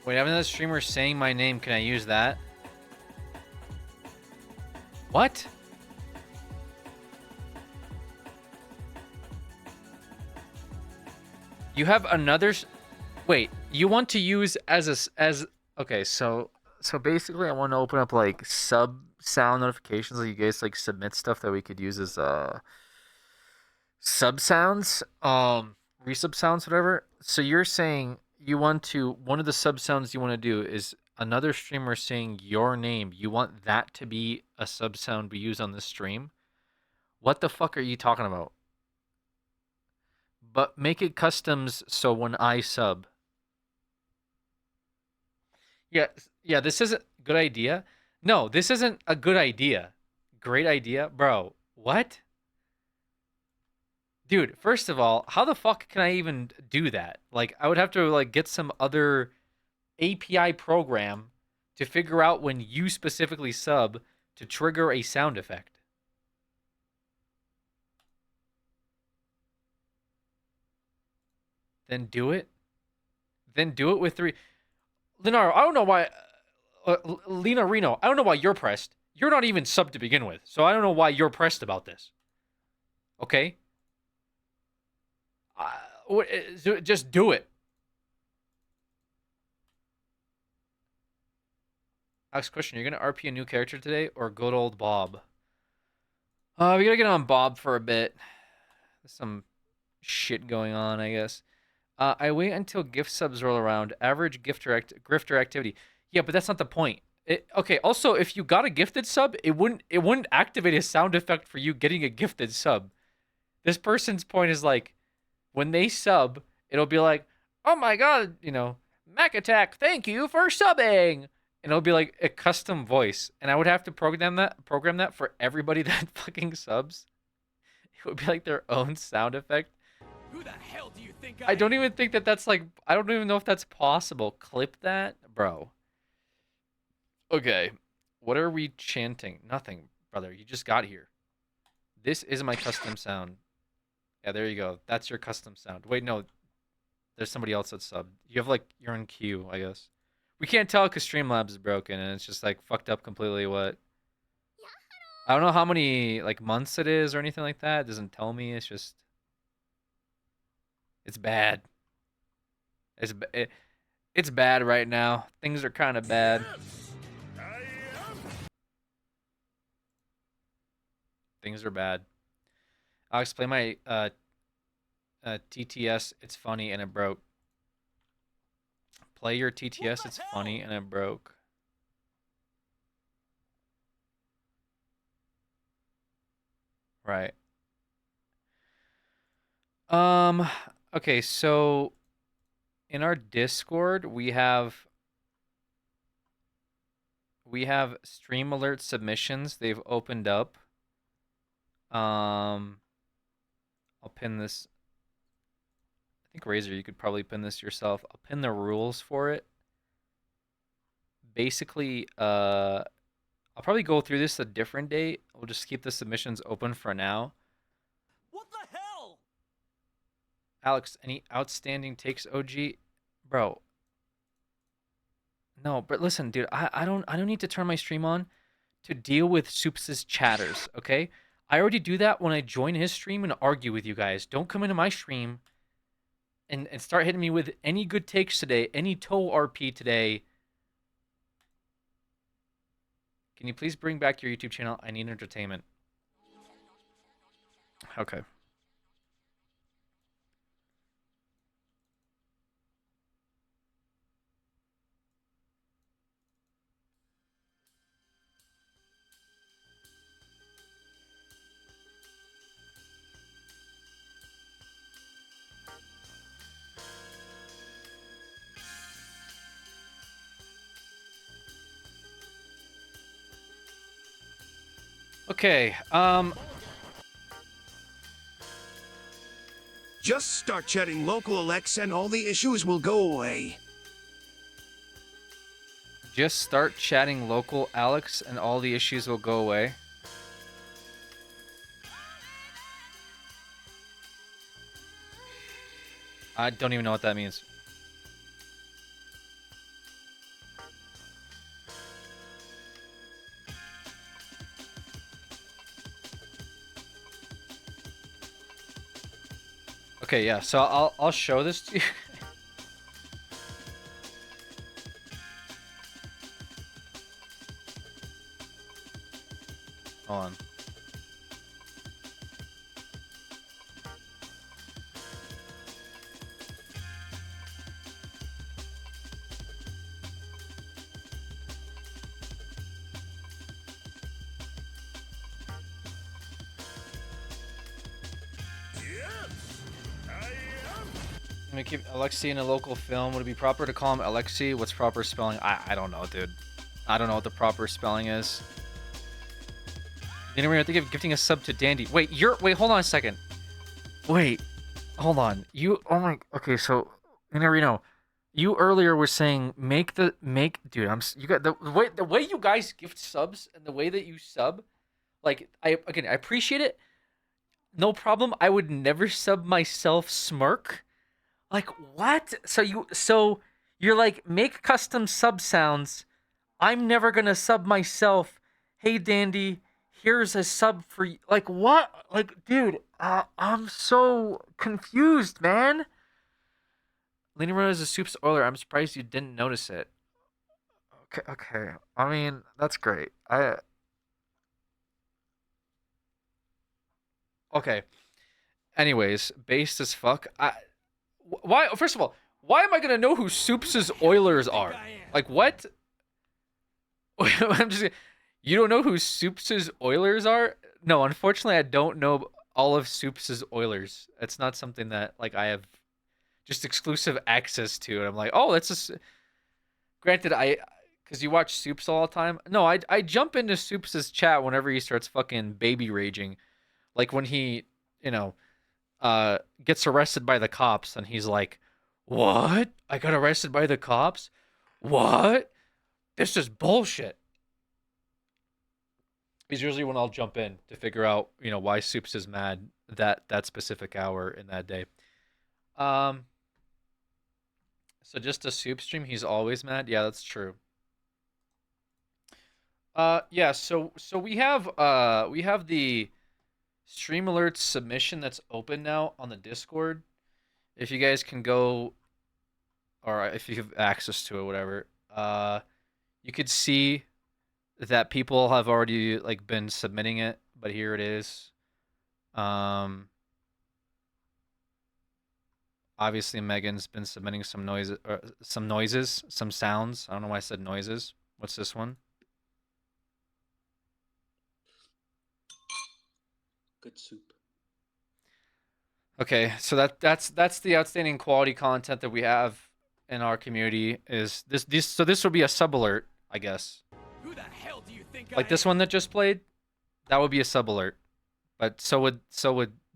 Wait, I have another streamer saying my name. Can I use that? What? You have another. Wait, you want to use as okay? So basically, I want to open up like sub sound notifications. Like you guys like submit stuff that we could use as sub sounds, resub sounds, whatever. So you're saying you want to one of the sub sounds you want to do is another streamer saying your name. You want that to be a sub sound we use on the stream? What the fuck are you talking about? But make it customs so when I sub. Yeah, yeah, this isn't a good idea. No, this isn't a good idea. Great idea, bro. What? Dude, first of all, how the fuck can I even do that? Like I would have to like get some other API program to figure out when you specifically sub to trigger a sound effect. Then do it. Then do it with three. Leonardo, I don't know why. Lena Reno, I don't know why you're pressed. You're not even sub to begin with, so I don't know why you're pressed about this. Okay? Just do it. Ask question: you're gonna RP a new character today or good old Bob? We gotta get on Bob for a bit. There's some shit going on, I guess. I wait until gift subs roll around. Average grifter activity. Yeah, but that's not the point. Okay. Also, if you got a gifted sub, it wouldn't activate a sound effect for you getting a gifted sub. This person's point is like, when they sub, it'll be like, oh my god, Mac Attack, thank you for subbing. And it'll be like a custom voice. And I would have to program that for everybody that fucking subs. It would be like their own sound effect. Who the hell do you think I don't even think that that's like, I don't even know if that's possible. Clip that? Bro. Okay. What are we chanting? Nothing, brother. You just got here. This is my custom sound. Yeah, there you go. That's your custom sound. Wait, no. There's somebody else that's subbed. You have like, you're in queue, I guess. We can't tell because Streamlabs is broken and it's just like fucked up completely what. I don't know how many like months it is or anything like that. It doesn't tell me. It's just. It's bad. It's bad right now. Things are kind of bad. Things are bad. I'll explain my TTS. It's funny and it broke. Play your TTS. It's funny and it broke. Right. Okay, so in our Discord, we have stream alert submissions. They've opened up. I'll pin this. I think Razor, you could probably pin this yourself. I'll pin the rules for it. Basically, I'll probably go through this a different date. We'll just keep the submissions open for now. What the hell? Alex, any outstanding takes, OG? Bro. No, but listen, dude, I don't need to turn my stream on to deal with Soups' chatters, okay? I already do that when I join his stream and argue with you guys. Don't come into my stream and start hitting me with any good takes today, any toe RP today. Can you please bring back your YouTube channel? I need entertainment. Okay. Okay, Just start chatting local, Alex, and all the issues will go away. just start chatting local, Alex, and all the issues will go away. I don't even know what that means. Okay, yeah. So I'll show this to you. Hold on. Let me keep Alexei in a local film. Would it be proper to call him Alexei? What's proper spelling? I don't know, dude. I don't know what the proper spelling is. Anyway, I think of gifting a sub to Dandy. Wait, hold on a second. Wait, hold on. Okay, so Inarino, you earlier were saying dude, you got the way you guys gift subs and the way that you sub, like I appreciate it. No problem. I would never sub myself smirk. Like what? So you're like make custom sub sounds. I'm never gonna sub myself. Hey Dandy, here's a sub for you. Like what? Like dude, I'm so confused, man. Lena Rose is a Soups Oiler. I'm surprised you didn't notice it. Okay. I mean, that's great. Okay. Anyways, based as fuck. Why? First of all, why am I gonna know who Soups' Oilers are? Like what? I'm just. You don't know who Soups' Oilers are? No, unfortunately, I don't know all of Soups' Oilers. It's not something that like I have just exclusive access to. And I'm like, oh, that's just. Granted, because you watch Soups all the time. No, I jump into Soups' chat whenever he starts fucking baby raging, like when he, you know, gets arrested by the cops and he's like, "What? I got arrested by the cops? What? This is bullshit." Is usually when I'll jump in to figure out, why Soups is mad that specific hour in that day. So just a Soup stream, he's always mad. Yeah, that's true. Yeah. So we have the Stream Alerts submission that's open now on the Discord. If you guys can go, or if you have access to it, whatever, you could see that people have already like been submitting it, but here it is. Obviously Megan's been submitting some noises, some sounds. I don't know why I said noises. What's this one? Good soup. Okay, so that's the outstanding quality content that we have in our community. Is this so this would be a sub alert, I guess. Who the hell do you think Like this one that just played, that would be a sub alert. But so would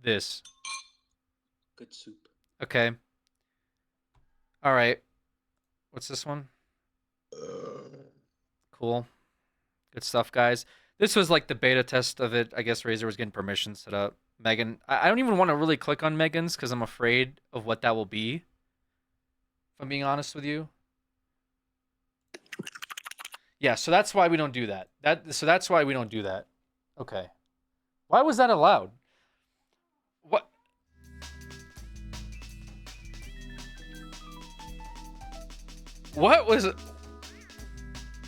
this. Good soup. Okay. All right. What's this one? Cool. Good stuff, guys. This was like the beta test of it. I guess Razor was getting permission set up. Megan, I don't even want to really click on Megan's because I'm afraid of what that will be. If I'm being honest with you. Yeah, so that's why we don't do that. That's why we don't do that. Okay. Why was that allowed? What? What was it?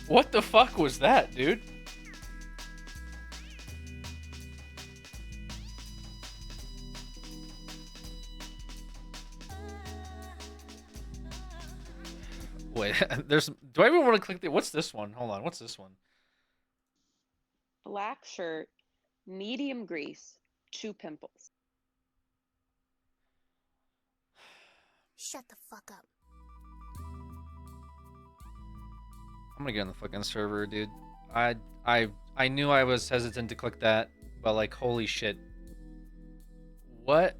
What the fuck was that, dude? Wait, do I even want to click what's this one? Hold on, what's this one? Black shirt, medium grease, 2 pimples. Shut the fuck up. I'm gonna get on the fucking server, dude. I knew I was hesitant to click that, but like, holy shit. What?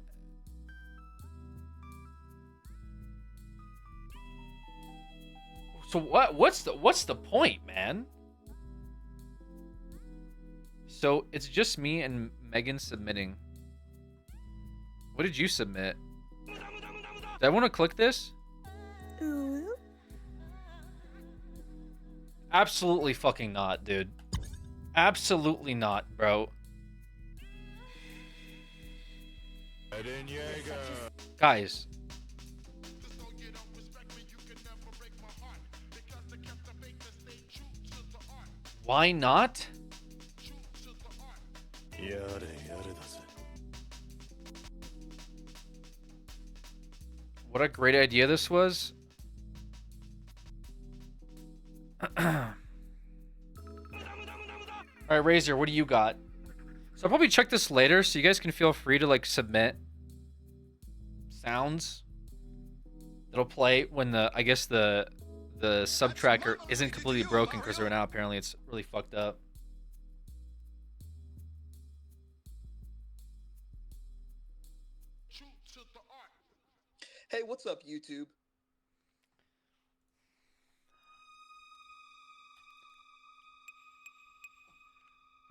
So what's the point, man? So it's just me and Megan submitting. What did you submit? Did I want to click this? Ooh. Absolutely fucking not, dude. Absolutely not, bro. Eden Jaeger. Guys. Why not? What a great idea this was. Alright, Razor, what do you got? So I'll probably check this later, so you guys can feel free to like submit sounds that'll play when I guess the sub tracker isn't completely broken, because right now apparently it's really fucked up. Hey, what's up, YouTube?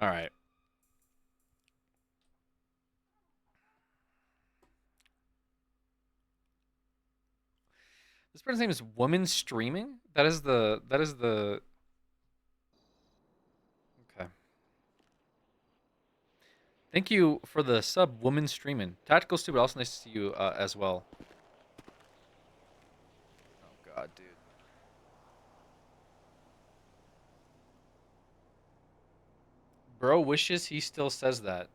All right. This person's name is Woman Streaming. That is the. Okay. Thank you for the sub, Woman Streaming. Tactical Stupid, also nice to see you as well. Oh god, dude. Bro wishes he still says that.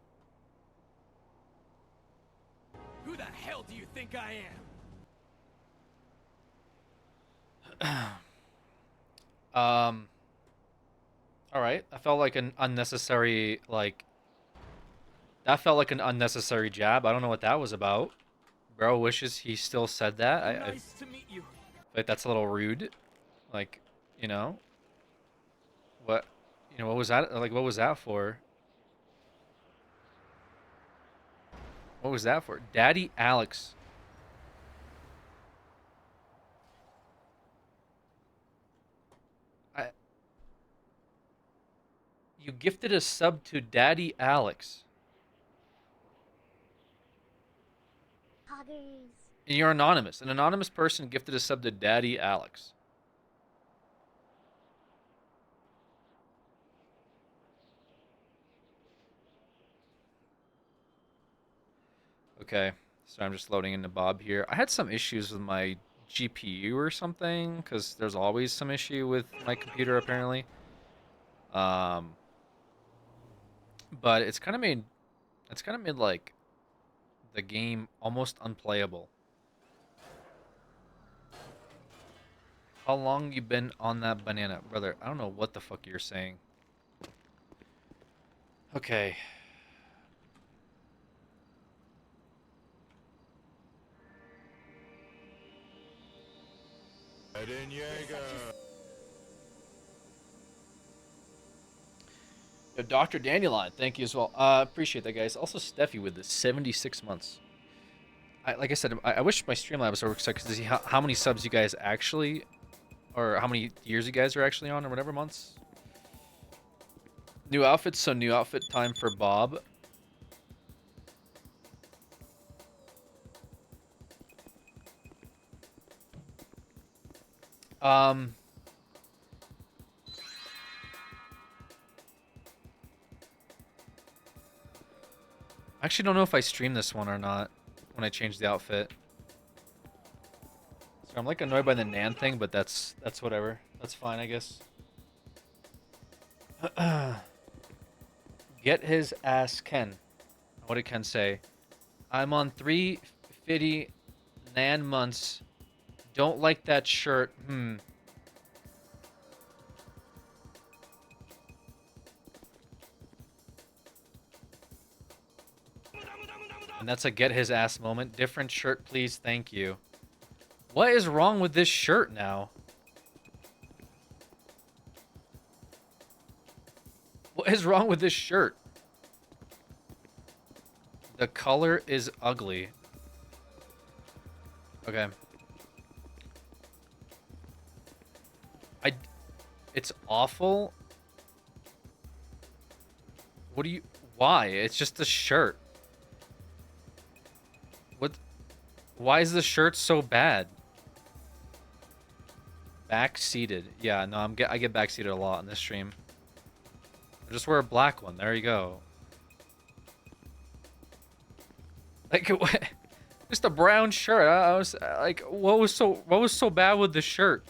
Who the hell do you think I am? All right. I felt like an unnecessary, like, that felt like an unnecessary jab. I don't know what that was about. Bro wishes he still said that. Nice to meet you. Like, that's a little rude. Like, you know, what was that? Like, what was that for? What was that for? Daddy Alex. You gifted a sub to Daddy Alex. Poggers. And you're anonymous. An anonymous person gifted a sub to Daddy Alex. Okay, so I'm just loading into Bob here. I had some issues with my GPU or something, because there's always some issue with my computer apparently. But it's kind of made like the game almost unplayable. How long you been on that banana, brother? I don't know what the fuck you're saying. Okay. Yo, Dr. Dandelion, thank you as well. Appreciate that, guys. Also, Steffi with the 76 months. Like I said, I wish my Streamlabs were excited to see how many subs you guys actually, or how many years you guys are actually on, or whatever months. New outfits, so new outfit time for Bob. I actually don't know if I streamed this one or not when I changed the outfit. So I'm like annoyed by the Nan thing, but that's whatever. That's fine, I guess. Get his ass, Ken. What did Ken say? I'm on 350 Nan months. Don't like that shirt. And that's a get his ass moment. Different shirt, please. Thank you. What is wrong with this shirt now? What is wrong with this shirt? The color is ugly. Okay. It's awful. What do you... Why? It's just a shirt. What? Why is the shirt so bad? Back-seated. Yeah, no, I get back-seated a lot in this stream. I just wear a black one. There you go. Like, what? Just a brown shirt. I was like, what was so bad with the shirt?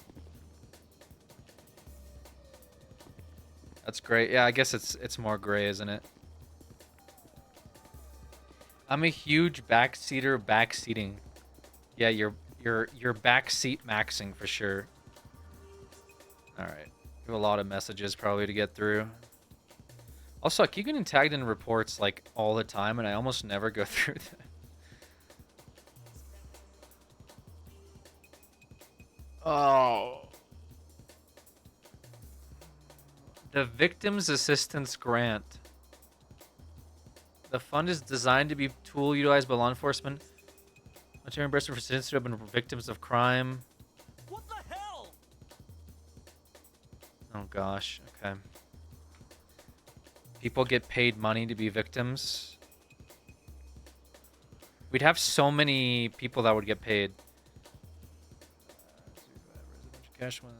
That's great. Yeah, I guess it's more gray, isn't it? I'm a huge backseating. Yeah, you're backseat maxing for sure. All right. We have a lot of messages probably to get through. Also, I keep getting tagged in reports like all the time, and I almost never go through them. Oh. The Victims Assistance Grant. The fund is designed to be a tool utilized by law enforcement. Much reimbursement for citizens who have been victims of crime. What the hell? Oh gosh, okay. People get paid money to be victims. We'd have so many people that would get paid. Cash one.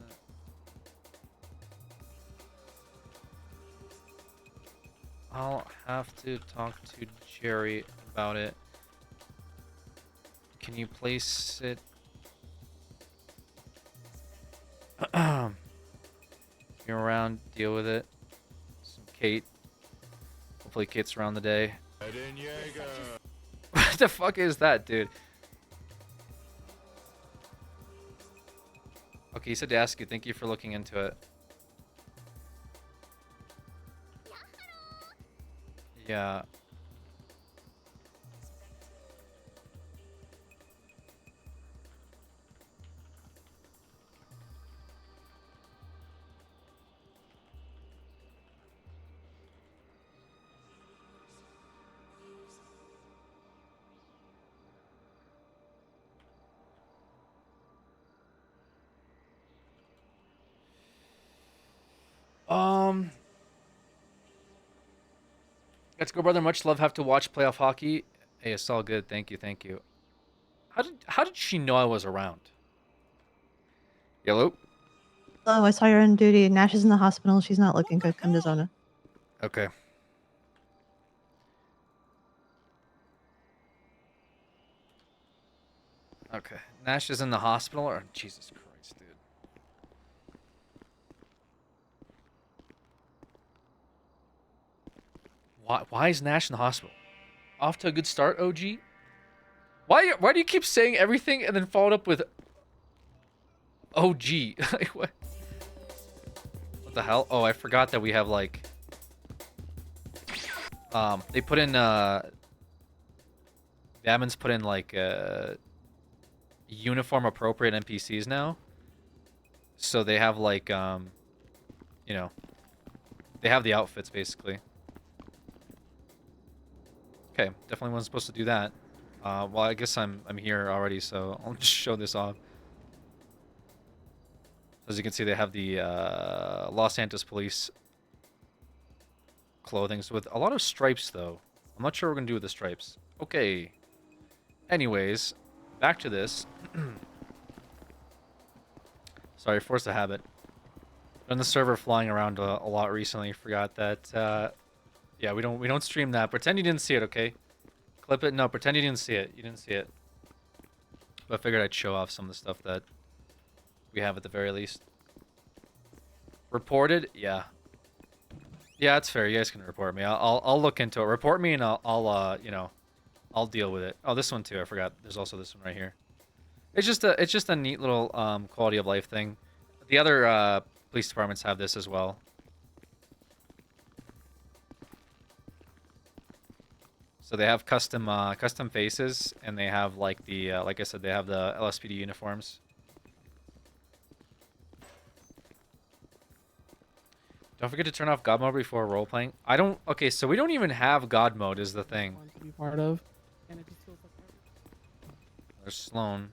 I'll have to talk to Jerry about it. Can you place it? You're around, deal with it. Some Kate. Hopefully Kate's around the day. What the fuck is that, dude? Okay, he said to ask you. Thank you for looking into it. Yeah. Let's go, brother. Much love. Have to watch playoff hockey. Hey, it's all good. Thank you, thank you. How did she know I was around? Yellow. Oh, I saw you're on duty. Nash is in the hospital. She's not looking good. Come to Zona. Okay. Okay. Nash is in the hospital, or Jesus Christ, dude. Why is Nash in the hospital? Off to a good start, OG. Why do you keep saying everything and then follow it up with OG? Like what? What the hell? Oh, I forgot that we have like they put in the admins put in like uniform appropriate NPCs now. So they have like you know, they have the outfits basically. Okay, definitely wasn't supposed to do that. Well, I guess I'm here already, so I'll just show this off. As you can see, they have the Los Santos Police clothing with a lot of stripes, though. I'm not sure what we're gonna do with the stripes. Okay. Anyways, back to this. Sorry, force the habit. On the server flying around a lot recently. Forgot that. Yeah, we don't stream that. Pretend you didn't see it, okay? Clip it. No, pretend you didn't see it. You didn't see it. But I figured I'd show off some of the stuff that we have at the very least. Reported? Yeah. Yeah, it's fair. You guys can report me. I'll look into it. Report me and I'll you know, I'll deal with it. Oh, this one too. I forgot. There's also this one right here. It's just a neat little quality of life thing. The other police departments have this as well. So they have custom faces, and they have like the like I said, they have the LSPD uniforms. Don't forget to turn off God mode before role playing. I don't. Okay, so we don't even have God mode is the thing. To be part of, and it just feels like There's Sloan.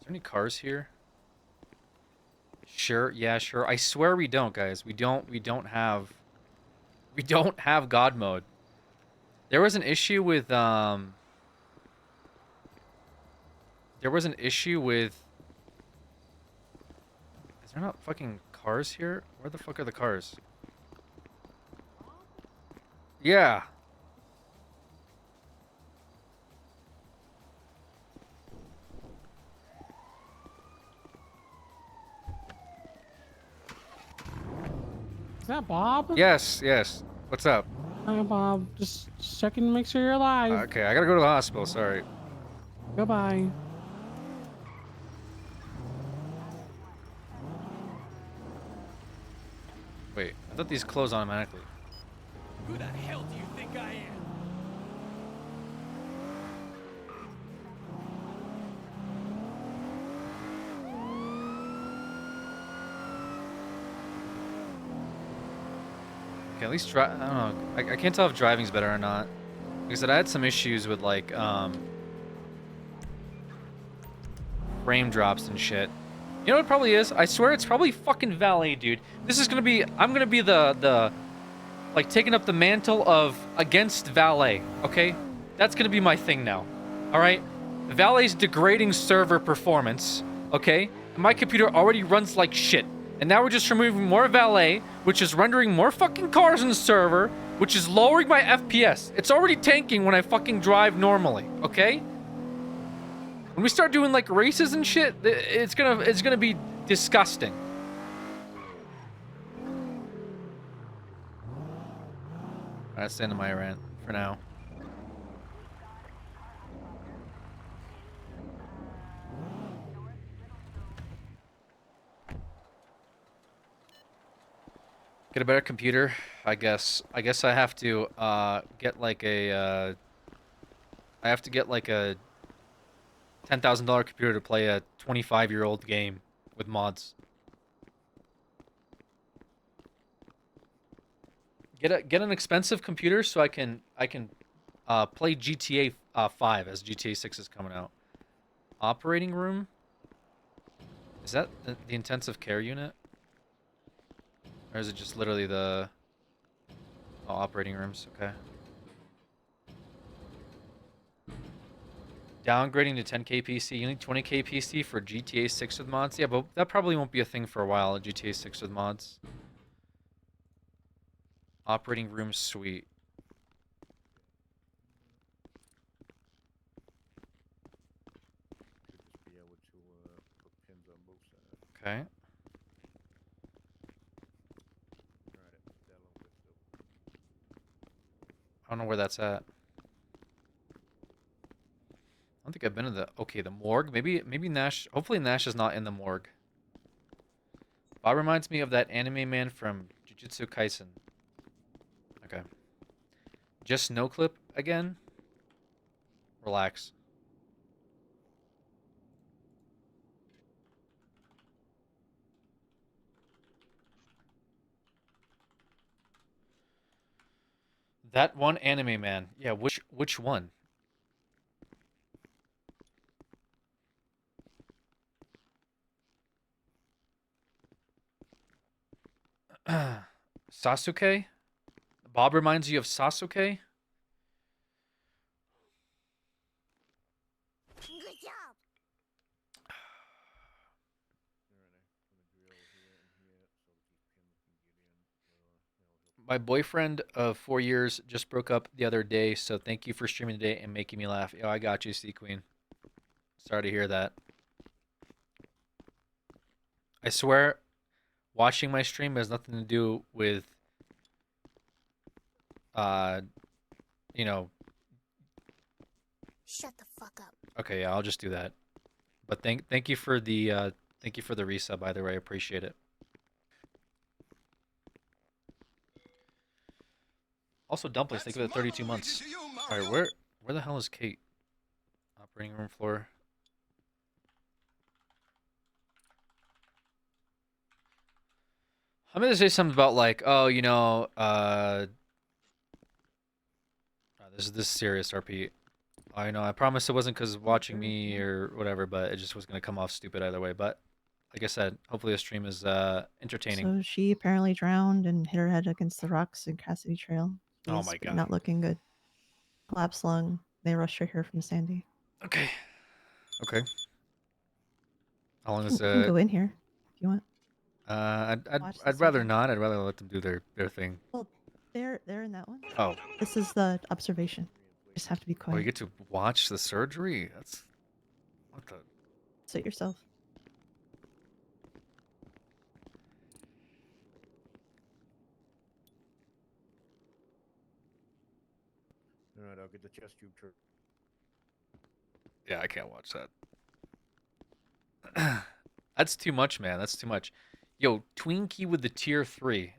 Is there any cars here? Sure, yeah, sure. I swear we don't, guys. We don't have God mode. There was an issue with is there not fucking cars here? Where the fuck are the cars? Yeah. Is that Bob? Yes, yes. What's up? Hi, Bob. Just checking to make sure you're alive. Okay, I gotta go to the hospital. Sorry. Goodbye. Wait, I thought these close automatically. Who the hell do you think I am? Okay, at least I don't know. I can't tell if driving's better or not. Because I had some issues with like frame drops and shit. You know what it probably is? I swear it's probably fucking valet, dude. This is gonna be I'm gonna be the like taking up the mantle of against valet, okay? That's gonna be my thing now. Alright? Valet's degrading server performance, okay? And my computer already runs like shit. And now we're just removing more valet, which is rendering more fucking cars in the server, which is lowering my FPS. It's already tanking when I fucking drive normally, okay? When we start doing like races and shit, it's gonna be disgusting. That's the end of my rant for now. Get a better computer, I guess. I guess I have to get like a I have to get like a $10,000 computer to play a 25-year-old game with mods. Get an expensive computer so I can play GTA 5 as GTA 6 is coming out. Operating room? Is that the intensive care unit? Or is it just literally the operating rooms? Okay. Downgrading to 10K PC. You need 20K PC for GTA 6 with mods? Yeah, but that probably won't be a thing for a while, GTA 6 with mods. Operating room suite. Okay. I don't know where that's at. I don't think I've been to the... Okay, the morgue. Maybe Nash... Hopefully Nash is not in the morgue. Bob reminds me of that anime man from Jujutsu Kaisen. Okay. Just no clip again? Relax. That one anime man. Yeah, which one? Sasuke? Bob reminds you of Sasuke? Good job. My boyfriend of 4 years just broke up the other day, so thank you for streaming today and making me laugh. Yo, I got you, Sea Queen. Sorry to hear that. I swear, watching my stream has nothing to do with, you know... Shut the fuck up. Okay, yeah, I'll just do that. But thank you for the resub, by the way. I appreciate it. Also, Dumplings, thank you for the 32 months. Alright, where the hell is Kate? Operating room floor. I'm gonna say something about like, oh, you know, this is serious, RP. I know, I promise it wasn't because of watching me or whatever, but it just was gonna come off stupid either way. But like I said, hopefully the stream is entertaining. So she apparently drowned and hit her head against the rocks in Cassidy Trail. Oh She's my God. Not looking good. Collapsed lung. They rushed her here from Sandy. Okay. Okay. How long You is can go in here if you want. Watch I'd the rather surgery. not. I'd rather let them do their thing. Well, They're in that one. Oh, This is the observation. Just have to be oh, you quiet. get to watch the surgery. That's what the. Sit yourself. All right, I'll get the chest tube turned. Yeah, I can't watch that. That's too much, man. That's too much. Yo, Twinkie with the tier 3.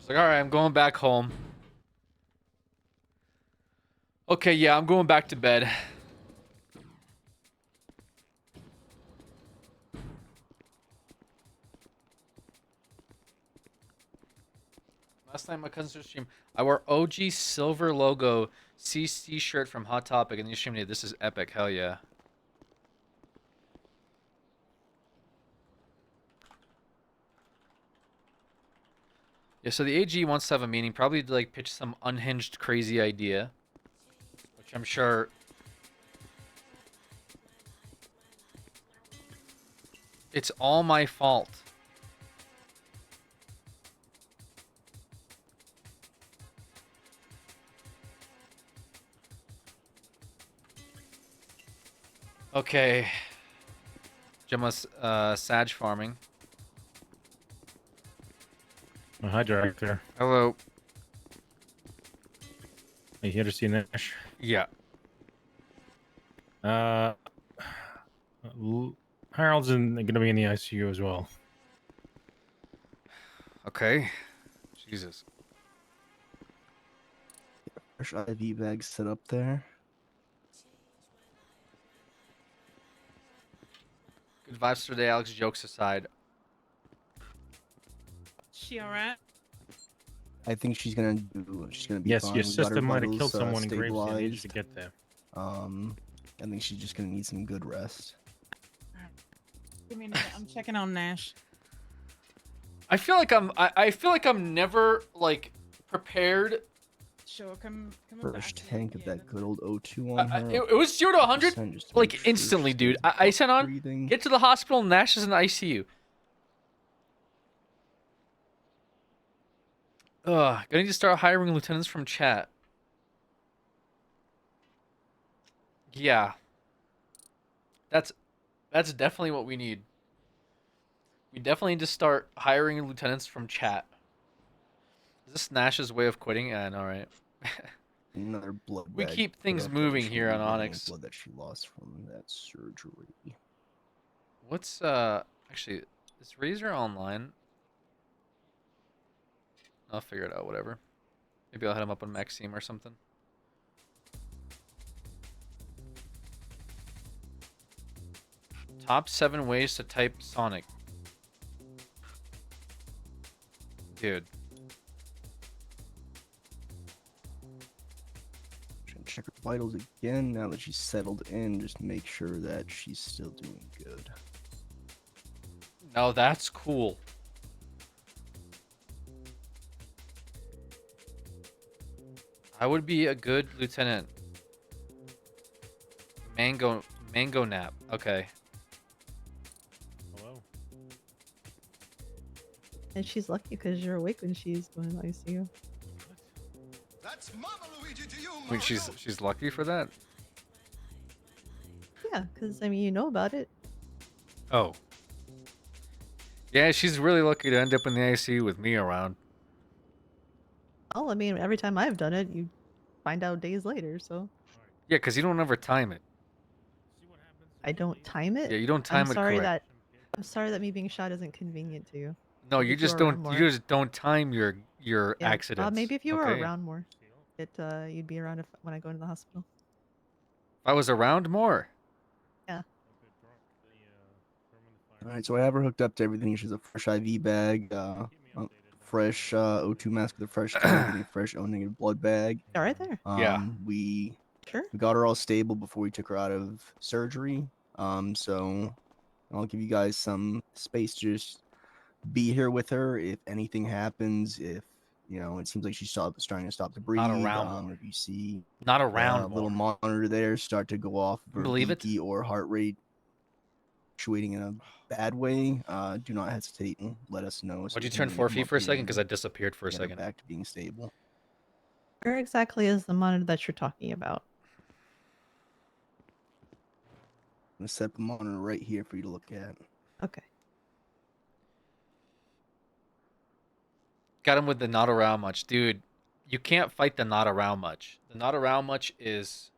It's like, all right, I'm going back home. Okay, yeah, I'm going back to bed. Last time my cousin stream, I wore OG silver logo CC shirt from Hot Topic, and you streamed it. This is epic. Hell yeah. Yeah, so the AG wants to have a meeting, probably to like pitch some unhinged crazy idea, which I'm sure it's all my fault. Okay. Gemma's Sag farming. Oh, hi, Director. Hello. Are you here to see Nash? Yeah. Harold's going to be in the ICU as well. Okay. Jesus. Fresh IV bag set up there. Good vibes today, Alex. Jokes aside. She alright? I think she's gonna be Yes, fine. your We got her sister might have vitals, killed someone in Graves. You needed to stabilized. get there. I think she's just gonna need some good rest. Give me a minute. I'm checking on Nash. I feel like I feel like I'm never like prepared. Sure, come First tank of that good old O2 on her. It was 0 to 100 just to make like sure instantly, she dude. doesn't I stop sent on breathing. get to the hospital. Nash is in the ICU. Ugh, gonna need to start hiring lieutenants from chat. Yeah. That's definitely what we need. We definitely need to start hiring lieutenants from chat. Is this Nash's way of quitting? Yeah, all right. Another blood We bag keep put things up there. moving She here on needed any Onyx. blood that she lost from that surgery. What's actually is Razor online? I'll figure it out, whatever. Maybe I'll hit him up on Maxime or something. Top 7 ways to type Sonic. Dude. Check her vitals again now that she's settled in. Just make sure that she's still doing good. No, that's cool. I would be a good lieutenant. Mango nap. Okay. Hello. And she's lucky because you're awake when she's going to the ICU. That's Mama Luigi to you, I mean, she's lucky for that. Yeah, because I mean, you know about it. Oh. Yeah, she's really lucky to end up in the ICU with me around. Oh, I mean, every time I've done it, you find out days later. So Yeah, because you don't ever time it. I don't time it. Yeah, you don't time I'm it sorry correct. I'm sorry that me being shot isn't convenient to you. No, Maybe you if just were don't. around You more. just don't time your Yeah, accidents. maybe if you were okay? around more, you'd be around when I go into the hospital. If I was around more. Yeah. All right, so I have her hooked up to everything. She's a fresh IV bag, fresh O2 mask with a fresh tank, and a fresh O negative blood bag. All right there. Yeah. We Sure. got her all stable before we took her out of surgery. So I'll give you guys some space to just be here with her. If anything happens, if it seems like she's trying to stop the breathe. around more. If you see Not around a little more. monitor there start to go off, or Believe it? leaky or heart rate fluctuating in a bad way, do not hesitate and let us know. Why'd you turn 4 feet for a second? Because I disappeared for a get her second. back to being stable. Where exactly is the monitor that you're talking about? I'm gonna set the monitor right here for you to look at. Okay. Got him with the not around much, dude. You can't fight the not around much. The not around much is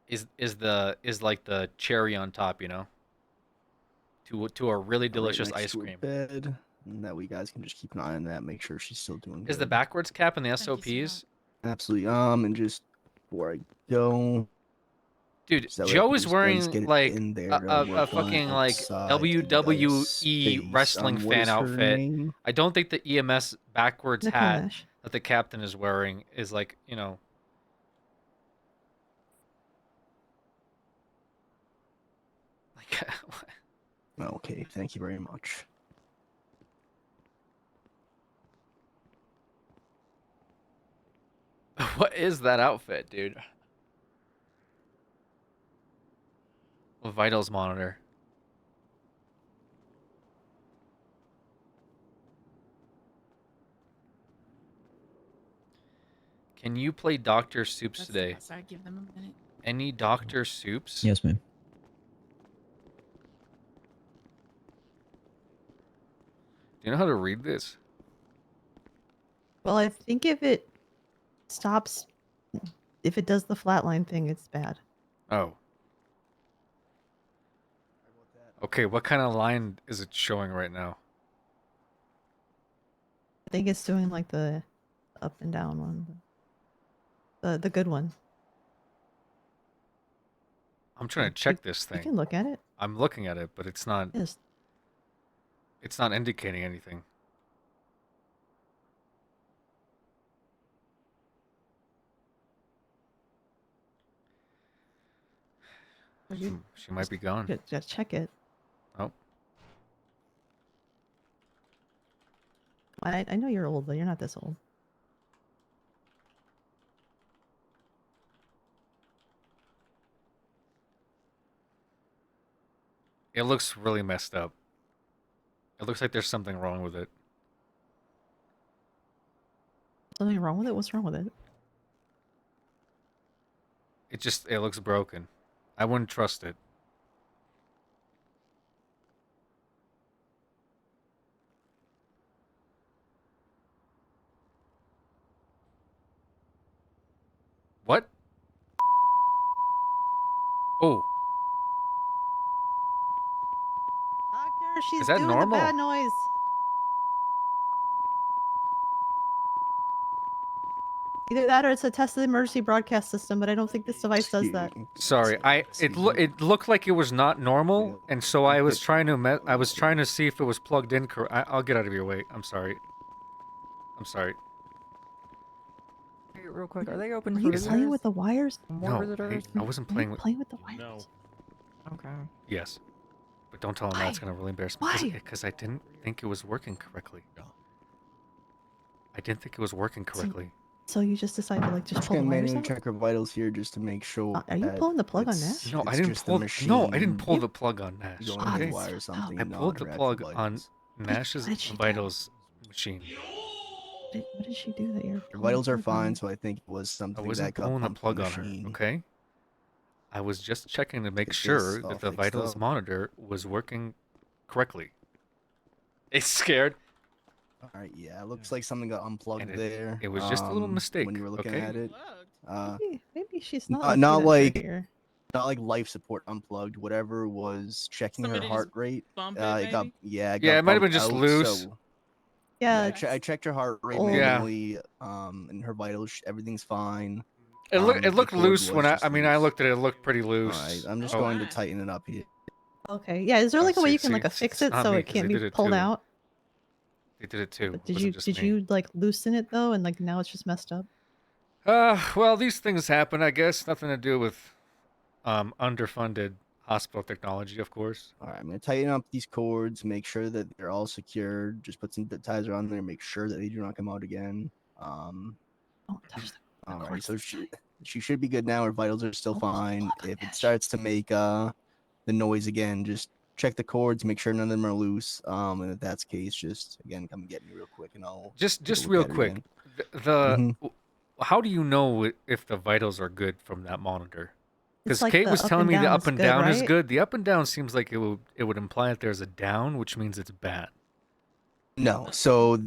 like the cherry on top, you know. To a really delicious Right next ice to her cream. bed. And that way you guys can just keep an eye on that, make sure she's still doing Is the good. backwards cap in the Thank you so SOPs? Absolutely. And just before I go, Dude, so that way I Joe can is just wearing get it like in there a, to a, work a fucking on like outside to you guys' WWE space. wrestling What fan is her outfit. name? I don't think the EMS backwards Nicole hat Nash. that the captain is wearing is like, you know. Like, Okay, thank you very much. what is that outfit, dude? A vitals monitor. Can you play Dr. Soups today? Sorry, give them a minute. Any Dr. Soups? Yes, ma'am. Do you know how to read this? Well, I think if it stops, if it does the flatline thing, it's bad. Oh. Okay, what kind of line is it showing right now? I think it's doing like the up and down one. The good one. I'm trying to check this You thing. can look at it. I'm looking at it, but it's not Yes. it's not indicating anything. She might be gone. Just check it. Oh. I know you're old, but you're not this old. It looks really messed up. It looks like there's something wrong with it. Something wrong with it? What's wrong with it? It looks broken. I wouldn't trust it. What? Oh, Doctor, she's that doing normal? the bad noise. Either that or it's a test of the emergency broadcast system, but I don't think this device does that. sorry. It looked like it was not normal, and so I was trying to see if it was plugged in. I'll get out of your way. I'm sorry. I'm sorry. Hey, real quick, are they open Are for you visitors? playing with the wires? More No, visitors? I wasn't playing with. Playing with the wires? No. Okay. Yes, but don't tell him that's gonna really embarrass me. Why? Because I didn't think it was working correctly. I didn't think it was working correctly. So you just decided to like just Just pull the gonna wires manually out? check her vitals here just to make sure. Are you that pulling the plug on it's- Nash? No, I it's didn't just the pull. No, I didn't machine pull the plug on Nash. going Okay? to wire something. I not pulled the her plug actual on vitals. Nash's did she do? vitals machine. What did she do that you're Her pulling vitals the are plug on? fine, so I think it was I something wasn't that got pulling the pumped plug from on the her. machine. Okay. I was just checking to make Get sure this all that the fixed vitals up. monitor was working correctly. It's scared. All right, yeah, it looks like something got unplugged And there. it was just a little mistake, when you were looking okay? at it. Maybe she's not not. like Here. not like life support unplugged. Whatever was checking Somebody her just heart rate. bump it, It got maybe? Yeah, it might have been bumped just out, loose. so- Yeah, I checked her heart rate Oh. Yeah. manually. And her vitals, everything's fine. It looked the looked cord loose when was I just mean I loose. looked at it. It looked pretty loose. All right, I'm just Oh, going to tighten it up here. Okay. Yeah. Is there like a way see- you can like see, affix it's it not so me, it 'cause can't they be did it pulled too. out? They did it too. But It did wasn't you just did me. you like loosen it though, and like now it's just messed up? Well, these things happen, I guess. Nothing to do with underfunded hospital technology, of course. All right, I'm gonna tighten up these cords, make sure that they're all secured. Just put some zip ties around there, make sure that they do not come out again. Don't touch All right, cords. so she should be good now. Her vitals are still Don't pull the fine. plug on If it Nash. starts to make the noise again, just check the cords, make sure none of them are loose. And if that's the case, just again come and get me real quick, and I'll Just take a look real at her quick. again. The how do you know if the vitals are good from that monitor? Because It's like Kate the was up telling and me the down up is and good, down is right? good. The up and down seems like it would imply that there's a down, which means it's bad. No, so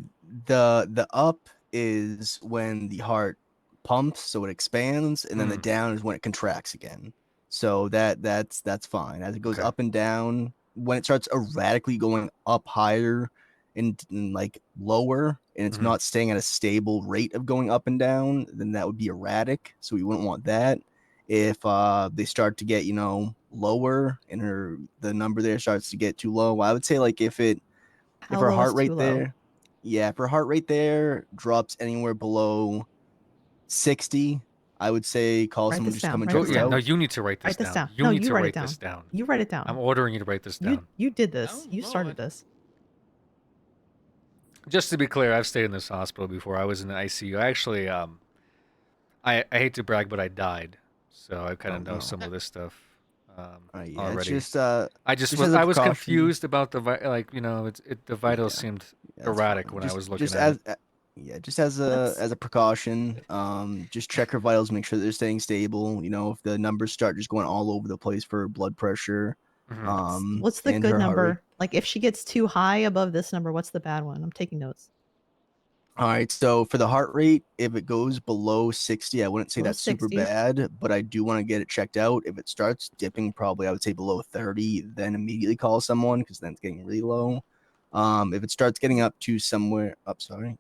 the up is when the heart pumps, so it expands, and then the down is when it contracts again. So that's fine. As it goes Okay. up and down, when it starts erratically going up higher and like lower, and it's Mhm. not staying at a stable rate of going up and down, then that would be erratic. So we wouldn't want that. If they start to get, you know, lower and the number there starts to get too low, I would say like if How her low heart is too rate low? there, yeah, if her heart rate there drops anywhere below 60, I would say call Write someone this just come down, and write check this it Yeah, down. out. no, you need to write this Write this down. down. You No, need you to write it write this down. down. You write it down. I'm ordering you to write this down. You did this. Oh, You started Lord. this. Just to be clear, I've stayed in this hospital before. I was in the ICU. I actually, I hate to brag, but I died. So I kind Oh, of know no. some of this stuff Yeah, it's already. just I just as a I was precaution. confused about like you know the vitals Yeah. seemed Yeah, that's erratic fine. when just, I was looking just at as it. yeah, just as a precaution, just check her vitals, make sure that they're staying stable. You know, if the numbers start just going all over the place for blood pressure, Mhm. What's the and good her heart rate. number? Like if she gets too high above this number, what's the bad one? I'm taking notes. All right, so for the heart rate, if it goes below 60, I wouldn't say Below that's super 60. bad, but I do want to get it checked out. If it starts dipping, probably I would say below 30, then immediately call someone because then it's getting really low. If it starts getting up to somewhere up, sorry.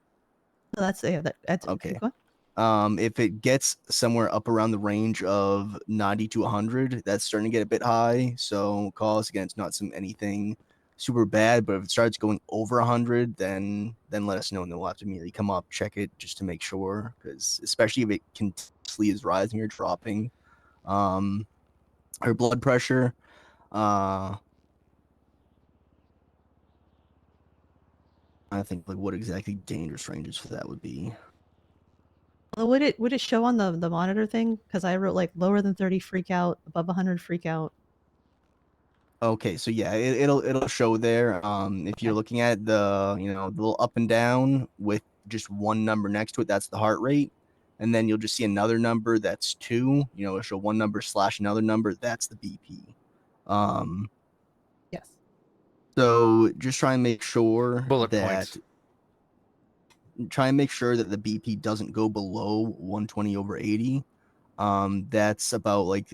So that's that's Okay. keep going. If it gets somewhere up around the range of 90 to 100, that's starting to get a bit high. So call us again. It's not anything super bad, but if it starts going over 100, then let us know, and then we'll have to immediately come up, check it just to make sure. Because especially if it continuously is rising or dropping, her blood pressure. I think like what exactly dangerous ranges for that would be. Well, would it show on the monitor thing? Because I wrote like lower than 30 freak out, above 100 freak out. Okay, so yeah, it'll show there. If you're looking at the, you know, the little up and down with just one number next to it, that's the heart rate, and then you'll just see another number that's 2. You know, it'll show one number / another number, that's the BP. Yes. So just try and make sure Bullet that points. the BP doesn't go below 120/80. That's about like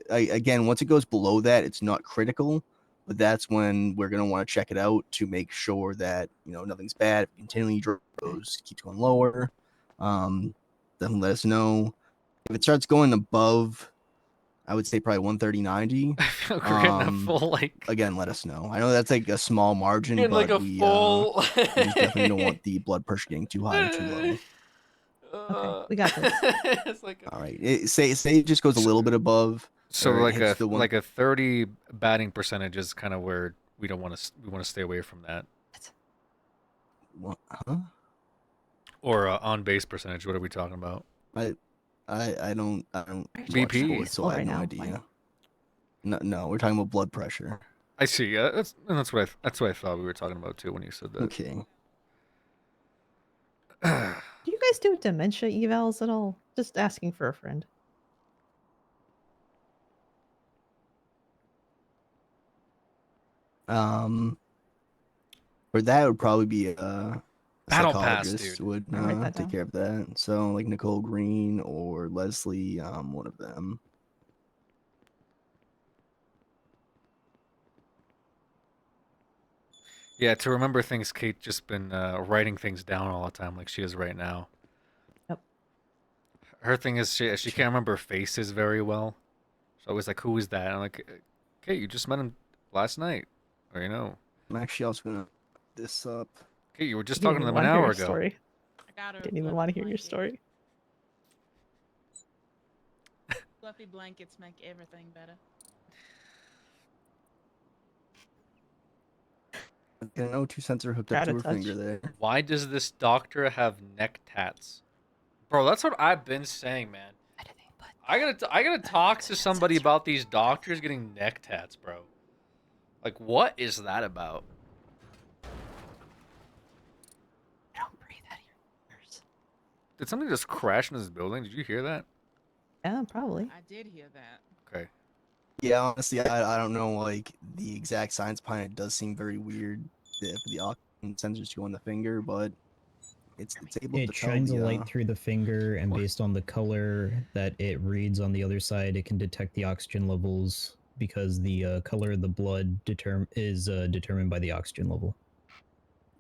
again, once it goes below that, it's not critical, but that's when we're gonna want to check it out to make sure that, you know, nothing's bad. If it continually keeps going lower, then let us know. If it starts going above, I would say probably 130/90. I feel like we're getting a full like Again, let us know. I know that's like a small margin, getting but like a we full. we just definitely don't want the blood pressure getting too high or too low. Okay, we got this. It's like All right. Say it just goes a little bit above. so or it like hits a the like a 30 batting percentage is kind of where we don't want to stay away from that. What? Huh? Or on base percentage. What are we talking about? I don't BP? watch sports, so I have no idea. No, we're talking about blood pressure. I see. Yeah, that's what I thought we were talking about too when you said that. Okay. Do you guys do dementia evals at all? Just asking for a friend. For that would probably be a Battle Pass, psychologist dude. would I'll write that take down. care of that. So like Nicole Green or Leslie, one of them. Yeah, to remember things, Kate just been writing things down all the time, like she is right now. Yep. Her thing is she can't remember faces very well. So I was like, "Who is that?" And I'm like, "Kate, you just met him last night, or you know." I'm actually also gonna this up. Kate, you were just Didn't talking to even them an wanna hear hour your ago. Story. I got her. Didn't even want to hear your story. Fluffy blankets make everything better. An O2 sensor hooked up to her finger there. Why does this doctor have neck tats? Bro, that's what I've been saying, man. I gotta talk to somebody about these doctors getting neck tats, bro. Like, what is that about? Don't breathe out of your ears. Did somebody just crash in this building? Did you hear that? Yeah, probably. I did hear that. Okay. Yeah, honestly, I don't know like the exact science behind it. It does seem very weird for the oxygen sensors to go on the finger, but it's able It to tell shines a the, light through the finger, and based on the color that it reads on the other side, it can detect the oxygen levels because the color of the blood is determined by the oxygen level.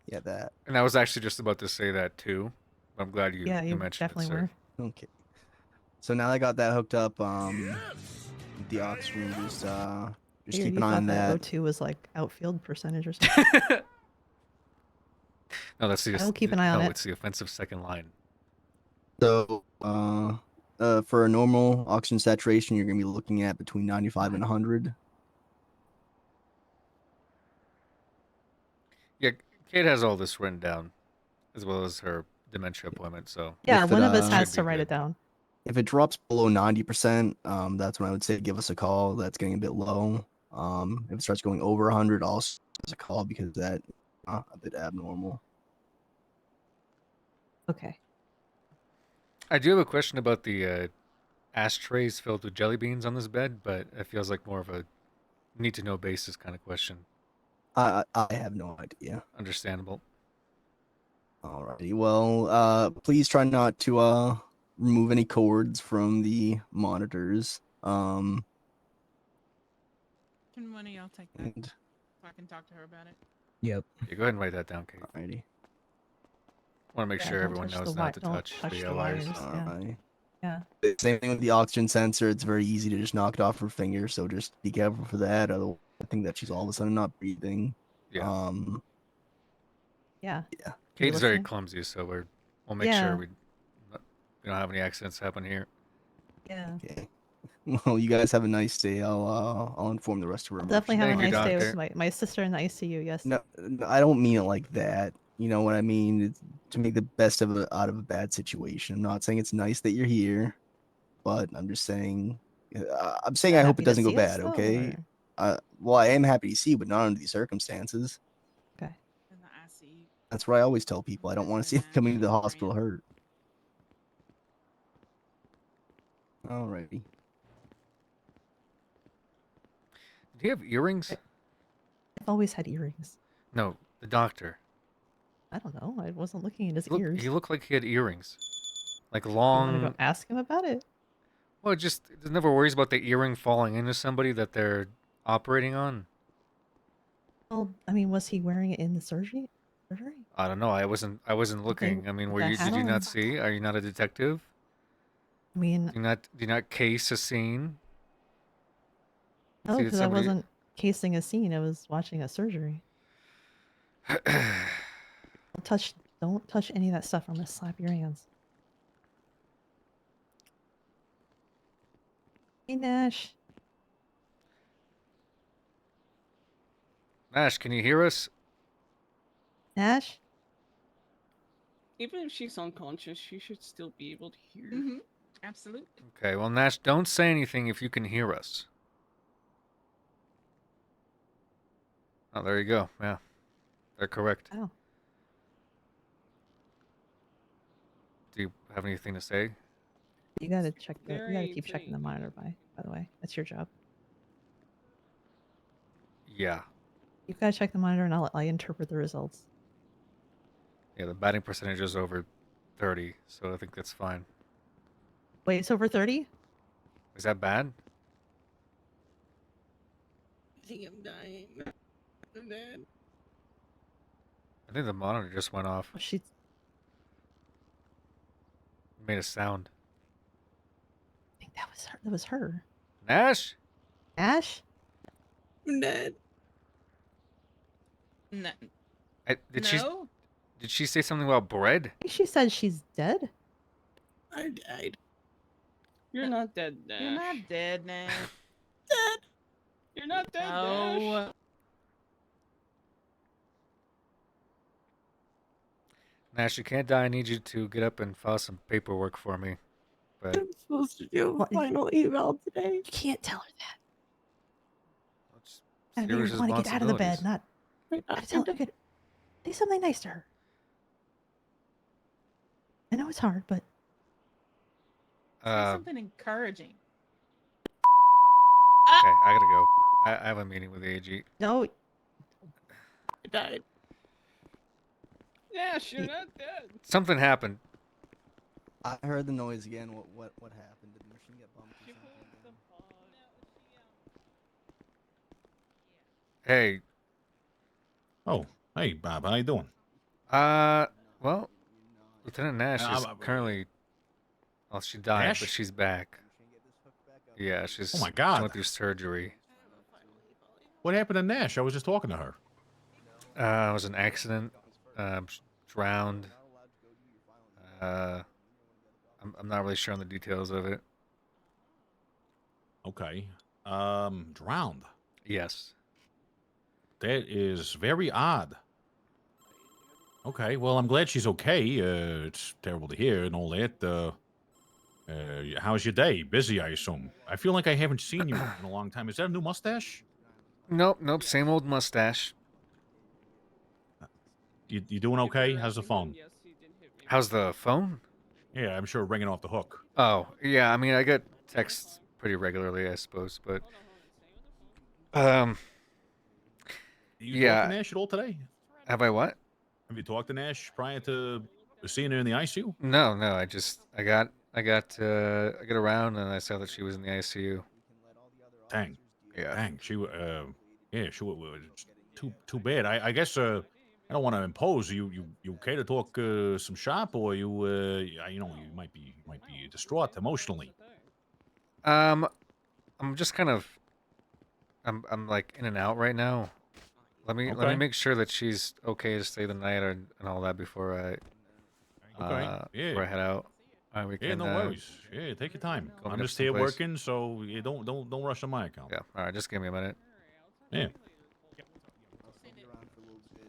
Yeah, that. And I was actually just about to say that too. I'm glad you, Yeah, you mentioned definitely it, sir. were. Okay. So now I got that hooked up. The aux room, just Figured keep you an eye thought on that. O2 was like outfield percentage or something. No, that's the I will keep an eye on no, it. it's the offensive second line. So, for a normal oxygen saturation, you're gonna be looking at between 95 and 100. Yeah, Kate has all this written down, as well as her dementia appointment. So Yeah, If one it, of us uh, has should to be write good. it down. If it drops below 90%, that's when I would say give us a call. That's getting a bit low. If it starts going over 100, also give us a call because that a bit abnormal. Okay. I do have a question about the ashtrays filled with jelly beans on this bed, but it feels like more of a need to know basis kind of question. I have no idea. Understandable. Alrighty. Well, please try not to remove any cords from the monitors. Can one of y'all take that And so I can talk to her about it? Yep. Yeah, go ahead and write that down, Kate. alrighty. Want to make Yeah, sure don't everyone touch the knows wi- not to don't touch touch the the wires. wires. Yeah. Alright. Yeah. Same thing with the oxygen sensor. It's very easy to just knock it off her finger, so just be careful for that. Otherwise, I think that she's all of a sudden not breathing. Yeah. Yeah. Yeah. Kate's very listening? clumsy, so we'll make Yeah. sure we don't have any accidents happen here. Yeah. Okay. Well, you guys have a nice day. I'll inform the rest of her. I'll definitely have Thank a you, nice day doctor. with my sister in the ICU. Yes. No, I don't mean it like that. You know what I mean? It's to make the best of out of a bad situation. I'm not saying it's nice that you're here, but I'm just saying. I'm saying I hope Happy it to doesn't go see us, bad. though, Okay. or- Well, I am happy to see you, but not under these circumstances. Okay. In the ICU. That's what I always tell people. I don't want to see them coming to the hospital hurt. Alrighty. Do you have earrings? I've always had earrings. No, the doctor. I don't know. I wasn't looking at his He ears. looked like he had earrings, like You want to long. go ask him about it? Well, it just there's never worries about the earring falling into somebody that they're operating on. Well, I mean, was he wearing it in the surgery? I don't know. I wasn't looking. I mean, with that hat did you on. not see? Are you not a detective? I mean, Do you not case a scene? no, See, because I wasn't casing a scene. I was watching a surgery. Don't touch any of that stuff. I'm gonna slap your hands. Hey, Nash. Nash, can you hear us? Nash? Even if she's unconscious, she should still be able to hear. Mm-hmm. Absolutely. Okay, well, Nash, don't say anything if you can hear us. Oh, there you go. Yeah, they're correct. Oh. Do you have anything to say? You gotta check the. You gotta Very, keep checking very the monitor. By the way, that's your job. Yeah. You gotta check the monitor, and I interpret the results. Yeah, the batting percentage is over 30, so I think that's fine. Wait, it's over 30? Is that bad? I think I'm dying. I'm dead. I think the monitor just went off. Oh, she. Made a sound. I think that was her. That was her. Nash? Ash? I'm dead. No. Did she say something about bread? I think she said she's dead. I died. You're not dead, Nash. You're not dead, Nash. dead. You're not dead, Nash. No. Nash, you can't die. I need you to get up and file some paperwork for me. But I'm supposed to do a What? final eval today. You can't tell her that. it's I mean, serious you want to get out of the bed, responsibilities. not. Gotta tell her. Good. Say something nice to her. I know it's hard, but Say something encouraging. Okay, I gotta go. I have a meeting with the AG. no. I died. Nash, you're not dead. Something happened. I heard the noise again. What happened? Did the machine get bumped or She something? pulled the pod. Hey, Oh, hey, Bob, how you doing? Well, Lieutenant Nash is currently. Well, she died, Nash? but she's back. Yeah, she's. Oh my God. She went through surgery. What happened to Nash? I was just talking to her. It was an accident. Drowned. I'm not really sure on the details of it. Okay. Drowned. Yes. That is very odd. Okay, well, I'm glad she's okay. It's terrible to hear and all that. How's your day? Busy, I assume. I feel like I haven't seen you in a long time. Is that a new mustache? Nope. Same old mustache. You doing okay? How's the phone? How's the phone? Yeah, I'm sure ringing off the hook. Oh, yeah. I mean, I get texts pretty regularly, I suppose, but You talked to Nash at all today? Have I what? Have you talked to Nash prior to seeing her in the ICU? No. I got around and I saw that she was in the ICU. Dang. Yeah. Dang. She was too bad. I guess I don't want to impose. You okay to talk some shop, or you might be distraught emotionally. I'm just kind of I'm like in and out right now. Let me make sure that she's okay to stay the night and all that before I before I head out. We Yeah, can, no worries. Yeah, take your time. go I'm meet up just here someplace. working, so you don't rush on my account. Yeah. All right, just give me a minute. Yeah.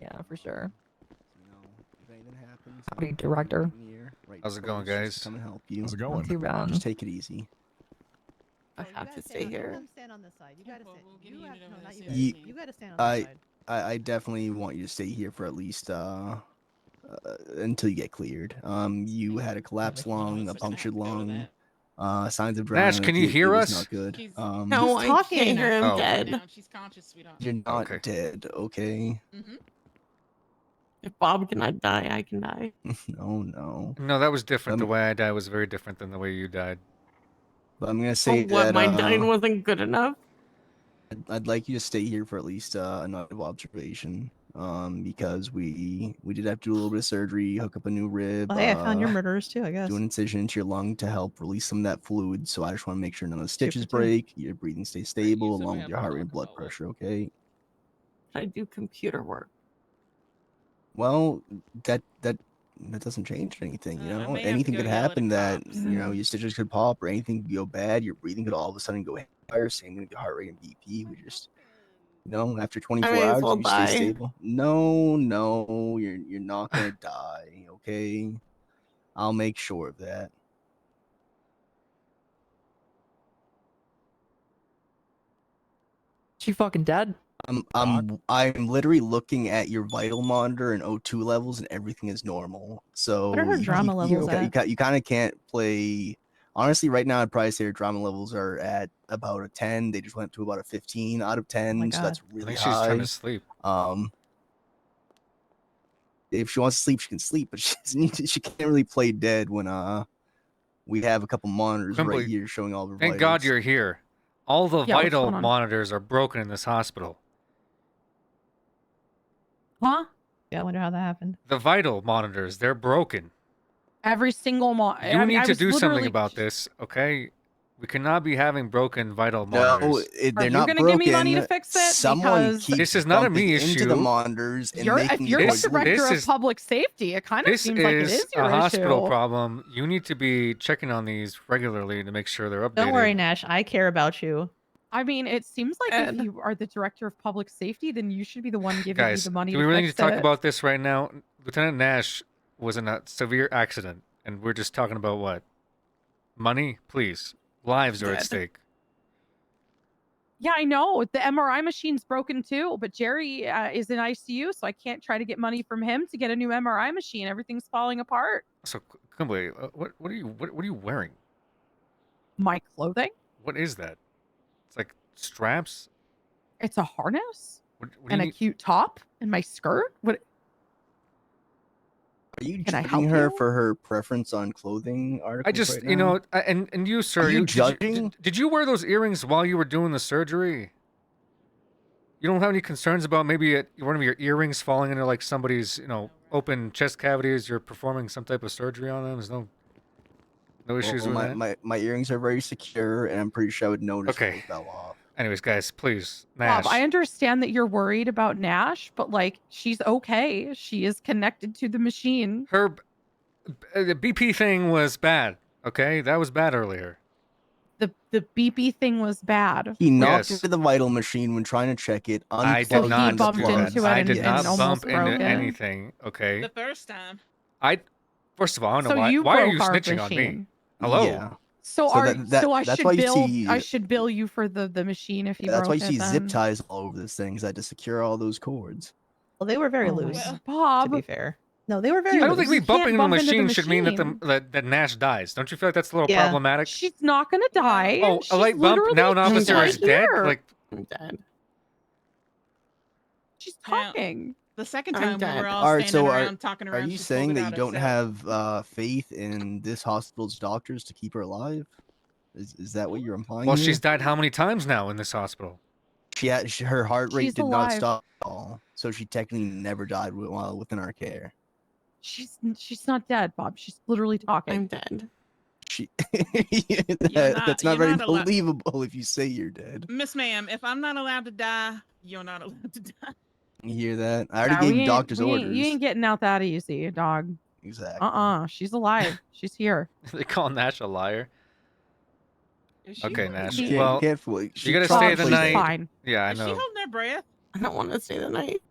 Yeah, for sure. If anything happens, Howdy, director. How's it going, guys? Come and help you. How's it Not going? too bad. Just take it easy. I have to stay here. Stand on this side. You gotta stand. You have, no, not you. Ye- You gotta stand on this side. I definitely want you to stay here for at least until you get cleared. You had a collapsed lung, a punctured lung, signs of drowning. Nash, can you hear was us? Not good. No, I can't hear him Oh. dead. She's conscious, sweetheart. You're not Okay. dead, okay? If Bob cannot die, I can die. No. No, that was different. The way I died was very different than the way you died. But I'm gonna say What, that my dying wasn't good enough? I'd like you to stay here for at least a night of observation. Because we did have to do a little bit of surgery, hook up a new rib. Well, hey, I found your murderers too, I guess. Do an incision into your lung to help release some of that fluid. So I just want to make sure none of the stitches Super. break, your breathing stays stable, along with your heart rate and blood pressure. Okay. I do computer work. Well, that doesn't change anything. You know, may have to anything go could yell at happen. the That cops. your stitches could pop, or anything could go bad. Your breathing could all of a sudden go higher. Same with your heart rate and BP. We just after 24 may as hours, well you die. stay stable. No, you're not gonna die. Okay, I'll make sure of that. She fucking dead? I'm literally looking at your vital monitor and O2 levels, and everything is normal. So What are her drama levels at? you kind of can't play. Honestly, right now I'd probably say her drama levels are at about a 10. They just went to about a 15 out of 10, my so that's God. I really think high. she's trying to sleep. If she wants to sleep, she can sleep, but she can't really play dead when we have a couple monitors Quimbley, right here showing all of her Thank God vitals. you're here. All the Yeah, what's vital going on? monitors are broken in this hospital. Huh? Yeah, I wonder how that happened. The vital monitors, they're broken. Every single You need to do something about this, okay? We cannot be having broken vital No, monitors. they're you not gonna broken. give me money to fix it? Someone Because- keeps This is not a me bumping into the issue. monitors and If making you're it the This- director this of is- public safety, it kind of This seems like it is is your a hospital issue. problem. You need to be checking on these regularly to make sure they're updated. Don't worry, Nash. I care about you. I mean, it seems like Ed. if you are the director of public safety, then you should be the one giving Guys, me the money do to we really need fix to talk it. about this right now? Lieutenant Nash was in a severe accident, and we're just talking about what? Money? Please. Lives are at Dead. stake. Yeah, I know. The MRI machine's broken too, but Jerry is in ICU, so I can't try to get money from him to get a new MRI machine. Everything's falling apart. So, Quimbley, what are you wearing? My clothing? What is that? It's like straps? It's a harness What do and you a need? cute top and my skirt. What? Are you Can I judging help her you? for her preference on clothing articles? I just, right you now? know, and you, sir, Are you did judging? Did you wear those earrings while you were doing the surgery? You don't have any concerns about maybe one of your earrings falling into like somebody's, open chest cavities. You're performing some type of surgery on them. There's no issues with that. my earrings are very secure, and I'm pretty sure I would notice Okay. if they fell off. Anyways, guys, please, Nash. Bob, I understand that you're worried about Nash, but like she's okay. She is connected to the machine. Her the BP thing was bad. Okay, that was bad earlier. The BP thing was bad. He knocked Yes. into the vital machine when trying to check it. I did unplugged not the bumped plug. into it I and- did not and almost bump into broke it. anything. Okay. The first time. First of all, I don't know So why. you Why are broke you our snitching on me? machine. Hello. Yeah. So So are that- so I that's should why you bill see- I should bill you for the machine if you That's broke why you it see zip then? ties all over this thing, because I had to secure all those cords. Well, they were very Oh, loose. well, Bob. To be fair, no, they were very. I don't think loose. me bumping into the bump into the machine should mean that machine. that Nash dies. Don't you feel like that's a little Yeah. problematic? She's not gonna die. Oh, She's a light bump. literally Now an officer right is dead. here. Like I'm dead. She's talking. The second I'm time we dead. were all All right, standing so around talking are around. you she pulled saying it that out you don't herself. have faith in this hospital's doctors to keep her alive? Is that what you're implying? well, here? she's died how many times now in this hospital? her heart rate She's did not alive. stop at all, so she technically never died while within our care. She's not dead, Bob. She's literally talking. I'm dead. She you're that's not very not allowed- believable if you say you're dead. Miss Ma'am, if I'm not allowed to die, you're not allowed to die. You hear that? I already Nah, gave we you ain't- doctor's we ain't- orders. You ain't getting out that easy, dog. Exactly. She's alive. She's here. They call Nash a liar. Is she Okay, holding- Nash. You Well, can't fool- she you gotta tried stay to the play night. that. Fine. Yeah, I Is she know. holding her breath? I don't want to stay the night.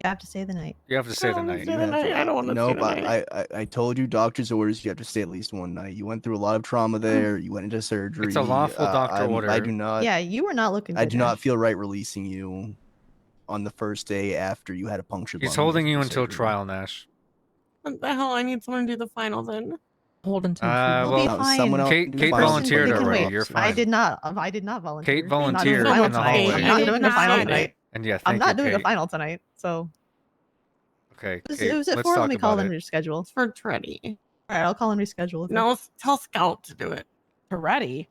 You have to stay the night. You have to stay the don't wanna night. stay You the have night. to- I don't want to No, stay the but night. I told you doctor's orders. You have to stay at least one night. You went through a lot of trauma there. You went into surgery. It's a lawful doctor I order. do not. Yeah, you were not looking. I good, do not Nash. feel right releasing you on the first day after you had a puncture. He's bone holding you through until surgery. trial, Nash. What the hell? I need someone to do the final then. Hold until. We'll be Well, fine. someone else Kate- can do Kate the final volunteered before you already. go You're up. fine. I did not volunteer. Kate I'm not doing volunteered a final in the tonight. hallway. I'm not doing a final Decide. tonight. And yeah, I'm thank not you, doing a Kate. final tonight. So Okay, it Kate, was at let's 4 talk when we called about and it. reschedule. It's for Treddy. All right, I'll call and reschedule. No, tell Scout to do it. Toretti.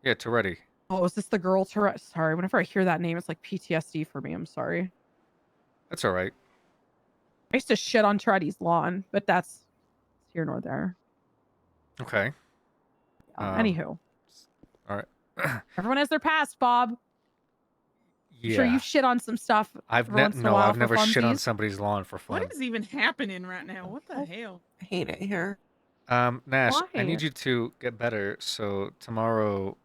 Yeah, Toretti. Oh, is this the girl Tourette? Sorry, whenever I hear that name, it's like PTSD for me. I'm sorry. That's all right. I used to shit on Toretti's lawn, but that's here nor there. Okay. Anywho, All right. everyone has their past, Bob. I'm Yeah. sure you've shit on some stuff. I've every once in a no, while I've for never shit on funsies. somebody's lawn for fun. What is even happening right now? What the hell? I hate it here. Nash, I Why? need you to get better. So tomorrow,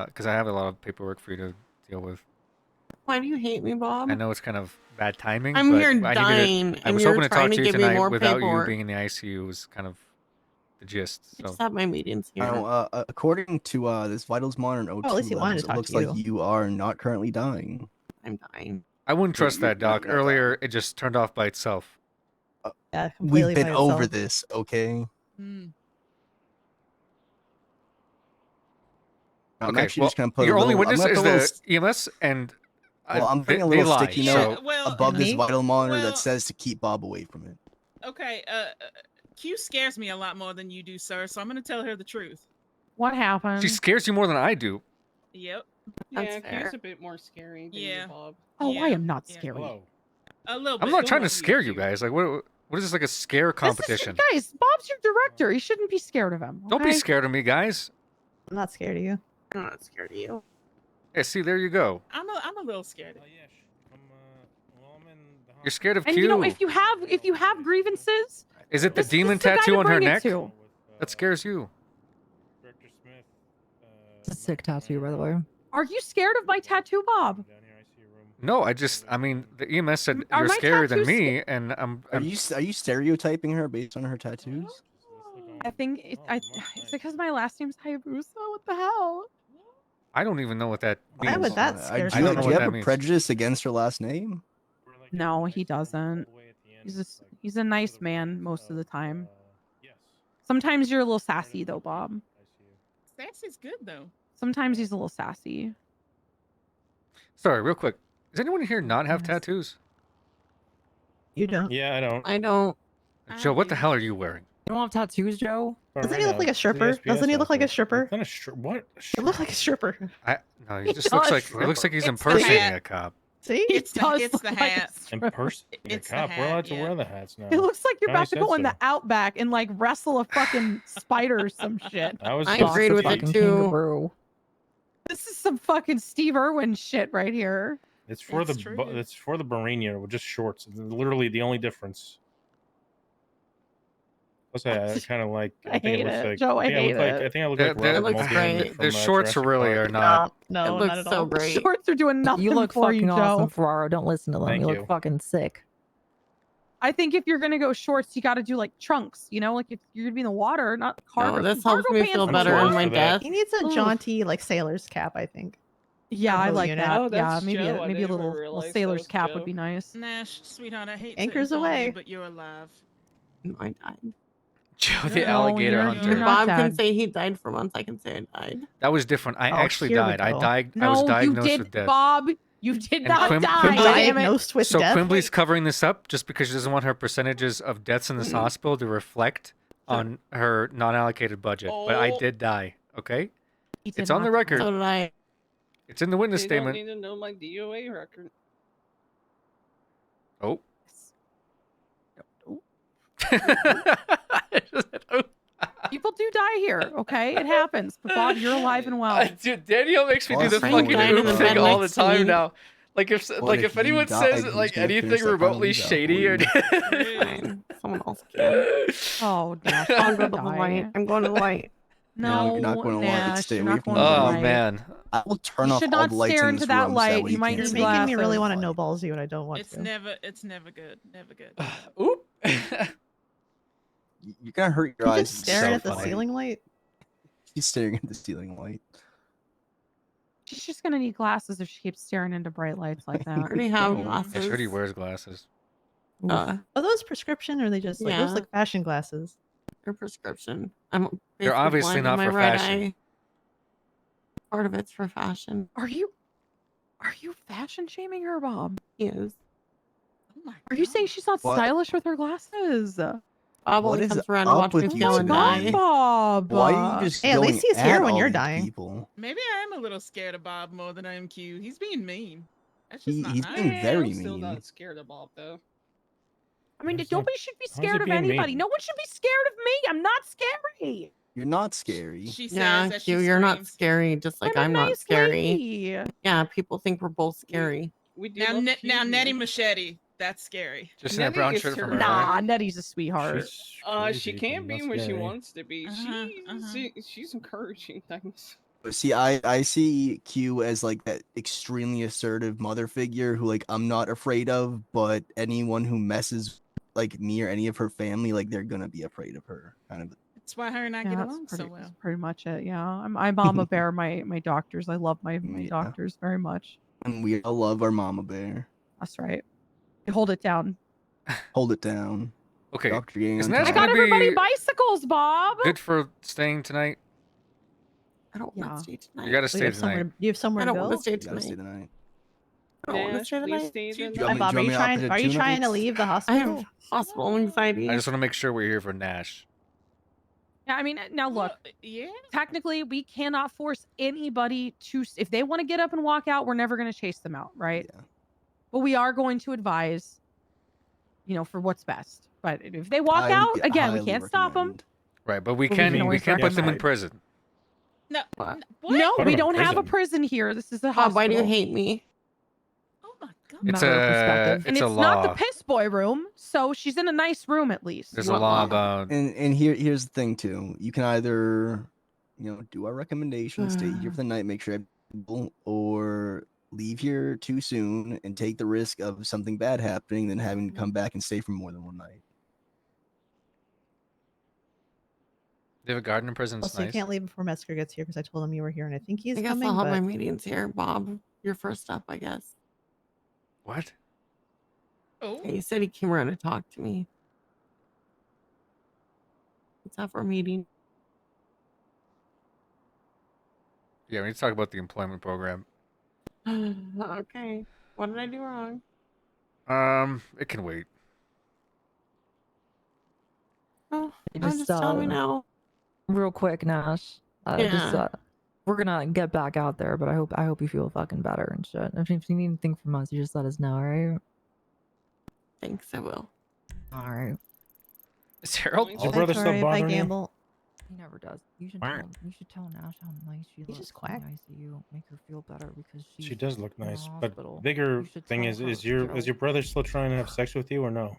because I have a lot of paperwork for you to deal with. Why do you hate me, Bob? I know it's kind of bad timing. I'm but here I needed dying, I and was you're hoping to trying talk to to you give me tonight more without you paperwork. being in the ICU was kind of the gist. I So just have my meetings here. According to this vitals monitor and O2 at least he wanted levels, to it talk looks to like you. you are not currently dying. I'm dying. I wouldn't So trust that, Doc. you're not Earlier, it just turned off by itself. Yeah, completely We've been by over itself. this, okay? Hmm. I'm Okay, actually well, just gonna put your a only little, I'm witness gonna is put a little the EMS, and Well, I'm putting a they little lie, sticky so- note well, above this me? vital monitor well- that says to keep Bob away from it. Okay, Q scares me a lot more than you do, sir, so I'm gonna tell her the truth. What happened? she scares you more than I do. Yep. That's yeah, fair. Q's a bit more scary than yeah. you, Bob. Oh, I Yeah, am not yeah. scary. A little bit. I'm not trying to more scare you Q. guys. Like, what is this, like a scare competition? This is, guys, Bob's your director. You shouldn't be scared of him. Don't be okay? scared of me, guys. I'm not scared of you. I'm not scared of you. Yeah, see, there you go. I'm a little scared. You're scared of And Q. you know, if you have grievances, Is it the this demon is the guy tattoo to on her bring it neck? to. That scares you. It's a sick tattoo, by the way. Are you scared of my tattoo, Bob? No, I mean, the EMS said Are you're my scarier than tattoos me, and Are you stereotyping her based on her tattoos? I think it's because my last name's Hayabusa. What the hell? I don't even know what that means. Why would that Do scare you, I don't know do what you that have a means. prejudice against her last name? No, he doesn't. He's a nice man most of the time. Sometimes you're a little sassy though, Bob. Sassy's good though. Sometimes he's a little sassy. Sorry, real quick. Does anyone here not have tattoos? You don't. Yeah, I don't. I don't. Joe, what the hell are you wearing? You don't have tattoos, Joe? Doesn't he look like a stripper? Doesn't he look like a stripper? What? He looks like a stripper. No, he He just looks does. like he's It's the impersonating hat. a cop. See, It does it's look the like a hat. In stripper. person, you're a It's the cop. We're hat, allowed to yeah. wear the hats now. It looks like you're County about to go said in the so. outback and like wrestle a fucking spider or some shit. I was I just agreed with it fucking- too. This is some fucking Steve Irwin shit right here. It's for It's the true. it's for the Barina with just shorts. It's literally the only difference. Plus, I kind of like. I think hate looks it. like. Joe, I think hate look like. it. I think I look The- like the- Robert It looks Muldoon great. from The shorts Jurassic really Park. are not. No, It not looks at so all. great. Shorts are doing nothing You look for fucking you, awesome, Joe. Ferraro. Don't listen to them. Thank you you. look fucking sick. I think if you're gonna go shorts, you got to do like trunks. You know, like if you're gonna be in the water, not cargo. No, this cargo helps me pants feel are better close in my to that. death. He needs a Oof. jaunty like sailor's cap, I think. Yeah, For I boat like unit. that. Oh, Yeah, that's maybe Joe. I maybe a never little realized that sailor's was cap Joe. would be nice. Nash, sweetheart, I hate Anchors to inform away. you, but you're alive. No, I died. Joe the No, alligator you're hunter. not Bob can dead. say he died for months. I can say I died. That was different. I Oh, actually here we died. I go. died. I No, was you diagnosed did, with death. Bob. You did And not Quim- die. Quimbley- Damn it. Diagnosed with So death. Quimbley's covering this up just because she doesn't want her percentages of deaths in this hospital to reflect on her non-allocated budget. But I Oh. did die. Okay, He did it's on the not die. record. So did I. It's in the witness You statement. don't need to know my DOA record. Oh. Oh. I just said, oh. People do die here, okay? It happens. But Bob, you're alive and well. Dude, Danielle makes me do the Awesome. fucking Died in oop the thing bed all the next to time me. now. Like if What like if if you anyone died? says Who's like gonna finish anything that final remotely eval for shady you? or Fine. Someone else can. Oh, Nash, I'll don't go to the die. light. I'm going to the light. No, you're not going to light. Nash, Stay you're away not from going the to Oh light. light. man. I will turn You off should all not the lights stare in into this that room so light. way You might can't need You're see making me really glasses. want to no balls you, and I don't want It's to. never good. Never good. Oop. You're gonna hurt your You're eyes. just staring so at the funny. ceiling light. He's staring at the ceiling light. She's just gonna need glasses if she keeps staring into bright lights like I that. already have Mm. glasses. I sure he wears glasses. Uh, Are those prescription or are they just like those Yeah. like fashion glasses? they're prescription. I'm They're basically obviously blind not in my for right fashion. eye. Part of it's for fashion. Are you fashion shaming her, Bob? Yes. Oh my Are you saying she's not What? stylish with her glasses? Bob What only is comes around to up watch me with you kill Oh and my today? die. God, Bob. Why are you just Hey, at going least he's here at when all you're these dying. People? Maybe I am a little scared of Bob more than I am Q. He's being mean. That's just not He's nice. being very I'm still mean. not scared of Bob though. I mean, How's nobody should be how's he scared of being anybody. mean? No one should be scared of me. I'm not scary. You're not scary. She says Yeah, that Q, she you're not screams. scary, just like I'm a I'm not nice scary. lady. Yeah, people think we're both scary. We do Now, love now Q. Nettie Machete. That's scary. Just in that Nettie brown is shirt from terrific. earlier. Nah, Nettie's a sweetheart. She can be when she wants to be. Uh-huh, She's encouraging things. But see, I see Q as like that extremely assertive mother figure who like I'm not afraid of, but anyone who messes like me or any of her family, like they're gonna be afraid of her. Kind of. That's why her and I Yeah, get that's along pretty, so well. that's pretty much it. Yeah, I'm Mama Bear. My doctors. I love my Yeah. doctors very much. And we all love our mama bear. That's right. Hold it down. Hold it down. Okay. Dr. Yang Isn't on that I top. got gonna everybody be bicycles, Bob. good for staying tonight? I don't want Yeah. to stay tonight. You gotta So you stay have somewhere. tonight. You have somewhere I to don't want go. to stay You gotta stay tonight. the night. I don't want to Nash, stay please tonight. stay the You night. want me- Bob, do are you you want me to trying? offer Are you tuna trying to bits? leave the I hospital? have hospital anxiety. I just want to make sure we're here for Nash. Yeah, I mean, now look. Yeah. Technically, we cannot force anybody to. If they want to get up and walk out, we're never going to chase them out, right? Yeah. But we are going to advise, for what's best. But if they walk Highly- out, again, we highly can't stop them. recommend. Right, but we Well, we can can always put them in recommend. prison. No. What? What? No, Put we 'em in don't have a prison. prison here. This is a Bob, hospital. why do you hate me? Oh my god. It's Matter of a perspective. And it's a it's not the law. piss boy room, so she's in a nice room at least. There's a What law law? about And here's the thing too. You can either, do our recommendations, stay here for the night, make sure everyone- or leave here too soon and take the risk of something bad happening, then having to come back and stay for more than one night. they have a garden in prison. It's Also, you nice. can't leave before Metzger gets here because I told him you were here, and I think he's I guess coming. I'll have my but meetings here, Bob. You're first up, I guess. What? Oh. Yeah, you said he came around to talk to me. Let's have our meeting. Yeah, we need to talk about the employment program. Okay. What did I do wrong? It can wait. Oh, You just tell me now. Real quick, Nash. Just Yeah. we're gonna get back out there, but I hope you feel fucking better and shit. If you need anything from us, you just let us know, alright? Thanks, I will. Alright. Is Harold? Is your brother still Sorry, bye, bothering you? Gamble. He never does. You should Quack. tell Nash how nice she He's looks just in quack. the ICU. Make her feel better because She does look in the nice, hospital. but bigger You should thing tell is, her, is your brother still trying to have sex with you or no?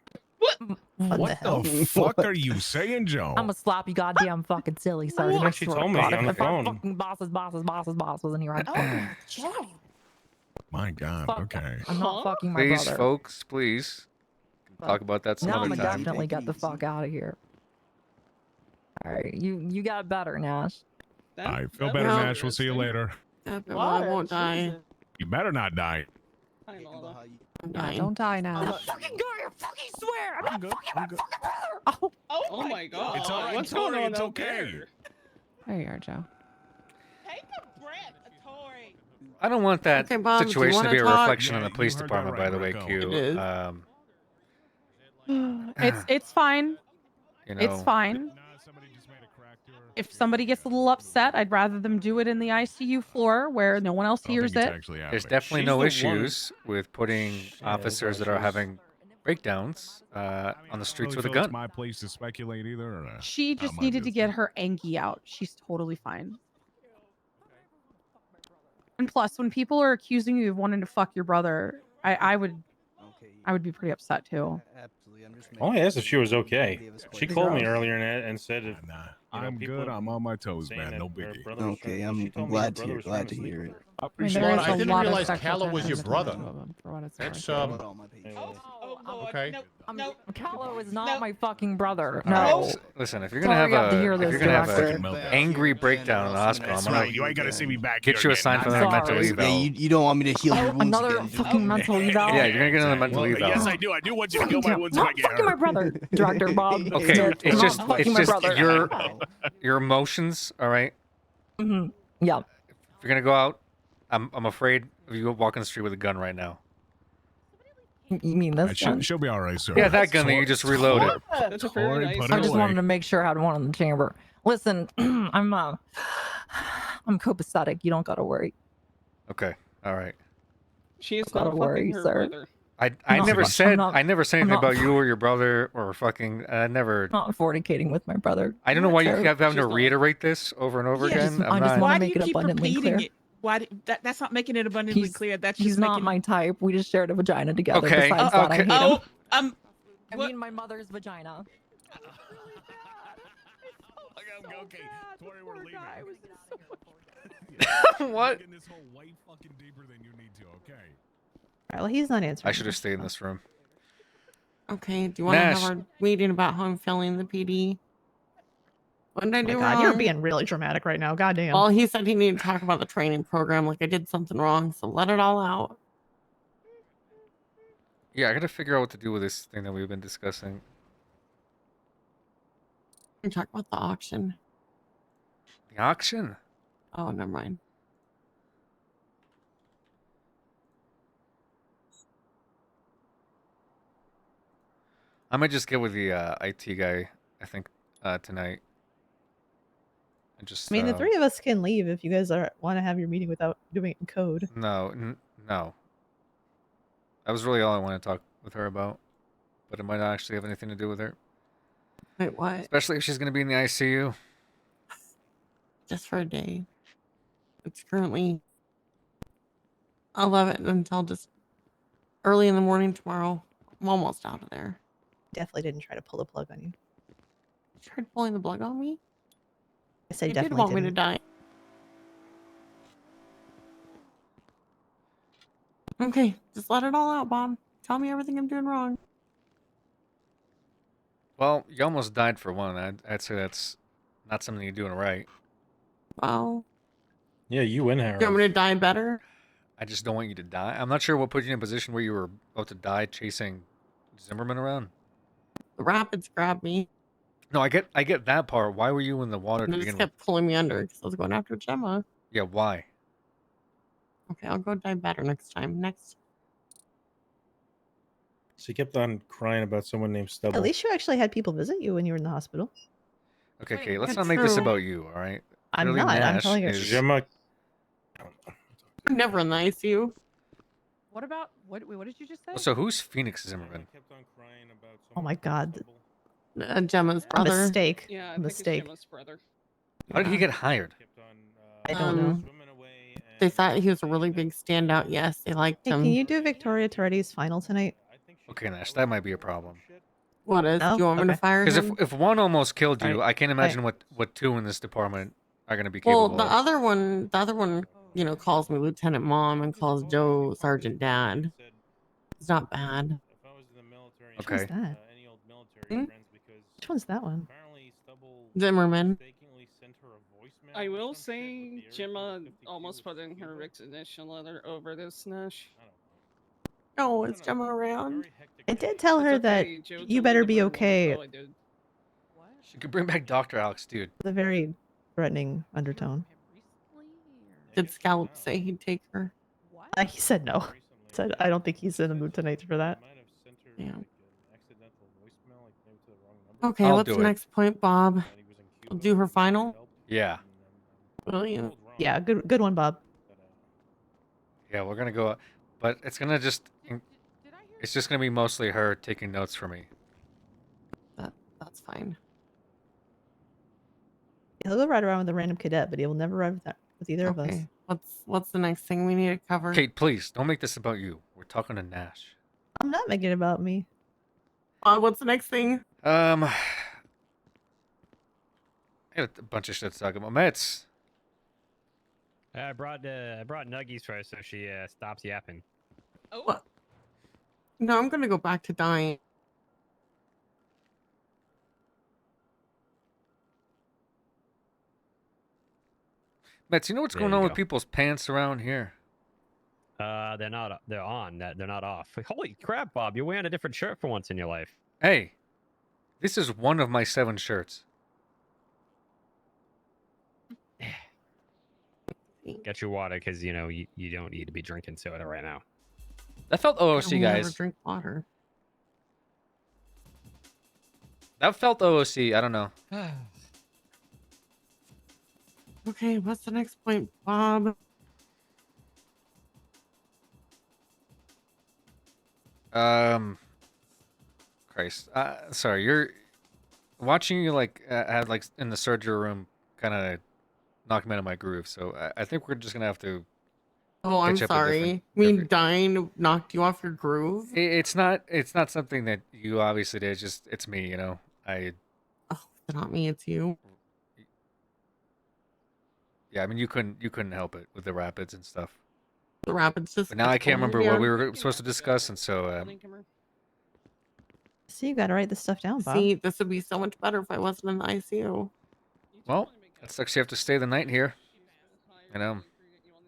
What the hell? fuck are you saying, Joe? I'm gonna slap you goddamn fucking silly, sir. What? I She swear told to me God, on the if our phone. fucking boss wasn't here, I'd My God. Fuck. Okay. I'm not fucking my Please, brother. folks, please. Talk about that some Now other I'm time. gonna definitely get the fuck out of here. Alright, you got better, Nash. I feel better, Nash. We'll see you later. Well, I won't die. You better not die. I'm Nah, dying. don't die now. I'm not fucking going to fucking swear. I'm not fucking my fucking brother. Oh my god. It's all right, What's Tori, going on it's out okay. there? There you are, Joe. Take a breath, Tori. I don't want that Okay, Bob, do you situation to wanna be a talk? reflection on Yeah, the police you heard department, that by the right, way, Rico. Q. It is. It's fine. You know, It's fine. If somebody gets a little upset, I'd rather them do it in the ICU floor where no one else hears it. there's definitely She's no the one- issues with putting Yeah, officers that are she's- having breakdowns on the streets with a It's gun. my place to speculate either. Or, She not just my needed to get business. her Angie out. She's totally fine. And plus, when people are accusing you of wanting to fuck your brother, I would be pretty upset too. Absolutely. I'm just All I asked if she was okay. She called me earlier and said, if, Nah, you know, I'm people good. have I'm on my toes, saying man. that No her biggie. brother was Okay, trying- I'm she told me her glad to brother hear. was Glad trying to sleep hear with it. her. I I mean, appreciate there it. is I a didn't lot of realize sexual Callow was your tension brother. between the two of them, for what it's That's worth. Hold on, my page. Okay. No. Callow is not my fucking brother. All right, No. listen, if you're gonna Sorry, have I have to hear if this, you're gonna have Director. an Meltdown. angry breakdown in the hospital, That's I'm gonna right. You ain't got to see me back get here you again. assigned for Not another now. mental Yeah, eval. you don't want me to heal your wounds Another again. do fucking you? mental eval. Yeah, you're gonna get another mental Well, eval. yes, I do. I do want you to heal my wounds if I Not get fucking my hurt. brother, Director Bob. Okay, Smith. it's Not just fucking my brother. your emotions. All right. Mhm. Yeah. If you're gonna go out, I'm afraid of you walking the street with a gun right now. You mean this one? She'll be all right, sir. Yeah, that gun that you just reloaded. That's a very Tori, nice. put I it just away. wanted to make sure I had one in the chamber. Listen, I'm copacetic. You don't gotta worry. Okay. All right. She is Gotta not fucking worry, her sir. brother. I not- never I'm said not- I never said I'm anything not- about you or your brother or fucking. I never. I'm not fornicating with my brother. I don't know why you Sure. keep having to She's not. reiterate this over and over Yeah, again. I just not. wanna Why do make you it keep abundantly repeating clear. it? That's not making it abundantly He's- clear. That's He's just not making my type. We just shared a vagina together. Okay, Besides that, I okay. hate him. I what? mean my mother's vagina. Okay, Tori, we're leaving. What? Making this whole way fucking deeper than you need to, okay? All right, well, he's not answering. I should have stayed in this room. Okay, do you want to Nash. have our meeting about how I'm feeling the PD? What did I Oh my do God, wrong? you're being really dramatic right now. Goddamn. Well, he said he needed to talk about the training program, like I did something wrong, so let it all out. Yeah, I gotta figure out what to do with this thing that we've been discussing. We talk about the auction. The auction. Oh, never mind. I might just get with the IT guy. I think tonight. And just. I mean, the three of us can leave if you guys want to have your meeting without doing it in code. No, no. That was really all I wanted to talk with her about, but it might not actually have anything to do with her. Wait, what? Especially if she's gonna be in the ICU. Just for a day. It's currently 11 until just early in the morning tomorrow. I'm almost out of there. Definitely didn't try to pull the plug on you. You tried pulling the plug on me? I said You did definitely want me to didn't. die. Okay, just let it all out, Bob. Tell me everything I'm doing wrong. Well, you almost died for one. I'd say that's not something you're doing right. Well, Yeah, you and Harold. you want me to die better? I just don't want you to die. I'm not sure what put you in a position where you were about to die chasing Zimmerman around. The rapids grabbed me No, I get that part. Why were you in the water and to they just begin with? kept pulling me under because I was going after Gemma. Yeah, why? Okay, I'll go die better next time. Next. She kept on crying about someone named Stubble. At least you actually had people visit you when you were in the hospital. Okay, Right, Kate, let's that's not make this true. about you, all right? I'm Clearly not. I'm Nash telling her. is- Gemma, I'm never in the ICU. What about what? Wait, what did you just say? So who's Phoenix Zimmerman? Oh my god. Gemma's A brother. mistake. Yeah, I A think it's mistake. Gemma's brother. How did he get hired? I don't know. They thought he was a really big standout. Yes, they liked Hey, him. can you do Victoria Toretti's final tonight? Okay, Nash, that might be a problem. What is? No? Do you want me to Okay. fire Because him? if one almost killed you, I can't imagine what two in this department are going to be capable Well, the of. other one, you know, calls me Lieutenant Mom and calls Joe Sergeant Dad. It's not bad. Which one's Okay. that? Hmm? Which one's that one? Zimmerman. I will say Gemma almost put in her resignation letter over this, Nash. Oh, is Gemma around? I did tell It's her that okay, Joe told you me better to be bring one, okay. so I did. You could bring back Dr. Alex, dude. With a very threatening undertone. Did Scout say he'd take her? He said no. Said I don't think he's in the mood tonight for that. Yeah. Okay, I'll what's do the it. next point, Bob? We'll do her final. Yeah. Brilliant. Yeah, good one, Bob. Yeah, we're going to go, but it's going to just, it's just going to be mostly her taking notes for me. That's fine. He'll go ride around with a random cadet, but he will never ride with either of us. Okay. What's the next thing we need to cover? Kate, please, don't make this about you. We're talking to Nash. I'm not making it about me. What's the next thing? I got a bunch of shit to talk about. Mets. I brought Nuggies for her so she stops yapping. Oh. What? No, I'm gonna go back to dying. Mets, you know what's There going you on go. with people's pants around here? They're not. They're on. They're not off. Holy crap, Bob! You're wearing a different shirt for once in your life. Hey, this is one of my 7 shirts. Get your water, because you know you don't need to be drinking soda right now. That felt OOC, I'll never guys. drink water. That felt OOC. I don't know. Okay, what's the next point, Bob? Christ. Sorry, you're watching you like had like in the surgery room, kind of knocked me out of my groove. So I think we're just gonna have to. Oh, I'm catch up a sorry. different- Me dying knocked you off your groove? It's not something that you obviously did. It's me. You know, It's not me, it's you. Yeah, I mean, you couldn't help it with the rapids and stuff. The rapids just. But now I can't remember exploded, what we yeah. were supposed to discuss, and so See, you gotta write this stuff down, Bob. See, this would be so much better if I wasn't in the ICU. well, that sucks. You have to stay the night here. You know,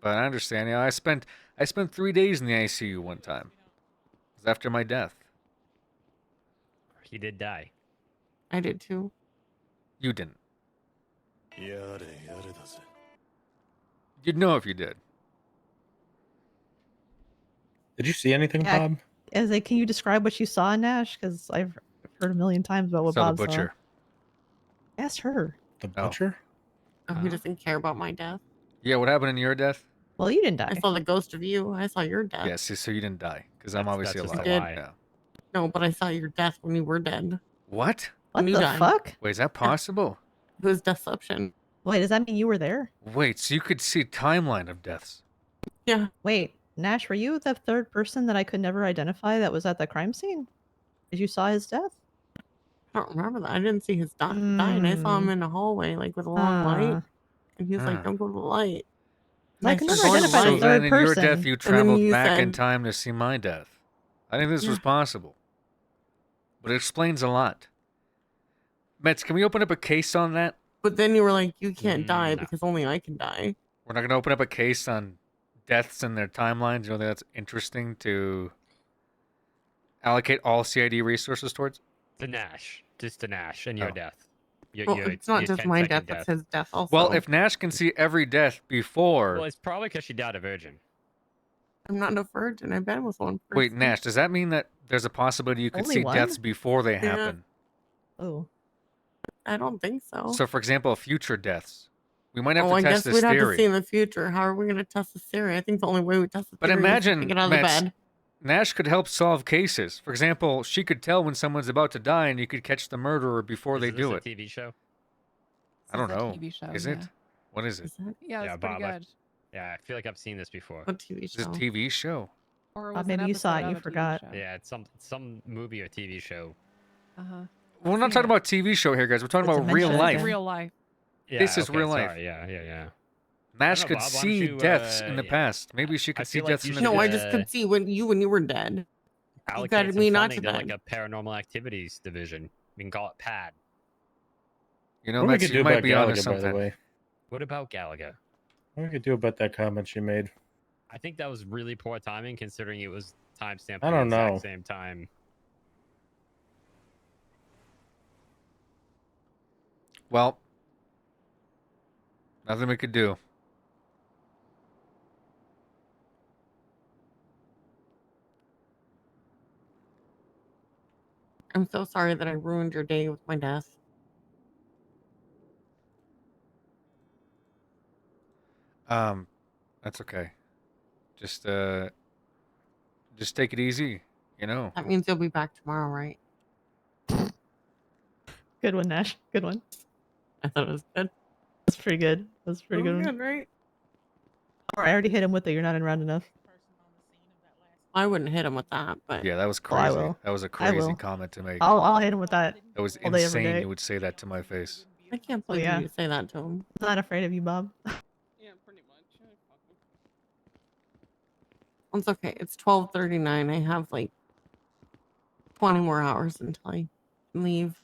but I understand. You know, I spent 3 days in the ICU one time. It was after my death. He did die. I did too. You didn't. You'd know if you did. Did you see anything, Yeah, Bob? As like, can you describe what you saw in Nash? Because I've heard a million times about what Saw Bob the butcher. saw. Asked her. The butcher? Oh, he doesn't care about my death. Yeah, what happened in your death? Well, you didn't die. I saw the ghost of you. I saw your death. Yeah, see, so you didn't die because I'm obviously that's alive. just a lie. Yeah. No, but I saw your death when you were dead. What? What When you the died. fuck? Wait, is that possible? It was deception. Wait, does that mean you were there? Wait, so you could see timeline of deaths? Yeah. Wait, Nash, were you the third person that I could never identify that was at the crime scene? Did you saw his death? I don't remember that. I didn't see his dying. I saw him in the hallway, like with a long light. And he was like, don't go to the light. And I could started never going to identify the the So light. third then in your death, person. you And then traveled you back in said- time to see my death. I think this was Yeah. possible. But it explains a lot. Mets, can we open up a case on that? But then you were like, you can't die No. because only I can die. We're not going to open up a case on deaths and their timelines. You know, that's interesting to allocate all CID resources towards? The Nash, just the Nash, and your Oh. death. Your, Well, your, it's not your just 10 my second death, it's his death also. Well, if Nash can see every death before... Well, it's probably because she died a virgin. I'm not a virgin. I've been with one person. Wait, Nash, does that mean that there's a possibility you could Only see one? deaths before they Yeah. happen? Oh. I don't think so. So, for example, future deaths. We might have Oh, to I test guess this we'd have theory. to see in the future. How are we going to test this theory? I think the only way we test the But theory imagine, is to get out of the Mets, bed. Nash could help solve cases. For example, she could tell when someone's about to die, and you could catch the murderer before they Isn't do this it. a TV show? I don't This is a know. TV show, Is yeah. it? What is it? Yeah, it's pretty Bob, good. yeah, I feel like I've seen this before. What TV It's a show? TV show. Or it Oh, was maybe an you saw episode it, you of a TV forgot. show. Yeah, it's some movie or TV show. Uh-huh. Well, we're not talking about TV show here, guys. We're talking It's about a real mention life. again. Real life. Yeah, This is okay, real life. sorry, yeah. Nash I don't know, could Bob, why don't see you, deaths in the yeah. past. Maybe she could see feel like deaths you in the should, No, I future. just could see when you were dead. You allocate guided some me not to funding to like bed. a paranormal activities division. We can call it PAD. You know, What we Mets, could you do might about be onto Gallagher, by the something. way? What about Gallagher? What we could do about that comment she made? I think that was really poor timing considering it was timestamped I at the don't know. exact same time. Well, nothing we could do. I'm so sorry that I ruined your day with my death. That's okay. Just take it easy, you know. That means you'll be back tomorrow, right? Good one, Nash. Good one. I thought it was good. That's pretty good. That's a pretty That good was one. good, right? Or I already hit him with it. You're not in round enough. I wouldn't hit him with that, but Yeah, that was Oh, I crazy. will. That was a I crazy will. comment to make. I'll hit him with that. That was all day, every insane. day. You would say that to my face. I can't Oh, believe yeah. you say that to him. I'm not afraid of you, Bob. Yeah, pretty much. It's okay. It's 12:39. I have like 20 more hours until I can leave.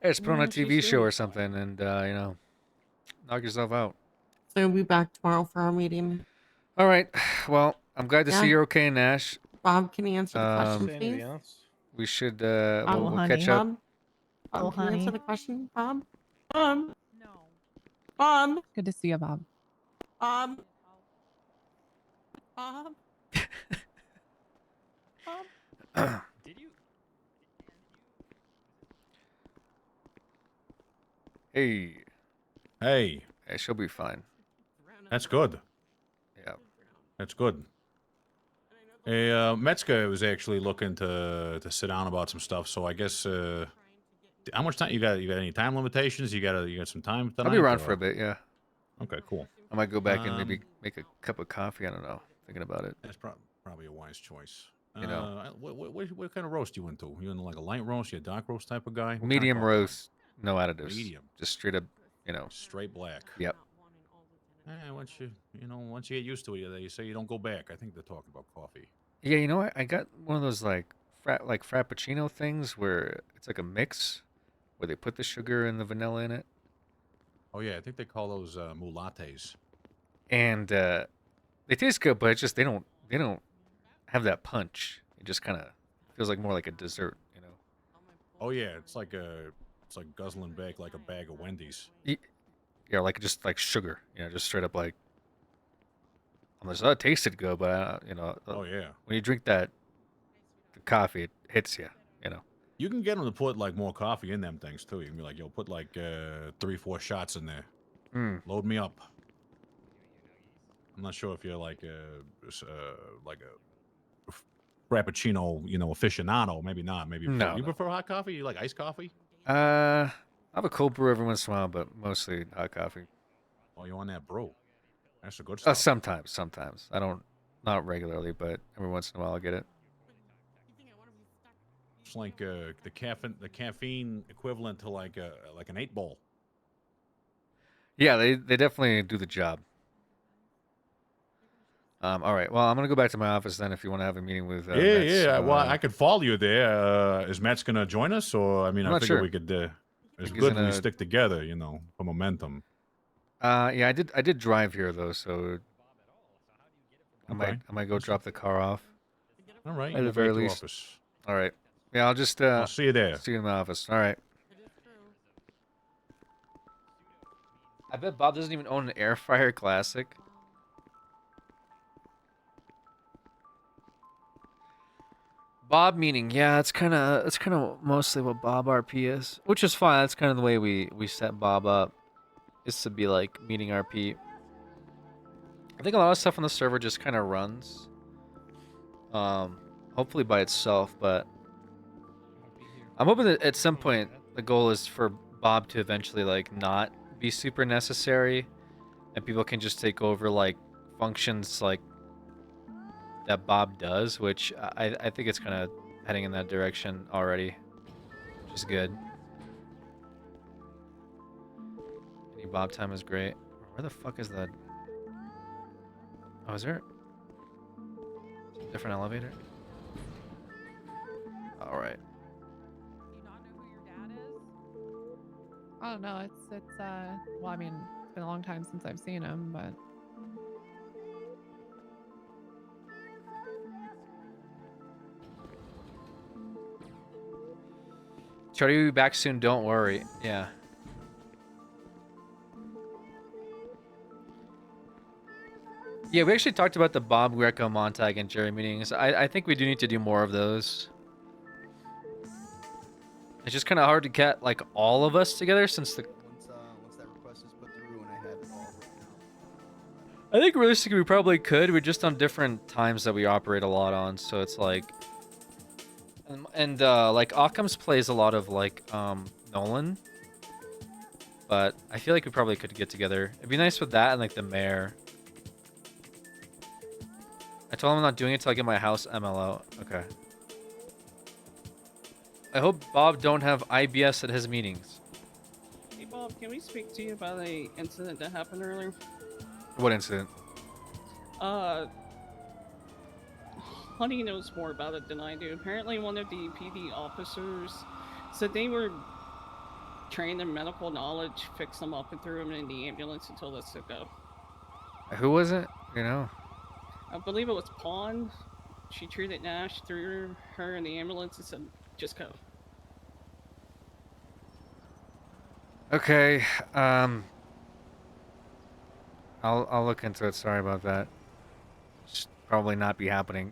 Hey, just put on a Yeah, she's TV show good. or something, and you know, knock yourself out. So you'll be back tomorrow for our meeting. All right. Well, I'm glad to Yeah. see you're okay, Nash. Bob, can you answer the Um, question, please? We should Bob, we'll catch up. Bob, Oh, can you answer honey. the question, Bob? No. Bob. Good to see you, Bob. Bob. Bob. Bob. Did you? Hey, Hey, hey, she'll be fine. that's good. Yeah. That's good. Hey, Metzger was actually looking to sit down about some stuff, so I guess how much time you got? You got any time limitations? You got some time tonight? I'll be around or- for a bit. Yeah. Okay, cool. I might go back and maybe Um, make a cup of coffee. I don't know. Thinking about it. That's probably a wise choice. You know. What kind of roast you into? You into like a light roast? You a dark roast type of guy? What kind of Medium coffee? roast, no additives. Medium. Just straight up, you know. Straight black. Yep. Once you once you get used to it, they say you don't go back. I think they're talking about coffee. Yeah, you know what? I got one of those like frappuccino things where it's like a mix, where they put the sugar and the vanilla in it, Oh yeah, I think they call those mulattes. and they taste good, but it's just they don't have that punch. It just kind of feels like more like a dessert, you know. Oh yeah, it's like guzzling back like a bag of Wendy's. Yeah, like just like sugar, you know, just straight up like. It tasted good, but you know. Oh yeah. When you drink the coffee, it hits you, you know. You can get them to put like more coffee in them things too. You can be like, yo, put like 3-4 shots in there. Mm. Load me up. I'm not sure if you're like a frappuccino, aficionado. Maybe not. Maybe No, you no. prefer hot coffee? You like iced coffee? I have a cold brew every once in a while, but mostly hot coffee. Oh, you on that brew? That's the good stuff. Sometimes. I don't, not regularly, but every once in a while I'll get it. It's like the caffeine equivalent to like an 8-ball. Yeah, they definitely do the job. All right. Well, I'm gonna go back to my office then. If you want to have a meeting with Mets, Well, I could follow you there. Is Matt's gonna join us, or I mean, I'm I not figure sure. we could. It's Think he's good when we gonna- stick together, for momentum. Yeah, I did drive here though, so I Okay. might go drop the car off. All right. At the you very make your least. office. All right. Yeah, I'll just I'll see you there. see you in my office. All right. I bet Bob doesn't even own an Air Fryer Classic. Bob meaning, yeah, that's kind of mostly what Bob RP is, which is fine. That's kind of the way we set Bob up, is to be like meeting RP. I think a lot of stuff on the server just kind of runs, hopefully by itself. But I'm hoping that at some point the goal is for Bob to eventually like not be super necessary, and people can just take over like functions like that Bob does, which I think it's kind of heading in that direction already, which is good. Any Bob time is great. Where the fuck is that? Oh, is there a different elevator? All right. Oh no, it's well, I mean, it's been a long time since I've seen him, but Charlie will be back soon, don't worry. Yeah. Yeah, we actually talked about the Bob Greco, Montag, and Jerry meetings. I think we do need to do more of those. It's just kind of hard to get like all of us together since the. Once that request is put through and I have it all written out. I think realistically we probably could. We're just on different times that we operate a lot on, so it's like. And like Occam's plays a lot of like Nolan, but I feel like we probably could get together. It'd be nice with that and like the mayor. I told him I'm not doing it till I get my house MLO. Okay. I hope Bob don't have IBS at his meetings. Hey Bob, can we speak to you about a incident that happened earlier? What incident? Honey knows more about it than I do. Apparently one of the PD officers said they were trained in medical knowledge, fixed them up and threw them in the ambulance and told us to go. Who was it? You know? I believe it was Pond. She treated Nash, threw her in the ambulance and said, just go. Okay, I'll look into it. Sorry about that. Should probably not be happening.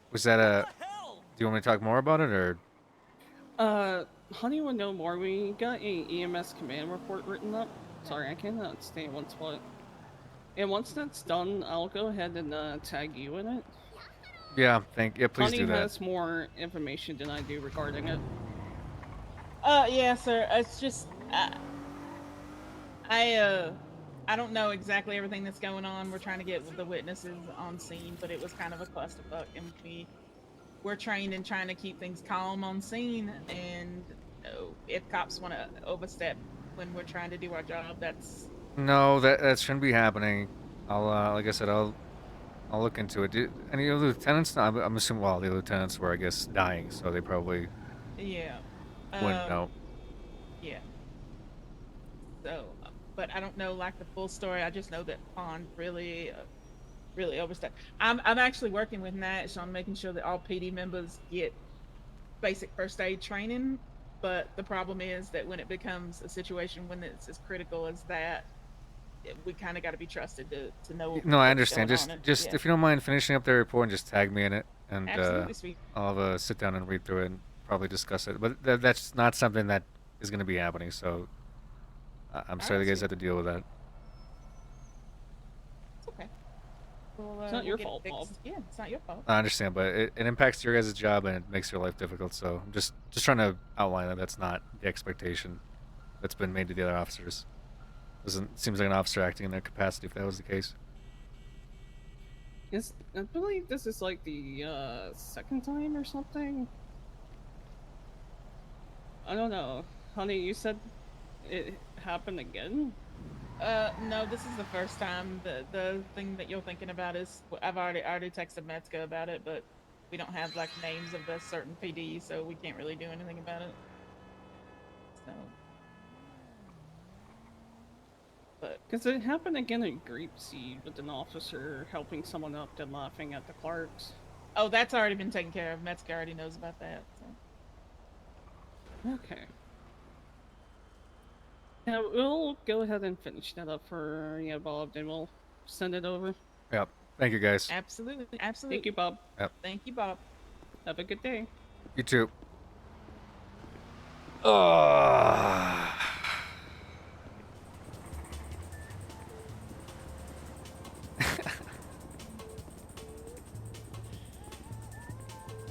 Was that a... Do you want me to talk more about it, or... Honey would know more. We got a EMS command report written up. Sorry, I cannot stay in one spot. And once that's done, I'll go ahead and tag you in it. Yeah, please Honey do that. has more information than I do regarding it. Yeah, sir. It's just I don't know exactly everything that's going on. We're trying to get the witnesses on scene, but it was kind of a clusterfuck, and we're trained in trying to keep things calm on scene. And if cops want to overstep when we're trying to do our job, that's No, that shouldn't be happening. I'll like I said, I'll look into it. Any other lieutenants? No, I'm assuming. Well, the lieutenants were, I guess, dying, so they probably yeah. wouldn't know. Yeah. So, but I don't know like the full story. I just know that Pond really overstepped. I'm actually working with Nash on making sure that all PD members get basic first aid training. But the problem is that when it becomes a situation when it's as critical as that, we kind of got to be trusted to know. No, I what's understand. going on, Just yeah. if you don't mind finishing up the report and just tag me in it, and Absolutely, sweet. I'll have a sit down and read through it and probably discuss it. But that's not something that is going to be happening. So I'm sorry you guys have to deal with that. It's okay. It's not your get it fault, Bob. fixed. Yeah, it's not your fault. I understand, but it impacts your guys' job and it makes your life difficult. So I'm just trying to outline that that's not the expectation that's been made to the other officers. Seems like an officer acting in their capacity if that was the case. Yes, I believe this is like the second time or something. I don't know. Honey, you said it happened again? No, this is the first time. The thing that you're thinking about is I've already texted Metzka about it, but we don't have like names of the certain PD, so we can't really do anything about it. So, but Because it happened again at Grapeseed with an officer helping someone up and laughing at the Clarks. oh, that's already been taken care of. Metzka already knows about that. So. Okay. Yeah, we'll go ahead and finish that up for Bob, then we'll send it over. Yep. Thank you, guys. Absolutely, absolutely. Thank you, Bob. Yep. Thank you, Bob. Have a good day. You too. Ugh.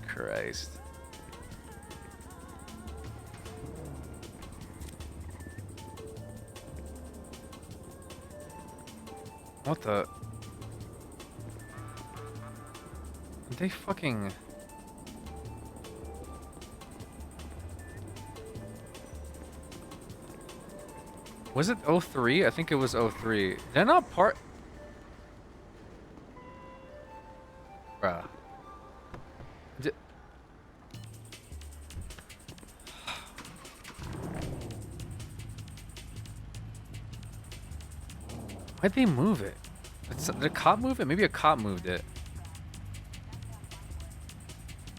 Christ. What the? They fucking... Was it 03? I think it was 03. They're not part... Bruh. Why'd they move it? Did a cop move it? Maybe a cop moved it.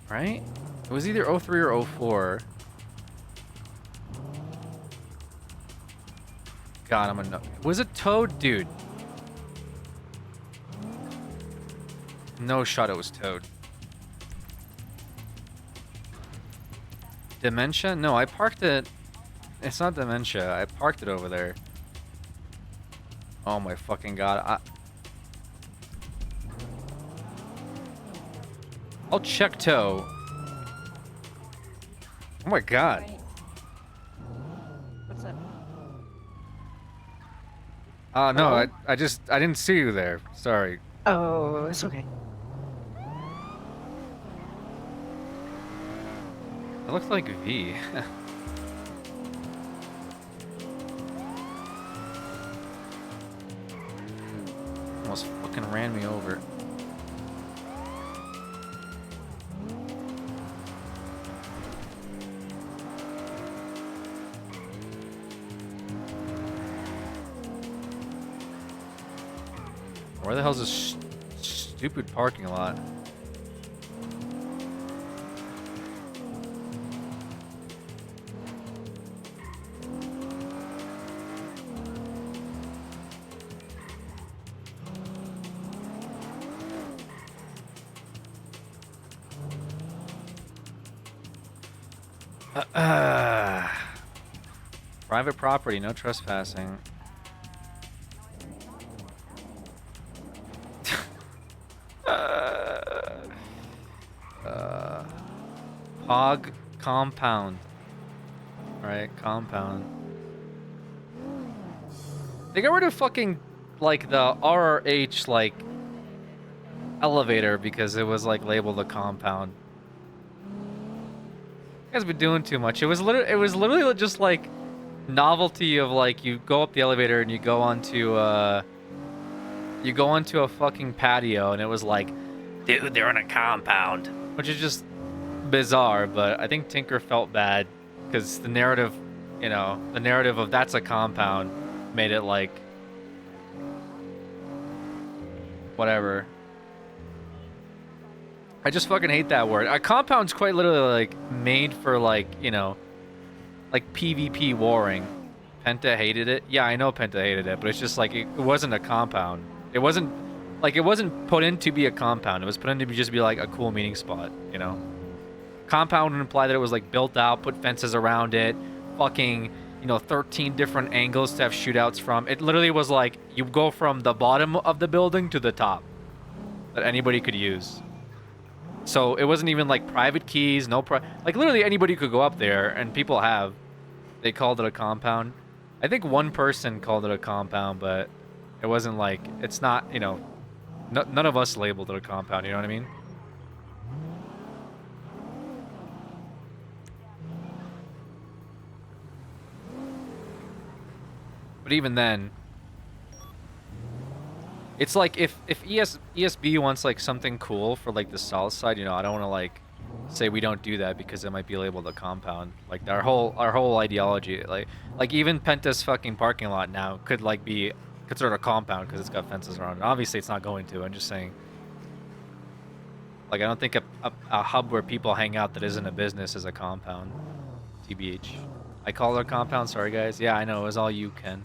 Right? It was either 03 or 04. God, I'm a... Was it Toad? Dude. No shot it was Toad. Dementia? No, I parked it... It's not Dementia. I parked it over there. Oh my fucking god. I'll check tow. Oh my god. What's up? No, I didn't see you there. Sorry. Oh, it's okay. It looks like V. Almost fucking ran me over. Where the hell's this stupid parking lot? Private property, no trespassing. Hog compound. Right, compound. They got rid of fucking, like, the RRH, like, elevator because it was, like, labeled a compound. You guys been doing too much. It was literally just, like, novelty of, like, you go up the elevator and you go onto a fucking patio, and it was like, dude, they're in a compound, which is just bizarre. But I think Tinker felt bad because the narrative, you know, the narrative of that's a compound made it like whatever. I just fucking hate that word. A compound's quite literally like made for, like, you know, like PvP warring. Penta hated it. Yeah, I know Penta hated it, but it's just like it wasn't a compound. It wasn't put in to be a compound. It was put in to just be like a cool meeting spot, you know. Compound would imply that it was like built out, put fences around it, fucking, you know, 13 different angles to have shootouts from. It literally was like you go from the bottom of the building to the top that anybody could use. So it wasn't even like private keys, like literally anybody could go up there, and people have. They called it a compound. I think one person called it a compound, but it wasn't like, it's not, you know, none of us labeled it a compound, you know what I mean? But even then, it's like if ESB wants like something cool for like the south side, you know, I don't want to like say we don't do that because it might be labeled a compound. Like our whole ideology, like even Penta's fucking parking lot now could like be considered a compound because it's got fences around it. Obviously, it's not going to. I'm just saying. Like, I don't think a hub where people hang out that isn't a business is a compound. TBH. I call it a compound. Sorry, guys. Yeah, I know. It was all you, Ken.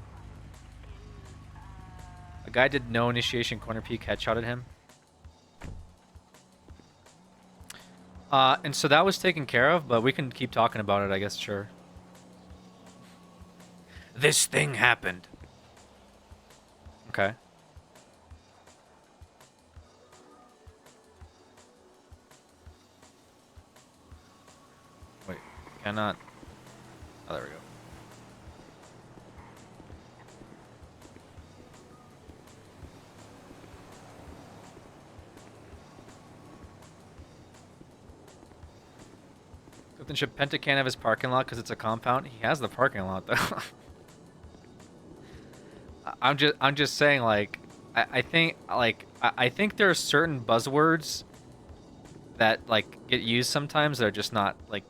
A guy did no initiation corner peek, headshotted him. And so that was taken care of, but we can keep talking about it, I guess, sure. This thing happened. Okay. Wait, cannot. Oh, there we go. Captain Ship Penta can't have his parking lot because it's a compound. He has the parking lot though. I'm just saying, like, I think there are certain buzzwords that like get used sometimes that are just not like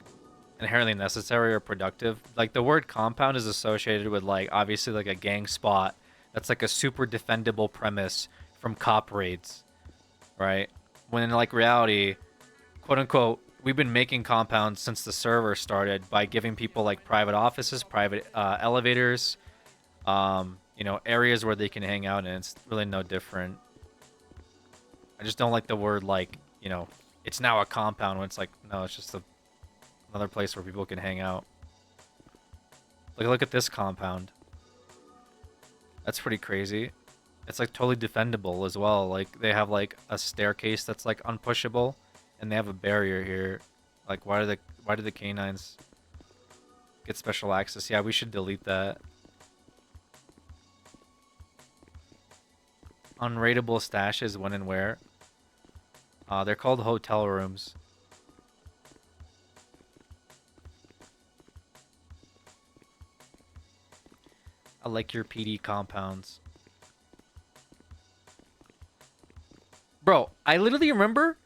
inherently necessary or productive. Like the word compound is associated with like obviously like a gang spot. That's like a super defendable premise from cop raids, right? When in like reality, quote unquote, we've been making compounds since the server started by giving people like private offices, private elevators, you know, areas where they can hang out, and it's really no different. I just don't like the word like, you know, it's now a compound when it's like, no, it's just another place where people can hang out. Like, look at this compound. That's pretty crazy. It's like totally defendable as well. Like they have like a staircase that's like unpushable, and they have a barrier here. Like why do the canines get special access? Yeah, we should delete that. Unrateable stashes, when and where? They're called hotel rooms. I like your PD compounds. Bro, I literally remember,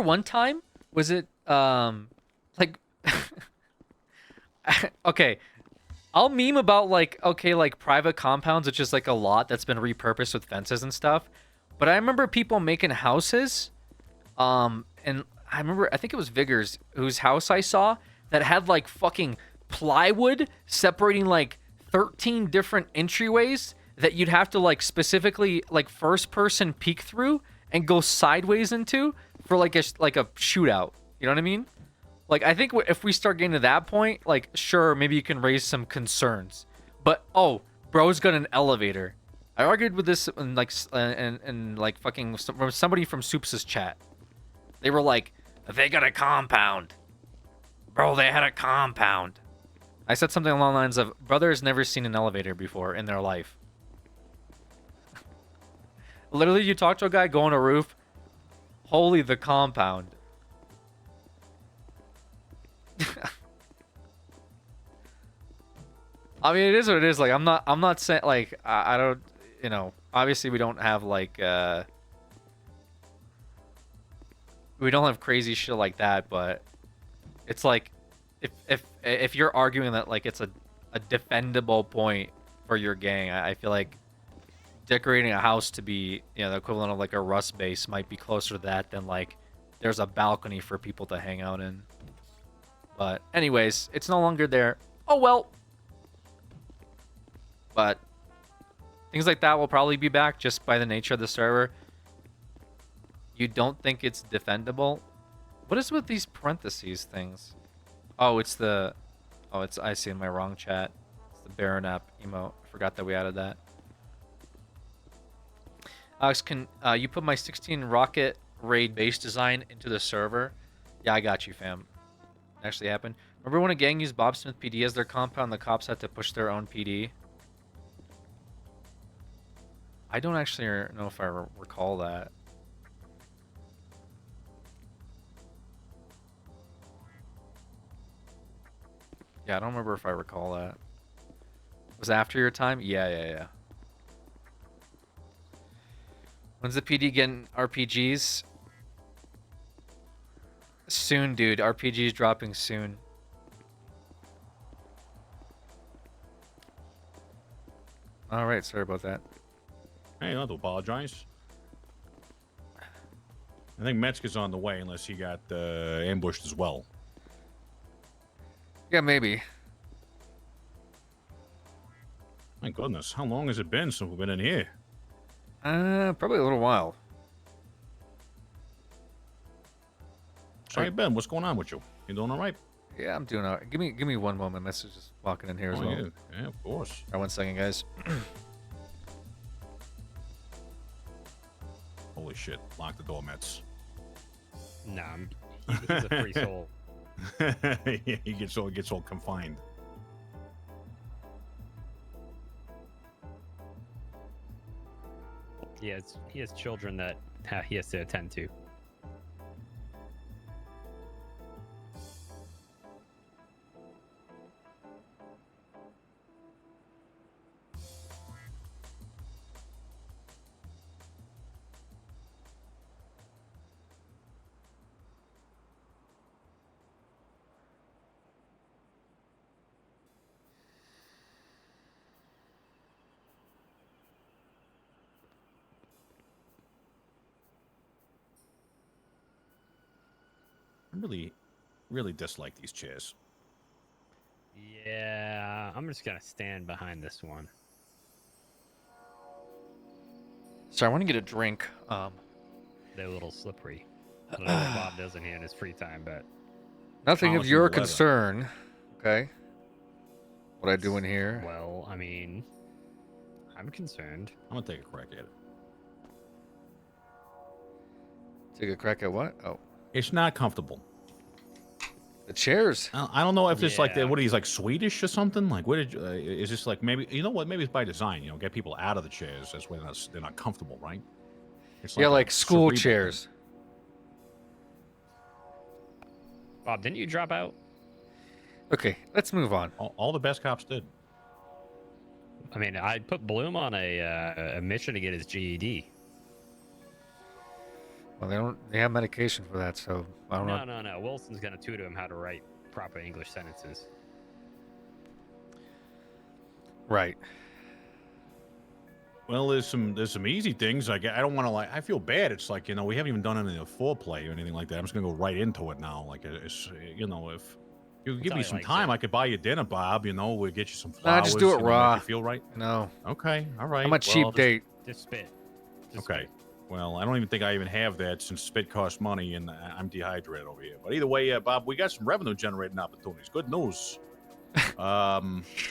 one time, was it, like, okay, I'll meme about, like, okay, like, private compounds, it's just, like, a lot that's been repurposed with fences and stuff, but I remember people making houses, and I remember, I think it was Vigors, whose house I saw, that had, like, fucking plywood separating, like, 13 different entryways that you'd have to, like, specifically, like, first-person peek through and go sideways into for, like, a shootout. You know what I mean? Like, I think if we start getting to that point, like, sure, maybe you can raise some concerns. But, oh, bro's got an elevator. I argued with this in, like, like, fucking somebody from Soups' chat. They were like, they got a compound. Bro, they had a compound. I said something along the lines of, brother has never seen an elevator before in their life. Literally, you talk to a guy, go on a roof. Holy, the compound. I mean, it is what it is. Like, I'm not saying, like, I don't, you know, obviously we don't have, like, we don't have crazy shit like that, but it's like, if you're arguing that, like, it's a defendable point for your gang, I feel like decorating a house to be, you know, the equivalent of, like, a rust base might be closer to that than, like, there's a balcony for people to hang out in. But anyways, it's no longer there. Oh, well. But things like that will probably be back just by the nature of the server. You don't think it's defendable? What is with these parentheses things? Oh, it's the... Oh, it's... I see in my wrong chat. It's the Baron app emote. I forgot that we added that. Alex, can you put my 16 rocket raid base design into the server? Yeah, I got you, fam. Actually happened. Remember when a gang used Bob Smith PD as their compound, the cops had to push their own PD? I don't actually know if I recall that. Yeah, I don't remember if I recall that. Was it after your time? Yeah. When's the PD getting RPGs? Soon, dude. RPGs dropping soon. Alright, sorry about that. Hey, you don't have to apologize. I think Metzger's on the way unless he got ambushed as well. Yeah, maybe. My goodness, how long has it been since we've been in here? Probably a little while. So how you been? What's going on with you? You doing all right? Yeah, I'm doing all right. Give me one moment. Message is walking in here as Oh, well. yeah, of course. All right, 1 second, guys. Holy shit! Lock the door, Mets. Nah, he's a free soul. Yeah, he gets all confined. He has children that he has to attend to. I really dislike these chairs. Yeah, I'm just gonna stand behind this one. Sorry, I want to get a drink. They're a little slippery. I don't know what Bob does in here in his free time, but Nothing of Polishing your the leather. concern. Okay. What I do in here? well, I mean, I'm concerned. I'm gonna take a crack at it. Take a crack at what? Oh, It's not comfortable. the chairs. I don't know if it's like Yeah. what he's like Swedish or something. Like, what did you, is this like maybe you know what? Maybe it's by design. You know, get people out of the chairs. That's when they're not comfortable, right? It's Yeah, a like school cerebral thing. chairs. Bob, didn't you drop out? Okay, let's move on. All the best cops did. I mean, I put Bloom on a mission to get his GED. Well, they have medication for that, so I don't know. No. Wilson's gonna tutor him how to write proper English sentences. Right. Well, there's some easy things. Like I don't want to I feel bad. It's like we haven't even done any of the foreplay or anything like that. I'm just gonna go right into it now. Like it's if you give how me he some likes time, it. I could buy you dinner, Bob. We'll get you some Nah, flowers. just do it make raw. you feel right. No. Okay, all right. I'm a cheap well, date. Just spit. Okay. Well, I don't even think I even have that since spit costs money and I'm dehydrated over here. But either way, Bob, we got some revenue generating opportunities. Good news.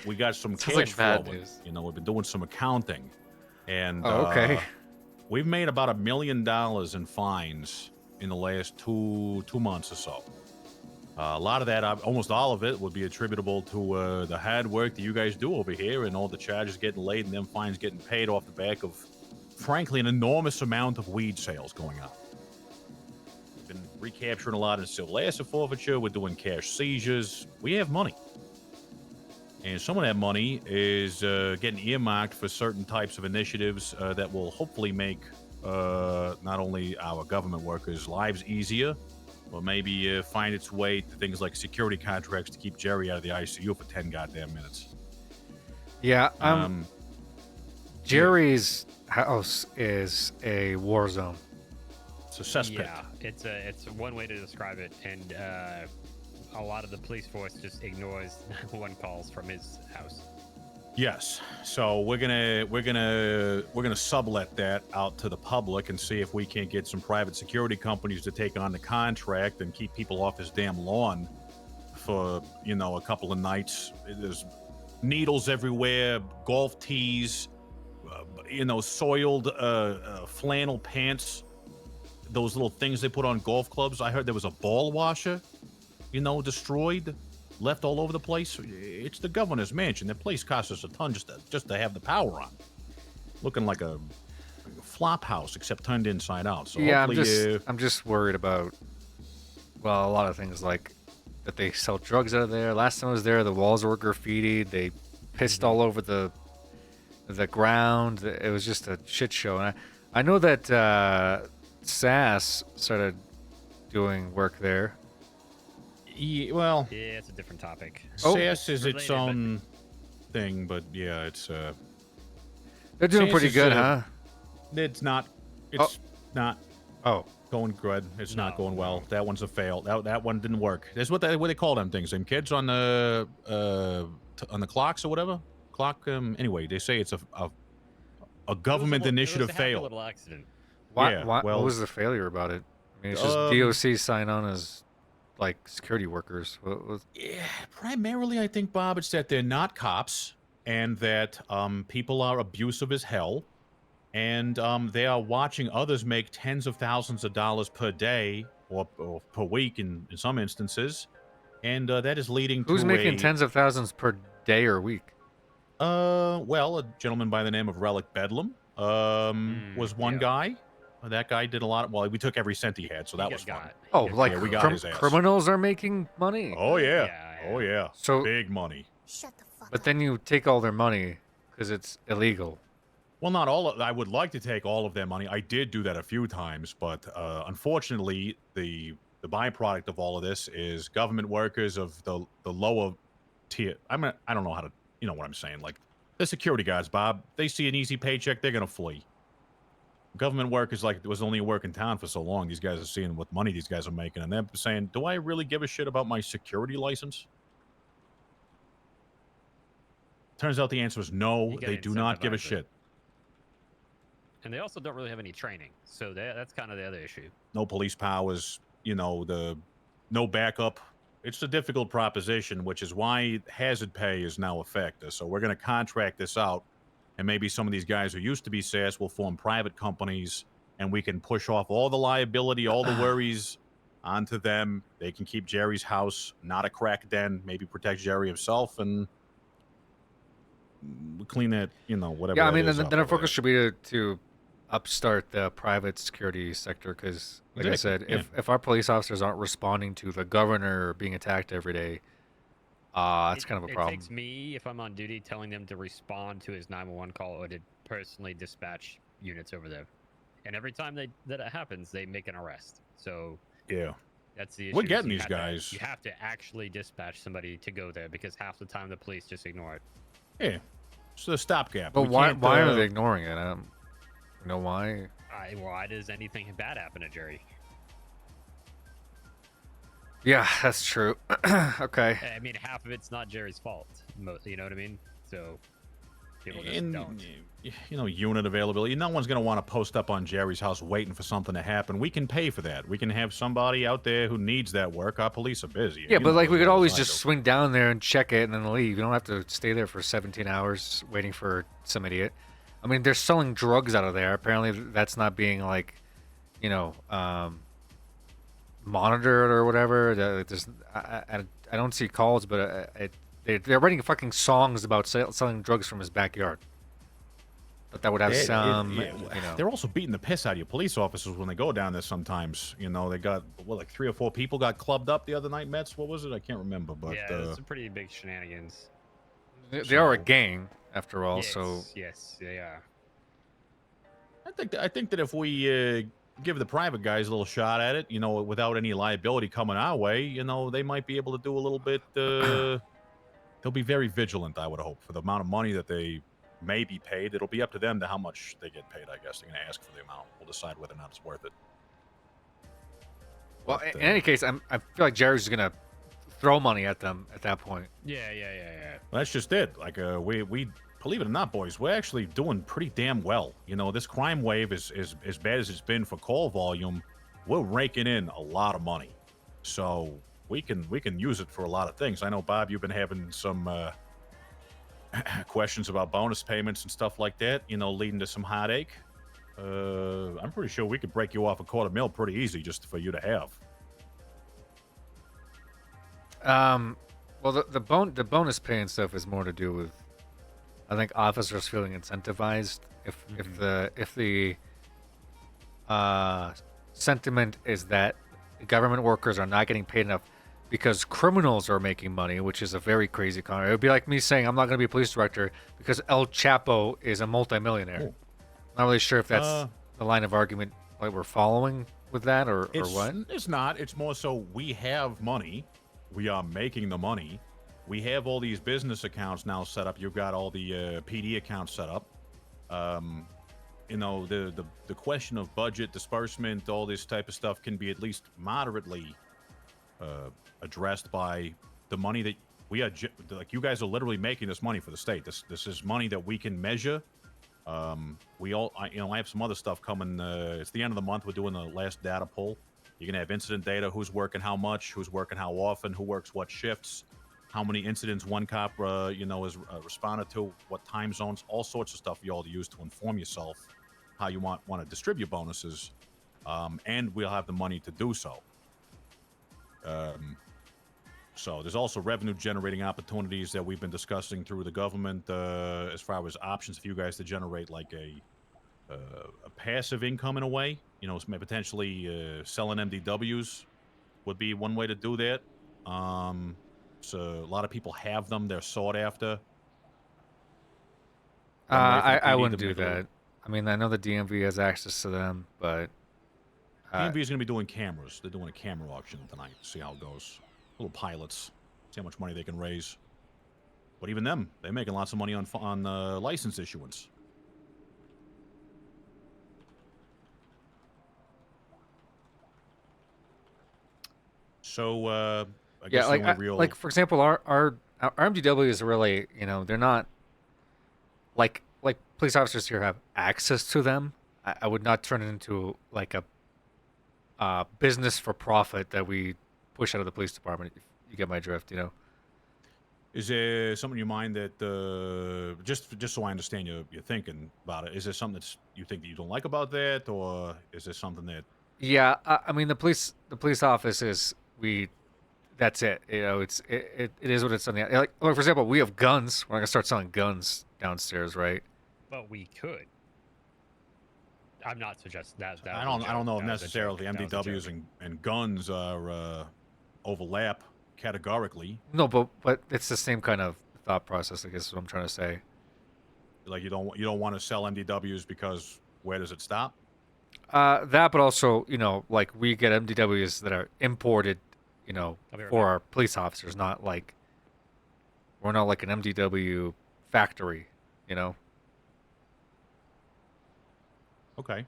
We got some Sounds like cash bad flowing. news. We've been doing some accounting, and Oh, okay. we've made about $1 million in fines in the last two months or so. A lot of that, almost all of it, would be attributable to the hard work that you guys do over here, and all the charges getting laid and them fines getting paid off the back of, frankly, an enormous amount of weed sales going on. We've been recapturing a lot of civil asset forfeiture. We're doing cash seizures. We have money. And some of that money is getting earmarked for certain types of initiatives that will hopefully make not only our government workers' lives easier, but maybe find its way to things like security contracts to keep Jerry out of the ICU for 10 goddamn minutes. Yeah, Jerry's house is a war zone. It's a cesspit. Yeah, it's one way to describe it, and a lot of the police force just ignores 911 calls from his house. Yes. So we're gonna sublet that out to the public and see if we can't get some private security companies to take on the contract and keep people off his damn lawn for a couple of nights. There's needles everywhere, golf tees, soiled flannel pants, those little things they put on golf clubs. I heard there was a ball washer, destroyed, left all over the place. It's the governor's mansion. That place cost us a ton just to have the power on. Looking like a flop house, except turned inside out. So Yeah, hopefully, I'm just worried about, well, a lot of things like that they sell drugs out of there. Last time I was there, the walls were graffitied. They pissed all over the ground. It was just a shit show. And I know that SAS started doing work there. well, Yeah, it's a different topic. SAS is its Related, but- own thing, but yeah, it's They're doing SAS pretty is, good, huh? It's not. It's not. Oh, going good. It's not going well. That one's a fail. That one didn't work. That's what they call them things. Them kids on the clocks or whatever. Clock. Anyway, they say it's a government initiative It was a happy fail. little accident. Why, Yeah, what well- was the failure about it? I mean, it's just DOC sign on as like security workers? Yeah, primarily I think, Bob, it's that they're not cops and that people are abusive as hell, and they are watching others make tens of thousands of dollars per day or per week in some instances, and that is leading Who's to making tens of thousands per day or week? Well, a gentleman by the name of Relic Bedlam was one guy. That guy did a lot. Well, we took every cent he had, so that was fun. Oh, like yeah, we got his ass. criminals are making money. Oh yeah. Oh yeah. So big money. But then you take all their money because it's illegal. Well, not all. I would like to take all of their money. I did do that a few times, but unfortunately, the byproduct of all of this is government workers of the lower tier. I don't know how to. You know what I'm saying? Like the security guards, Bob. They see an easy paycheck, they're gonna flee. Government workers, like, it was only a work in town for so long. These guys are seeing what money these guys are making, and they're saying, "Do I really give a shit about my security license?" Turns out the answer is no. You gotta They do not give a incentivize it. shit. And they also don't really have any training, so that's kind of the other issue. No police powers. You know, no backup. It's a difficult proposition, which is why hazard pay is now a factor. So we're going to contract this out, and maybe some of these guys who used to be SAS will form private companies, and we can push off all the liability, all the worries onto them. They can keep Jerry's house not a crack den, maybe protect Jerry himself, and clean that, whatever. Yeah, I that mean, is then up our over focus should be to upstart the private security sector because, like I said, Exactly, if our police officers aren't responding to the governor being attacked every day, that's kind of a It problem. takes me, if I'm on duty, telling them to respond to his 911 call or to personally dispatch units over there. And every time that it happens, they make an arrest. So Yeah. that's the issue. We're is getting you these have to- guys. you have to actually dispatch somebody to go there because half the time the police just ignore it. Yeah. It's a stopgap. But We why can't, are they ignoring it? You know why? Why does anything bad happen to Jerry? Yeah, that's true. Okay. I mean, half of it's not Jerry's fault. You know what I mean? So people just And, don't. unit availability. No one's going to want to post up on Jerry's house waiting for something to happen. We can pay for that. We can have somebody out there who needs that work. Our police are busy. Yeah, You but know like we as could well always as I just do. swing down there and check it and then leave. You don't have to stay there for 17 hours waiting for some idiot. I mean, they're selling drugs out of there. Apparently, that's not being like, monitored or whatever. I don't see calls, but they're writing fucking songs about selling drugs from his backyard. But that would have some, They're also beating the piss out of your police officers when they go down there sometimes. They got, like 3 or 4 people got clubbed up the other night, Mets? What was it? I can't remember. But Yeah, it's some pretty big shenanigans. They are a gang, after all, yes, so... yes, they are. I think that if we give the private guys a little shot at it, without any liability coming our way, they might be able to do a little bit. They'll be very vigilant, I would hope, for the amount of money that they may be paid. It'll be up to them to how much they get paid, I guess. They're going to ask for the amount. We'll decide whether or not it's worth it. Well, in any case, I feel like Jerry's going to throw money at them at that point. Yeah. Well, that's just it. Like, we believe it or not, boys, we're actually doing pretty damn well. This crime wave is as bad as it's been for call volume. We're raking in a lot of money, so we can use it for a lot of things. I know, Bob, you've been having some questions about bonus payments and stuff like that. Leading to some heartache. I'm pretty sure we could break you off $250,000 pretty easy just for you to have. Well, the bonus pay and stuff is more to do with, I think, officers feeling incentivized. If the sentiment is that government workers are not getting paid enough because criminals are making money, which is a very crazy comment. It would be like me saying I'm not going to be a police director because El Chapo is a multimillionaire. Ooh. Not really sure if that's the line of argument like we're following with that or what. It's not. It's more so we have money. We are making the money. We have all these business accounts now set up. You've got all the PD accounts set up. The question of budget disbursement, all this type of stuff can be at least moderately addressed by the money that we are. Like, you guys are literally making this money for the state. This is money that we can measure. I have some other stuff coming. It's the end of the month. We're doing the last data pull. You're gonna have incident data: who's working how much, who's working how often, who works what shifts, how many incidents one cop, is responded to, what time zones, all sorts of stuff you all use to inform yourself how you want to distribute bonuses, and we'll have the money to do so. So there's also revenue generating opportunities that we've been discussing through the government, as far as options for you guys to generate like a passive income in a way. Potentially selling MDWs would be one way to do that. So a lot of people have them; they're sought after. I wouldn't do that. I mean, I know the DMV has access to them, but DMV is going to be doing cameras. They're doing a camera auction tonight. See how it goes. Little pilots. See how much money they can raise. But even them, they're making lots of money on license issuance. So I guess the only real... like for example, our MDW is really, they're not like police officers here have access to them. I would not turn it into like a business for profit that we push out of the police department. If you get my drift, Is there something in your mind that just so I understand you're thinking about it? Is there something you think that you don't like about that, or is there something that? Yeah, I mean the police office is that's it. It is what it's on the like. For example, we have guns. We're not gonna start selling guns downstairs, right? But we could. I'm not suggesting that. I don't know if necessarily MDWs and guns are overlap categorically. No, but it's the same kind of thought process, I guess is what I'm trying to say. Like you don't want to sell MDWs because where does it stop? That, but also, like we get MDWs that are imported, for our police officers, not like we're not like an MDW factory, Okay.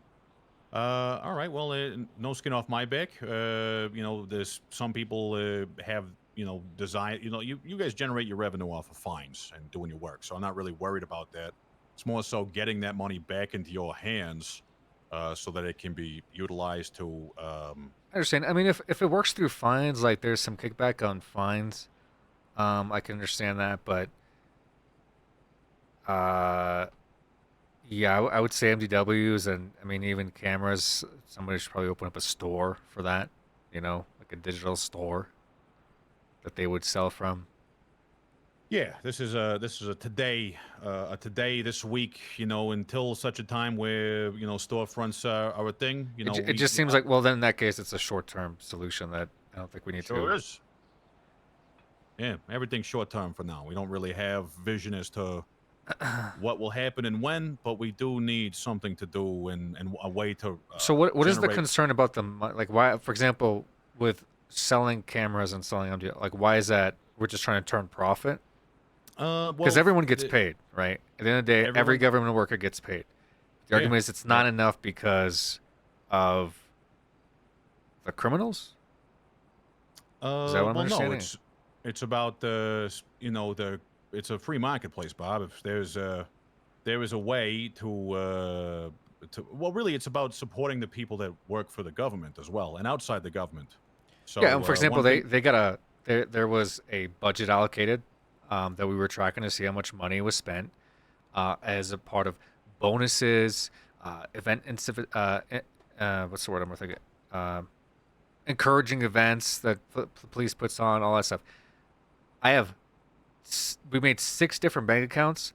All right. Well, no skin off my back. There's some people have, design. You guys generate your revenue off of fines and doing your work, so I'm not really worried about that. It's more so getting that money back into your hands, so that it can be utilized to. I understand. I mean, if it works through fines, like there's some kickback on fines, I can understand that, but yeah, I would say MDWs, and I mean even cameras. Somebody should probably open up a store for that, like a digital store that they would sell from. Yeah, this is a today this week, until such a time where storefronts are a thing. It just seems like, well, then in that case, it's a short-term solution that I don't think we need to. Sure is. Yeah, everything's short-term for now. We don't really have vision as to what will happen and when, but we do need something to do and a way to. So what is the generate... concern about them? Like, why, for example, with selling cameras and selling MD, like, why is that? We're just trying to turn profit. Because everyone gets paid, right? At the end of the day, every government worker gets paid. The argument is it's not enough because of the criminals. Is that what I'm understanding? No, it's about it's a free marketplace, Bob. If there is a way to well, really, it's about supporting the people that work for the government as well and outside the government. So, yeah, for example, they got there was a budget allocated that we were tracking to see how much money was spent as a part of bonuses, event what's the word I'm thinking? Encouraging events that police puts on, all that stuff. We made 6 different bank accounts.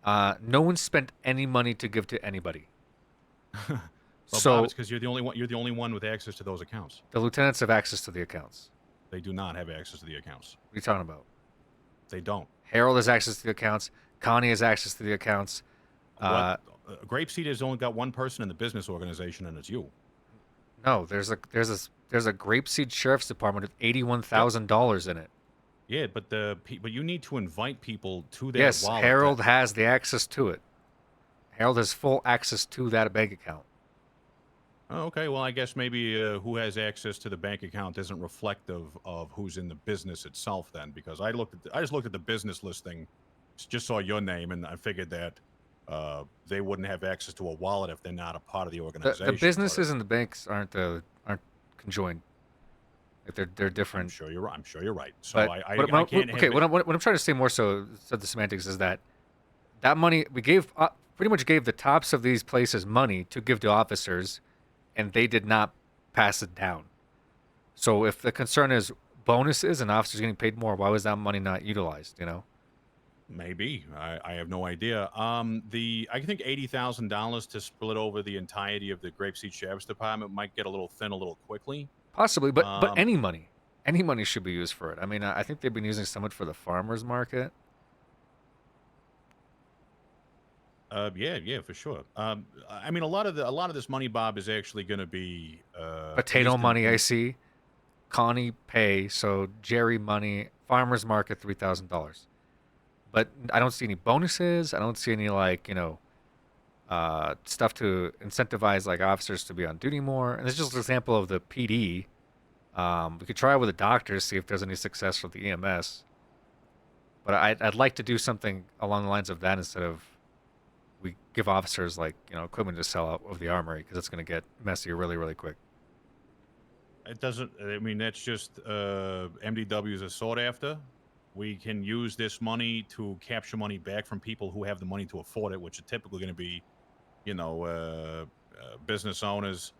No one spent any money to give to anybody. Well, so Bob, it's because you're the only one with access to those accounts. The lieutenants have access to the accounts. They do not have access to the accounts. What are you talking about? They don't. Harold has access to the accounts. Connie has access to the accounts. Grapeseed has only got one person in the business organization, and it's you. No, there's a Grapeseed Sheriff's Department with $81,000 in it. Yeah, but you need to invite people to that. Yes, wallet. Harold has the access to it. Harold has full access to that bank account. Oh, okay, well, I guess maybe who has access to the bank account isn't reflective of who's in the business itself then, because I just looked at the business listing, just saw your name, and I figured that they wouldn't have access to a wallet if they're not a part of the organization. The businesses and the banks aren't conjoined. Like they're I'm different. sure you're right. I'm sure you're right. So But I what can't okay, have what I'm trying to say more so the semantics is that money we gave pretty much gave the tops of these places money to give to officers, and they did not pass it down. So if the concern is bonuses and officers getting paid more, why was that money not utilized? You know. Maybe I have no idea. I think $80,000 to split over the entirety of the Grapeseed Sheriff's Department might get a little thin a little quickly. Possibly, but any money should be used for it. I mean, I think they've been using some of it for the farmers market. Yeah, for sure. I mean, a lot of this money, Bob, is actually going to be Potato used in- money, I see. Connie pay, so Jerry money, farmers market $3,000. But I don't see any bonuses. I don't see any stuff to incentivize like officers to be on duty more. And it's just an example of the PD. We could try it with the doctors, see if there's any success with the EMS. But I'd like to do something along the lines of that instead of we give officers equipment to sell out of the armory because it's going to get messy really, really quick. It doesn't. I mean, that's just MDWs are sought after. We can use this money to capture money back from people who have the money to afford it, which are typically going to be, business owners.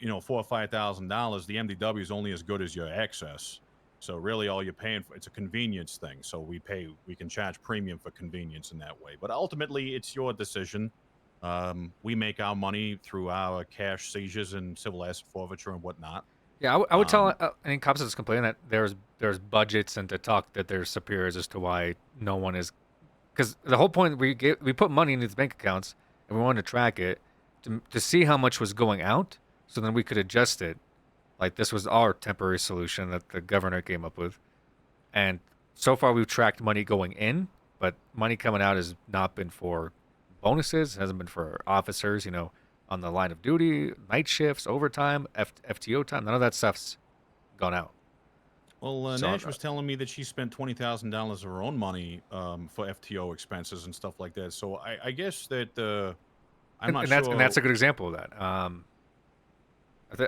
$4,000 or $5,000. The MDW is only as good as your access. So really, all you're paying for it's a convenience thing. So we can charge premium for convenience in that way. But ultimately, it's your decision. We make our money through our cash seizures and civil asset forfeiture and whatnot. Yeah, I would tell any cops that's complaining that there's budgets and to talk that there's superiors as to why no one is, because the whole point we put money in these bank accounts and we wanted to track it to see how much was going out, so then we could adjust it. Like this was our temporary solution that the governor came up with, and so far we've tracked money going in, but money coming out has not been for bonuses, hasn't been for officers, on the line of duty, night shifts, overtime, FTO time. None of that stuff's gone out. Well, Nash was telling me that she spent $20,000 of her own money for FTO expenses and stuff like that. So I guess that I'm not sure. And that's a good example of that.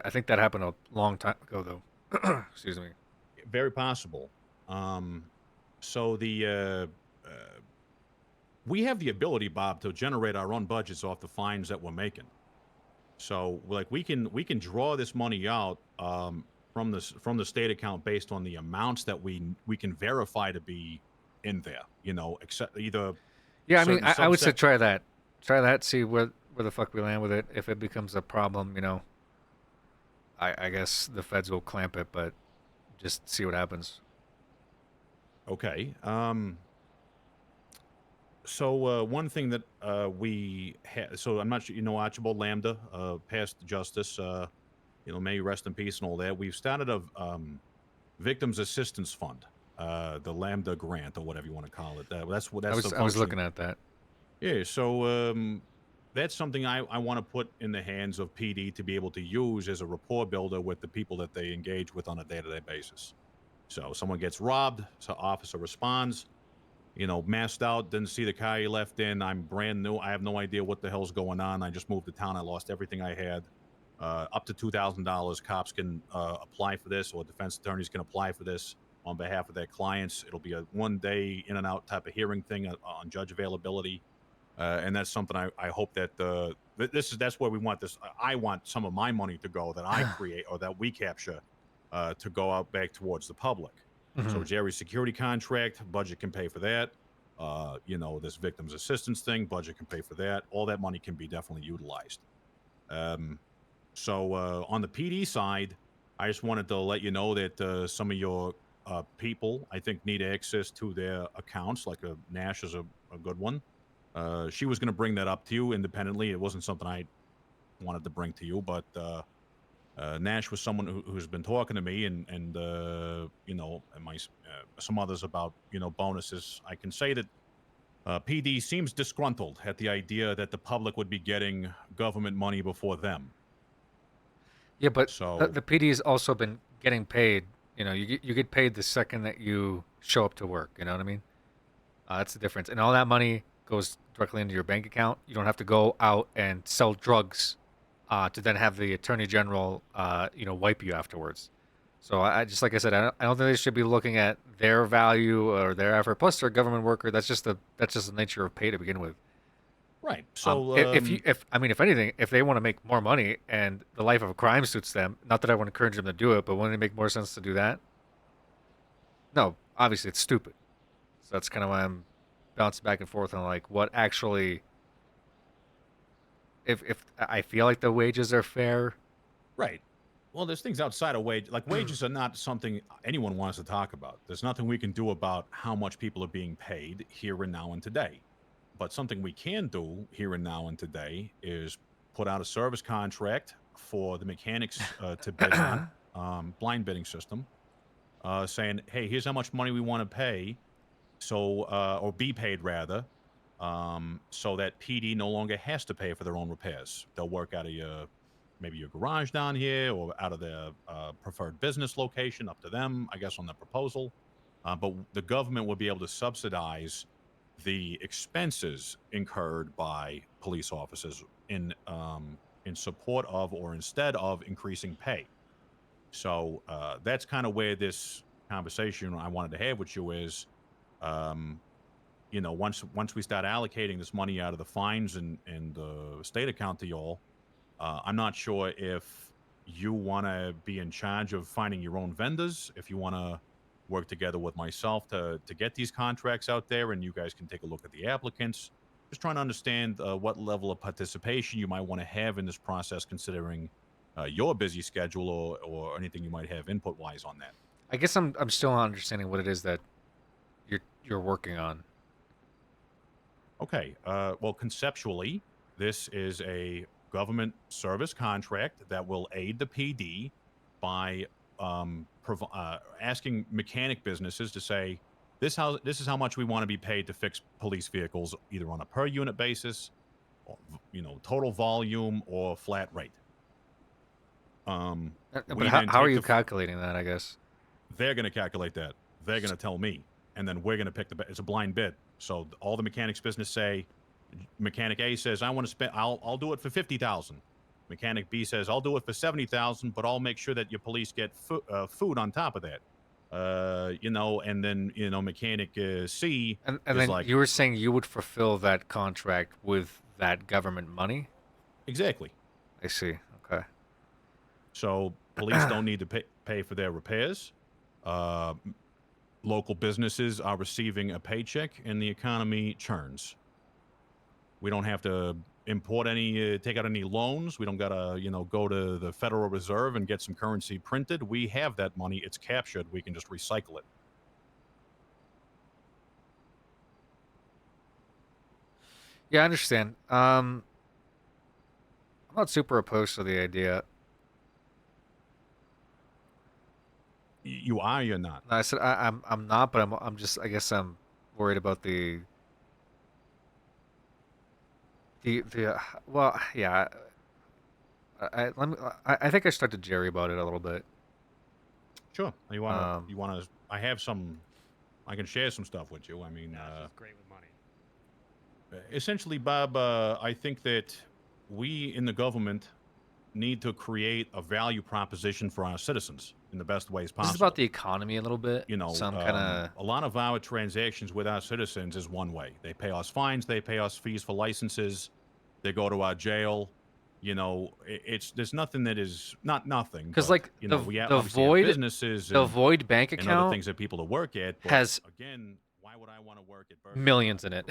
I think that happened a long time ago, though. Excuse me. Very possible. So we have the ability, Bob, to generate our own budgets off the fines that we're making. So we can draw this money out from the state account based on the amounts that we can verify to be in there. Except either. Yeah, I mean, I would say try that. See where the fuck we land with it. If it becomes a problem, I guess the feds will clamp it, but just see what happens. Okay. So one thing that we had, so I'm not sure, Archibald Lambda, past justice, may rest in peace and all that. We've started a victims assistance fund, the Lambda grant or whatever you want to call it. I was looking at that. Yeah. So that's something I want to put in the hands of PD to be able to use as a rapport builder with the people that they engage with on a day-to-day basis. So someone gets robbed, so officer responds, masked out, didn't see the car he left in. I'm brand new. I have no idea what the hell's going on. I just moved to town. I lost everything I had. Up to $2,000, cops can apply for this, or defense attorneys can apply for this on behalf of their clients. It'll be a one-day in-and-out type of hearing thing on judge availability. And that's something I hope that that's where we want this. I want some of my money to go that I create or that we capture to go out back towards the public. So Jerry's security contract, budget can pay for that. This victims assistance thing, budget can pay for that. All that money can be definitely utilized. So on the PD side, I just wanted to let you know that some of your people, I think, need access to their accounts, like Nash is a good one. She was going to bring that up to you independently. It wasn't something I wanted to bring to you, but Nash was someone who's been talking to me and some others about, bonuses. I can say that PD seems disgruntled at the idea that the public would be getting government money before them. Yeah, but the PD has also been getting paid. You get paid the second that you show up to work. You know what I mean? That's the difference. And all that money goes directly into your bank account. You don't have to go out and sell drugs to then have the attorney general, wipe you afterwards. So I just like I said, I don't think they should be looking at their value or their effort. Plus, they're a government worker. That's just the nature of pay to begin with. Right. So if anything, if they want to make more money and the life of a crime suits them, not that I want to encourage them to do it, but wouldn't it make more sense to do that? No, obviously it's stupid. So that's kind of why I'm bouncing back and forth on like what actually. If I feel like the wages are fair, right. Well, there's things outside of wage, like wages are not something anyone wants to talk about. There's nothing we can do about how much people are being paid here and now and today. But something we can do here and now and today is put out a service contract for the mechanics to bid on, blind bidding system, saying, hey, here's how much money we want to pay, so or be paid rather, so that PD no longer has to pay for their own repairs. They'll work out of maybe your garage down here or out of their preferred business location, up to them, I guess, on the proposal. But the government would be able to subsidize the expenses incurred by police officers in support of or instead of increasing pay. So that's kind of where this conversation I wanted to have with you is, once we start allocating this money out of the fines and the state account to y'all, I'm not sure if you want to be in charge of finding your own vendors, if you want to work together with myself to get these contracts out there, and you guys can take a look at the applicants. Just trying to understand what level of participation you might want to have in this process, considering your busy schedule or anything you might have input-wise on that. I guess I'm still not understanding what it is that you're working on. Okay. Well, conceptually, this is a government service contract that will aid the PD by asking mechanic businesses to say, this is how much we want to be paid to fix police vehicles, either on a per unit basis, or, total volume or flat rate. But how are you calculating that? I guess they're going to calculate that. They're going to tell me, and then we're going to pick it's a blind bid. So all the mechanics business say, mechanic A says, I want to spend, I'll do it for 50,000. Mechanic B says, I'll do it for 70,000, but I'll make sure that your police get food on top of that. And then, mechanic C and is then like, you were saying you would fulfill that contract with that government money? Exactly. I see. Okay. So police don't need to pay for their repairs. Local businesses are receiving a paycheck, and the economy churns. We don't have to import take out any loans. We don't gotta, go to the Federal Reserve and get some currency printed. We have that money. It's captured. We can just recycle it. Yeah, I understand. I'm not super opposed to the idea. You are, you're not. No, I said I'm not, but I'm just, I guess I'm worried about the well, yeah. I think I should talk to Jerry about it a little bit. Sure. You wanna? I have some. I can share some stuff with you. I mean, great with money. Essentially, Bob, I think that we in the government need to create a value proposition for our citizens in the best ways possible. This is about the economy a little bit. Some kind of a lot of our transactions with our citizens is one way. They pay us fines, they pay us fees for licenses, they go to our jail. There's nothing that is not nothing. Because but, like we the obviously have void businesses, the and, void bank and other account things that people to work at but has again, why would I want to work at Burger millions in it.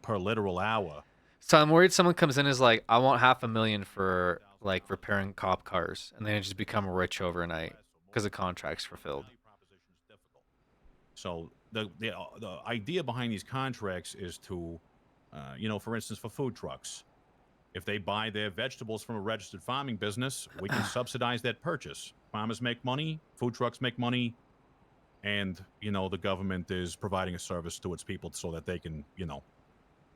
per literal hour? So I'm worried someone comes in and is like, I want $500,000 for like repairing cop cars, and then just become rich overnight because the contract's fulfilled. So the idea behind these contracts is to, for instance, for food trucks, if they buy their vegetables from a registered farming business, we can subsidize that purchase. Farmers make money, food trucks make money, and the government is providing a service to its people so that they can,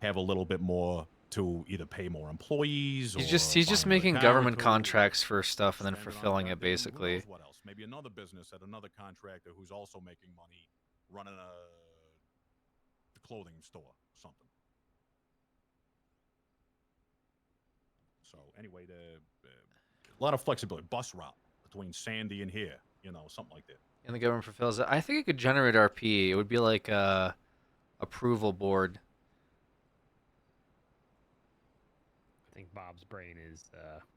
have a little bit more to either pay more employees. He's just making government contracts for stuff and then fulfilling it basically. What else? Maybe another business at another contractor who's also making money running a clothing store, something. So anyway, a lot of flexibility. Bus route between Sandy and here, something like that. And the government fulfills it. I think it could generate RP. It would be like a approval board. I think Bob's brain is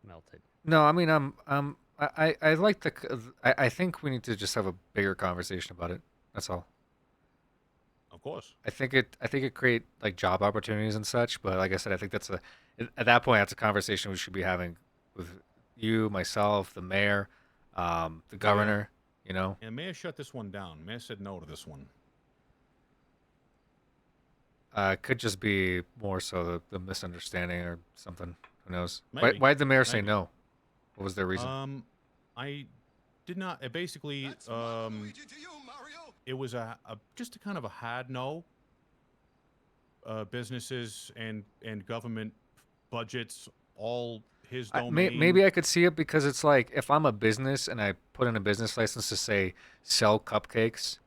melted. No, I mean I like I think we need to just have a bigger conversation about it. That's all. Of course. I think it create like job opportunities and such, but like I said, I think at that point that's a conversation we should be having with you, myself, the mayor, the governor, And Mayor shut this one down. Mayor said no to this one. It could just be more so the misunderstanding or something. Who knows? Maybe. Why'd the mayor say Maybe. no? What was their reason? I did not. Basically, it was just a kind of a hard no. Businesses and government budgets, all his domain. Maybe I could see it because it's like if I'm a business and I put in a business license to say sell cupcakes,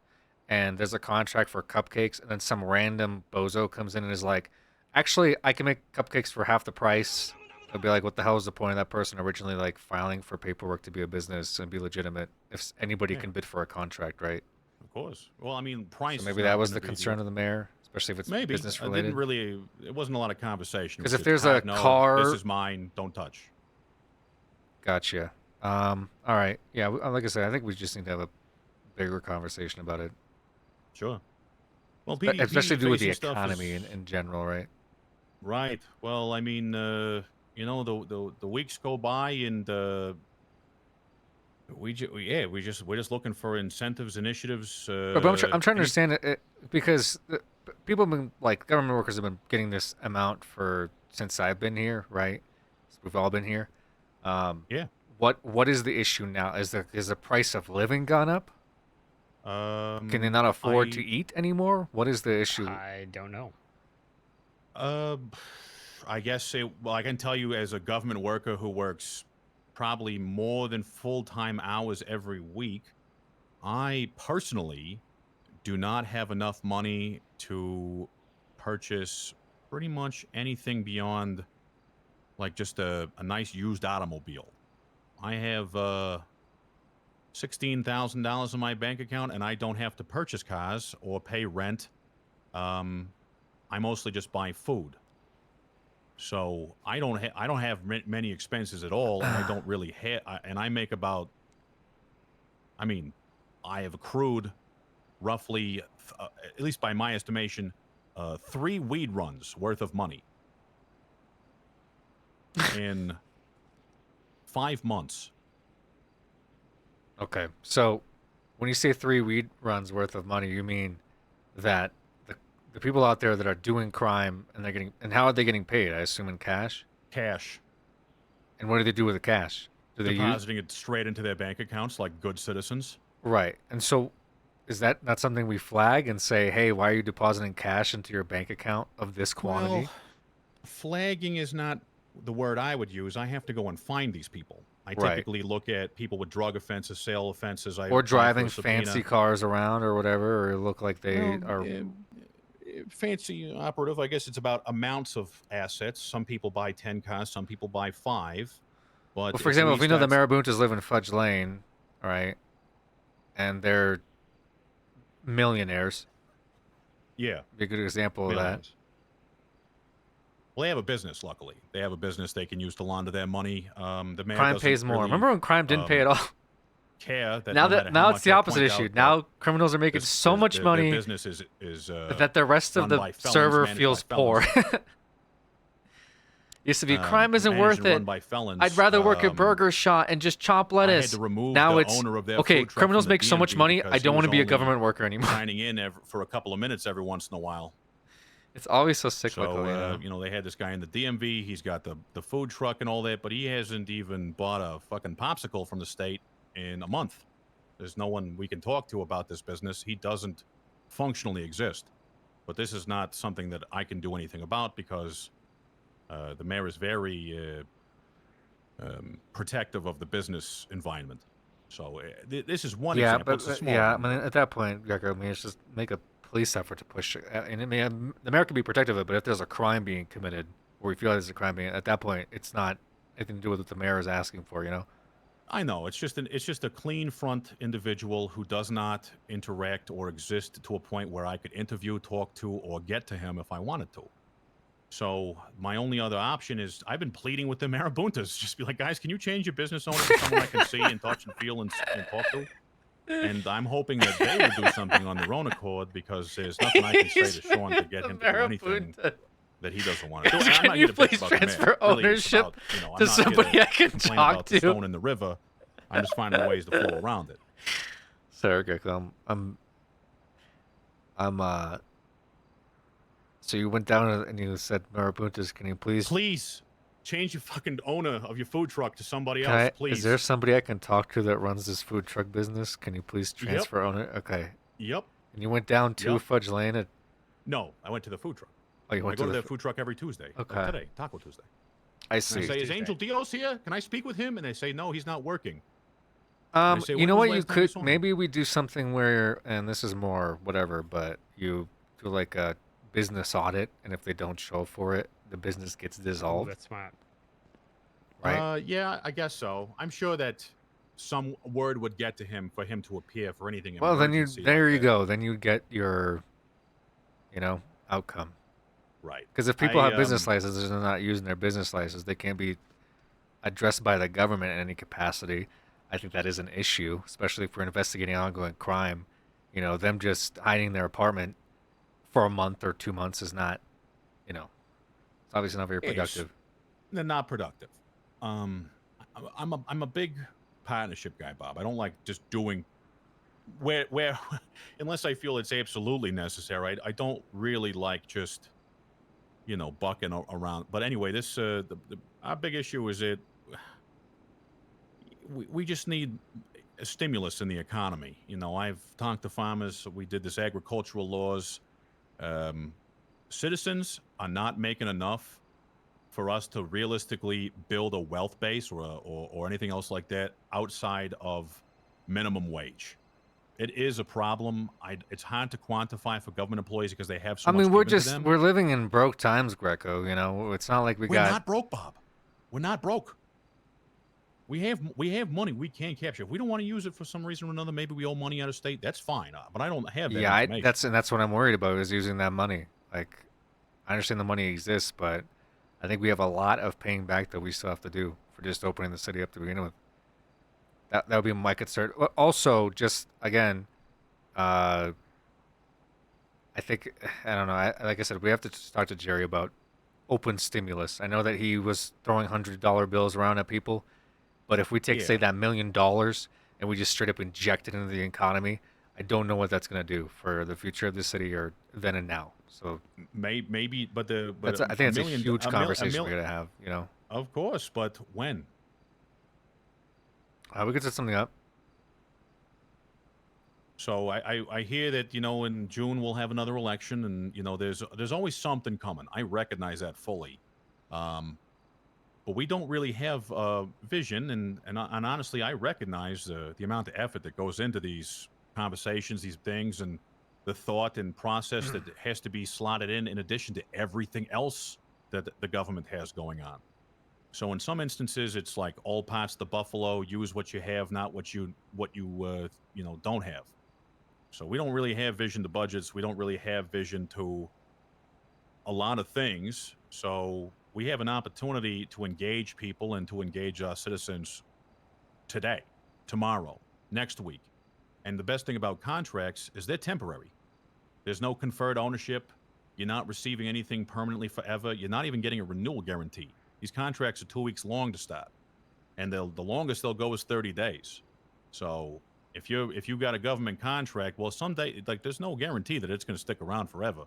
and there's a contract for cupcakes, and then some random bozo comes in and is like, actually, I can make cupcakes for half the price. I'd be like, what the hell is the point of that person originally like filing for paperwork to be a business and be legitimate if anybody can bid for a contract, right? Of course. Well, I mean, price. So maybe that was the concern of the mayor, especially if it's maybe business I related. didn't really. It wasn't a lot of conversation. 'Cause It was if there's just, a no, car- this is mine. Don't touch. Gotcha. All right. Yeah. Like I said, I think we just need to have a bigger conversation about it. Sure. Well, Especially to do with the facing stuff economy is- in general, right? Right. Well, I mean, the weeks go by and we're just looking for incentives, initiatives. But I'm trying to understand it because people have been like government workers have been getting this amount since I've been here, right? We've all been here. Yeah. What is the issue now? Is the price of living gone up? Can they not afford to eat anymore? What is the issue? I don't know. I guess I can tell you as a government worker who works probably more than full-time hours every week, I personally do not have enough money to purchase pretty much anything beyond like just a nice used automobile. I have $16,000 in my bank account, and I don't have to purchase cars or pay rent. I mostly just buy food. So I don't have many expenses at all, and I don't really have. And I make about. I mean, I have accrued roughly, at least by my estimation, 3 weed runs worth of money in 5 months. Okay, so when you say 3 weed runs worth of money, you mean that the people out there that are doing crime and how are they getting paid? I assume in cash. Cash. And what do they do with the cash? Do they Depositing it straight into their bank accounts like good citizens. Right. And so is that not something we flag and say, hey, why are you depositing cash into your bank account of this quantity? Well, flagging is not the word I would use. I have to go and find these people. I Right. typically look at people with drug offenses, sale offenses. I Or apply for a driving subpoena. fancy cars around or whatever, or look like they Well, are. Fancy operative. I guess it's about amounts of assets. Some people buy 10 cars, some people buy 5. But Well, it's for at example, if we least know the that's- Marabuntas live in Fudge Lane, all right, and they're millionaires. Yeah. Be a good example of that. Millions. Well, they have a business. Luckily, they have a business they can use to launder their money. The mayor Crime doesn't pays more. really, Remember when crime didn't pay at all? Care that Now no matter that how now much it's the I opposite point issue. out that Now criminals are making so much their money business is that the rest of run the by felons, server managed feels by poor. felons. Used to be crime isn't managed worth and run it. by felons, I'd rather work at Burger Shot and just chop I had lettuce. to remove Now the it's owner of their okay. food truck Criminals from the make so much DMV money. I because he don't want to was be a only government worker anymore. signing in for a couple of minutes every once in a while. It's always so cyclical. So, they had this guy in the DMV. He's got the food truck and all that, but he hasn't even bought a fucking popsicle from the state in a month. There's no one we can talk to about this business. He doesn't functionally exist. But this is not something that I can do anything about because the mayor is very protective of the business environment. So this is one Yeah, example. but It's a small yeah, I one. mean, at that point, Greco, I mean, it's just make a police effort to push it. And I mean, the mayor can be protective of it, but if there's a crime being committed, or we feel like there's a crime being, at that point, it's not anything to do with what the mayor is asking for. You know. I know it's just a clean front individual who does not interact or exist to a point where I could interview, talk to, or get to him if I wanted to. So my only other option is I've been pleading with the Marabuntas. Just be like, guys, can you change your business owner to someone I can see and touch and feel and talk to? And I'm hoping that they will do something on their own accord because there's nothing I can say to Sean to get him to do anything that he doesn't want to do. And I'm Can not you here to bitch please about the mayor. transfer Really, it's ownership about, you know, I'm to not here somebody I can complain talk about the to? stone in the river. I'm just finding ways to flow around it. Sorry, Greco. So you went down and you said, Marabuntas, can you Please change your fucking owner of your food truck to somebody Can else, I- please. Is there somebody I can talk to that runs this food truck business? Can you please transfer owner? Okay. Yep. And you went down to Yep. Fudge Lane at. No, I went to the food truck. Oh, you went I go to to the their food truck every Tuesday. Like Okay. today, Taco Tuesday. I And see. I say, is Angel Dios here? Can I speak with him? And they say, no, he's not working. say, You "When know was what? the You last time you could saw him?" maybe we do something where, and this is more whatever, but you do like a business audit, and if they don't show for it, the business gets dissolved. That's smart. Right? Yeah, I guess so. I'm sure that some word would get to him for him to appear for anything. Well, then you emergency there like you that. go. Then you get your, outcome. Right. Because if people I, have business licenses and they're not using their business license, they can't be addressed by the government in any capacity. I think that is an issue, especially if we're investigating ongoing crime. Them just hiding their apartment for a month or 2 months is not, it's obviously not very Yes. productive. They're not productive. I'm a big partnership guy, Bob. I don't like just doing where unless I feel it's absolutely necessary. I don't really like just bucking around. But anyway, this our big issue is we just need a stimulus in the economy. I've talked to farmers. We did this agricultural laws. Citizens are not making enough for us to realistically build a wealth base or anything else like that outside of minimum wage. It is a problem. It's hard to quantify for government employees because they have so I much mean, we're given to them. we're living in broke times, Greco. It's not like We're got. not broke, Bob. We're not broke. We have money we can capture. If we don't want to use it for some reason or another, maybe we owe money out of state. That's fine. But I don't have that Yeah, information. that's what I'm worried about is using that money. Like, I understand the money exists, but I think we have a lot of paying back that we still have to do for just opening the city up to begin with. That would be my concern. Also, just again, I think I don't know. Like I said, we have to talk to Jerry about open stimulus. I know that he was throwing $100 bills around at people, but if we take say that $1 million and we just straight up inject it into the economy, I don't know what that's going to do for the future of the city or then and now. So maybe, but I think it's a huge conversation we're gonna have. Of course, but when? We could set something up. So I hear that in June we'll have another election, and there's always something coming. I recognize that fully, but we don't really have vision, and honestly, I recognize the amount of effort that goes into these conversations, these things, and the thought and process that has to be slotted in addition to everything else that the government has going on. So in some instances, it's like all parts the buffalo. Use what you have, not what you don't have. So we don't really have vision to budgets. We don't really have vision to a lot of things. So we have an opportunity to engage people and to engage our citizens today, tomorrow, next week. And the best thing about contracts is they're temporary. There's no conferred ownership. You're not receiving anything permanently forever. You're not even getting a renewal guarantee. These contracts are 2 weeks long to start, and the longest they'll go is 30 days. So if you got a government contract, well, someday there's no guarantee that it's going to stick around forever.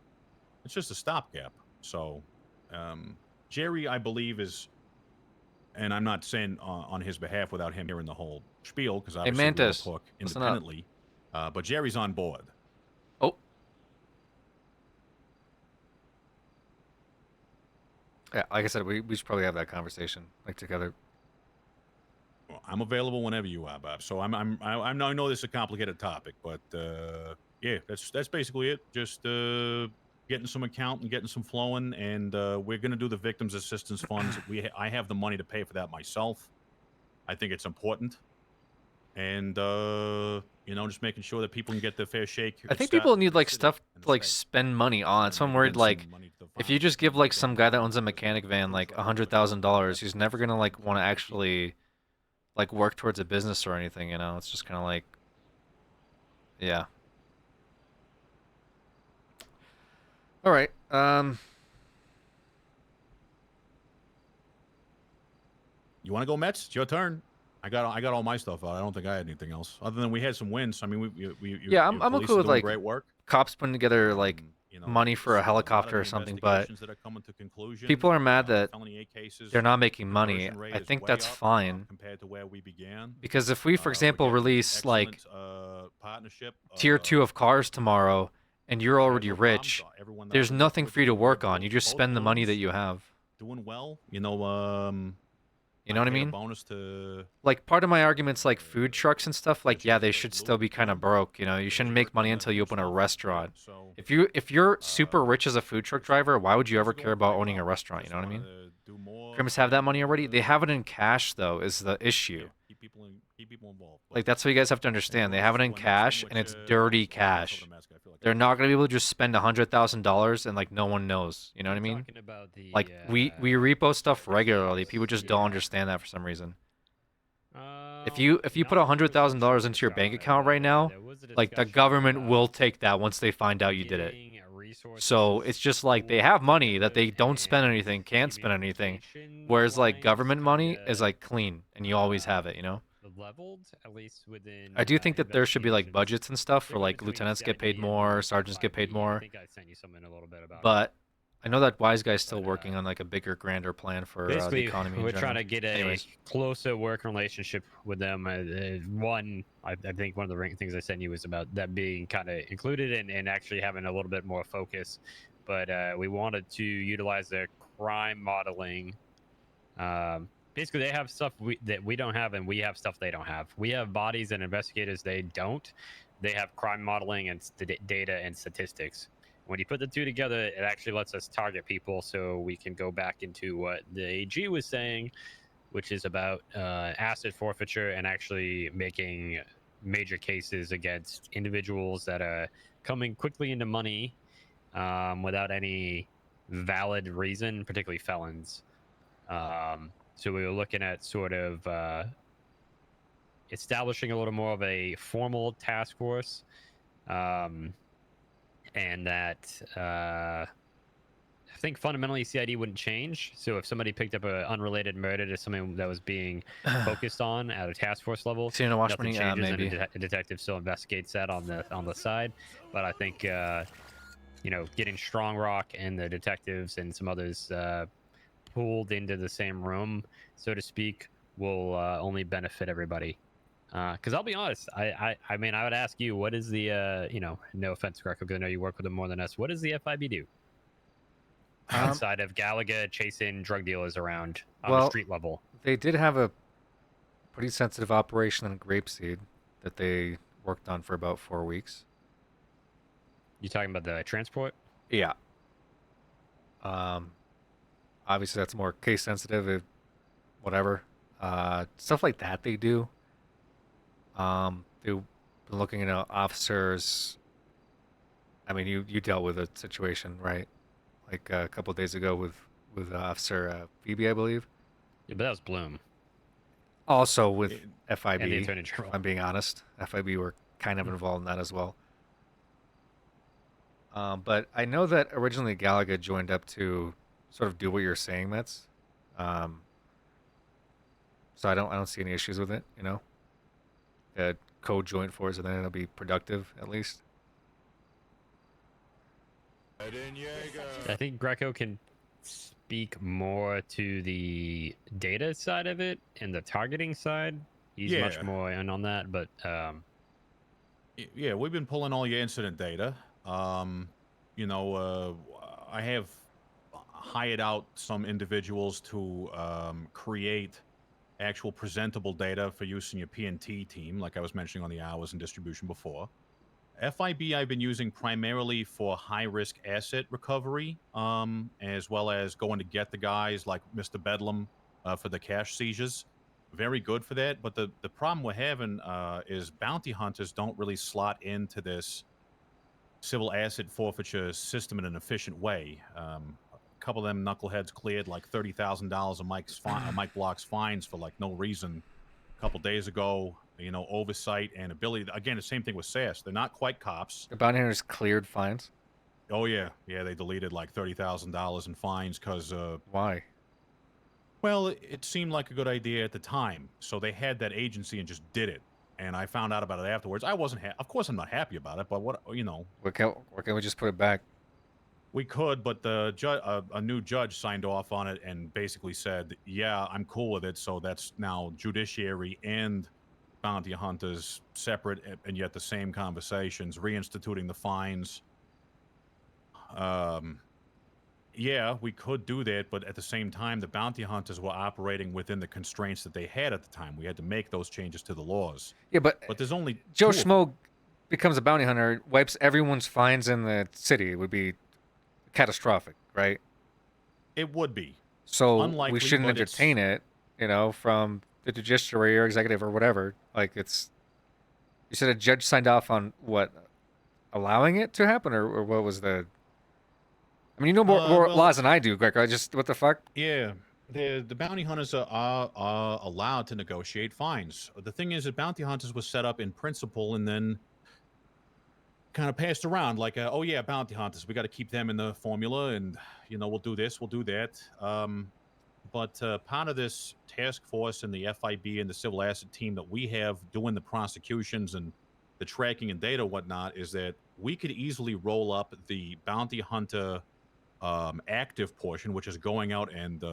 It's just a stopgap. So Jerry, I believe, is, and I'm not saying on his behalf without him hearing the whole spiel because obviously we all Mantis, talk listen up. independently. But Jerry's on board. Oh. Yeah, like I said, we should probably have that conversation together. Well, I'm available whenever you are, Bob. So I know this is a complicated topic, but yeah, that's basically it. Just getting some account and getting some flowing, and we're going to do the victims assistance funds. I have the money to pay for that myself. I think it's important, and you know, just making sure that people can get their fair shake. I think people need like stuff to like spend money on. So I'm worried like if you just give like some guy that owns a mechanic van like $100,000, he's never gonna like want to actually like work towards a business or anything. You know, it's just kind of like, yeah. All right. You want to go Mets? It's your turn. I got all my stuff out. I don't think I had anything else other than we had some wins. I mean, Yeah, I'm police okay are with doing like great work. cops putting together like money for a helicopter or something, but people are mad that they're not making money. I think that's fine. Compared to where we began. Because if we, for example, release like partnership tier 2 of cars tomorrow and you're already rich, there's nothing for you to work on. You just spend the money that you have. doing well, you know, You know what I paid a mean? bonus to Like part of my arguments like food trucks and stuff, like yeah, they should still be kind of broke, you know. You shouldn't make money until you open a restaurant. If you're super rich as a food truck driver, why would you ever care about owning a restaurant, you know what I mean? Criminals have that money already. They have it in cash though, is the issue. keep people involved. Like that's what you guys have to understand. They have it in cash and it's dirty cash. They're not gonna be able to just spend $100,000 and like no one knows. You know what I mean? Like we repo stuff regularly. People just don't understand that for some reason. If you put $100,000 into your bank account right now, like the government will take that once they find out you did it. So it's just like they have money that they don't spend anything, can't spend anything, whereas like government money is like clean and you always have it, you know? Leveled, at least within. I do think that there should be like budgets and stuff for like lieutenants get paid more, sergeants get paid more. I think I sent you something a little bit about. But I know that Wise Guy's still working on like a bigger, grander plan for the Basically, economy. in we're trying general. to get a Anyways. closer working relationship with them. One, I think one of the things I sent you was about that being kind of included and actually having a little bit more focus. But we wanted to utilize their crime modeling. Basically, they have stuff that we don't have, and we have stuff they don't have. We have bodies and investigators they don't. They have crime modeling and data and statistics. When you put the two together, it actually lets us target people, so we can go back into what the AG was saying, which is about asset forfeiture and actually making major cases against individuals that are coming quickly into money without any valid reason, particularly felons. So we were looking at sort of establishing a little more of a formal task force, and that I think fundamentally CID wouldn't change. So if somebody picked up an unrelated murder to something that was being focused on at a task force level, Seen a watch nothing money? changes, Maybe. and a detective still investigates that on the side. But I think you know, getting Strong Rock and the detectives and some others pulled into the same room, so to speak, will only benefit everybody. Because I'll be honest, I mean, I would ask you, what is the you know, no offense, Greco, because I know you work with them more than us. What does the FIB do outside of Galaga chasing drug dealers around on the street level? They did have a pretty sensitive operation in Grapeseed that they worked on for about 4 weeks. You talking about the transport? Yeah. Obviously that's more case sensitive, whatever. Stuff like that they do. They've been looking at officers. I mean, you dealt with a situation, right? Like a couple days ago with Officer Phoebe, I believe. Yeah, but that was Bloom. Also with FIB, and the Attorney General. if I'm being honest. FIB were kind of involved in that as well. But I know that originally Galaga joined up to sort of do what you're saying, Mets. So I don't see any issues with it, you know. The co-joint force, and then it'll be productive at least. I think Greco can speak more to the data side of it and the targeting side. He's much Yeah. more in on that, but Yeah, we've been pulling all your incident data. You know, I have hired out some individuals to create actual presentable data for use in your P&T team, like I was mentioning on the hours and distribution before. FIB I've been using primarily for high-risk asset recovery, as well as going to get the guys like Mr. Bedlam for the cash seizures. Very good for that, but the problem we're having is bounty hunters don't really slot into this civil asset forfeiture system in an efficient way. A couple of them knuckleheads cleared like $30,000 of Mike Block's fines for like no reason a couple days ago. You know, oversight and ability. Again, the same thing with SAS. They're not quite cops. The bounty hunters cleared fines. Oh yeah, they deleted like $30,000 in fines because why? Well, it seemed like a good idea at the time, so they had that agency and just did it. And I found out about it afterwards. I wasn't of course I'm not happy about it, but what Why can't we just put it back? We could, but the a new judge signed off on it and basically said, "Yeah, I'm cool with it." So that's now judiciary and bounty hunters separate and yet the same conversations, reinstituting the fines. Yeah, we could do that, but at the same time, the bounty hunters were operating within the constraints that they had at the time. We had to make those changes to the laws. Yeah, but there's only Joe 2 of them. Schmo becomes a bounty hunter, wipes everyone's fines in the city. It would be catastrophic, right? It would be. So Unlikely, we shouldn't but it's- entertain it, from the judiciary or executive or whatever. Like you said a judge signed off on what, allowing it to happen, or what was the? I mean, you know more well- laws than I do, Greg. What the fuck? Yeah, the bounty hunters are allowed to negotiate fines. The thing is that bounty hunters was set up in principle and then kind of passed around like, oh yeah, bounty hunters, we got to keep them in the formula, and we'll do this, we'll do that. But part of this task force and the FIB and the civil asset team that we have doing the prosecutions and the tracking and data whatnot is that we could easily roll up the bounty hunter active portion, which is going out and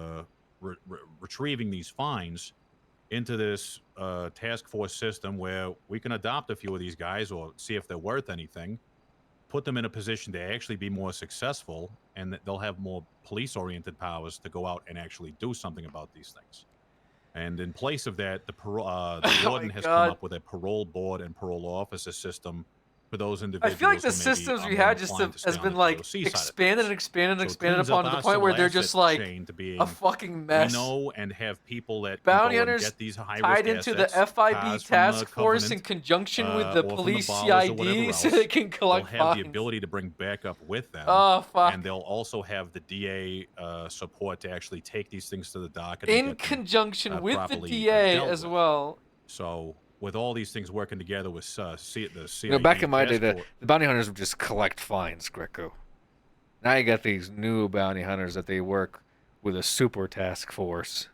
retrieving these fines, into this task force system where we can adopt a few of these guys or see if they're worth anything, put them in a position to actually be more successful, and that they'll have more police-oriented powers to go out and actually do something about these things. And in place of that, the warden has come up with a parole board and parole officer system for those I individuals. feel like the who may be, systems we more had just inclined to has stay on been the like POC side of expanded and things. expanded and So it expanded cleans upon up to the our point where civil they're just asset like chain to being, a fucking mess. We know and have people that Bounty can go and hunters get these high-risk tied into the assets, FIB cars from task the force in Covenant, conjunction with the or from the police Ballas or whatever CID so else. they can collect They'll have fines. the ability to bring backup with them. Oh, fuck. And they'll also have the DA support to actually take these things to the docket. In and get them, conjunction with the properly, DA dealt as with. well. So with all these things working together with the CID Back in my day, task the bounty hunters would just collect fines, Greco. Now you got these new bounty hunters that they work with a super task force.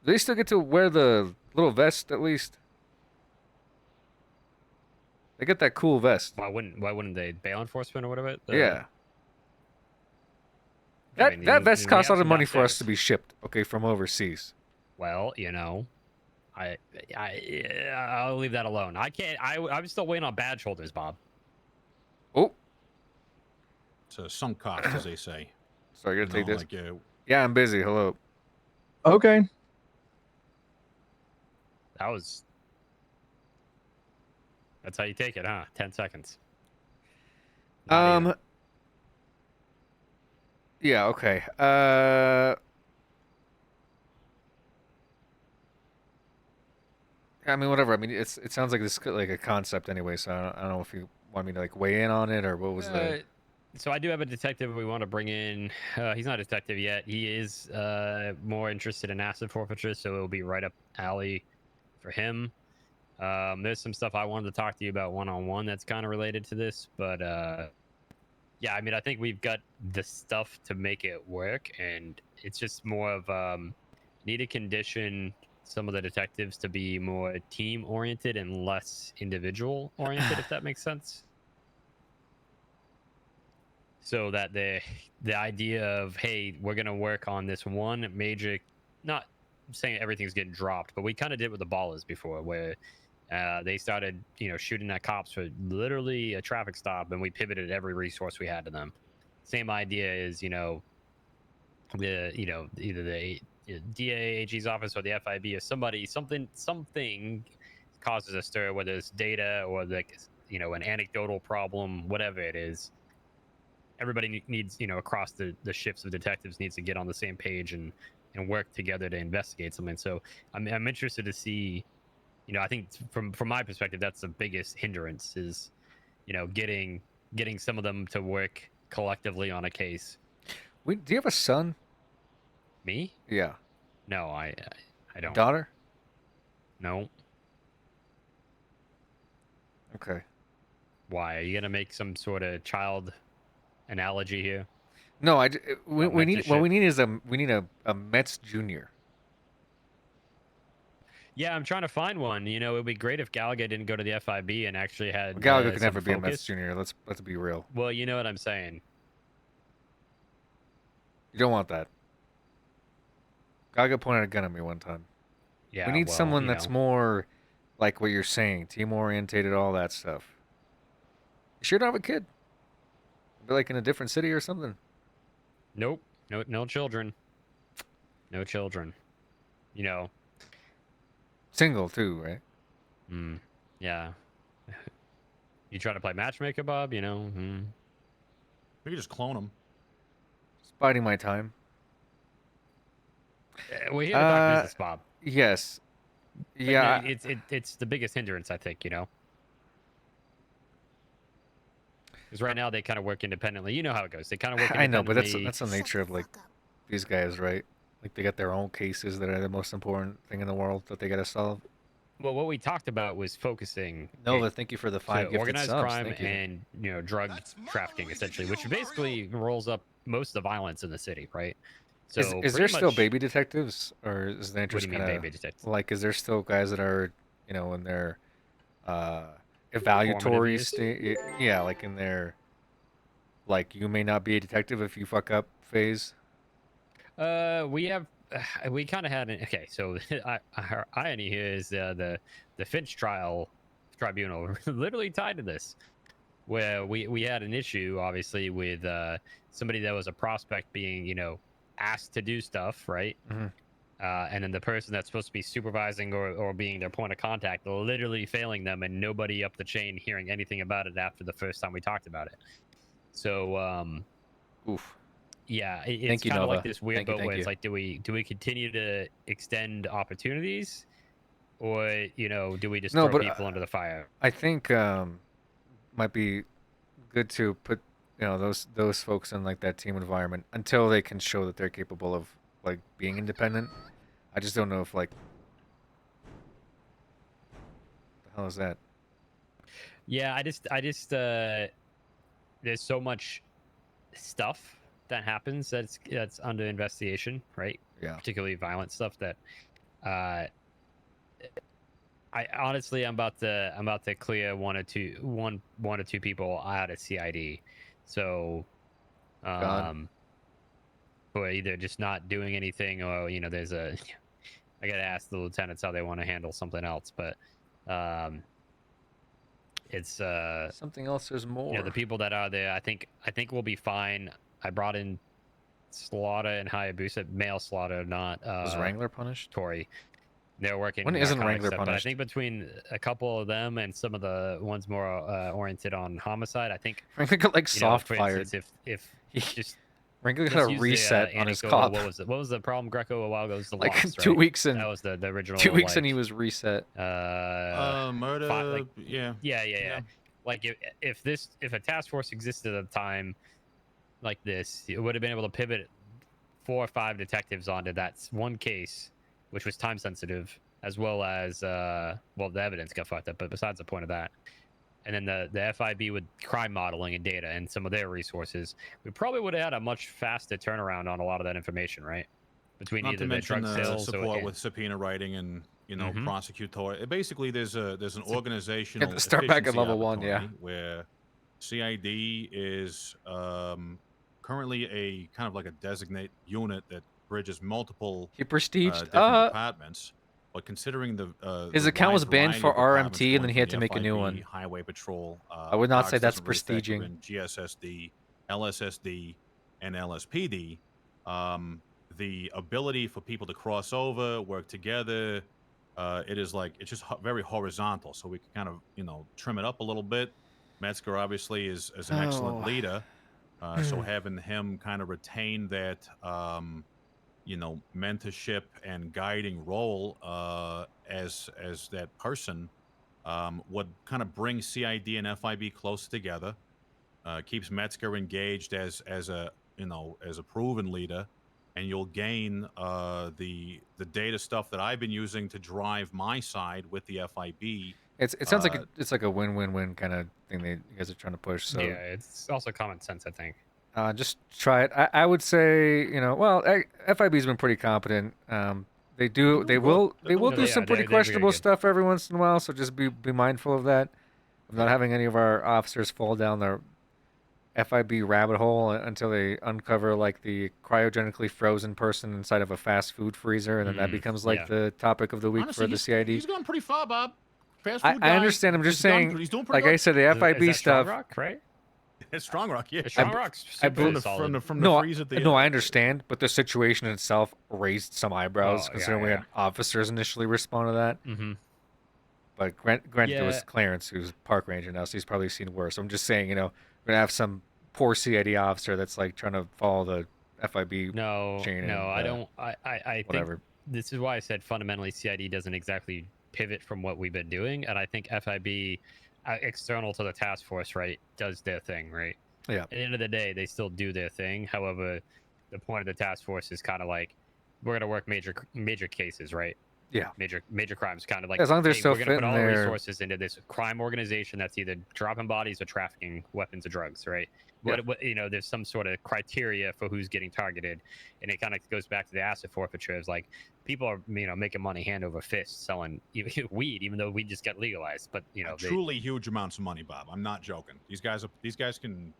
Do they still get to wear the little vest at least? They get that cool vest. Why wouldn't they? Bail enforcement or whatever? Yeah. I That mean, that vest we costs a have lot of some money for us downstairs. to be shipped, okay, from overseas. Well, I'll leave that alone. I'm still waiting on badge holders, Bob. Oh. It's a sunk cost, as they say. So you're gonna take this? Like, Yeah, I'm busy. Hello. Okay. That's how you take it, huh? 10 seconds. Yeah, okay. I mean, whatever. I mean, it sounds like this like a concept anyway. So I don't know if you want me to like weigh in on it or what was the. So I do have a detective we want to bring in. He's not a detective yet. He is more interested in asset forfeiture, so it'll be right up alley for him. There's some stuff I wanted to talk to you about one-on-one that's kind of related to this, but yeah, I mean, I think we've got the stuff to make it work, and it's just more of need to condition some of the detectives to be more team-oriented and less individual-oriented, if that makes sense. So that the idea of, hey, we're gonna work on this one major, not saying everything's getting dropped, but we kind of did with the Ballas before, where they started, shooting at cops for literally a traffic stop, and we pivoted every resource we had to them. Same idea is, either the DA, AG's office, or the FIB, or something causes a stir, whether it's data or an anecdotal problem, whatever it is. Everybody needs, across the shifts of detectives needs to get on the same page and work together to investigate something. So I'm interested to see, I think from my perspective, that's the biggest hindrance is, getting some of them to work collectively on a case. Do you have a son? Me? Yeah. No, I don't. Daughter? No. Okay. Why? Are you gonna make some sort of child analogy here? No, we need mentorship? what we need is a Mets junior. Yeah, I'm trying to find one. It would be great if Gallagher didn't go to the FIB and actually had Gallagher can some never be a Mets focus. junior. Let's be real. Well, you know what I'm saying. You don't want that. Gallagher pointed a gun at me one time. Yeah, we need well, someone that's more like what you're saying, team orientated, all that stuff. You sure don't have a kid? Be like in a different city or something. Nope. No children. No children. Single too, right? Yeah. You try to play matchmaker, Bob? We could just clone him. Just biding my time. We're here to talk business, Bob. Yes. But Yeah. no, it's the biggest hindrance, I think. Because right now they kind of work independently. You know how it goes. They kind of work I independently. know, but that's the nature of like these guys, right? Like they got their own cases that are the most important thing in the world that they got to solve. Well, what we talked about was focusing. Nova, thank you for the 5 gifted organized subs. crime Thank you. and drug trafficking, essentially, which basically rolls up most of the violence in the city, right? So Is there still baby detectives, or is the interest What do you mean, kinda, baby detectives? like, is there still guys that are, in their evaluatory years? state? Yeah, like in their, like, you may not be a detective if you fuck up phase. We kind of had okay. So our irony here is the Finch tribunal literally tied to this, where we had an issue obviously with somebody that was a prospect being asked to do stuff, right? And then the person that's supposed to be supervising or being their point of contact literally failing them, and nobody up the chain hearing anything about it after the first time we talked about it. So oof. Yeah, Thank it's you, kind of Nova. like this weird Thank you, boat where thank it's like, do we continue to extend opportunities, or do we just No, throw but people under the fire? I think might be good to put those folks in like that team environment until they can show that they're capable of like being independent. I just don't know if like the hell is that? Yeah, I just there's so much stuff that happens that's under investigation, right? Yeah. Particularly violent stuff that I honestly I'm about to clear one or two people out of CID. So or either just not doing anything, or there's I gotta ask the lieutenants how they want to handle something else, but it's something else. There's more. The people that are there, I think we'll be fine. I brought in Slaughter and Hayabusa, male Slaughter, not Was Wrangler punished? Tory. They're working. When isn't narcotic Wrangler stuff, but I punished? think between a couple of them and some of the ones more oriented on homicide, I think Wrangler got like soft for fired. instance, if just Wrangler let's got a use the, reset on his anecdotal- cop. What was the problem, Greco, a while ago? It was the Like loss, 2 right? weeks in. That was the original. 2 weeks like, and he was reset. Murder. Yeah. Like if a task force existed at the time like this, it would have been able to pivot 4 or 5 detectives onto that one case, which was time sensitive, as well as the evidence got fucked up. But besides the point of that, and then the FIB with crime modeling and data and some of their resources, we probably would have had a much faster turnaround on a lot of that information, right? Between Not either to the mention drug the sales support or with subpoena writing and Mhm. prosecutor. Basically, there's an organizational start back at efficiency level 1, yeah. opportunity where CID is currently a kind of like a designate unit that bridges multiple He prestiged, different departments. But considering the his the account wide was banned variety for of departments RMT, and then going he had from to make a new FIB, one. Highway Patrol. I would not say Narcs that's doesn't really factor prestiging. in GSSD, LSSD, and LSPD. The ability for people to cross over, work together, it is like it's just very horizontal. So we can kind of trim it up a little bit. Metzger obviously is an excellent leader, so having him kind of retain that mentorship and guiding role as that person would kind of bring CID and FIB close together. Keeps Metzger engaged as a proven leader, and you'll gain the data stuff that I've been using to drive my side with the FIB. It sounds like it's like a win-win-win kind of thing that you guys are trying to push. So Yeah, it's also common sense, I think. just try it. I would say FIB's been pretty competent. They will do some pretty questionable stuff every once in a while. So just be mindful of that. Of not having any of our officers fall down the FIB rabbit hole until they uncover like the cryogenically frozen person inside of a fast food freezer, and then that becomes like the topic of the week Honestly, for the CID. He's gone pretty far, Bob. Fast food I guy, understand. I'm just saying, he's doing pretty like I good. said, the FIB stuff. Rock, right? It's Strong Rock, yeah. Strong Rock's super solid. From the freeze at the no, end. I understand, but the situation itself raised some eyebrows considering we had officers initially respond to that. Mm-hmm. But granted, it was Clarence who's park ranger now, so he's probably seen worse. So I'm just saying, we're gonna have some poor CID officer that's like trying to follow the FIB chain. No, and, I don't. I whatever. think this is why I said fundamentally CID doesn't exactly pivot from what we've been doing, and I think FIB, external to the task force, right, does their thing, right? Yeah. At the end of the day, they still do their thing. However, the point of the task force is kind of like we're gonna work major cases, right? Yeah. Major crimes, kind of like As long as they're hey, still we're gonna put fitting all the their- resources into this crime organization that's either dropping bodies or trafficking weapons or drugs, right? Yeah. What there's some sort of criteria for who's getting targeted, and it kind of goes back to the asset forfeiture. It's like people are making money hand over fist selling weed, even though weed just got legalized. But Truly huge amounts of money, Bob. I'm not joking. These guys can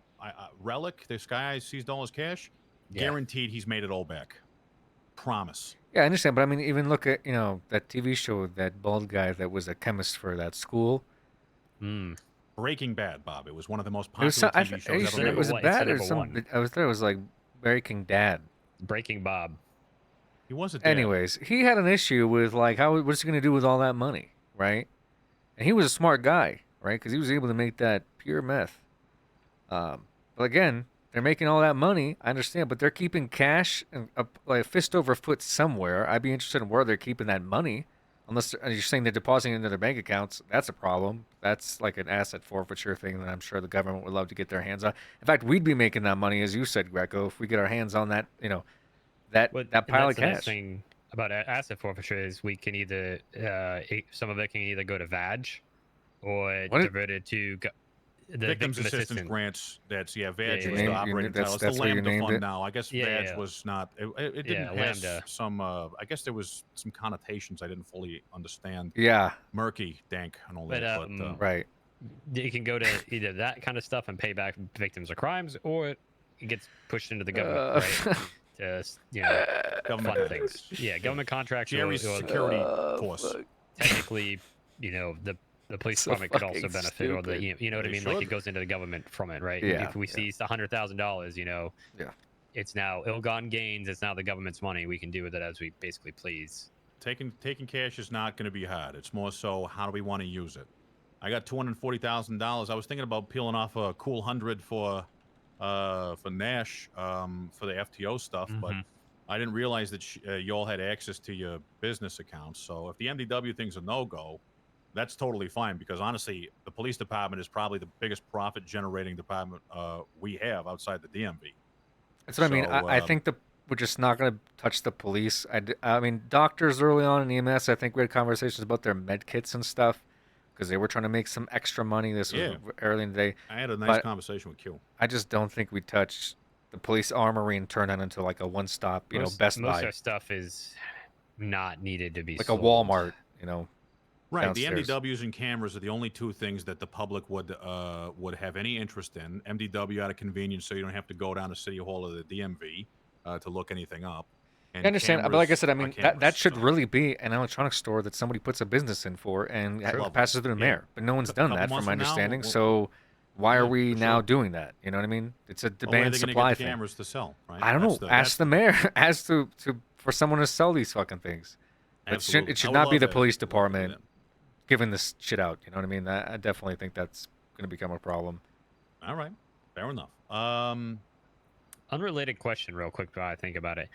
Relic. This guy seized all his cash. Yeah. Guaranteed, he's made it all back. Promise. Yeah, I understand, but I mean, even look at that TV show, that bald guy that was a chemist for that school. Breaking Bad, Bob. It was one of the most It was popular some, TV shows ever. was made. it bad or something? I thought it was like Breaking Dad. Breaking Bob. He was a dad. Anyways, he had an issue with like what's he gonna do with all that money, right? And he was a smart guy, right? Because he was able to make that pure meth. But again, they're making all that money. I understand, but they're keeping cash and like fist over foot somewhere. I'd be interested in where they're keeping that money. Unless you're saying they're depositing into their bank accounts, that's a problem. That's like an asset forfeiture thing that I'm sure the government would love to get their hands on. In fact, we'd be making that money, as you said, Greco, if we get our hands on that, that pile of The nice cash. thing about asset forfeiture is we can either some of it can either go to VAG or diverted to the Victims Assistance Grants. That's VAG was You the named- operating that's- title. It's that's the what you Lambda named fund it? now. I guess Yeah, VAG yeah. was not. It Yeah, didn't have Lambda. some. I guess there was some connotations I didn't fully understand. Yeah. Murky, dank, and all But, that. But right. You can go to either that kind of stuff and pay back victims of crimes, or it gets pushed into the government, right? To Government fund things. Yeah, government contracts. Jerry's security force. Technically, the police So department could also fucking benefit, or the stupid. you know what I They mean. Like should. it goes into the government from it, right? Yeah, If we seize $100,000, Yeah. it's now ill-gotten gains. It's now the government's money. We can do with it as we basically please. Taking cash is not going to be hard. It's more so how do we want to use it. I got $240,000. I was thinking about peeling off a cool 100 for Nash for the FTO stuff, but I didn't realize that you all had access to your business accounts. So if the MDW thing's a no-go, that's totally fine because honestly, the police department is probably the biggest profit-generating department we have outside the DMV. That's what I mean. I think we're just not going to touch the police. I mean, doctors early on in EMS, I think we had conversations about their med kits and stuff because they were trying to make some extra money. This was early in the day. I had a nice But conversation with Q. I just don't think we touch the police armory and turn that into like a one-stop, Best most Buy, of our stuff is not needed to be like sold. a Walmart, Right, downstairs. the MDWs and cameras are the only two things that the public would have any interest in. MDW out of convenience, so you don't have to go down to City Hall or the DMV to look anything up. And I understand, but like I cameras said, I are mean cameras, that should so. really be an electronics store that somebody puts a business in for and Sure. passes through the Yeah. mayor. But no one's done Couple that, months from my from now, understanding. we'll- So why are Yeah, we for now sure. doing that? You know what I mean? It's a Well, where are demand they gonna supply get the thing. cameras to sell, right? I don't That's know. the- Ask the mayor. Ask for someone to sell these fucking things. Absolutely. It should I would not be love the to police work with department them. giving this shit out. You know what I mean? I definitely think that's going to become a problem. All right, fair enough. Unrelated question, real quick, while I think about it.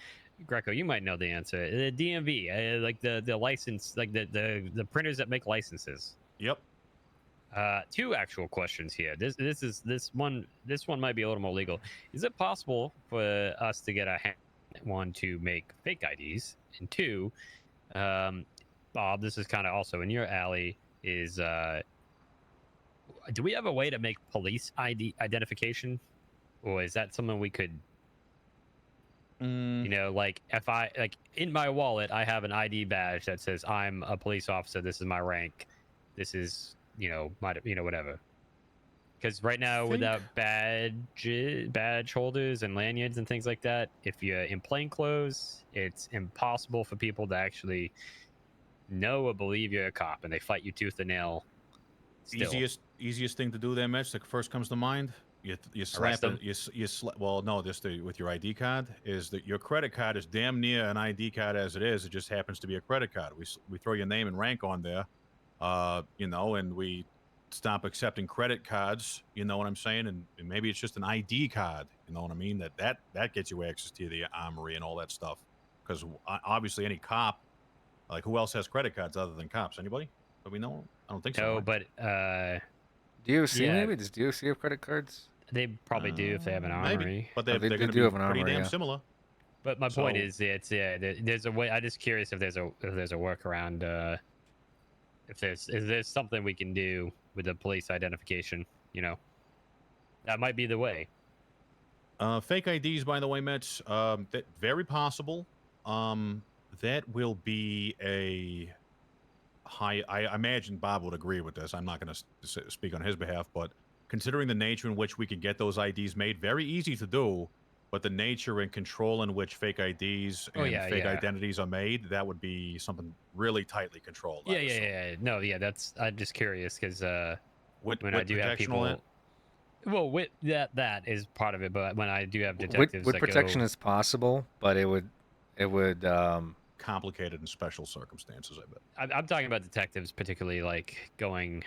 Greco, you might know the answer. The DMV, like the license, like the printers that make licenses. Yep. Two actual questions here. This one might be a little more legal. Is it possible for us to get one to make fake IDs? And two, Bob, this is kind of also in your alley. Is do we have a way to make police ID identification, or is that something we could? You know, like if I in my wallet, I have an ID badge that says I'm a police officer. This is my rank. This is whatever. Because right now, without badge holders and lanyards and things like that, if you're in plain clothes, it's impossible for people to actually know or believe you're a cop, and they fight you tooth and nail. Still. Easiest thing to do there, Mitch, that first comes to mind. You slap them? Well, no, just with your ID card is that your credit card is damn near an ID card as it is. It just happens to be a credit card. We throw your name and rank on there, and we stop accepting credit cards. You know what I'm saying? And maybe it's just an ID card. You know what I mean? That gets you access to the armory and all that stuff. Because obviously, any cop, like who else has credit cards other than cops? Anybody? But we know. I don't think so. No, right? but DOC yeah. maybe? Does DOC have credit cards? They probably do if they have an armory. Maybe, but They they're going to do be have an pretty armory, damn yeah. similar. But my point is, there's a way. I'm just curious if there's a workaround. If there's something we can do with the police identification, that might be the way. Fake IDs, by the way, Mitch, that very possible. That will be a high. I imagine Bob would agree with this. I'm not going to speak on his behalf, but considering the nature in which we could get those IDs made, very easy to do. But the nature and control in which fake IDs and fake identities are made, that would be something really tightly controlled. Yeah. No, that's. I'm just curious because when I do have protection on people. it? Well, with that is part of it, but when I do have detectives With that protection go, is possible, but it would complicated in special circumstances. I bet. I'm talking about detectives, particularly like going.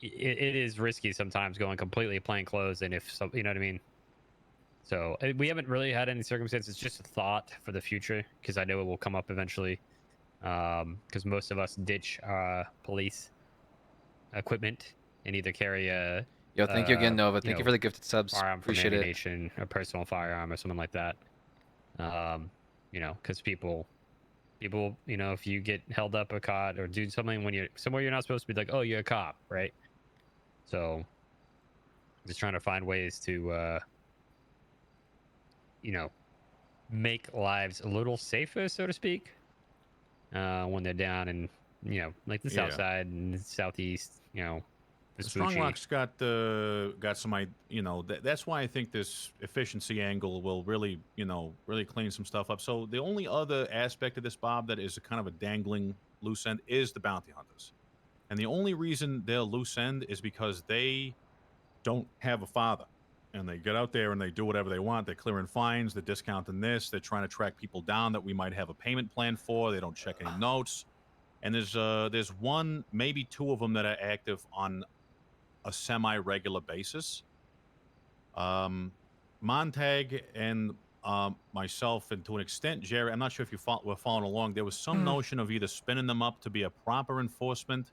It is risky sometimes going completely plain clothes, and if so, you know what I mean. So we haven't really had any circumstances. It's just a thought for the future because I know it will come up eventually. Because most of us ditch police equipment and either carry a. Yo, thank you again, Nova. Thank you for the gifted subs. Firearm from Appreciate it. ammunition, a personal firearm, or something like that. Because people, if you get held up or caught or do something when you're somewhere you're not supposed to be, like, oh, you're a cop, right? So, just trying to find ways to, make lives a little safer, so to speak, when they're down in, like the south side and southeast, Strong Rock's got some, that's why I think this efficiency angle will really, really clean some stuff up. So the only other aspect of this, Bob, that is a kind of a dangling loose end is the bounty hunters. And the only reason they're loose end is because they don't have a father. And they get out there and they do whatever they want. They're clearing fines, they're discounting this, they're trying to track people down that we might have a payment plan for. They don't check any notes. And there's one, maybe two of them that are active on a semi-regular basis. Montag and myself, and to an extent, Jerry, I'm not sure if you were following along, there was some notion of either spinning them up to be a proper enforcement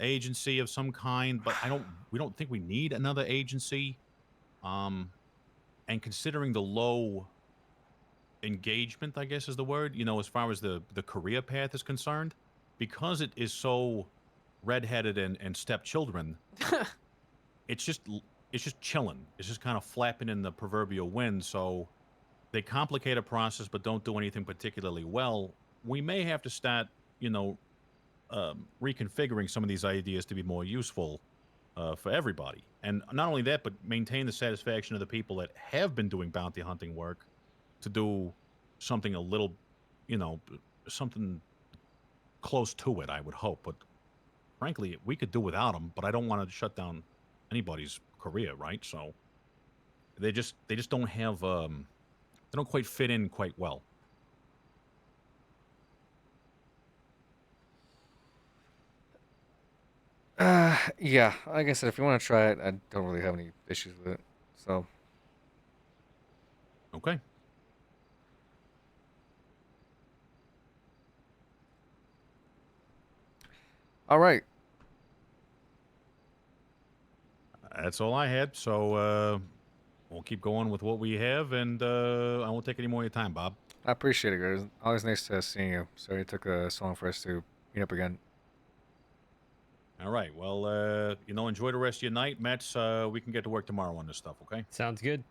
agency of some kind, but we don't think we need another agency. And considering the low engagement, I guess is the word, as far as the career path is concerned, because it is so redheaded and stepchildren, it's just chilling. It's just kind of flapping in the proverbial wind. So they complicate a process but don't do anything particularly well. We may have to start, reconfiguring some of these ideas to be more useful for everybody. And not only that, but maintain the satisfaction of the people that have been doing bounty hunting work to do something a little, something close to it, I would hope. But frankly, we could do without them, but I don't want to shut down anybody's career, right? So they just don't have, they don't quite fit in quite well. Yeah, like I said, if you want to try it, I don't really have any issues with it. So, Okay. all right. That's all I had. So we'll keep going with what we have, and I won't take any more of your time, Bob. I appreciate it, guys. Always nice seeing you. Sorry it took so long for us to meet up again. All right. Well, enjoy the rest of your night, Mets. We can get to work tomorrow on this stuff. Okay. Sounds good.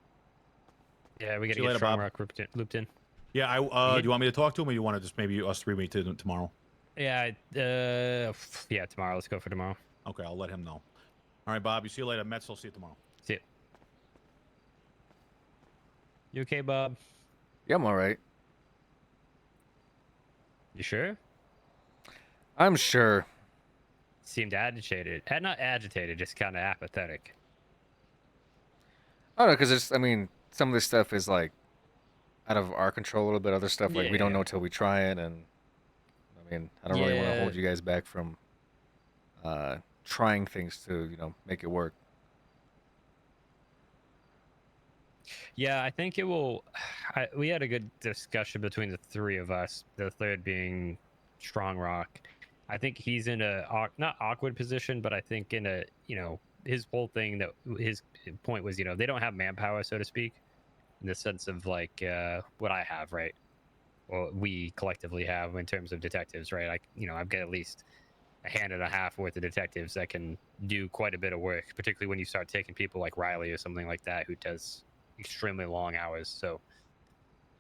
Yeah, we See gotta you get later, Strong Bob. Rock looped in. Yeah. Do you want me to talk to him, or you want to just maybe us three meet tomorrow? Yeah, yeah, tomorrow. Let's go for tomorrow. Okay, I'll let him know. All right, Bob. You see you later, Mets. I'll see you tomorrow. See you. You okay, Bob? Yeah, I'm all right. You sure? I'm sure. Seemed agitated. Not agitated, just kind of apathetic. I don't know, because I mean, some of this stuff is like out of our control a little bit. Other stuff like we don't Yeah. know till we try it, and I mean, I don't really want to Yeah. hold you guys back from trying things to make it work. Yeah, I think it will. We had a good discussion between the three of us. The third being Strong Rock. I think he's in a not awkward position, but I think in a his whole thing that his point was they don't have manpower, so to speak, in the sense of like what I have, right? Or we collectively have in terms of detectives, right? I've got at least a hand and a half worth of detectives that can do quite a bit of work, particularly when you start taking people like Riley or something like that who does extremely long hours. So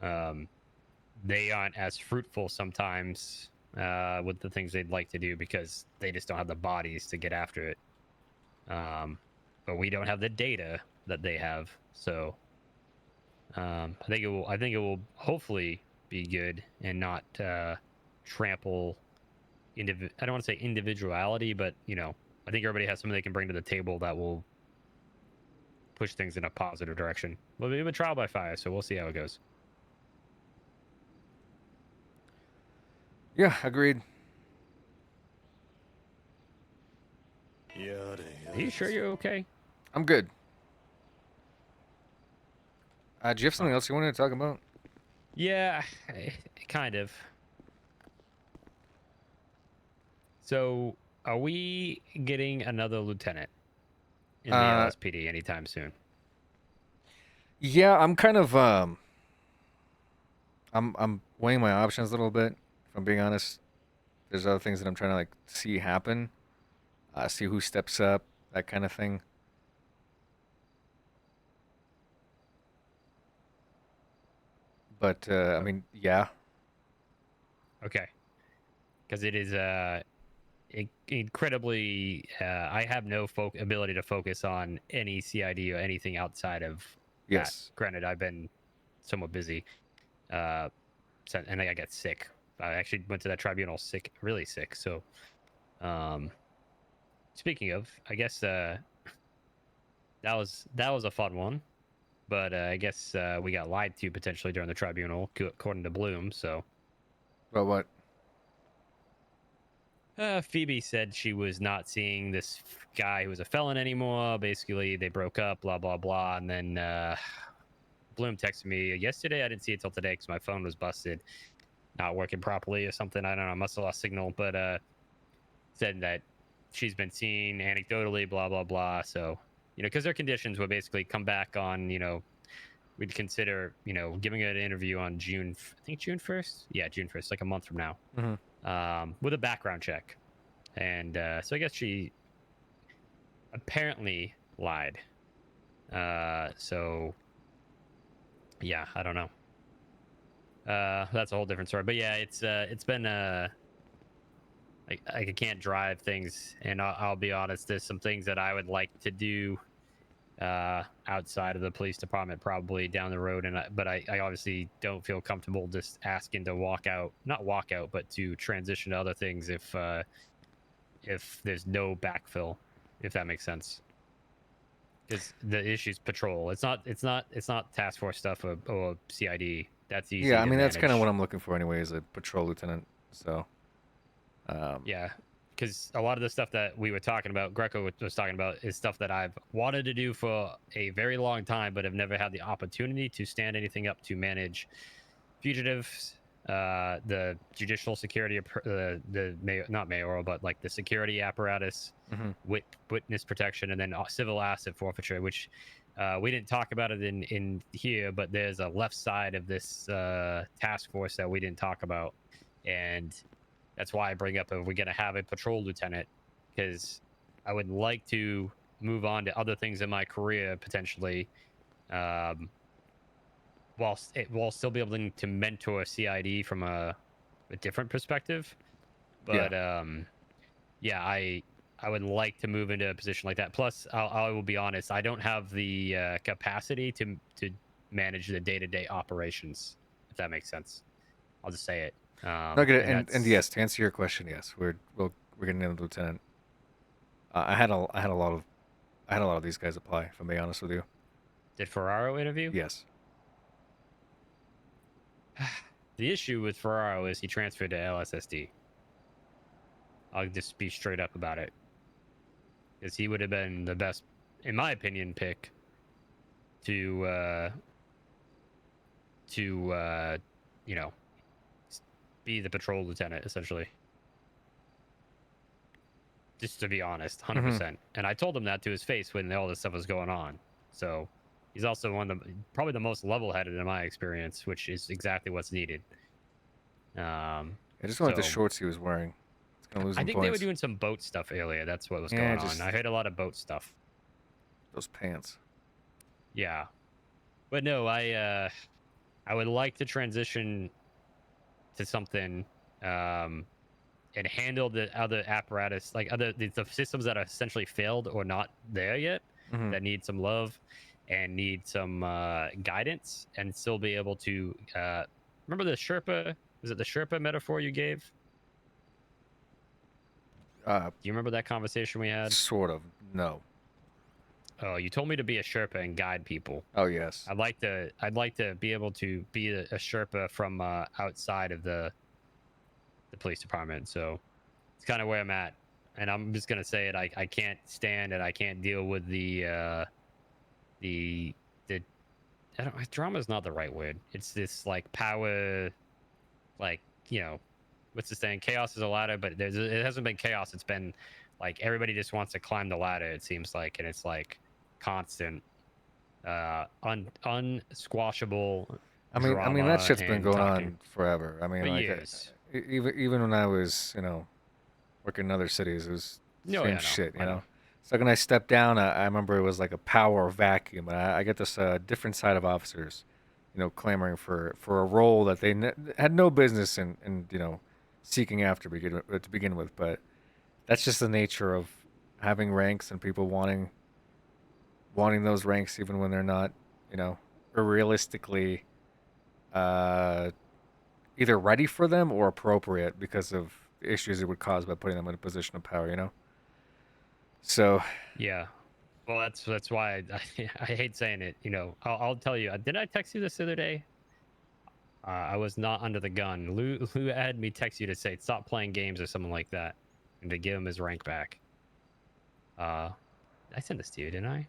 they aren't as fruitful sometimes with the things they'd like to do because they just don't have the bodies to get after it. But we don't have the data that they have. So I think it will hopefully be good and not trample I don't want to say individuality, but I think everybody has something they can bring to the table that will push things in a positive direction. Well, we have a trial by fire, so we'll see how it goes. Yeah, agreed. Are you sure you're okay? I'm good. Do you have something else you wanted to talk about? Yeah, kind of. So, are we getting another lieutenant in the LSPD anytime soon? Yeah, I'm kind of I'm weighing my options a little bit, if I'm being honest. There's other things that I'm trying to see happen. See who steps up, that kind of thing. But I mean, yeah. Okay. Because it is incredibly I have no ability to focus on any CID or anything outside of Yes. that. Granted, I've been somewhat busy and I got sick. I actually went to that tribunal sick, really sick. So speaking of, I guess that was a fun one, but I guess we got lied to potentially during the tribunal according to Bloom. So About what? Phoebe said she was not seeing this guy who was a felon anymore. Basically, they broke up, blah, blah, blah. And then Bloom texted me yesterday. I didn't see it till today because my phone was busted, not working properly or something. I don't know. I must have lost signal. But said that she's been seen anecdotally, blah, blah, blah. So, because their conditions would basically come back on, we'd consider, giving it an interview on June 1st? Yeah, June 1st, like a month from now. Mm-hmm. With a background check. And so I guess she apparently lied. So yeah, I don't know. That's a whole different story. But yeah, it's been I can't drive things, and I'll be honest, there's some things that I would like to do outside of the police department probably down the road, but I obviously don't feel comfortable just asking to not walk out, but to transition to other things if there's no backfill, if that makes sense. Because the issue's patrol. It's not task force stuff or CID. That's easy. Yeah, I to mean that's kind of manage. what I'm looking for anyway, is a patrol lieutenant. So Yeah, because a lot of the stuff that we were talking about, Greco was talking about, is stuff that I've wanted to do for a very long time, but have never had the opportunity to stand anything up to manage fugitives, the judicial security, not mayoral, but like the security apparatus, witness protection, and then civil asset forfeiture, which we didn't talk about it in here, but there's a left side of this task force that we didn't talk about, and that's why I bring up if we're going to have a patrol lieutenant, because I would like to move on to other things in my career potentially, while still be able to mentor CID from a different perspective. But yeah, I would like to move into a position like that. Plus, I will be honest, I don't have the capacity to manage the day-to-day operations, if that makes sense. I'll just say it. Okay, and yes, to answer your question, yes, we're getting in the lieutenant. I had a lot of these guys apply. If I'm being honest with you. Did Ferraro interview? Yes. The issue with Ferraro is he transferred to LSSD. I'll just be straight up about it, because he would have been the best, in my opinion, pick to you know, be the patrol lieutenant, essentially. Just to be honest, 100%. And I told him that to his face when all this stuff was going on. So he's also probably the most level-headed in my experience, which is exactly what's needed. I just wanted the shorts he was wearing. It's gonna lose I some think points. they were doing some boat stuff earlier. That's what was going on. I heard a lot of boat stuff. Those pants. Yeah, but no, I would like to transition to something and handle the other apparatus, like the systems that are essentially failed or not there yet, that need some love and need some guidance, and still be able to remember the Sherpa. Was it the Sherpa metaphor you gave? Do you remember that conversation we had? Sort of. No. Oh, you told me to be a Sherpa and guide people. Oh yes. I'd like to be able to be a Sherpa from outside of the police department. So it's kind of where I'm at, and I'm just gonna say it. I can't stand it. I can't deal with the drama is not the right word. It's this like power, like, you know, what's the saying? Chaos is a ladder, but it hasn't been chaos. It's been like everybody just wants to climb the ladder, it seems like, and it's like constant, unsquashable. I mean that shit's been going talking. on forever. I mean, For like years. even when I was, you know, working in other cities, it was No, same yeah, no, shit. I You know. know. So when I stepped down, I remember it was like a power vacuum, and I get this different side of officers, you know, clamoring for a role that they had no business in you know, seeking after to begin with. But that's just the nature of having ranks and people wanting those ranks even when they're not, you know, realistically either ready for them or appropriate because of the issues it would cause by putting them in a position of power, you know. So Yeah. Well, that's why I hate saying it. You know, I'll tell you. Did I text you this the other day? I was not under the gun. Lou had me text you to say stop playing games or something like that, and to give him his rank back. I sent this to you, didn't I?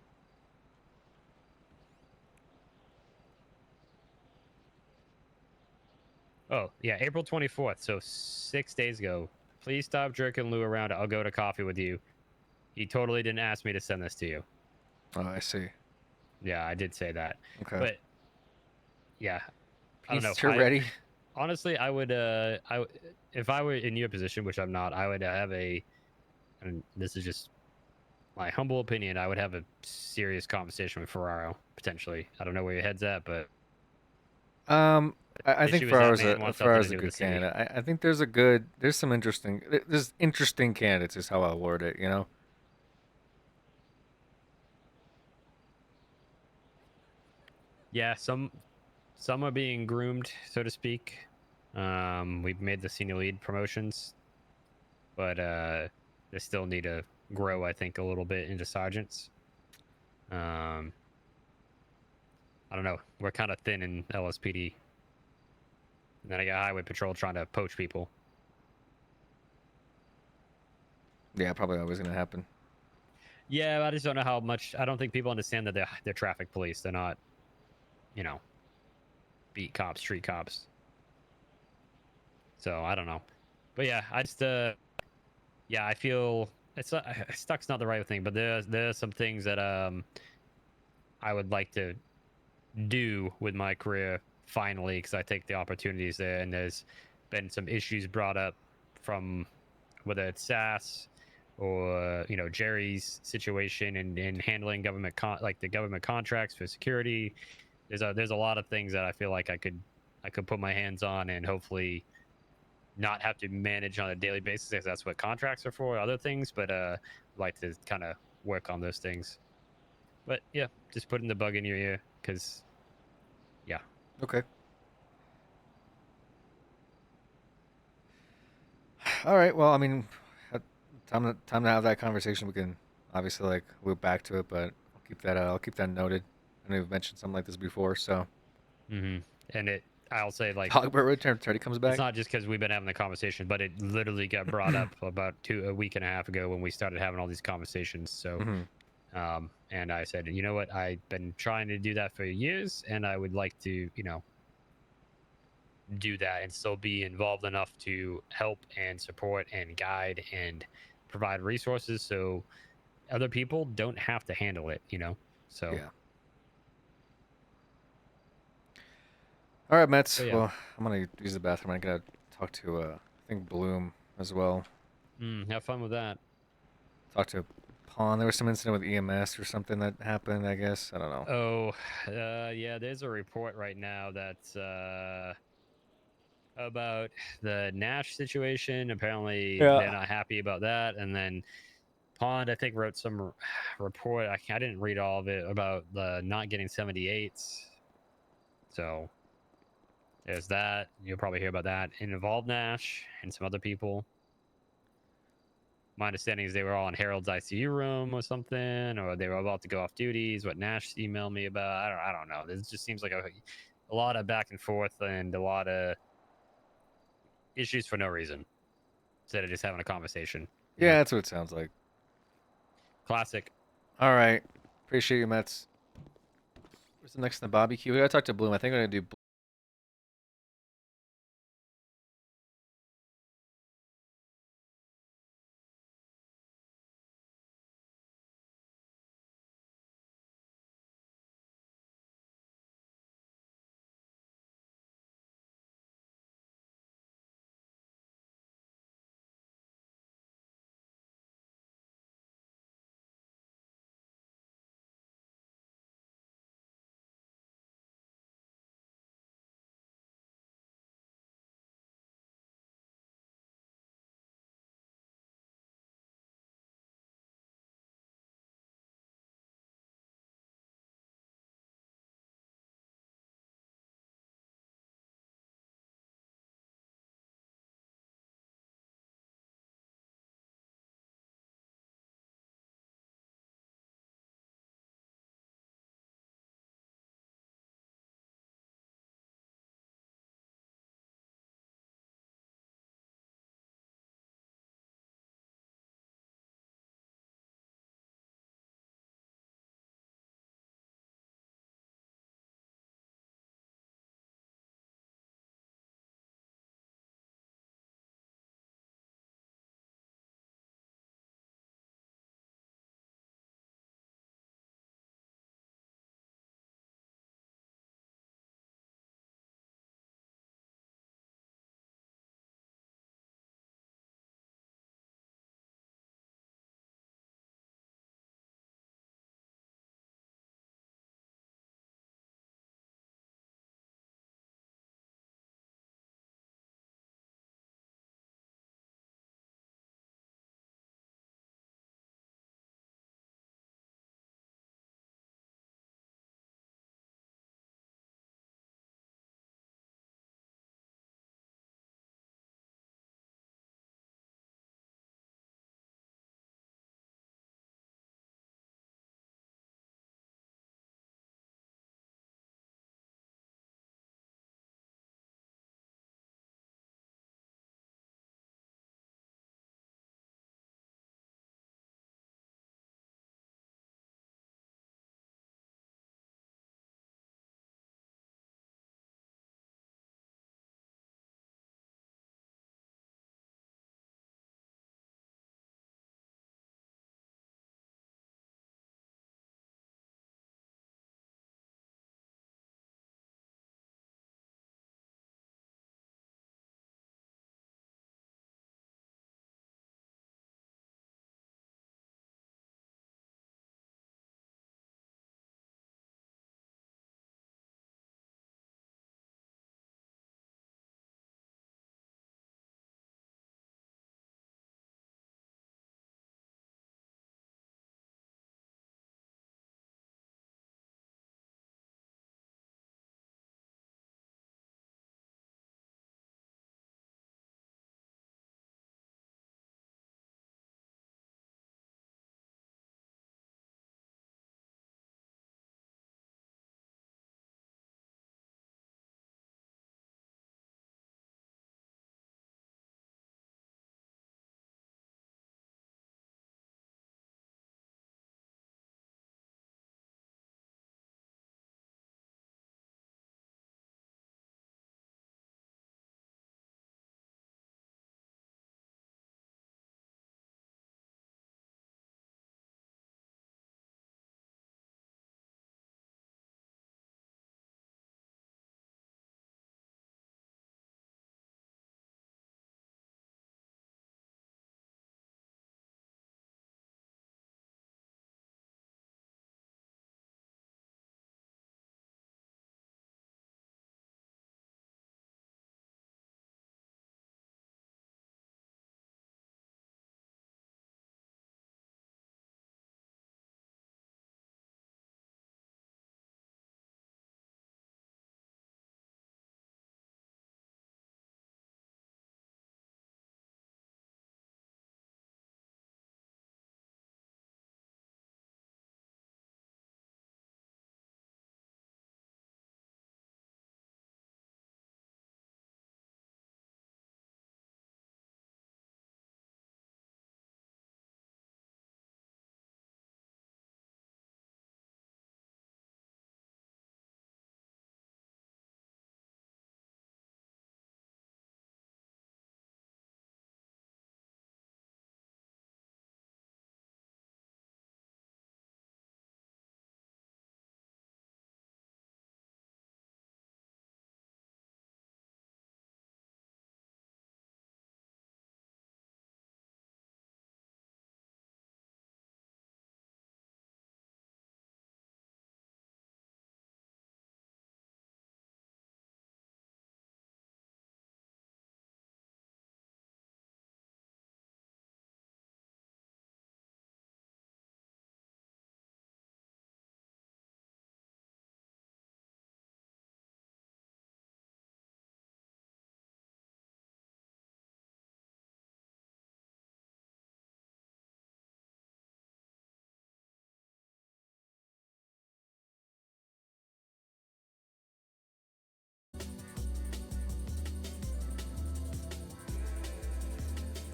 Oh yeah, April 24th. So 6 days ago. Please stop jerking Lou around. I'll go to coffee with you. He totally didn't ask me to send this to you. Oh, I see. Yeah, I did say that. Okay. But yeah, I don't know. You're ready. Honestly, I would. If I were in your position, which I'm not, I would have and this is just my humble opinion, I would have a serious conversation with Ferraro potentially. I don't know where your head's at, but I think issue is that Ferraro's man wants something to a do with good the city. candidate. I think there's some interesting candidates is how I'll word it, you know. yeah, some are being groomed, so to speak. We've made the senior lead promotions, but they still need to grow, I think, a little bit into sergeants. I don't know. We're kind of thin in LSPD. And then I got Highway Patrol trying to poach people. Yeah, probably always gonna happen. Yeah, I just don't know how much. I don't think people understand that they're traffic police. They're not, you know, beat cops, street cops. So I don't know, but yeah, I just yeah, I feel it's stuck's not the right thing, but there's some things that I would like to do with my career finally, because I take the opportunities there, and there's been some issues brought up from whether it's SAS or Jerry's situation and handling government like the government contracts for security. There's a lot of things that I feel like I could put my hands on and hopefully not have to manage on a daily basis, if that's what contracts are for, other things, but like to kind of work on those things. But yeah, just putting the bug in your ear, because yeah. Okay. All right. Well, I mean, time to have that conversation. We can obviously like loop back to it, but I'll keep that noted. I know you've mentioned something like this before, so. And I'll say, like, Talgbert return Teddy comes back. It's not just because we've been having the conversation, but it literally got brought up about a week and a half ago when we started having all these conversations. So, and I said, you know what, I've been trying to do that for years, and I would like to, do that and still be involved enough to help and support and guide and provide resources so other people don't have to handle it, So yeah. All right, Mets. So, yeah. Well, I'm gonna use the bathroom. I gotta talk to I think Bloom as well. Have fun with that. Talk to Pawn. There was some incident with EMS or something that happened. I guess I don't know. Oh, yeah. There's a report right now that's about the Nash situation. Apparently, they're not happy about that. And then Pond, I think, wrote some report. I didn't read all of it about the not getting 78s. So there's that. You'll probably hear about that. It involved Nash and some other people. My understanding is they were all in Harold's ICU room or something, or they were about to go off duties. What Nash emailed me about, I don't know. This just seems like a lot of back and forth and a lot of issues for no reason instead of just having a conversation. Yeah, that's what it sounds like. Classic. All right. Appreciate you, Mets. Where's the next in the barbecue? We gotta talk to Bloom. I think we're gonna do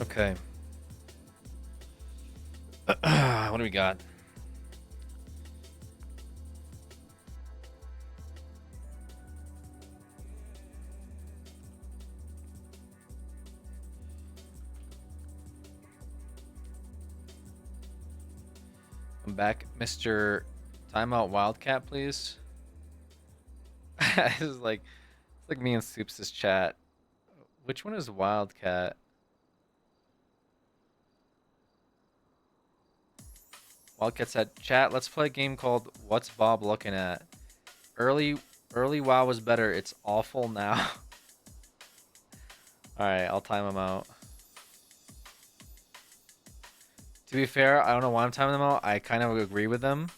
Okay. What do we got? Come back, Mr. Timeout Wildcat, please. It's like me and Soups' chat. Which one is Wildcat? Wildcat said, "Chat, let's play a game called What's Bob Looking At? Early WoW was better. It's awful now." All right, I'll time them out. To be fair, I don't know why I'm timing them out. I kind of agree with them,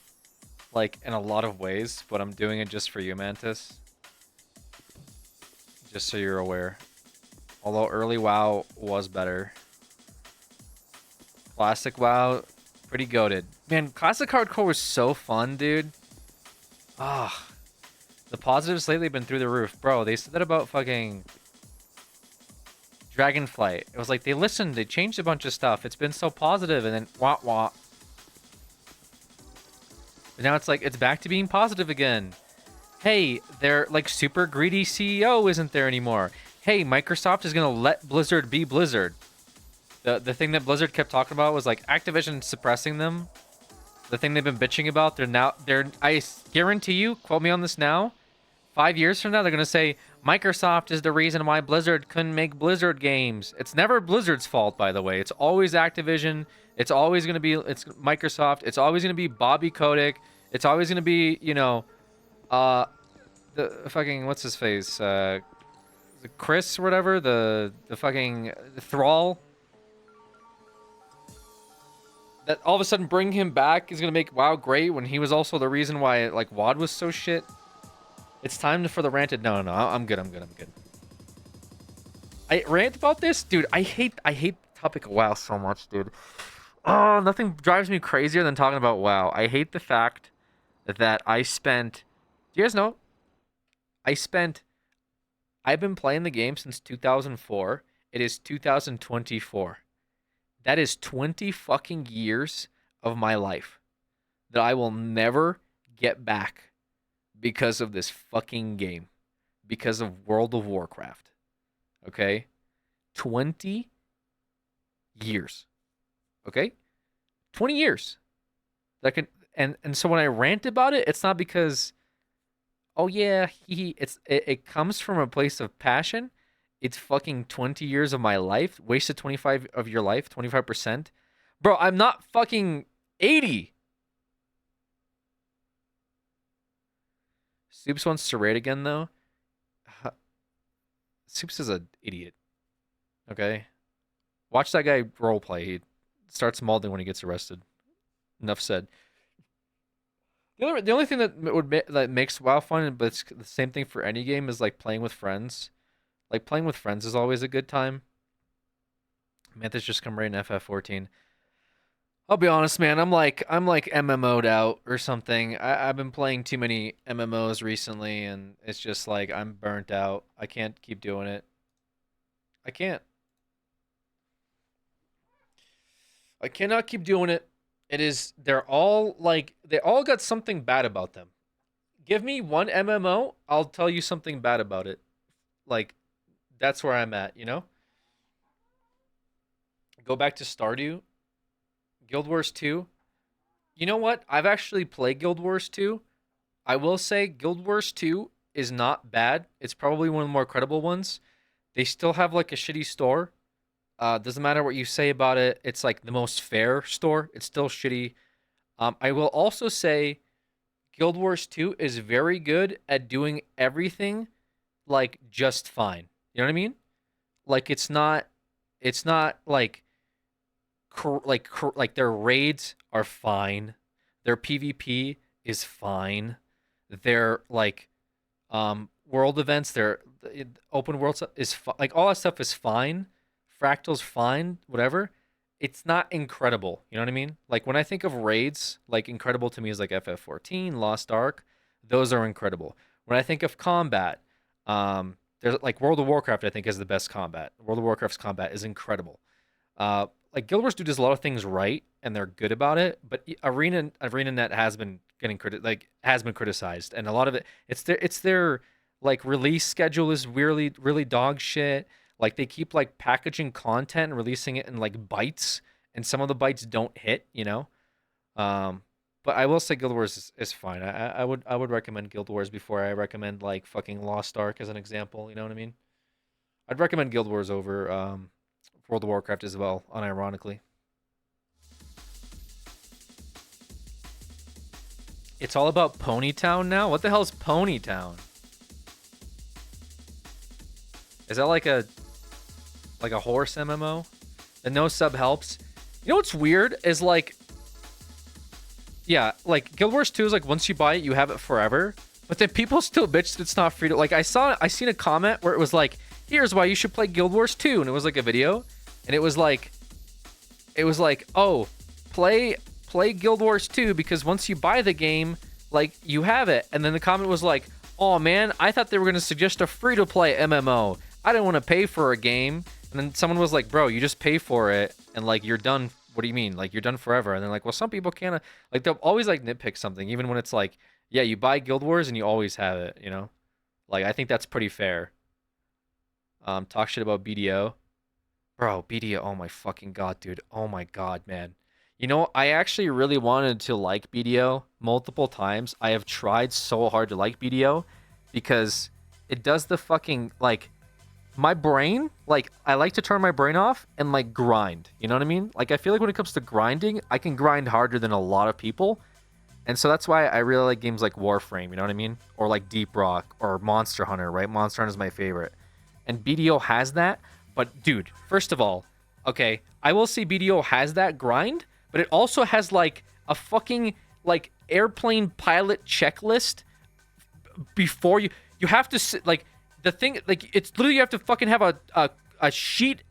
like in a lot of ways, but I'm doing it just for you, Mantis. Just so you're aware. Although early WoW was better. Classic WoW, pretty goated. Man, Classic Hardcore was so fun, dude. Ah, the positives lately have been through the roof. Bro, they said that about fucking Dragonflight. It was like they listened, they changed a bunch of stuff. It's been so positive, and then wah wah. But now it's like it's back to being positive again. Hey, their like super greedy CEO isn't there anymore. Hey, Microsoft is gonna let Blizzard be Blizzard. The thing that Blizzard kept talking about was like Activision suppressing them. The thing they've been bitching about, I guarantee you, quote me on this now, 5 years from now, they're gonna say Microsoft is the reason why Blizzard couldn't make Blizzard games. It's never Blizzard's fault, by the way. It's always Activision. It's always gonna be Microsoft. It's always gonna be Bobby Kotick. It's always gonna be, you know, the fucking what's his face, the Chris or whatever, the fucking Thrall. That all of a sudden bring him back is gonna make WoW great when he was also the reason why like WoD was so shit. It's time for the ranted. No, I'm good. I rant about this, dude. I hate the topic of WoW so much, dude. Oh, nothing drives me crazier than talking about WoW. I hate the fact that I spent. Do you guys know? I've been playing the game since 2004. It is 2024. That is 20 fucking years of my life that I will never get back because of this fucking game. Because of World of Warcraft. Okay? 20 years. Okay? 20 years. And so when I rant about it, it's not because, oh yeah, it comes from a place of passion. It's fucking 20 years of my life. Wasted 25 of your life, 25%. Bro, I'm not fucking 80. Soups wants to raid again, though. Soups is an idiot. Okay? Watch that guy roleplay. He starts mauling when he gets arrested. Enough said. The only thing that makes WoW fun, but it's the same thing for any game, is like playing with friends. Like, playing with friends is always a good time. Manthas just come right in FF14. I'll be honest, man. I'm like MMO'd out or something. I've been playing too many MMOs recently, and it's just like I'm burnt out. I can't keep doing it. I can't. I cannot keep doing it. They all got something bad about them. Give me one MMO, I'll tell you something bad about it. Like, that's where I'm at, you know? Go back to Stardew. Guild Wars 2. You know what? I've actually played Guild Wars 2. I will say Guild Wars 2 is not bad. It's probably one of the more credible ones. They still have like a shitty store. Doesn't matter what you say about it. It's like the most fair store. It's still shitty. I will also say Guild Wars 2 is very good at doing everything like just fine. You know what I mean? Like it's not like their raids are fine. Their PvP is fine. Their like world events, their open world stuff is like all that stuff is fine. Fractal's fine, whatever. It's not incredible. You know what I mean? Like when I think of raids, like incredible to me is like FF14, Lost Ark. Those are incredible. When I think of combat, there's like World of Warcraft, I think, is the best combat. World of Warcraft's combat is incredible. Like Guild Wars 2 does a lot of things right, and they're good about it. But ArenaNet has been has been criticized, and a lot of it's their like release schedule is really dog shit. Like they keep like packaging content and releasing it in like bites, and some of the bites don't hit, you know. But I will say Guild Wars is fine. I would recommend Guild Wars before I recommend like fucking Lost Ark as an example. You know what I mean? I'd recommend Guild Wars over World of Warcraft as well, unironically. It's all about Ponytown now? What the hell is Ponytown? Is that like a horse MMO? The no sub helps. You know what's weird is like, yeah, like Guild Wars 2 is like once you buy it, you have it forever. But then people still bitch that it's not free to like. I seen a comment where it was like, here's why you should play Guild Wars 2, and it was like a video, and it was like, oh, play Guild Wars 2 because once you buy the game, like you have it. And then the comment was like, oh man, I thought they were gonna suggest a free to play MMO. I didn't want to pay for a game. And then someone was like, bro, you just pay for it and like you're done. What do you mean? Like you're done forever? And they're like, well, some people can't. Like they'll always like nitpick something, even when it's like, yeah, you buy Guild Wars and you always have it, you know? Like I think that's pretty fair. Talk shit about BDO. Bro, BDO, oh my fucking god, dude. Oh my god, man. You know, I actually really wanted to like BDO multiple times. I have tried so hard to like BDO because it does the fucking, like, my brain, like, I like to turn my brain off and, like, grind. You know what I mean? Like, I feel like when it comes to grinding, I can grind harder than a lot of people. And so that's why I really like games like Warframe, you know what I mean? Or like Deep Rock or Monster Hunter, right? Monster Hunter is my favorite. And BDO has that. But, dude, first of all, okay, I will say BDO has that grind, but it also has, like, a fucking, like, airplane pilot checklist before you have to sit, like, the thing, like, it's literally you have to fucking have a sheet,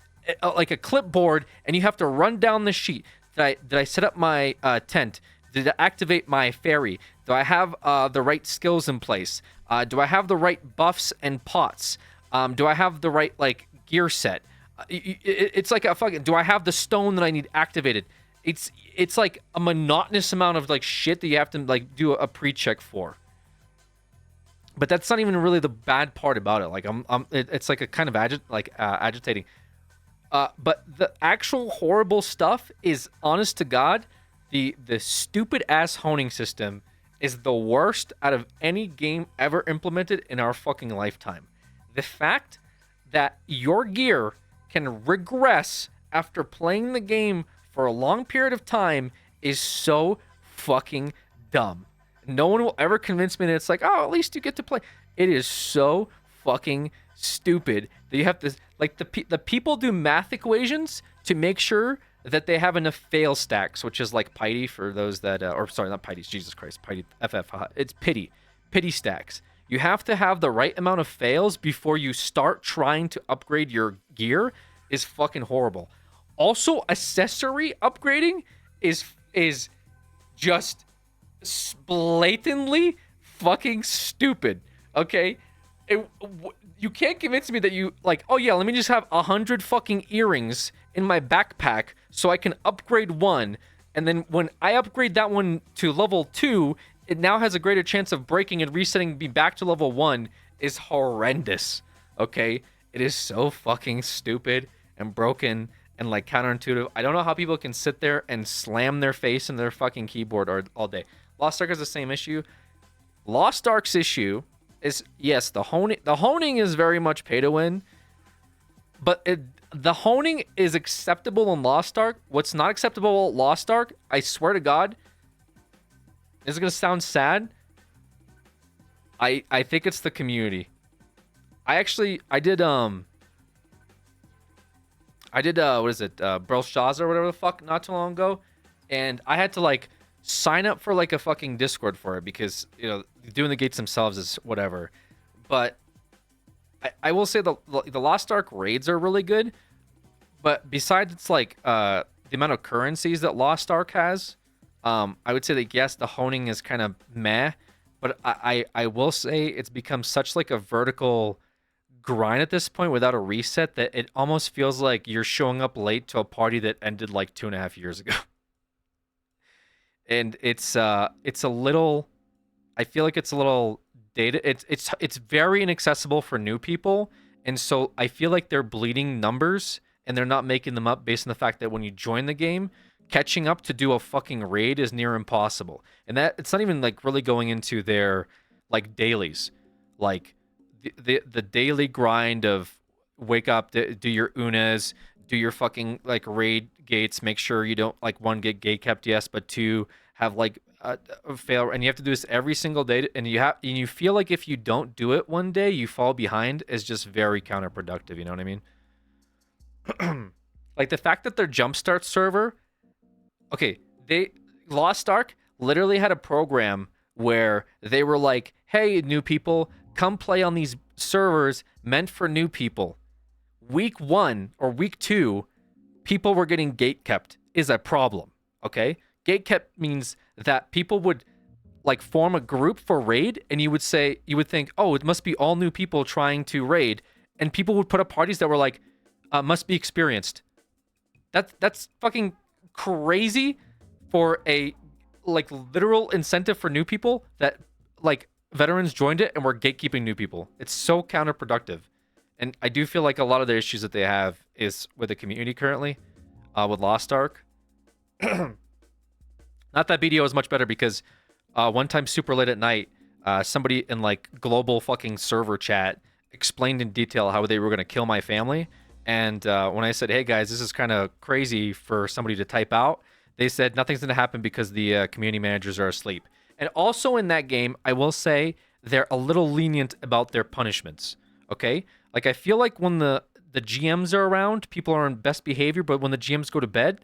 like a clipboard, and you have to run down the sheet. Did I set up my tent? Did I activate my ferry? Do I have the right skills in place? Do I have the right buffs and pots? Do I have the right, like, gear set? It's like a fucking, do I have the stone that I need activated? It's like a monotonous amount of like shit that you have to like do a pre-check for. But that's not even really the bad part about it. Like it's like a kind of agitating. But the actual horrible stuff is, honest to God, the stupid ass honing system is the worst out of any game ever implemented in our fucking lifetime. The fact that your gear can regress after playing the game for a long period of time is so fucking dumb. No one will ever convince me that it's like, oh, at least you get to play. It is so fucking stupid that you have to, like, the people do math equations to make sure that they have enough fail stacks, which is like Piety for those that, or sorry, not Piety, Jesus Christ, Piety, FF, it's pity stacks. You have to have the right amount of fails before you start trying to upgrade your gear is fucking horrible. Also, accessory upgrading is just blatantly fucking stupid, okay? You can't convince me that you, like, oh yeah, let me just have 100 fucking earrings in my backpack so I can upgrade one, and then when I upgrade that one to level 2, it now has a greater chance of breaking and resetting me back to level 1 is horrendous, okay? It is so fucking stupid and broken and like counterintuitive. I don't know how people can sit there and slam their face in their fucking keyboard all day. Lost Ark has the same issue. Lost Ark's issue is, yes, the honing is very much pay to win, but the honing is acceptable in Lost Ark. What's not acceptable in Lost Ark, I swear to God, this is gonna sound sad. I think it's the community. I did what is it, Belshazzar or whatever the fuck not too long ago, and I had to like sign up for like a fucking Discord for it because, you know, doing the gates themselves is whatever. But I will say the Lost Ark raids are really good, but besides it's like the amount of currencies that Lost Ark has, I would say that yes, the honing is kind of meh, but I will say it's become such like a vertical grind at this point without a reset that it almost feels like you're showing up late to a party that ended like 2.5 years ago. And it's a little, I feel like it's a little dated. It's very inaccessible for new people, and so I feel like they're bleeding numbers and they're not making them up based on the fact that when you join the game, catching up to do a fucking raid is near impossible. And that it's not even like really going into their like dailies, like the daily grind of wake up, do your unas, do your fucking like raid gates, make sure you don't like 1 get gate kept, yes, but 2 have like a fail, and you have to do this every single day, and you feel like if you don't do it one day you fall behind is just very counterproductive, you know what I mean? Like the fact that their Jumpstart server, okay, Lost Ark literally had a program where they were like, hey, new people, come play on these servers meant for new people. Week 1 or week 2, people were getting gate kept is a problem, okay? Gate kept means that people would like form a group for raid, and you would think, oh, it must be all new people trying to raid, and people would put up parties that were like, must be experienced. That's fucking crazy for a like literal incentive for new people that like veterans joined it and were gatekeeping new people. It's so counterproductive. And I do feel like a lot of the issues that they have is with the community currently, with Lost Ark. Not that BDO is much better, because one time super late at night, somebody in like global fucking server chat explained in detail how they were going to kill my family. And when I said, hey guys, this is kind of crazy for somebody to type out, they said nothing's going to happen because the community managers are asleep. And also in that game, I will say they're a little lenient about their punishments. Okay? Like I feel like when the GMs are around, people are in best behavior, but when the GMs go to bed,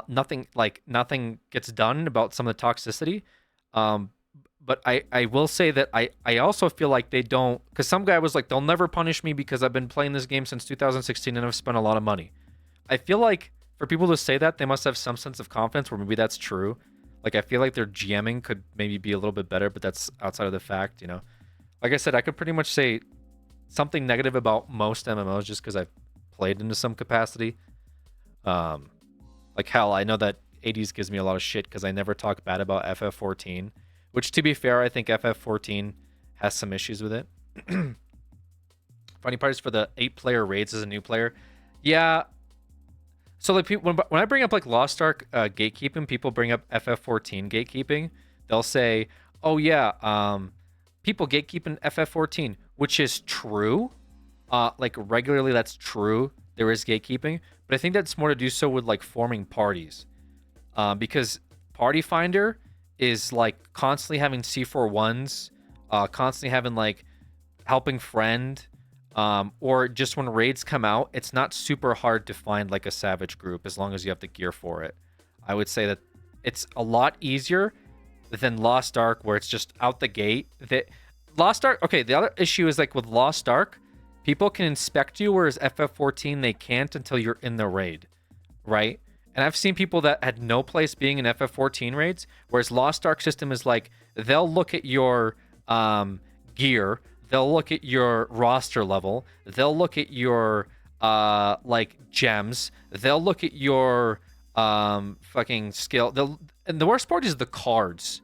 nothing gets done about some of the toxicity. But I will say that I also feel like they don't, because some guy was like, they'll never punish me because I've been playing this game since 2016 and I've spent a lot of money. I feel like for people to say that, they must have some sense of confidence where maybe that's true. Like I feel like their GMing could maybe be a little bit better, but that's outside of the fact, you know. Like I said, I could pretty much say something negative about most MMOs just because I've played into some capacity. Like hell, I know that 80s gives me a lot of shit because I never talk bad about FF14, which to be fair, I think FF14 has some issues with it. Funny part is for the 8-player raids as a new player. Yeah. So like when I bring up like Lost Ark gatekeeping, people bring up FF14 gatekeeping. They'll say, oh yeah, people gatekeep in FF14, which is true. Like regularly that's true. There is gatekeeping, but I think that's more to do so with like forming parties. Because Party Finder is like constantly having C41s, constantly having like helping friend, or just when raids come out, it's not super hard to find like a savage group as long as you have the gear for it. I would say that it's a lot easier than Lost Ark, where it's just out the gate. That Lost Ark, okay, the other issue is like with Lost Ark, people can inspect you, whereas FF14 they can't until you're in the raid, right? And I've seen people that had no place being in FF14 raids, whereas Lost Ark system is like, they'll look at your gear, they'll look at your roster level, they'll look at your like gems, they'll look at your fucking skill. And the worst part is the cards.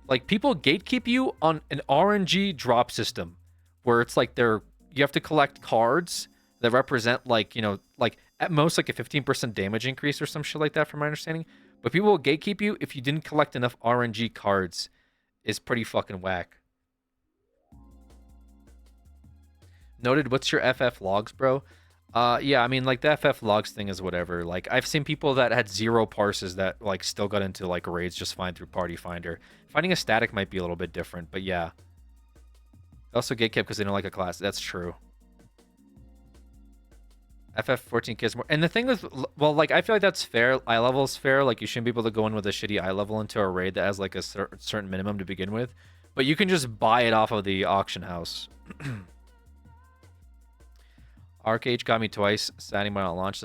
Like people gatekeep you on an RNG drop system, where it's like you have to collect cards that represent like, you know, like at most like a 15% damage increase or some shit like that from my understanding. But people will gatekeep you if you didn't collect enough RNG cards. Is pretty fucking whack. Noted, what's your FF logs, bro? Yeah, I mean like the FF logs thing is whatever. Like I've seen people that had 0 parses that like still got into like raids just fine through Party Finder. Finding a static might be a little bit different, but yeah. They also gatekept because they don't like a class. That's true. FF14 kids more. And the thing is, well, like I feel like that's fair. Eye level is fair. Like you shouldn't be able to go in with a shitty eye level into a raid that has like a certain minimum to begin with. But you can just buy it off of the auction house. Arcade got me twice. Sadly, when I launched.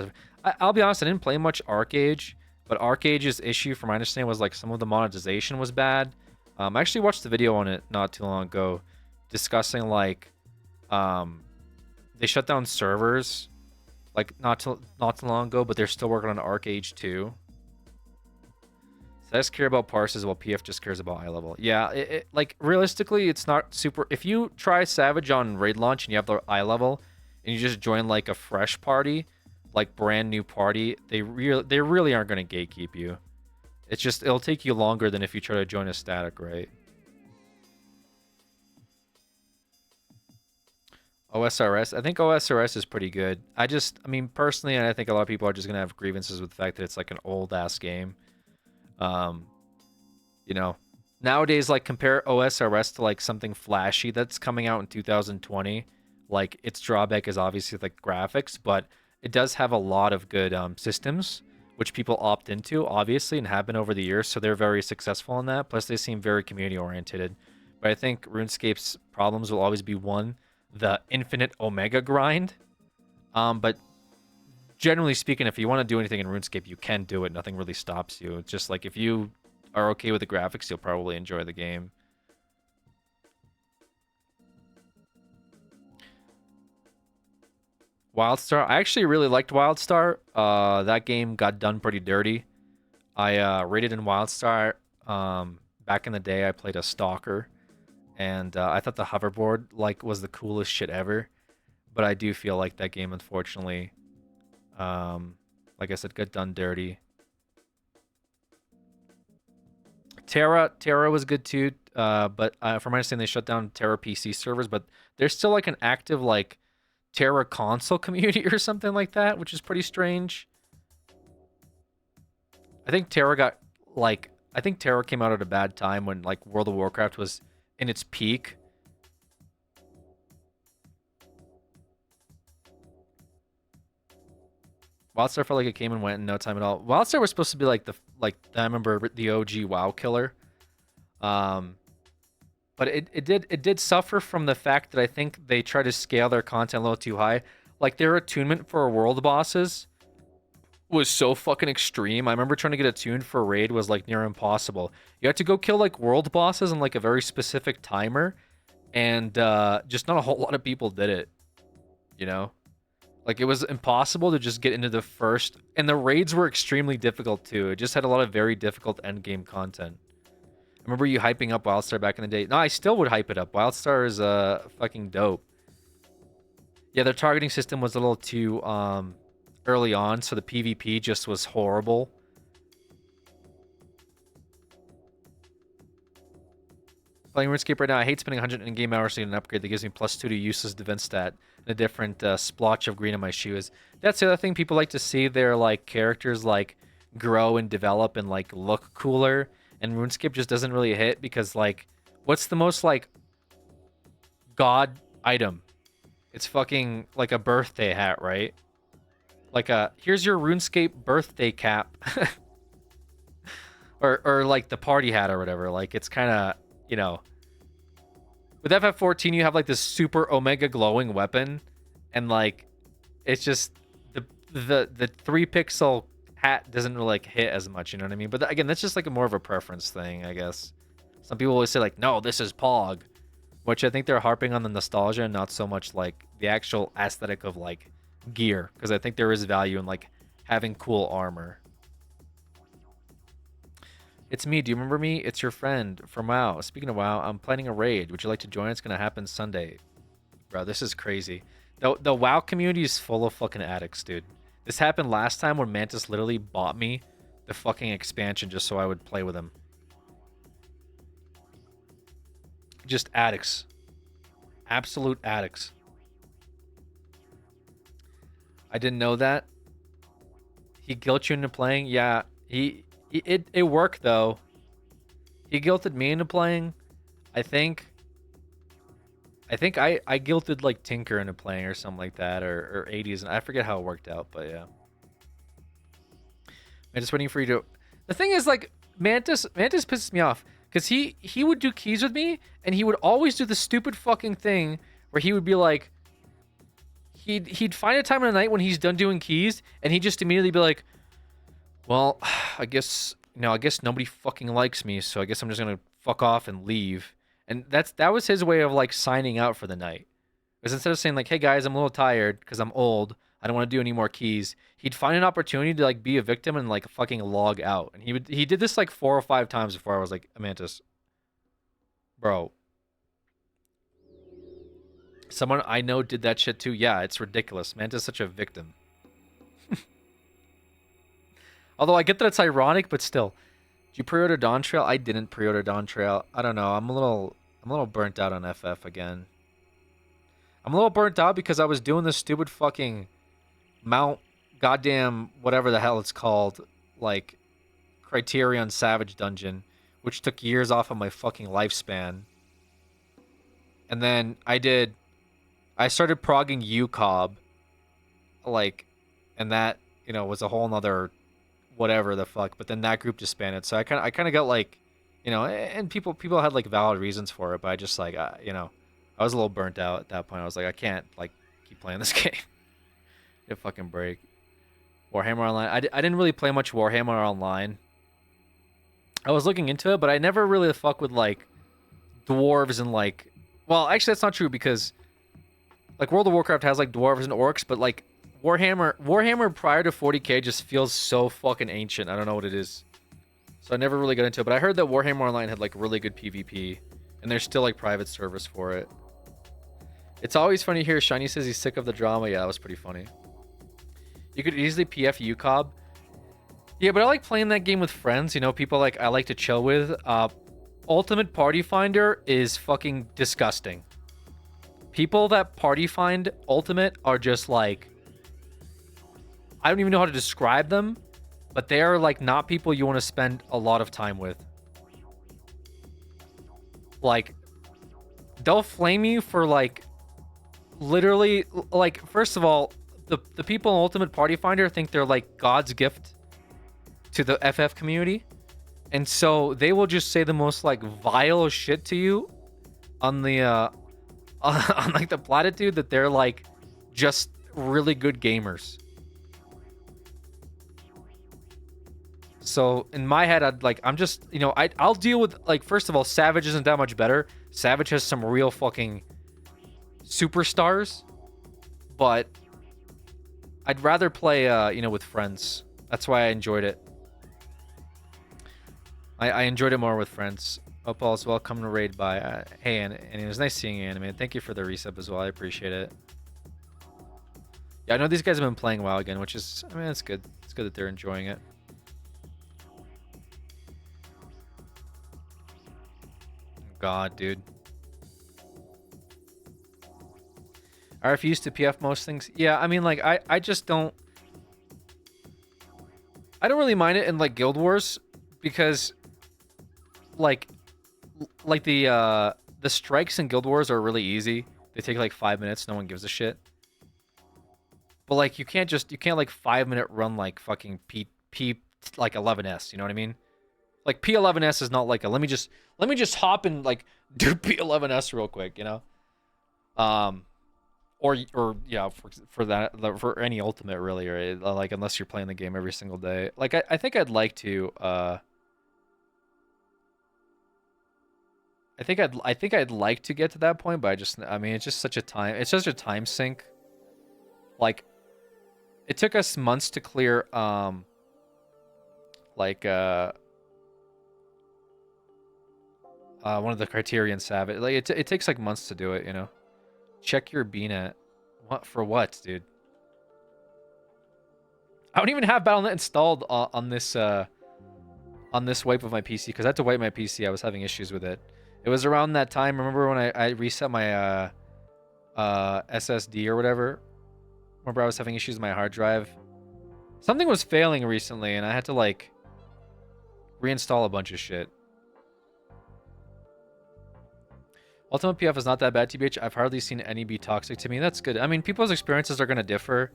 I'll be honest, I didn't play much Arcade, but Arcade's issue, from my understanding, was like some of the monetization was bad. I actually watched the video on it not too long ago, discussing like they shut down servers like not too long ago, but they're still working on ArcAge 2. So I just care about parses while PF just cares about eye level. Yeah, like realistically, it's not super. If you try Savage on raid launch and you have the eye level, and you just join like a fresh party, like brand new party, they really aren't going to gatekeep you. It's just it'll take you longer than if you try to join a static, right? OSRS, I think OSRS is pretty good. I mean, personally, I think a lot of people are just gonna have grievances with the fact that it's like an old ass game. You know, nowadays, like compare OSRS to like something flashy that's coming out in 2020. Like its drawback is obviously like graphics, but it does have a lot of good systems, which people opt into, obviously, and have been over the years. So they're very successful in that. Plus, they seem very community oriented. But I think RuneScape's problems will always be one, the infinite Omega grind. But generally speaking, if you want to do anything in RuneScape, you can do it. Nothing really stops you. It's just like if you are okay with the graphics, you'll probably enjoy the game. WildStar, I actually really liked WildStar. That game got done pretty dirty. I rated in WildStar. Back in the day, I played a Stalker, and I thought the hoverboard like was the coolest shit ever. But I do feel like that game, unfortunately, like I said, got done dirty. Terra was good too, but from my understanding, they shut down Terra PC servers, but there's still like an active like Terra console community or something like that, which is pretty strange. I think Terra came out at a bad time when like World of Warcraft was in its peak. WildStar felt like it came and went in no time at all. WildStar was supposed to be like I remember the OG WoW killer. But it did suffer from the fact that I think they tried to scale their content a little too high. Like their attunement for world bosses was so fucking extreme. I remember trying to get attuned for a raid was like near impossible. You had to go kill like world bosses in like a very specific timer, and just not a whole lot of people did it. You know? Like, it was impossible to just get into the first... And the raids were extremely difficult, too. It just had a lot of very difficult endgame content. I remember you hyping up WildStar back in the day. No, I still would hype it up. WildStar is fucking dope. Yeah, their targeting system was a little too early on, so the PvP just was horrible. Playing RuneScape right now, I hate spending 100 in-game hours to get an upgrade that gives me +2 to useless defense stat and a different splotch of green in my shoes. That's the other thing people like to see their like characters like grow and develop and like look cooler. And RuneScape just doesn't really hit because like, what's the most like god item? It's fucking like a birthday hat, right? Like here's your RuneScape birthday cap, or like the party hat or whatever. Like it's kind of, you know, with FF14 you have like this super Omega glowing weapon, and like it's just the 3-pixel hat doesn't really like hit as much, you know what I mean? But again, that's just like a more of a preference thing, I guess. Some people always say like, no, this is Pog, which I think they're harping on the nostalgia and not so much like the actual aesthetic of like gear, because I think there is value in like having cool armor. It's me. Do you remember me? It's your friend from WoW. Speaking of WoW, I'm planning a raid. Would you like to join? It's gonna happen Sunday. Bro, this is crazy. The WoW community is full of fucking addicts, dude. This happened last time when Mantis literally bought me the fucking expansion just so I would play with him. Just addicts. Absolute addicts. I didn't know that. He guilt you into playing? Yeah, it worked though. He guilted me into playing. I think I guilted like Tinker into playing or something like that, or 80s, and I forget how it worked out, but yeah. I'm just waiting for you to... The thing is, like, Mantis pisses me off, because he would do keys with me, and he would always do the stupid fucking thing where he would be like, he'd find a time of the night when he's done doing keys, and he'd just immediately be like, well, I guess nobody fucking likes me, so I guess I'm just gonna fuck off and leave. And that was his way of like signing out for the night. Because instead of saying like, "Hey guys, I'm a little tired because I'm old. I don't want to do any more keys," he'd find an opportunity to like be a victim and like fucking log out. And he did this like 4 or 5 times before I was like, Amantis, bro. Someone I know did that shit too. Yeah, it's ridiculous. Manta's such a victim. Although I get that it's ironic, but still. Did you pre-order Dawn Trail? I didn't pre-order Dawn Trail. I don't know. I'm a little burnt out on FF again. I'm a little burnt out because I was doing this stupid fucking Mount goddamn whatever the hell it's called, like Criterion Savage Dungeon, which took years off of my fucking lifespan. And then I started progging UCOB, like, and that, you know, was a whole nother whatever the fuck. But then that group disbanded, so I kind of got like, you know, and people had like valid reasons for it, but I just like, you know, I was a little burnt out at that point. I was like, I can't like keep playing this game. It fucking break. Warhammer Online. I didn't really play much Warhammer Online. I was looking into it, but I never really fuck with like dwarves and like. Well, actually, that's not true because like World of Warcraft has like dwarves and orcs, but like Warhammer prior to 40k just feels so fucking ancient. I don't know what it is. So I never really got into it, but I heard that Warhammer Online had like really good PvP, and there's still like private service for it. It's always funny to hear Shiny says he's sick of the drama. Yeah, that was pretty funny. You could easily PF UCOB. Yeah, but I like playing that game with friends, you know, people like I like to chill with. Ultimate Party Finder is fucking disgusting. People that party find Ultimate are just like, I don't even know how to describe them, but they are like not people you want to spend a lot of time with. Like, they'll flame you for like, literally, like, first of all, the people in Ultimate Party Finder think they're like God's gift to the FF community. And so they will just say the most like vile shit to you on the on like the platitude that they're like just really good gamers. So in my head, I'm just, you know, I'll deal with, like, first of all, Savage isn't that much better. Savage has some real fucking superstars, but I'd rather play, you know, with friends. That's why I enjoyed it. I enjoyed it more with friends. Hope all is well. Come to raid by. Hey, and it was nice seeing you, Anime. Thank you for the resub as well. I appreciate it. Yeah, I know these guys have been playing WoW again, which is, I mean, it's good. It's good that they're enjoying it. God, dude. I refuse to PF most things. Yeah, I mean, like, I just don't... I don't really mind it in, like, Guild Wars, because, like the strikes in Guild Wars are really easy. They take, like, 5 minutes. No one gives a shit. But, like, you can't, like, 5-minute run, like, fucking P like, 11S, you know what I mean? Like, P11S is not like a, let me just hop and, like, do P11S real quick, you know? Or yeah, for any Ultimate, really, or like, unless you're playing the game every single day. Like, I think I'd like to, I think I'd like to get to that point, but I mean, it's just such a time sink. Like, it took us months to clear, one of the Criterion Savage. Like, it takes like months to do it, you know. Check your BNet. What for? What, dude? I don't even have Battle.net installed on this wipe of my PC because I had to wipe my PC. I was having issues with it. It was around that time. Remember when I reset my SSD or whatever? Remember I was having issues with my hard drive? Something was failing recently, and I had to like reinstall a bunch of shit. Ultimate PF is not that bad, TBH. I've hardly seen any be toxic to me. That's good. I mean, people's experiences are going to differ.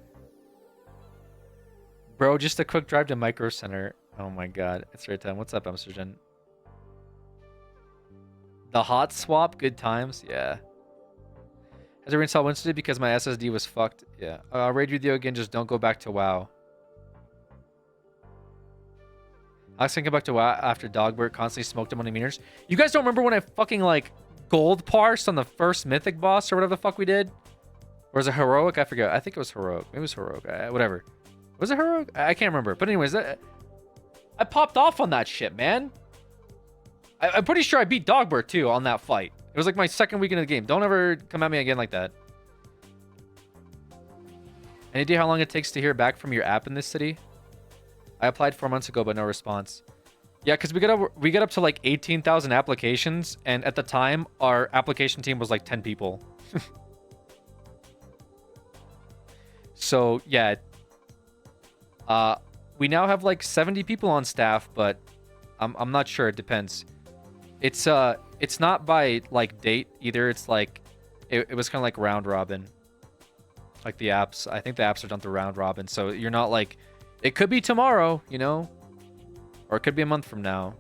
Bro, just a quick drive to Micro Center. Oh my god. It's right time. What's up, Amsterdam? The hot swap, good times. Yeah. Has to reinstall Winston because my SSD was fucked. Yeah. I'll raid with you again. Just don't go back to WoW. Alex can come back to WoW after Dogbert constantly smoked him on the meters. You guys don't remember when I fucking, like, gold parsed on the first mythic boss or whatever the fuck we did? Or was it heroic? I forget. I think it was heroic. Maybe it was heroic. Whatever. Was it heroic? I can't remember. But anyways, I popped off on that shit, man. I'm pretty sure I beat Dogbert too on that fight. It was like my second week into the game. Don't ever come at me again like that. Any idea how long it takes to hear back from your app in this city? I applied 4 months ago, but no response. Yeah, because we got up to like 18,000 applications, and at the time, our application team was like 10 people. So yeah, we now have like 70 people on staff, but I'm not sure. It depends. It's not by like date either. It's like it was kind of like round robin. Like the apps, I think the apps are done through round robin. So you're not like, it could be tomorrow, you know, or it could be a month from now.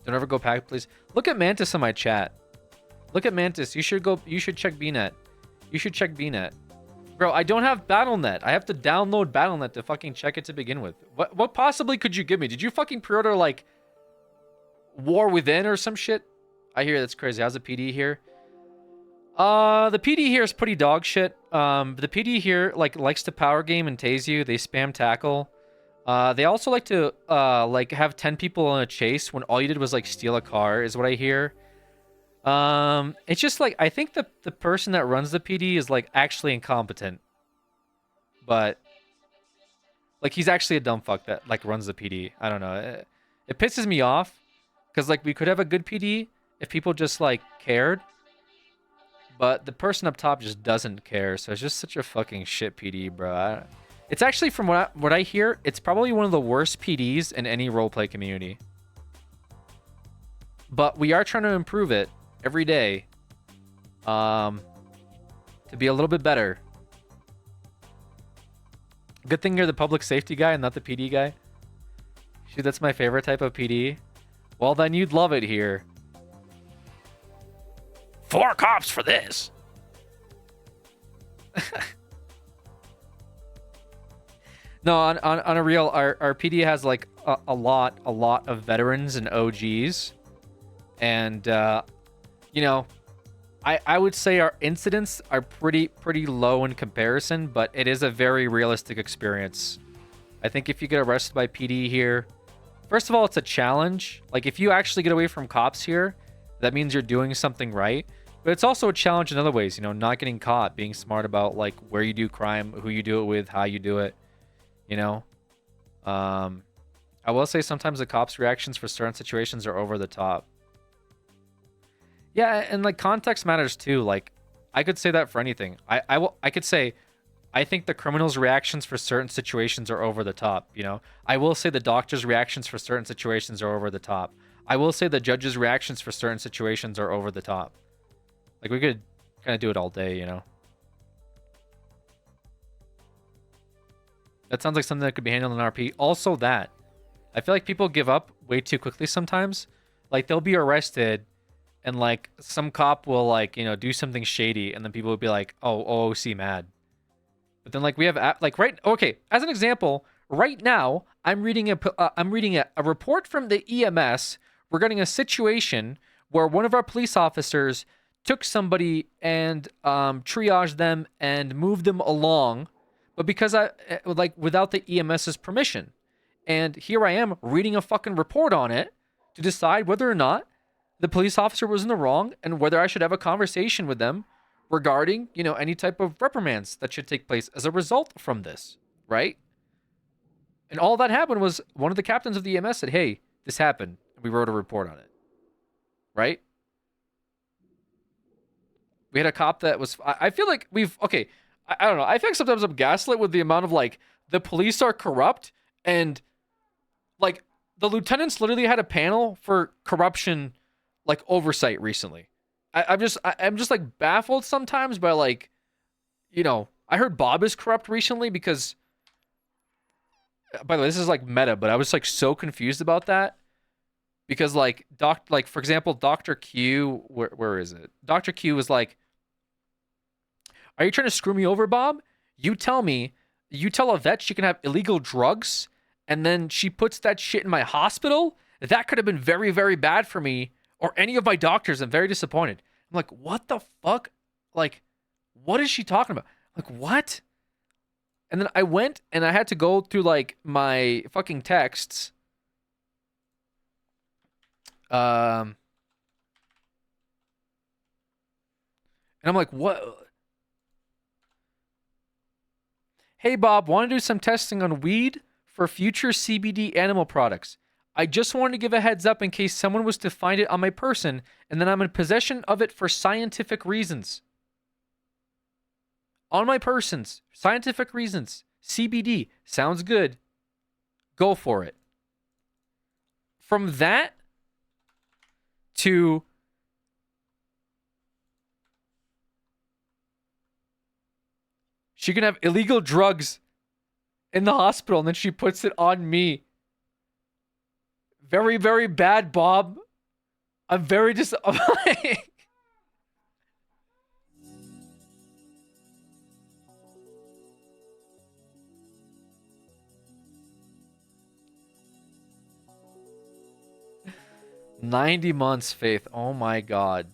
Don't ever go pack, please. Look at Mantis in my chat. Look at Mantis. You should check BNet. You should check BNet. Bro, I don't have BattleNet. I have to download BattleNet to fucking check it to begin with. What possibly could you give me? Did you fucking pre-order like War Within or some shit? I hear that's crazy. How's the PD here? The PD here is pretty dog shit. The PD here likes to power game and tase you. They spam tackle. They also like to like have 10 people in a chase when all you did was like steal a car, is what I hear. It's just like I think the person that runs the PD is like actually incompetent. But like he's actually a dumb fuck that like runs the PD. I don't know. It pisses me off because like we could have a good PD if people just like cared. But the person up top just doesn't care, so it's just such a fucking shit PD, bro. It's actually, from what I hear, it's probably one of the worst PDs in any roleplay community. But we are trying to improve it every day, to be a little bit better. Good thing you're the public safety guy and not the PD guy. Shoot, that's my favorite type of PD. Well, then you'd love it here. 4 cops for this. No, on a real, our PD has like a lot of veterans and OGs, and you know, I would say our incidents are pretty low in comparison, but it is a very realistic experience. I think if you get arrested by PD here, first of all, it's a challenge. Like if you actually get away from cops here, that means you're doing something right. But it's also a challenge in other ways, you know, not getting caught, being smart about like where you do crime, who you do it with, how you do it, you know. I will say sometimes the cops' reactions for certain situations are over the top. Yeah, and like context matters too. Like I could say that for anything. I could say I think the criminals' reactions for certain situations are over the top, you know. I will say the doctor's reactions for certain situations are over the top. I will say the judge's reactions for certain situations are over the top. Like, we could kind of do it all day, you know? That sounds like something that could be handled in RP. Also that. I feel like people give up way too quickly sometimes. Like, they'll be arrested, and, like, some cop will, like, you know, do something shady, and then people will be like, oh, OOC mad. But then, like, we have, like, right... Okay, as an example, right now, I'm reading a report from the EMS regarding a situation where one of our police officers took somebody and triaged them and moved them along, but because without the EMS's permission. And here I am reading a fucking report on it to decide whether or not the police officer was in the wrong and whether I should have a conversation with them regarding, you know, any type of reprimands that should take place as a result from this, right? And all that happened was one of the captains of the EMS said, hey, this happened, and we wrote a report on it, right? We had a cop that was... I feel like we've... Okay, I don't know. I feel like sometimes I'm gaslit with the amount of, like, the police are corrupt, and, like, the lieutenants literally had a panel for corruption, like, oversight recently. I'm just, like, baffled sometimes by, like, you know... I heard Bob is corrupt recently because... By the way, this is, like, meta, but I was, like, so confused about that. Because, like, for example, Dr. Q... Where is it? Dr. Q was like... Are you trying to screw me over, Bob? You tell a vet she can have illegal drugs, and then she puts that shit in my hospital? That could have been very, very bad for me, or any of my doctors. I'm very disappointed. I'm like, what the fuck? like, what is she talking about? Like, what? And then I went and I had to go through like my fucking texts. And I'm like, what? Hey, Bob, want to do some testing on weed for future CBD animal products? I just wanted to give a heads up in case someone was to find it on my person and then I'm in possession of it for scientific reasons. On my persons, scientific reasons. CBD, sounds good. Go for it. From that to she can have illegal drugs in the hospital and then she puts it on me. Very, very bad, Bob. I'm very like, $90 months, Faith. Oh my God.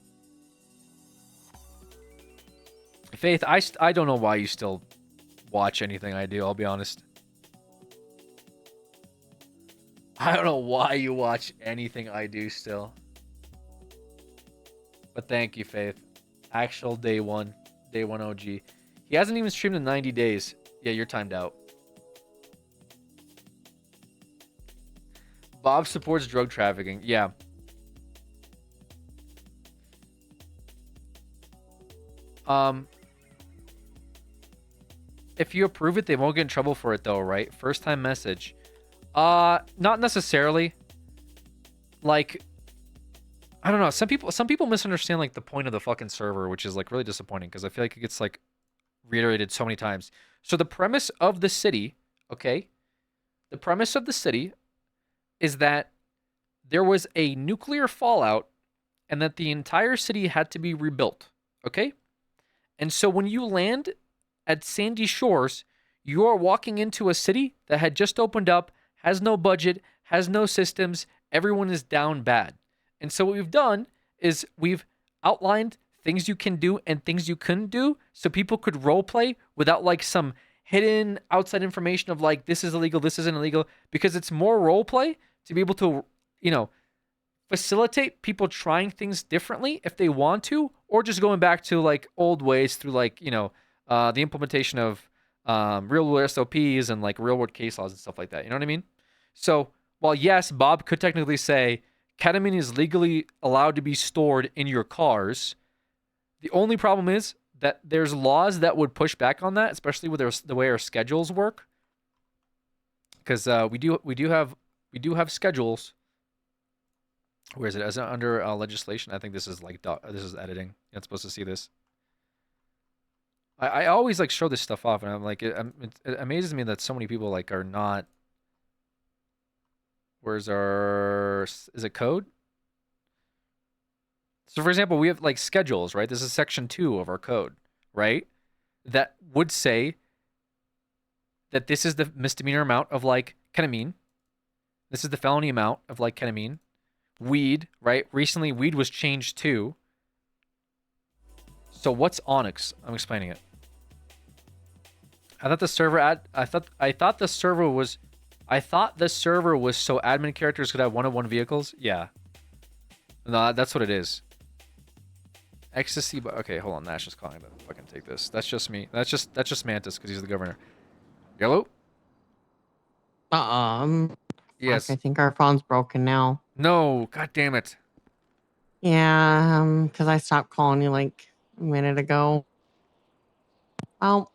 Faith, I don't know why you still watch anything I do, I'll be honest. I don't know why you watch anything I do still. But thank you, Faith. Actual day one OG. He hasn't even streamed in 90 days. Yeah, you're timed out. Bob supports drug trafficking. Yeah. If you approve it, they won't get in trouble for it though, right? First time message. Not necessarily. Like, I don't know. Some people misunderstand like the point of the fucking server, which is like really disappointing because I feel like it gets like reiterated so many times. So the premise of the city, okay? The premise of the city is that there was a nuclear fallout and that the entire city had to be rebuilt, okay? And so when you land at Sandy Shores, you are walking into a city that had just opened up, has no budget, has no systems, everyone is down bad. And so what we've done is we've outlined things you can do and things you couldn't do so people could role play without like some hidden outside information of like this is illegal, this isn't illegal, because it's more role play to be able to, you know, facilitate people trying things differently if they want to, or just going back to like old ways through like, you know, the implementation of real world SOPs and like real world case laws and stuff like that. You know what I mean? So while yes, Bob could technically say ketamine is legally allowed to be stored in your cars, the only problem is that there's laws that would push back on that, especially with the way our schedules work. Because we do have schedules. Where is it? Is it under legislation? I think this is like this is editing. You're not supposed to see this. I always like show this stuff off, and I'm like, it amazes me that so many people like are not. Where's our? Is it code? So for example, we have like schedules, right? This is section 2 of our code, right? That would say that this is the misdemeanor amount of like ketamine. This is the felony amount of like ketamine. Weed, right? Recently, weed was changed too. So what's Onyx? I'm explaining it. I thought the server the server was so admin characters could have one-on-one vehicles. Yeah. No, that's what it is. Ecstasy, but okay, hold on. Nash is calling them. Fucking take this. That's just me. That's just Mantis because he's the governor. Yellow. Yes. I think our phone's broken now. No, god damn it. Yeah, because I stopped calling you like a minute ago. Well,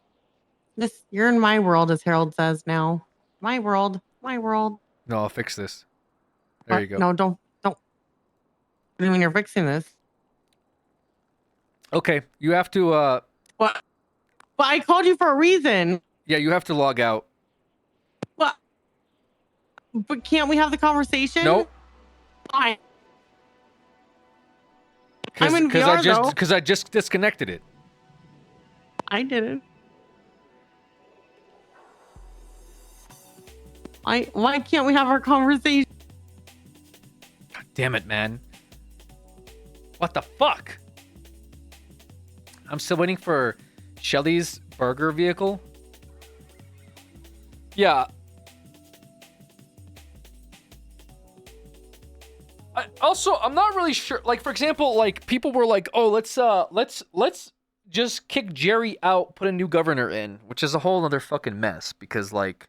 you're in my world, as Harold says now. My world. No, I'll fix this. There you go. No, don't. What do you mean you're fixing this? Okay, you have to What? But I called you for a reason. Yeah, you have to log out. What? But can't we have the conversation? Nope. Why? I'm in VR, though. Because I just disconnected it. I didn't. Why can't we have our conversation? God damn it, man. What the fuck? I'm still waiting for Shelly's burger vehicle. Yeah. I'm not really sure. Like, for example, like people were like, "Oh, let's just kick Jerry out, put a new governor in," which is a whole other fucking mess because like,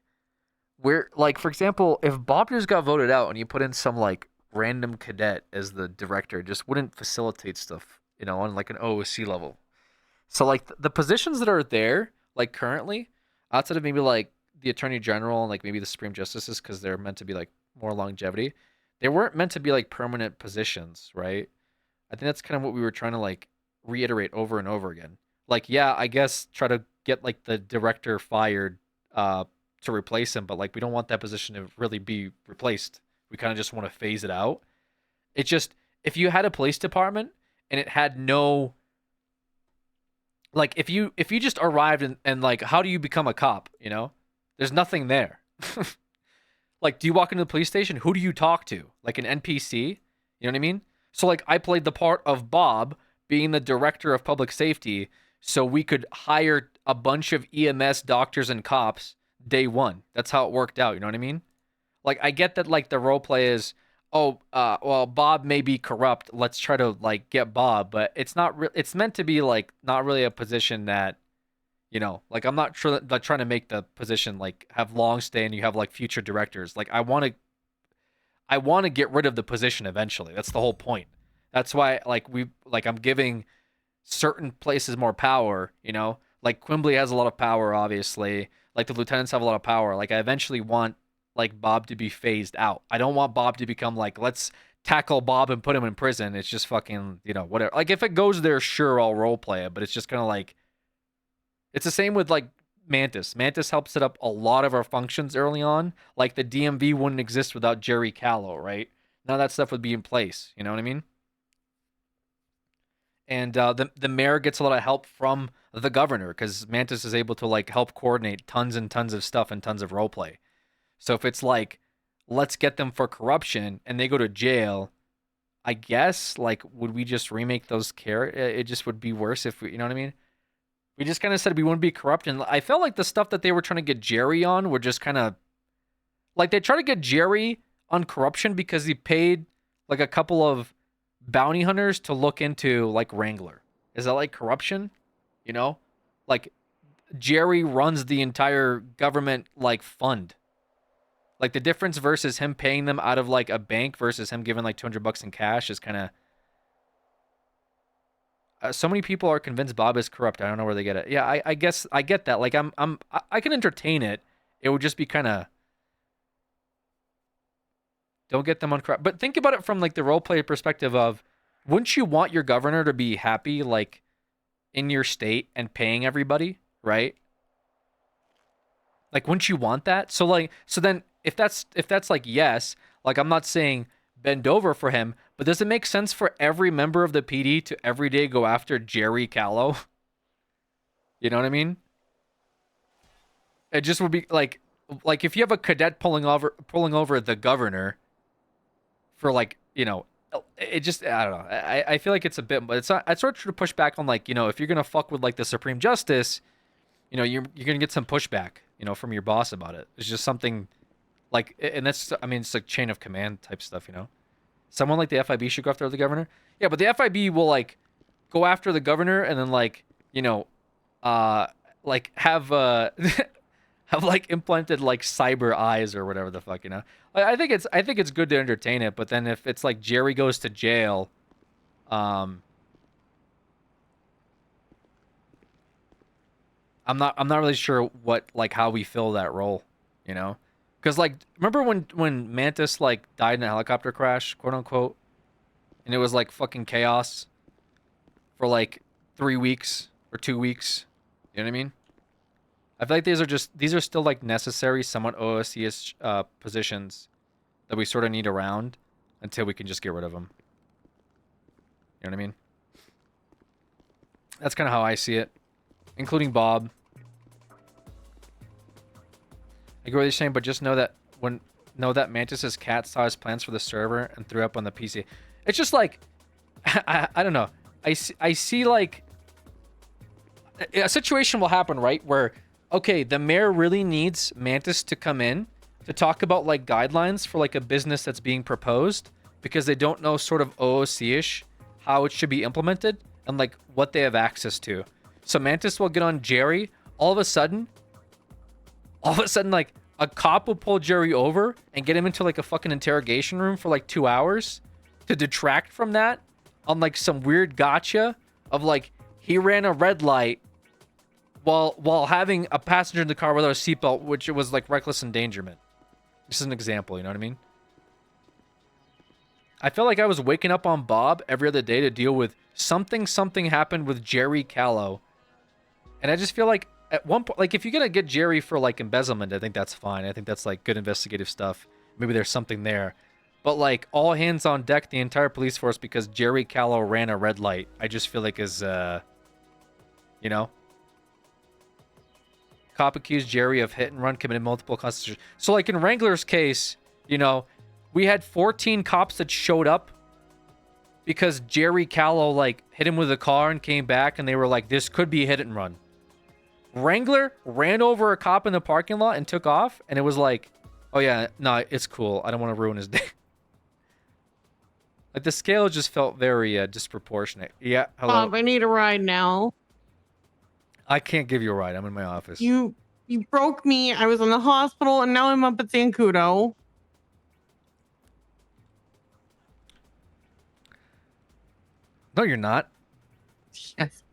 we're like, for example, if Bob just got voted out and you put in some like random cadet as the director, it just wouldn't facilitate stuff, you know, on like an OOC level. So like the positions that are there, like currently, outside of maybe like the Attorney General and like maybe the Supreme Justices, because they're meant to be like more longevity, they weren't meant to be like permanent positions, right? I think that's kind of what we were trying to like reiterate over and over again. Like, yeah, I guess try to get like the director fired to replace him, but like we don't want that position to really be replaced. We kind of just want to phase it out. It's just, if you had a police department and it had no, like, if you just arrived and like, how do you become a cop? You know, there's nothing there. Like, do you walk into the police station? Who do you talk to? Like an NPC? You know what I mean? So like, I played the part of Bob being the director of public safety, so we could hire a bunch of EMS doctors and cops day one. That's how it worked out. You know what I mean? Like, I get that like the role play is, oh, well, Bob may be corrupt. Let's try to like get Bob, but it's not. It's meant to be like not really a position that, you know, like I'm not sure that like trying to make the position like have long stay and you have like future directors. Like I want to get rid of the position eventually. That's the whole point. That's why like I'm giving certain places more power. You know, like Quimbley has a lot of power, obviously. Like the lieutenants have a lot of power. Like I eventually want like Bob to be phased out. I don't want Bob to become like, let's tackle Bob and put him in prison. It's just fucking, you know, whatever. Like if it goes there, sure, I'll role play it, but it's just kind of like, it's the same with like Mantis. Mantis helped set up a lot of our functions early on. Like the DMV wouldn't exist without Jerry Callow, right? None of that stuff would be in place. You know what I mean? And the mayor gets a lot of help from the governor because Mantis is able to like help coordinate tons and tons of stuff and tons of role play. So if it's like, let's get them for corruption and they go to jail, I guess like, would we just remake those It just would be worse if we, you know what I mean? We just kind of said we wouldn't be corrupt. And I felt like the stuff that they were trying to get Jerry on were just kind of like, they tried to get Jerry on corruption because he paid like a couple of bounty hunters to look into like Wrangler. Is that like corruption? You know, like Jerry runs the entire government like fund. Like the difference versus him paying them out of like a bank versus him giving like $200 in cash is kind of. So many people are convinced Bob is corrupt. I don't know where they get it. Yeah, I guess I get that. Like I can entertain it. It would just be kind of. Don't get them on corrupt. But think about it from like the roleplay perspective of, wouldn't you want your governor to be happy like in your state and paying everybody, right? Like, wouldn't you want that? So like, so then if that's like yes, like I'm not saying bend over for him, but does it make sense for every member of the PD to every day go after Jerry Callow? You know what I mean? It just would be like if you have a cadet pulling over the governor for like, you know, it just, I don't know. I feel like it's a bit, but it's not, I sort of try to push back on like, you know, if you're going to fuck with like the Supreme Justice, you know, you're going to get some pushback, you know, from your boss about it. It's just something like, and that's, I mean, it's like chain of command type stuff, you know? Someone like the FIB should go after the governor. Yeah, but the FIB will like go after the governor and then like, you know, like have have like implanted like cyber eyes or whatever the fuck, you know? I think it's good to entertain it, but then if it's like Jerry goes to jail, I'm not really sure what like how we fill that role, you know? Because like remember when Mantis like died in a helicopter crash, quote unquote, and it was like fucking chaos for like 3 weeks or 2 weeks. You know what I mean? I feel like these are still like necessary, somewhat OOC-ish positions that we sort of need around until we can just get rid of them. You know what I mean? That's kind of how I see it, including Bob. I get what you're saying, but just know that Mantis's cat saw his plans for the server and threw up on the PC. It's just like I don't know. I see like a situation will happen, right? Where, okay, the mayor really needs Mantis to come in to talk about like guidelines for like a business that's being proposed because they don't know sort of OOC-ish how it should be implemented and like what they have access to. So Mantis will get on Jerry. All of a sudden, like a cop will pull Jerry over and get him into like a fucking interrogation room for like 2 hours to detract from that on like some weird gotcha of like he ran a red light while having a passenger in the car without a seatbelt, which was like reckless endangerment. This is an example, you know what I mean? I felt like I was waking up on Bob every other day to deal with something happened with Jerry Callow. And I just feel like at one point, like if you're going to get Jerry for like embezzlement, I think that's fine. I think that's like good investigative stuff. Maybe there's something there. But like all hands on deck, the entire police force because Jerry Callow ran a red light, I just feel like is, you know? Cop accused Jerry of hit and run, committed multiple constitutions. So like in Wrangler's case, you know, we had 14 cops that showed up because Jerry Callow like hit him with a car and came back and they were like, this could be hit and run. Wrangler ran over a cop in the parking lot and took off and it was like, oh yeah, no, it's cool. I don't want to ruin his day. Like the scale just felt very disproportionate. Yeah, hello. Bob, I need a ride now. I can't give you a ride. I'm in my office. You broke me. I was in the hospital and now I'm up at Zancudo. No, you're not. Yes.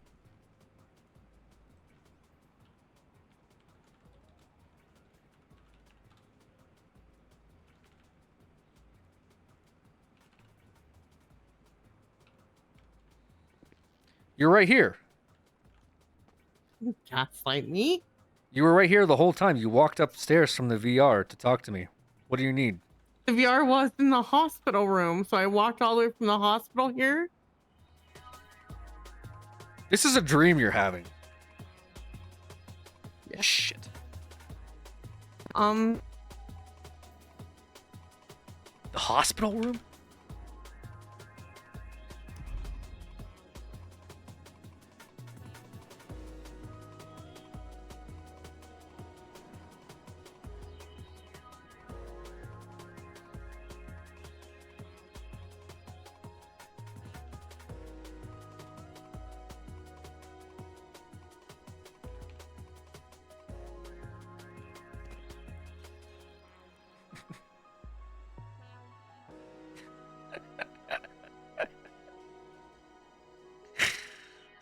You're right here. Just like me? You were right here the whole time. You walked upstairs from the VR to talk to me. What do you need? The VR was in the hospital room, so I walked all the way from the hospital here. This is a dream you're having. Yeah, shit. The hospital room?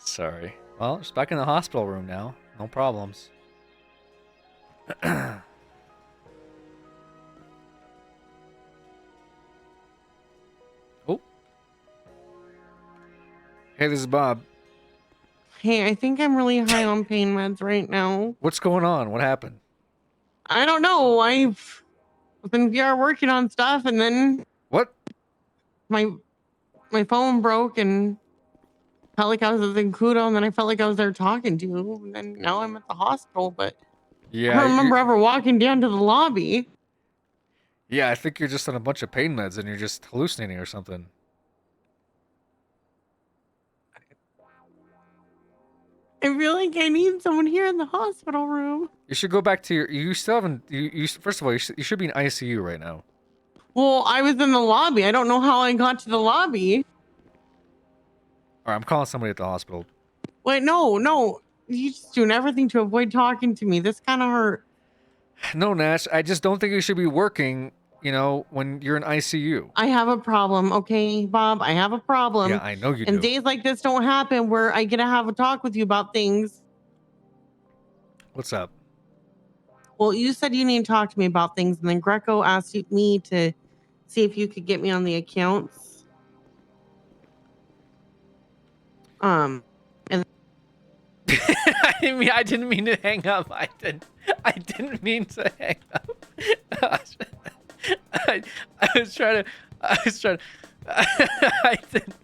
Sorry. Well, just back in the hospital room now. No problems. Oh. Hey, this is Bob. Hey, I think I'm really high on pain meds right now. What's going on? What happened? I don't know. I've been VR working on stuff and then what? My phone broke and felt like I was in Kudo and then I felt like I was there talking to you. And then now I'm at the hospital, but Yeah. I don't remember ever walking down to the lobby. Yeah, I think you're just on a bunch of pain meds and you're just hallucinating or something. I feel like I need someone here in the hospital room. You should go back to your. You still haven't. You first of all, you should be in ICU right now. Well, I was in the lobby. I don't know how I got to the lobby. All right, I'm calling somebody at the hospital. Wait, no. You're just doing everything to avoid talking to me. This kind of hurt. No, Nash. I just don't think you should be working. You know, when you're in ICU. I have a problem, okay, Bob? I have a problem. Yeah, I know you And do. days like this don't happen where I get to have a talk with you about things. What's up? Well, you said you need to talk to me about things, and then Greco asked me to see if you could get me on the accounts. And I didn't mean to hang up. I didn't mean to hang up. I was trying to. I didn't.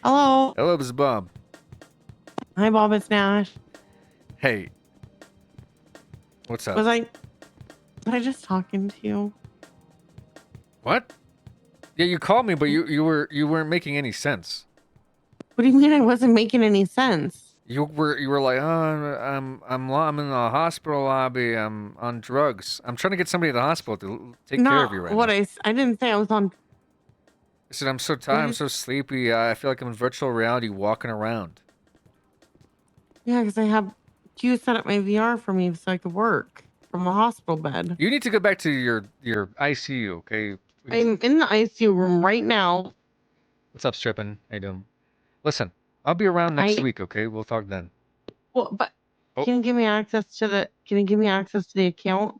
Hello. Hello, this is Bob. Hi, Bob. It's Nash. Hey. What's up? Was I just talking to you? What? Yeah, you called me, but you weren't making any sense. What do you mean I wasn't making any sense? You were like, oh, I'm in the hospital lobby. I'm on drugs. I'm trying to get somebody to the hospital to take care of you Not right what now. I didn't say I was on. I said I'm so tired. I'm so sleepy. I feel like I'm in virtual reality walking around. Yeah, because I have Q set up my VR for me so I could work from a hospital bed. You need to go back to your ICU, okay? I'm in the ICU room right now. What's up, Strippin'? How you doing? Listen, I'll be around next I- week, okay? We'll talk then. Well, but Oh. can you give me access to the? Can you give me access to the account?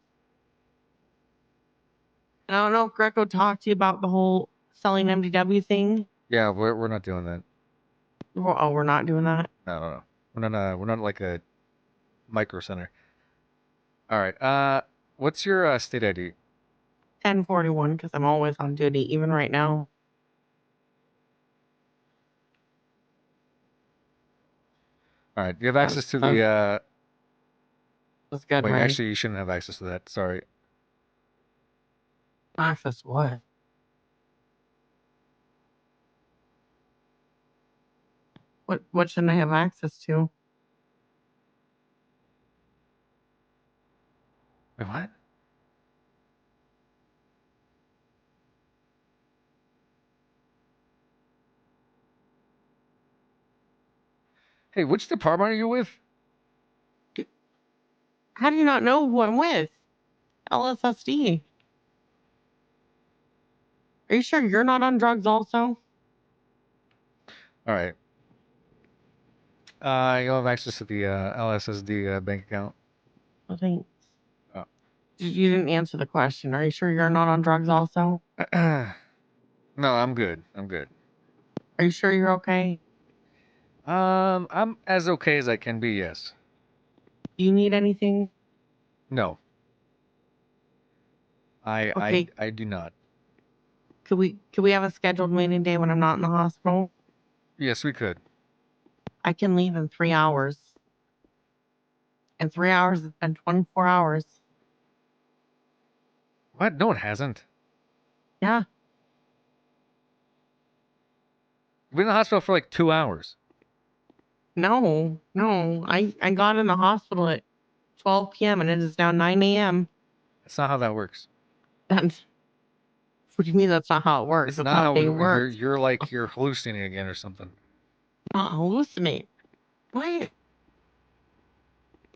And I don't know if Greco talked to you about the whole selling MDW thing. Yeah, we're not doing that. Oh, we're not doing that. No. We're not like a micro center. All right. What's your state ID? 1041 because I'm always on duty, even right now. All right. Do you have access to the That's good, Wait, right? actually, you shouldn't have access to that. Sorry. Access what? What shouldn't I have access to? Wait, what? Hey, which department are you with? How do you not know who I'm with? LSSD. Are you sure you're not on drugs also? All right. You'll have access to the LSSD bank account. I think. Oh. You didn't answer the question. Are you sure you're not on drugs also? No, I'm good. I'm good. Are you sure you're okay? I'm as okay as I can be. Yes. Do you need anything? No. Okay. I do not. Could we have a scheduled meeting day when I'm not in the hospital? Yes, we could. I can leave in 3 hours. And 3 hours has been 24 hours. What? No, it hasn't. Yeah. You've been in the hospital for like 2 hours. No. I got in the hospital at 12 p.m. and it is now 9 a.m. That's not how that works. That's, what do you mean that's not how it works? It's That's not how how they work. you're hallucinating again or something. Not hallucinate. What?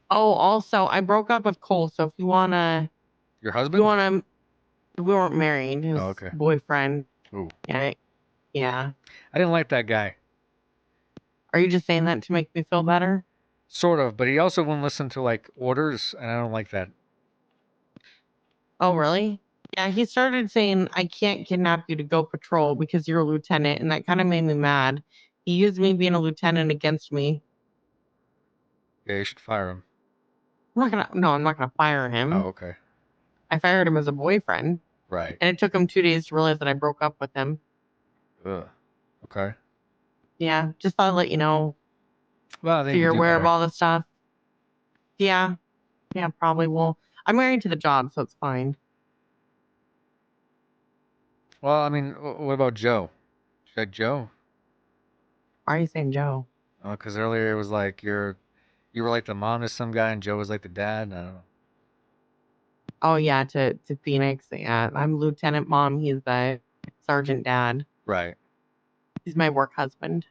Oh, also, I broke up with Cole, so if you wanna... Your If husband? you wanna... We weren't married. His Oh, okay. boyfriend. Ooh. Yeah. I didn't like that guy. Are you just saying that to make me feel better? Sort of, but he also wouldn't listen to like orders, and I don't like that. Oh, really? Yeah, he started saying, I can't kidnap you to go patrol because you're a lieutenant, and that kind of made me mad. He used me being a lieutenant against me. Yeah, you should fire him. I'm not gonna fire him. Oh, okay. I fired him as a boyfriend. Right. And it took him 2 days to realize that I broke up with him. Ugh. Okay. Yeah, just thought I'd let you know. Well, So then you're you do aware better. of all this stuff. Yeah, probably will. I'm married to the job, so it's fine. Well, I mean, what about Joe? Should I Joe? Why are you saying Joe? Oh, because earlier it was like you were like the mom to some guy, and Joe was like the dad. I don't know. Oh yeah, to Phoenix. Yeah, I'm Lieutenant Mom. He's the Sergeant Dad. Right. He's my work husband.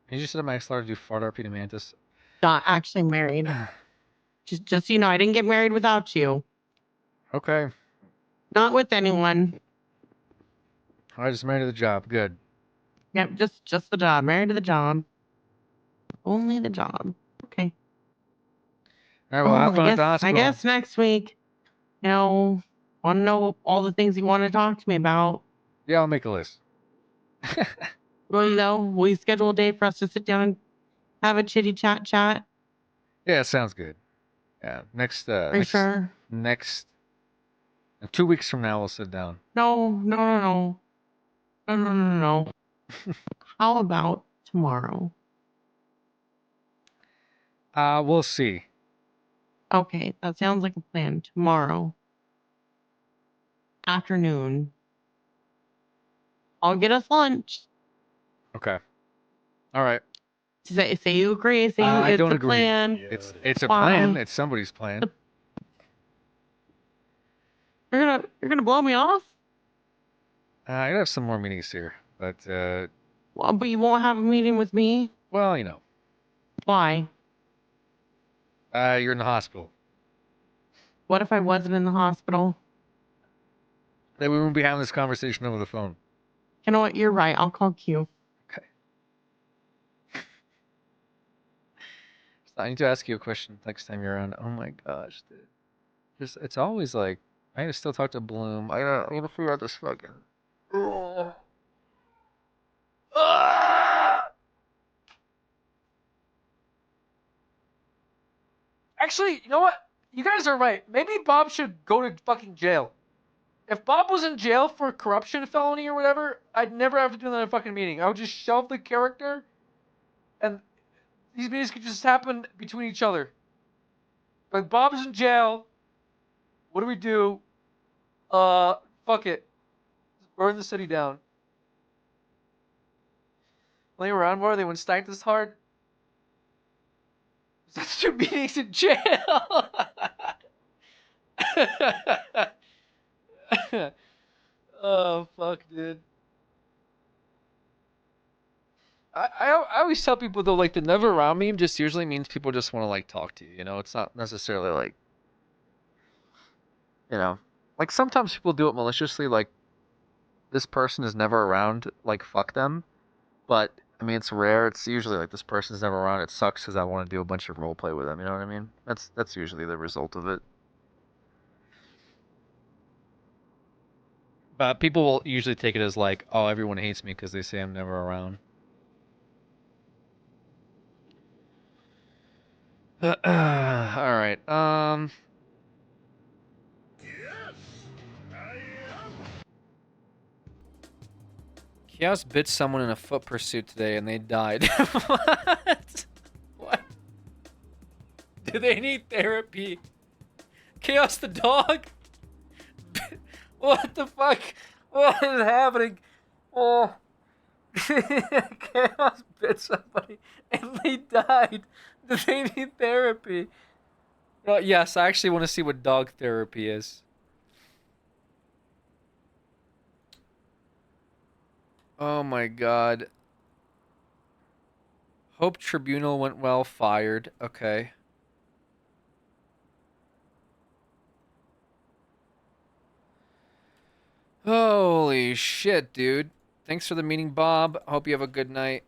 You just said I'm XLR to do fart RP to Mantis. Not actually married. just so you know, I didn't get married without you. Okay. Not with anyone. I just married to the job. Good. Yep, just the job. Married to the job. Only the job. Okay. All right. Well, have fun at the I hospital. guess next week, want to know all the things you want to talk to me about. Yeah, I'll make a list. Well, will you schedule a day for us to sit down and have a chitty chat? Yeah, it sounds good. Yeah. Next. Are you sure? Next. 2 weeks from now, we'll sit down. No. How about tomorrow? We'll see. Okay, that sounds like a plan. Tomorrow afternoon. I'll get us lunch. Okay. All right. Say you agree. Say I it's don't a agree. plan. It's a Why? plan. It's somebody's plan. You're gonna blow me off? I have some more meetings here, but Well, but you won't have a meeting with me. well, you know, Why? you're in the hospital. What if I wasn't in the hospital? Then we wouldn't be having this conversation over the phone. You know what? You're right. I'll call Q. Okay. So I need to ask you a question next time you're around. Oh my gosh, dude. It's always like I gotta still talk to Bloom. I gotta figure out this fucking. Ugh. Actually, you know what? You guys are right. Maybe Bob should go to fucking jail. If Bob was in jail for corruption felony or whatever, I'd never have to do another fucking meeting. I would just shelve the character, and these meetings could just happen between each other. Like Bob's in jail. What do we do? Fuck it. Just burn the city down. Lay around more. They wouldn't stack this hard. That's 2 meetings in jail. Oh fuck, dude. I always tell people though, like the never around meme just usually means people just want to like talk to you. You know, it's not necessarily like, you know, like sometimes people do it maliciously, like this person is never around, like fuck them. But I mean, it's rare. It's usually like this person's never around. It sucks because I want to do a bunch of role play with them. You know what I mean? That's usually the result of it. But people will usually take it as like, oh, everyone hates me because they say I'm never around. All right. Chaos bit someone in a foot pursuit today and they died. What? What? Do they need therapy? Chaos the dog? What the fuck? What is happening? Oh. Chaos bit somebody and they died. Do they need therapy? Yes, I actually want to see what dog therapy is. Oh my god. Hope Tribunal went well, fired. Okay. Holy shit, dude. Thanks for the meeting, Bob. Hope you have a good night.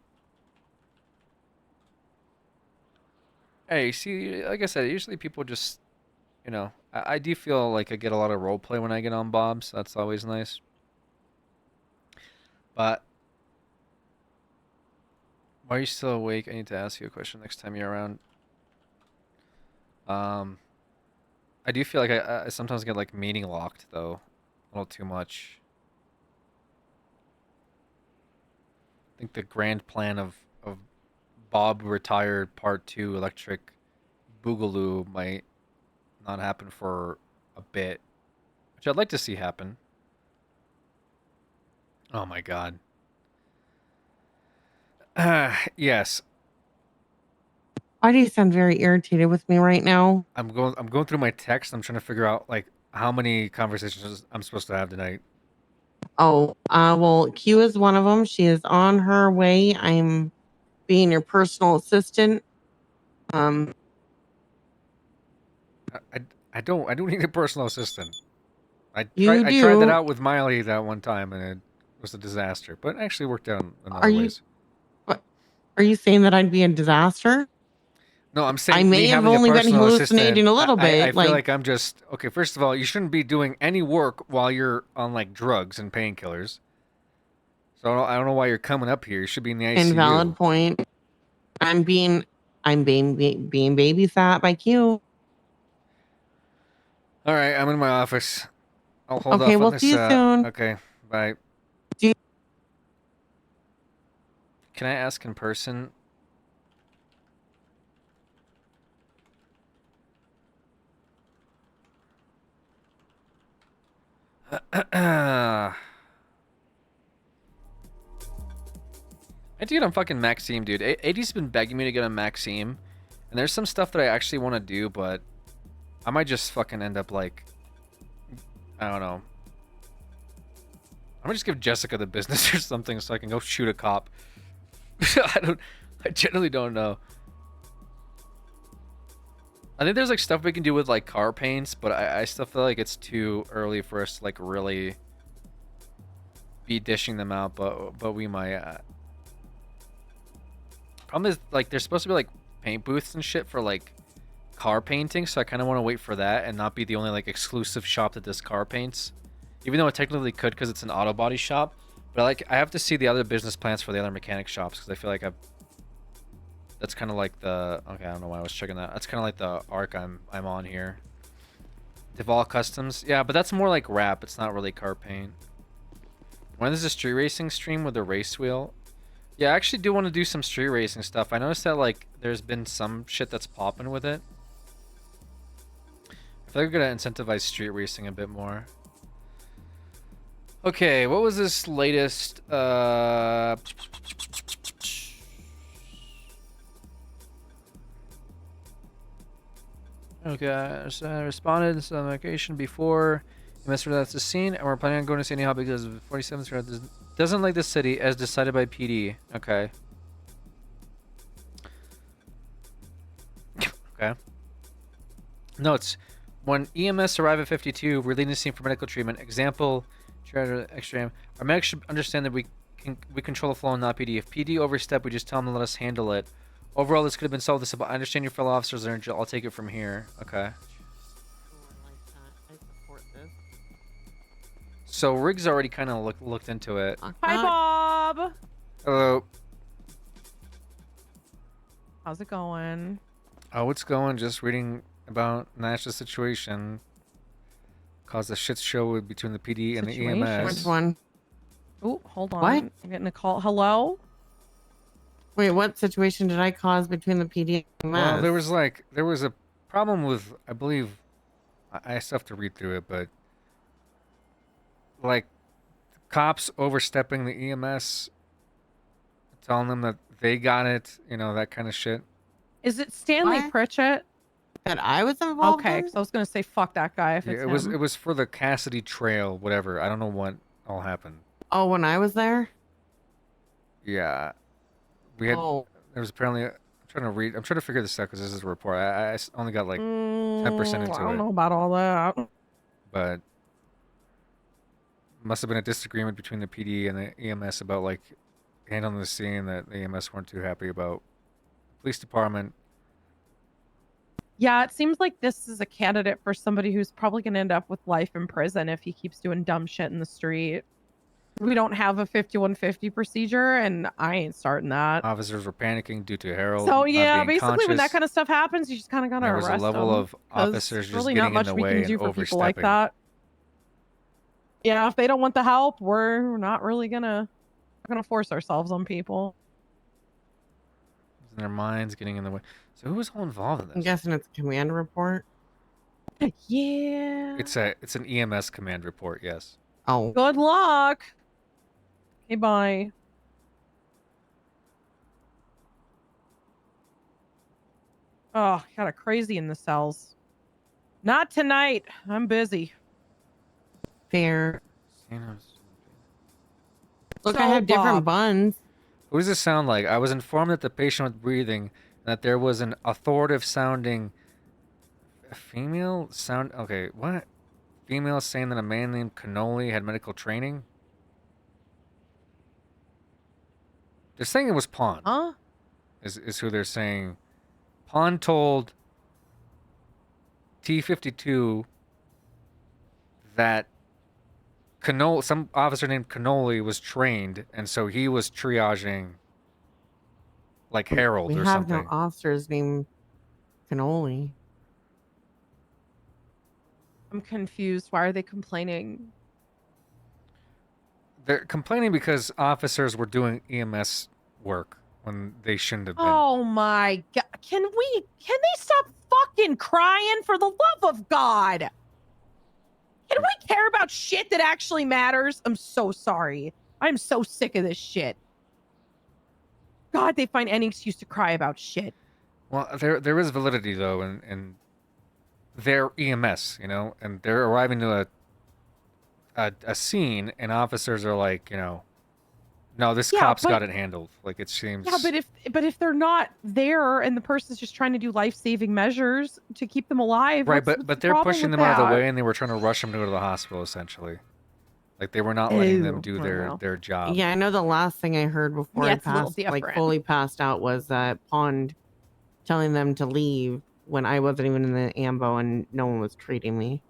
Hey, see, like I said, usually people just, you know, I do feel like I get a lot of roleplay when I get on Bob, so that's always nice. But why are you still awake? I need to ask you a question next time you're around. I do feel like I sometimes get like meeting locked though, a little too much. I think the grand plan of Bob Retired Part 2 Electric Boogaloo might not happen for a bit, which I'd like to see happen. Oh my god. Yes. Why do you sound very irritated with me right now? I'm going through my text. I'm trying to figure out like how many conversations I'm supposed to have tonight. Oh, well, Q is one of them. She is on her way. I'm being your personal assistant. I don't need a personal assistant. I tried that out with Miley that one time and it was a disaster, but it actually worked out in other ways. Are you saying that I'd be a disaster? No, I'm saying I may me have having a only been personal hallucinating assistant, a little bit. I feel like I'm just okay. First of all, you shouldn't be doing any work while you're on like drugs and painkillers. So I don't know why you're coming up here. You should be in the ICU. Invalid point. I'm being babysat by Q. All right, I'm in my office. I'll hold Okay, off we'll on this. see you soon. Okay, bye. Can I ask in person? need to get on fucking Maxime, dude. AD's been begging me to get on Maxime, and there's some stuff that I actually want to do, but I might just fucking end up like, I don't know. I might just give Jessica the business or something so I can go shoot a cop. I generally don't know. I think there's like stuff we can do with like car paints, but I still feel like it's too early for us to like really be dishing them out, but we might. Problem is, like, there's supposed to be like paint booths and shit for like car painting, so I kind of want to wait for that and not be the only like exclusive shop that does car paints, even though it technically could because it's an auto body shop. But I have to see the other business plans for the other mechanic shops because I feel like that's kind of like the, okay, I don't know why I was checking that. That's kind of like the arc I'm on here. Deval Customs, yeah, but that's more like wrap. It's not really car paint. When is a street racing stream with a race wheel? Yeah, I actually do want to do some street racing stuff. I noticed that like there's been some shit that's popping with it. I feel like we're gonna incentivize street racing a bit more. Okay, what was this latest? Okay, so I responded to some location before Mr. That's the scene, and we're planning on going to City Hall because 47th Street doesn't like the city as decided by PD. Okay. Okay. Notes. When EMS arrive at 52, we're leaving the scene for medical treatment. Example, extreme. Our medics should understand that we control the flow and not PD. If PD overstep, we just tell them to let us handle it. Overall, this could have been solved. I understand your fellow officers are injured. I'll take it from here. Okay. So Riggs already kind of looked into it. Hi, Bob. Hello. How's it going? Oh, it's going. Just reading about Nash's situation. Caused a shit show between the PD and the EMS. Which one? Oh, hold on. What? I'm getting a call. Hello? Wait, what situation did I cause between the PD and Well, EMS? there was a problem with, I believe, I still have to read through it, but like cops overstepping the EMS, telling them that they got it, you know, that kind of shit. Is it Stanley What? Pritchett? That I was involved Okay, in? so I was gonna say fuck that guy if Yeah, it's it him. was for the Cassidy Trail, whatever. I don't know what all happened. Oh, when I was there? Yeah, we had. Oh. There was apparently. I'm trying to read. I'm trying to figure this out because this is a report. I only got like 10% into I don't it. know about all that. But must have been a disagreement between the PD and the EMS about like handling the scene that the EMS weren't too happy about. Police department. Yeah, it seems like this is a candidate for somebody who's probably gonna end up with life in prison if he keeps doing dumb shit in the street. We don't have a 5150 procedure, and I ain't starting that. Officers were panicking due to Harold. So not yeah, being basically when that conscious. kind of stuff happens, you just kind of gotta There was a arrest level them, of 'cause officers just really getting not in much the we way can and do for people like overstepping. that. Yeah, if they don't want the help, we're not really gonna force ourselves on people. In their minds, getting in the way. So who was all involved in I'm this? guessing it's a command report. Yeah. It's an EMS command report. Yes. Oh. Good luck. Okay, bye. Oh, got a crazy in the cells. Not tonight. I'm busy. Fair. Look, I So, have different Bob. buns. Who does this sound like? I was informed that the patient was breathing and that there was an authoritative sounding female sound. Okay, what? Female saying that a man named Cannoli had medical training? They're saying it was Pond. Huh? Is who they're saying. Pond told T-52 that some officer named Cannoli was trained, and so he was triaging like Harold We or have something. no officers named Cannoli. I'm confused. Why are they complaining? They're complaining because officers were doing EMS work when they shouldn't have been. Oh my god. Can they stop fucking crying for the love of God? Can we care about shit that actually matters? I'm so sorry. I'm so sick of this shit. God, they find any excuse to cry about shit. Well, there is validity though in their EMS, you know, and they're arriving to a scene, and officers are like, you know, no, this Yeah, cop's but- got it handled. Like it seems. Yeah, but if they're not there and the person's just trying to do life-saving measures to keep them alive, Right, what's but the they're problem pushing with them out of the that? way, and they were trying to rush them to go to the hospital, essentially. Like they were not letting them Ew. do I don't know. their job. Yeah, I know the last thing I heard before Yeah, I it's a little passed, like different. fully passed out, was that Pond telling them to leave when I wasn't even in the ambo and no one was treating me.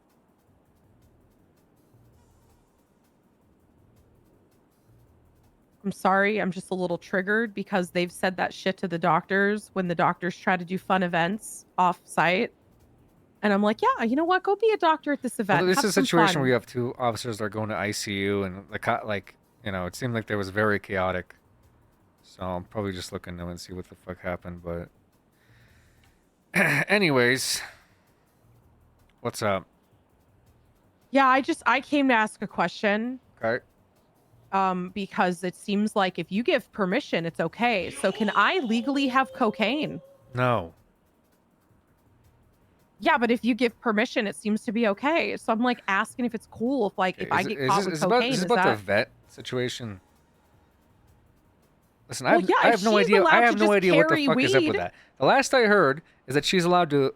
I'm sorry, I'm just a little triggered because they've said that shit to the doctors when the doctors try to do fun events off site. And I'm like, yeah, you know what? Go be a doctor at this event. Well, this Have is a some situation fun. where you have two officers that are going to ICU, and like, you know, it seemed like there was very chaotic. So I'm probably just looking to and see what the fuck happened. But, anyways, what's up? Yeah, I came to ask a question. Okay. Because it seems like if you give permission, it's okay. So can I legally have cocaine? No. Yeah, but if you give permission, it seems to be okay. So I'm like asking if it's cool if like if I get caught with cocaine, is is about the that vet situation? Listen, Well, I yeah, have if no she's idea. I allowed have to no just idea what the carry fuck is up with weed- that. The last I heard is that she's allowed to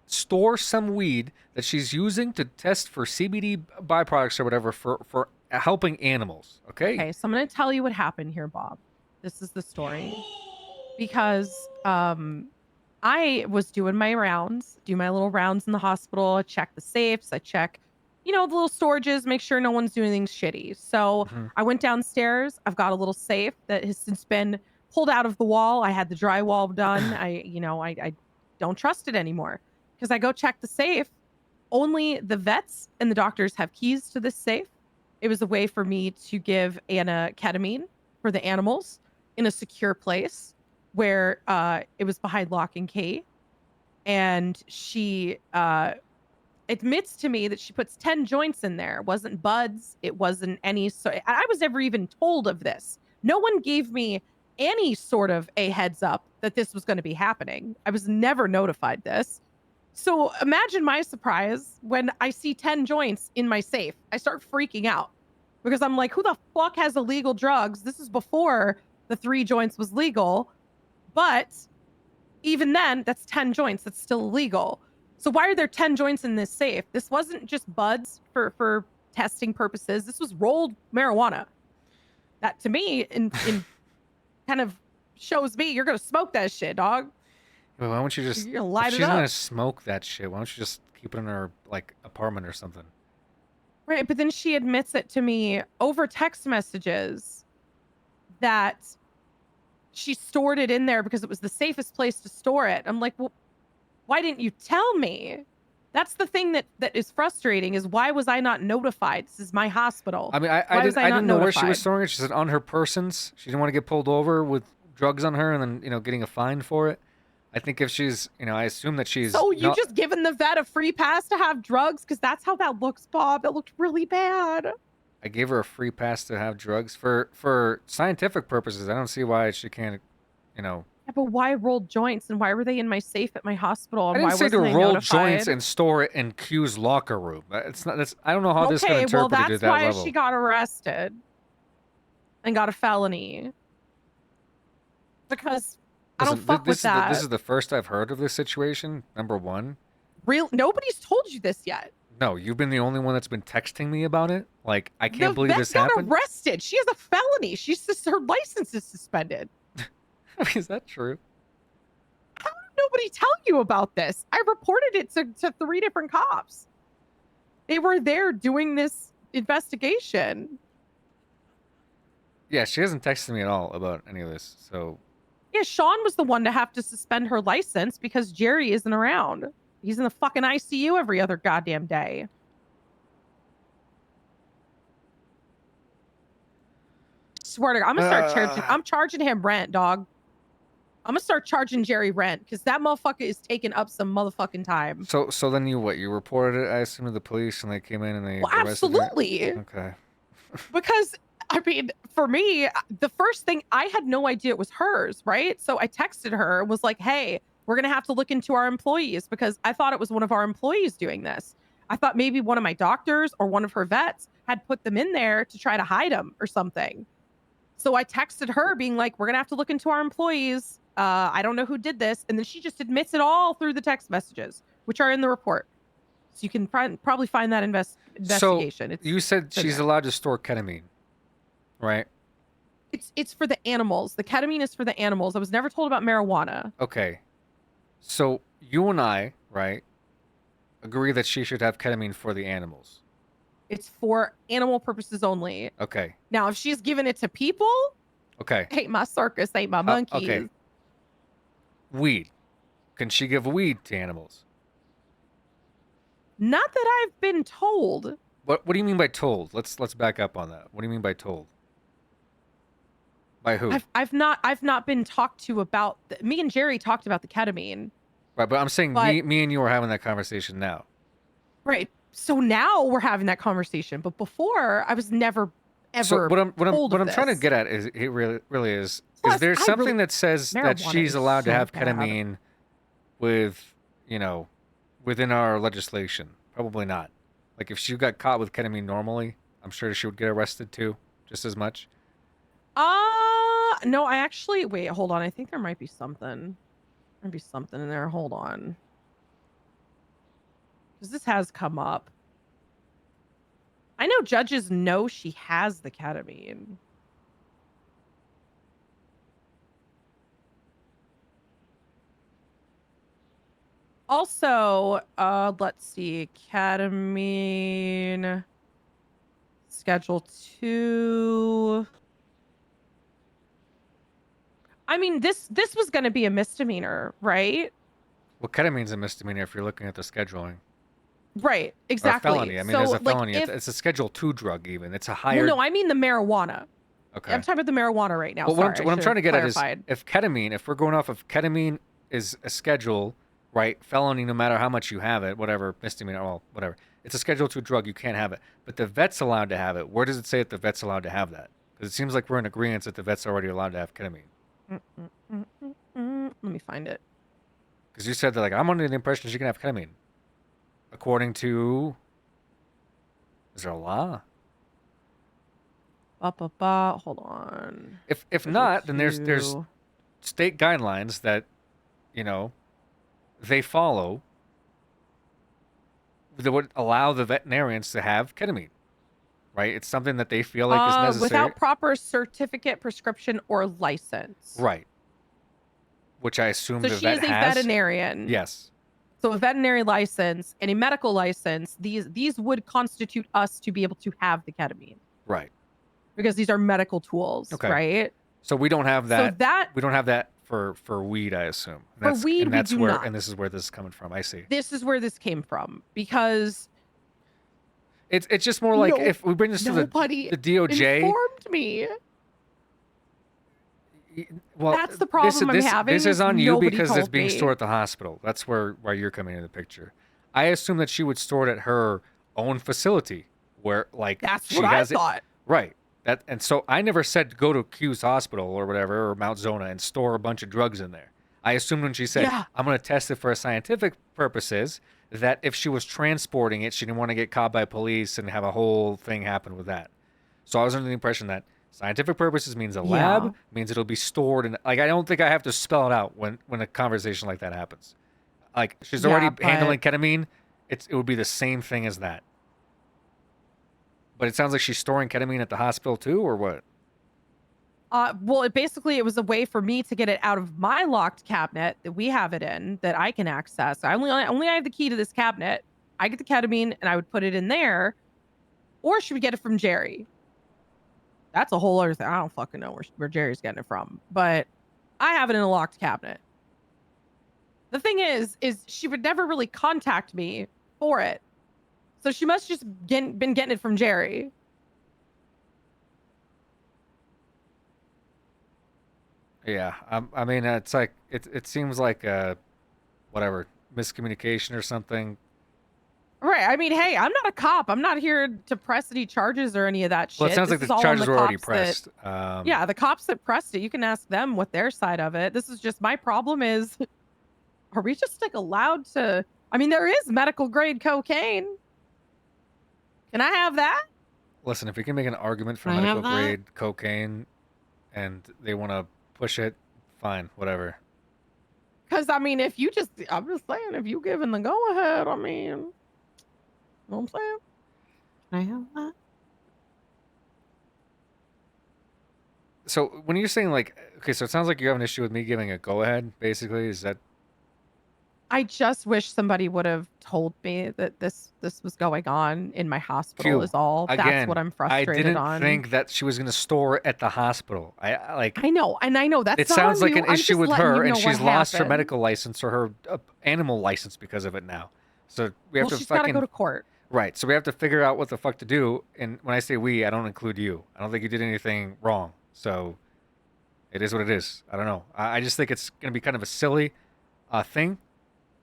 store some weed that she's using to test for CBD byproducts or whatever for helping animals. Okay. Okay, so I'm gonna tell you what happened here, Bob. This is the story. Because I was doing my rounds, do my little rounds in the hospital, I check the safes, I check, you know, the little storages, make sure no one's doing anything shitty. So I went downstairs, I've got a little safe that has since been pulled out of the wall. I had the drywall done. I don't trust it anymore. Because I go check the safe. Only the vets and the doctors have keys to this safe. It was a way for me to give Anna ketamine for the animals in a secure place where it was behind lock and key. And she admits to me that she puts 10 joints in there. It wasn't buds. It wasn't any so I was never even told of this. No one gave me any sort of a heads up that this was going to be happening. I was never notified this. So imagine my surprise when I see 10 joints in my safe. I start freaking out because I'm like, who the fuck has illegal drugs? This is before the 3 joints was legal. But even then, that's 10 joints. That's still illegal. So why are there 10 joints in this safe? This wasn't just buds for testing purposes. This was rolled marijuana. That to me in kind of shows me you're going to smoke that shit, dog. Well, why don't you just? You're gonna light if it she's gonna up. smoke that shit, why don't you just keep it in her like apartment or something? Right, but then she admits it to me over text messages that she stored it in there because it was the safest place to store it. I'm like, well, why didn't you tell me? That's the thing that is frustrating is why was I not notified? This is my hospital. I mean, Why I was didn't not know where she was notified? storing it. She said on her persons. She didn't want to get pulled over with drugs on her and then getting a fine for it. I think if she's I assume that she's. So you not- just given the vet a free pass to have drugs? Because that's how that looks, Bob. That looked really bad. I gave her a free pass to have drugs for scientific purposes. I don't see why she can't. Yeah, but why roll joints and why were they in my safe at my hospital? I And didn't why say to wasn't I roll notified? joints and store it in Q's locker room. It's not. That's. I don't know how this got Okay, well interpreted that's at that why level. she got arrested and got a felony. Because I don't Listen, fuck with that. This is the first I've heard of this situation. Number one. Nobody's told you this yet. No, you've been the only one that's been texting me about it. Like, I can't The believe vet this got happened. arrested. She has a felony. Her license is suspended. Is that true? How did nobody tell you about this? I reported it to 3 different cops. They were there doing this investigation. Yeah, she hasn't texted me at all about any of this. So, Yeah, Sean was the one to have to suspend her license because Jerry isn't around. He's in the fucking ICU every other goddamn day. Swear to God, I'm gonna start charging. I'm charging him rent, dog. I'm gonna start charging Jerry rent because that motherfucker is taking up some motherfucking time. so then you what? You reported it, I assume, to the police, and they came in and they Well, arrested her? absolutely. Okay. Because I mean, for me, the first thing, I had no idea it was hers, right? So I texted her and was like, hey, we're going to have to look into our employees because I thought it was one of our employees doing this. I thought maybe one of my doctors or one of her vets had put them in there to try to hide them or something. So I texted her being like, we're going to have to look into our employees. I don't know who did this. And then she just admits it all through the text messages, which are in the report. So you can probably find that investigation. So you said in she's there. allowed to store ketamine, right? It's for the animals. The ketamine is for the animals. I was never told about marijuana. Okay. So you and I, right, agree that she should have ketamine for the animals. It's for animal purposes only. Okay. Now, if she's giving it to people, Okay. ain't my circus, ain't my monkeys. Okay. Weed. Can she give weed to animals? Not that I've been told. What do you mean by told? Let's back up on that. What do you mean by told? By who? I've not been talked to about. Me and Jerry talked about the ketamine. Right, but I'm saying But- me and you are having that conversation now. Right. So now we're having that conversation, but before I was never ever. So what I'm told of trying to this. get at is it really is Plus, there I something really- that says that marijuana she's is allowed to so have bad. ketamine with, within our legislation? Probably not. Like if she got caught with ketamine normally, I'm sure she would get arrested too, just as much. No, I actually wait. Hold on. I think there might be something. Might be something in there. Hold on. Because this has come up. I know judges know she has the ketamine. Also, let's see, ketamine schedule 2. I mean, this was going to be a misdemeanor, right? Well, ketamine's a misdemeanor if you're looking at the scheduling. Right, exactly. Or felony. I mean, so, as a like, felony, if, it's a Schedule 2 drug even. It's a higher... well, no, I mean the marijuana. Okay. I'm talking about the marijuana right now. Well, Sorry, what I'm trying to get clarified. at is if we're going off of ketamine is a schedule, right? Felony, no matter how much you have it, whatever, misdemeanor, well, whatever. It's a Schedule 2 drug, you can't have it. But the vet's allowed to have it. Where does it say that the vet's allowed to have that? Because it seems like we're in agreement that the vet's already allowed to have ketamine. Let me find it. Because you said that, like, I'm under the impression she can have ketamine. According to... Is there a law? Hold on. If not, then there's state guidelines that, they follow that would allow the veterinarians to have ketamine, right? It's something that they feel like is necessary. Without proper certificate, prescription, or license. Right. Which I assume So the she vet is a has. veterinarian. Yes. So a veterinary license and a medical license, these would constitute us to be able to have the ketamine Right. because these are medical tools, Okay. right? So we don't have So that. that we don't have that for weed, I assume. For weed, and we that's do where not. and this is where this is coming from. I see. this is where this came from because It's just more like No- if we bring this to nobody the DOJ. informed me. Well, That's the problem I'm having This is is on you nobody because it's told being me. stored at the hospital. That's where you're coming into the picture. I assume that she would store it at her own facility, where like That's she what I has it. thought. Right. That and so I never said go to Q's hospital or whatever or Mount Zona and store a bunch of drugs in there. I assumed when she said Yeah. I'm going to test it for scientific purposes that if she was transporting it, she didn't want to get caught by police and have a whole thing happen with that. So I was under the impression that scientific purposes means a lab, Yeah. means it'll be stored, and like I don't think I have to spell it out when a conversation like that happens. Like she's Yeah, already but- handling ketamine, it would be the same thing as that. But it sounds like she's storing ketamine at the hospital too, or what? Well, it was a way for me to get it out of my locked cabinet that we have it in that I can access. I only have the key to this cabinet. I get the ketamine and I would put it in there, or she would get it from Jerry. That's a whole other thing. I don't fucking know where Jerry's getting it from, but I have it in a locked cabinet. The thing is she would never really contact me for it, so she must just been getting it from Jerry. Yeah, I mean, it's like it seems like whatever miscommunication or something. Right. I mean, hey, I'm not a cop. I'm not here to press any charges or any of that shit. Well, it sounds This like is the all on charges were already cops pressed. yeah, the cops that pressed it. You can ask them what their side of it. This is just my problem is, are we just like allowed to? I mean, there is medical grade cocaine. Can I have that? Listen, if you can make an argument for Can I have medical that? grade cocaine, and they want to push it, fine, whatever. Because I mean, if you just, I'm just saying, if you giving the go ahead, I mean, you know what I'm saying? Can I have that? So when you're saying like, okay, so it sounds like you have an issue with me giving a go ahead. Basically, is that I just wish somebody would have told me that this was going on in my hospital. Q? Is all. Again, That's what I'm frustrated I didn't on. think that she was gonna store it at the hospital. I like. I know, and I know that's. It not sounds on like you. an I'm issue just with letting her, you and know what she's lost her happened. medical license or her animal license because of it now. So we have Well, to she's got to fucking go to court. right. So we have to figure out what the fuck to do. And when I say we, I don't include you. I don't think you did anything wrong. So it is what it is. I don't know. I just think it's gonna be kind of a silly thing.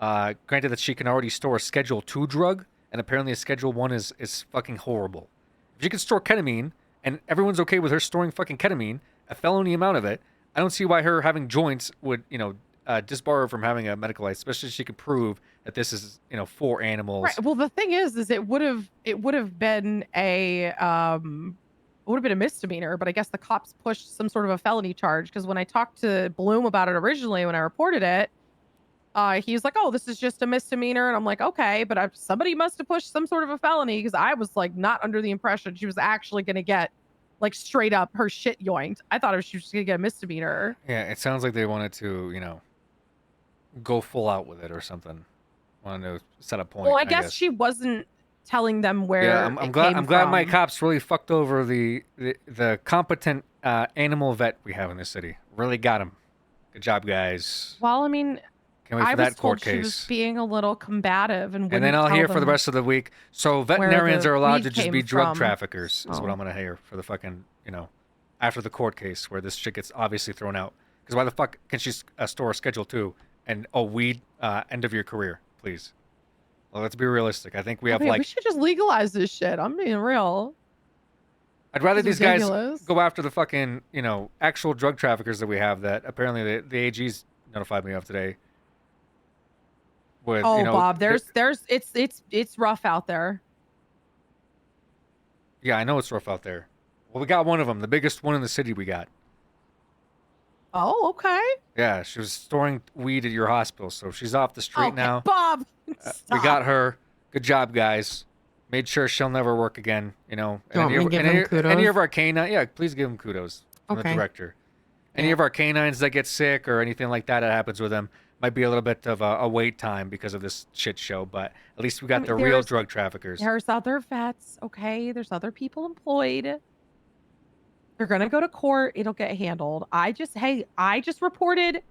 Granted that she can already store a Schedule 2 drug, and apparently a Schedule 1 is fucking horrible. If she can store ketamine, and everyone's okay with her storing fucking ketamine, a felony amount of it, I don't see why her having joints would, disbar her from having a medical license, especially if she could prove that this is, for animals. Right. Well, the thing is it would have been a misdemeanor, but I guess the cops pushed some sort of a felony charge because when I talked to Bloom about it originally, when I reported it, he was like, "Oh, this is just a misdemeanor," and I'm like, "Okay," but somebody must have pushed some sort of a felony because I was like not under the impression she was actually going to get like straight up her shit yoinked. I thought she was just going to get a misdemeanor. Yeah, it sounds like they wanted to, go full out with it or something. Wanted to set a point. Well, I guess she wasn't telling them where. Yeah, I'm it glad. came I'm glad my from. cops really fucked over the competent animal vet we have in this city. Really got him. Good job, guys. Well, I mean, Can't wait for I that was court told she case. was being a little combative and And then I'll hear for the rest of the week. So veterinarians the are allowed weed to just came be drug from. traffickers, is what Oh. I'm gonna hear for the fucking, after the court case where this shit gets obviously thrown out. Because why the fuck can she store a Schedule 2 and weed end of your career, please? Well, let's be realistic. I think we have Okay, like. we should just legalize this shit. I'm being real. I'd rather This these is guys ridiculous. go after the fucking, actual drug traffickers that we have that apparently the AG's notified me of today. With, Oh, Bob, it's rough out there. Yeah, I know it's rough out there. Well, we got one of them, the biggest one in the city we got. Oh, okay. Yeah, she was storing weed at your hospital, so she's off the street Okay, now. Bob. We stop. got her. Good job, guys. Made sure she'll never work again. And You want me to give any, him kudos? any of our canine, yeah, please give him kudos from the Okay. director. Any of our canines that get sick or anything like that happens with them might be a little bit of a wait time because of this shit show, but at least we got mean, the real there's- drug traffickers. There's other vets, okay? There's other people employed. They're gonna go to court. It'll get handled. I just reported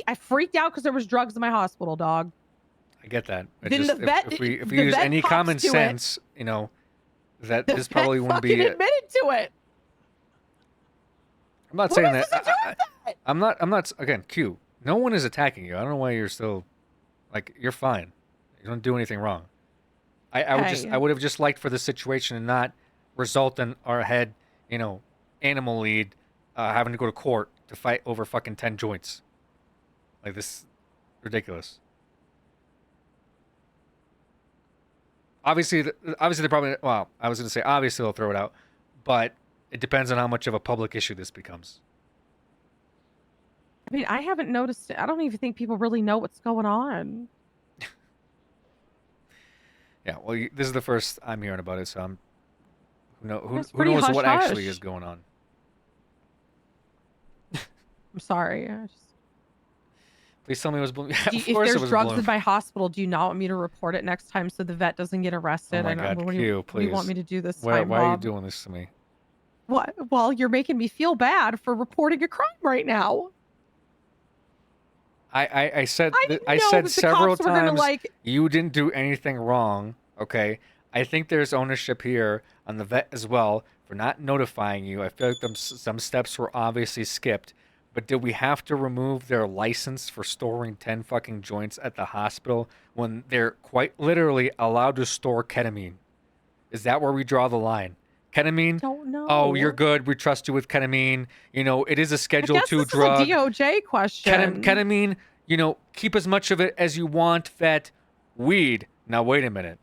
I freaked out because there was drugs in my hospital, dog. I get that. It Then just, the vet- if we the use vet any talks common to it. sense, that The this probably vet wouldn't fucking be. admitted to it. I'm not What saying has that. this to do with that? I'm not. Again, Q. No one is attacking you. I don't know why you're still, you're fine. You don't do anything wrong. I would have just liked for the situation to not result in our head, animal lead, having to go to court to fight over fucking 10 joints. Like this, ridiculous. Obviously, they're probably. Well, I was gonna say obviously they'll throw it out, but it depends on how much of a public issue this becomes. I mean, I haven't noticed it. I don't even think people really know what's going on. Yeah, well, this is the first I'm hearing about it, so I'm. Who It's who pretty knows what actually hush-hush. is going on? I'm sorry. I just- Please tell me it was Bloom. Do Yeah, you- of if course it there's was drugs Bloom. in my hospital, do you not want me to report it next time so the vet doesn't get arrested? Oh my I know- God, what do Q, you, what do you want please. me to do this Why time, are you Bob? doing this to me? What? Well, you're making me feel bad for reporting a crime right now. I said didn't I know said that the several cops were gonna, times like- you didn't do anything wrong. Okay, I think there's ownership here on the vet as well for not notifying you. I feel like some steps were obviously skipped, but but did we have to remove their license for storing 10 fucking joints at the hospital when they're quite literally allowed to store ketamine? Is that where we draw the line? Ketamine? Don't know. Oh, you're good. We trust you with ketamine. You know, it is a I Schedule guess 2 this drug. is a DOJ question. Ketamine, you know, keep as much of it as you want. Vet, weed. Now, wait a minute.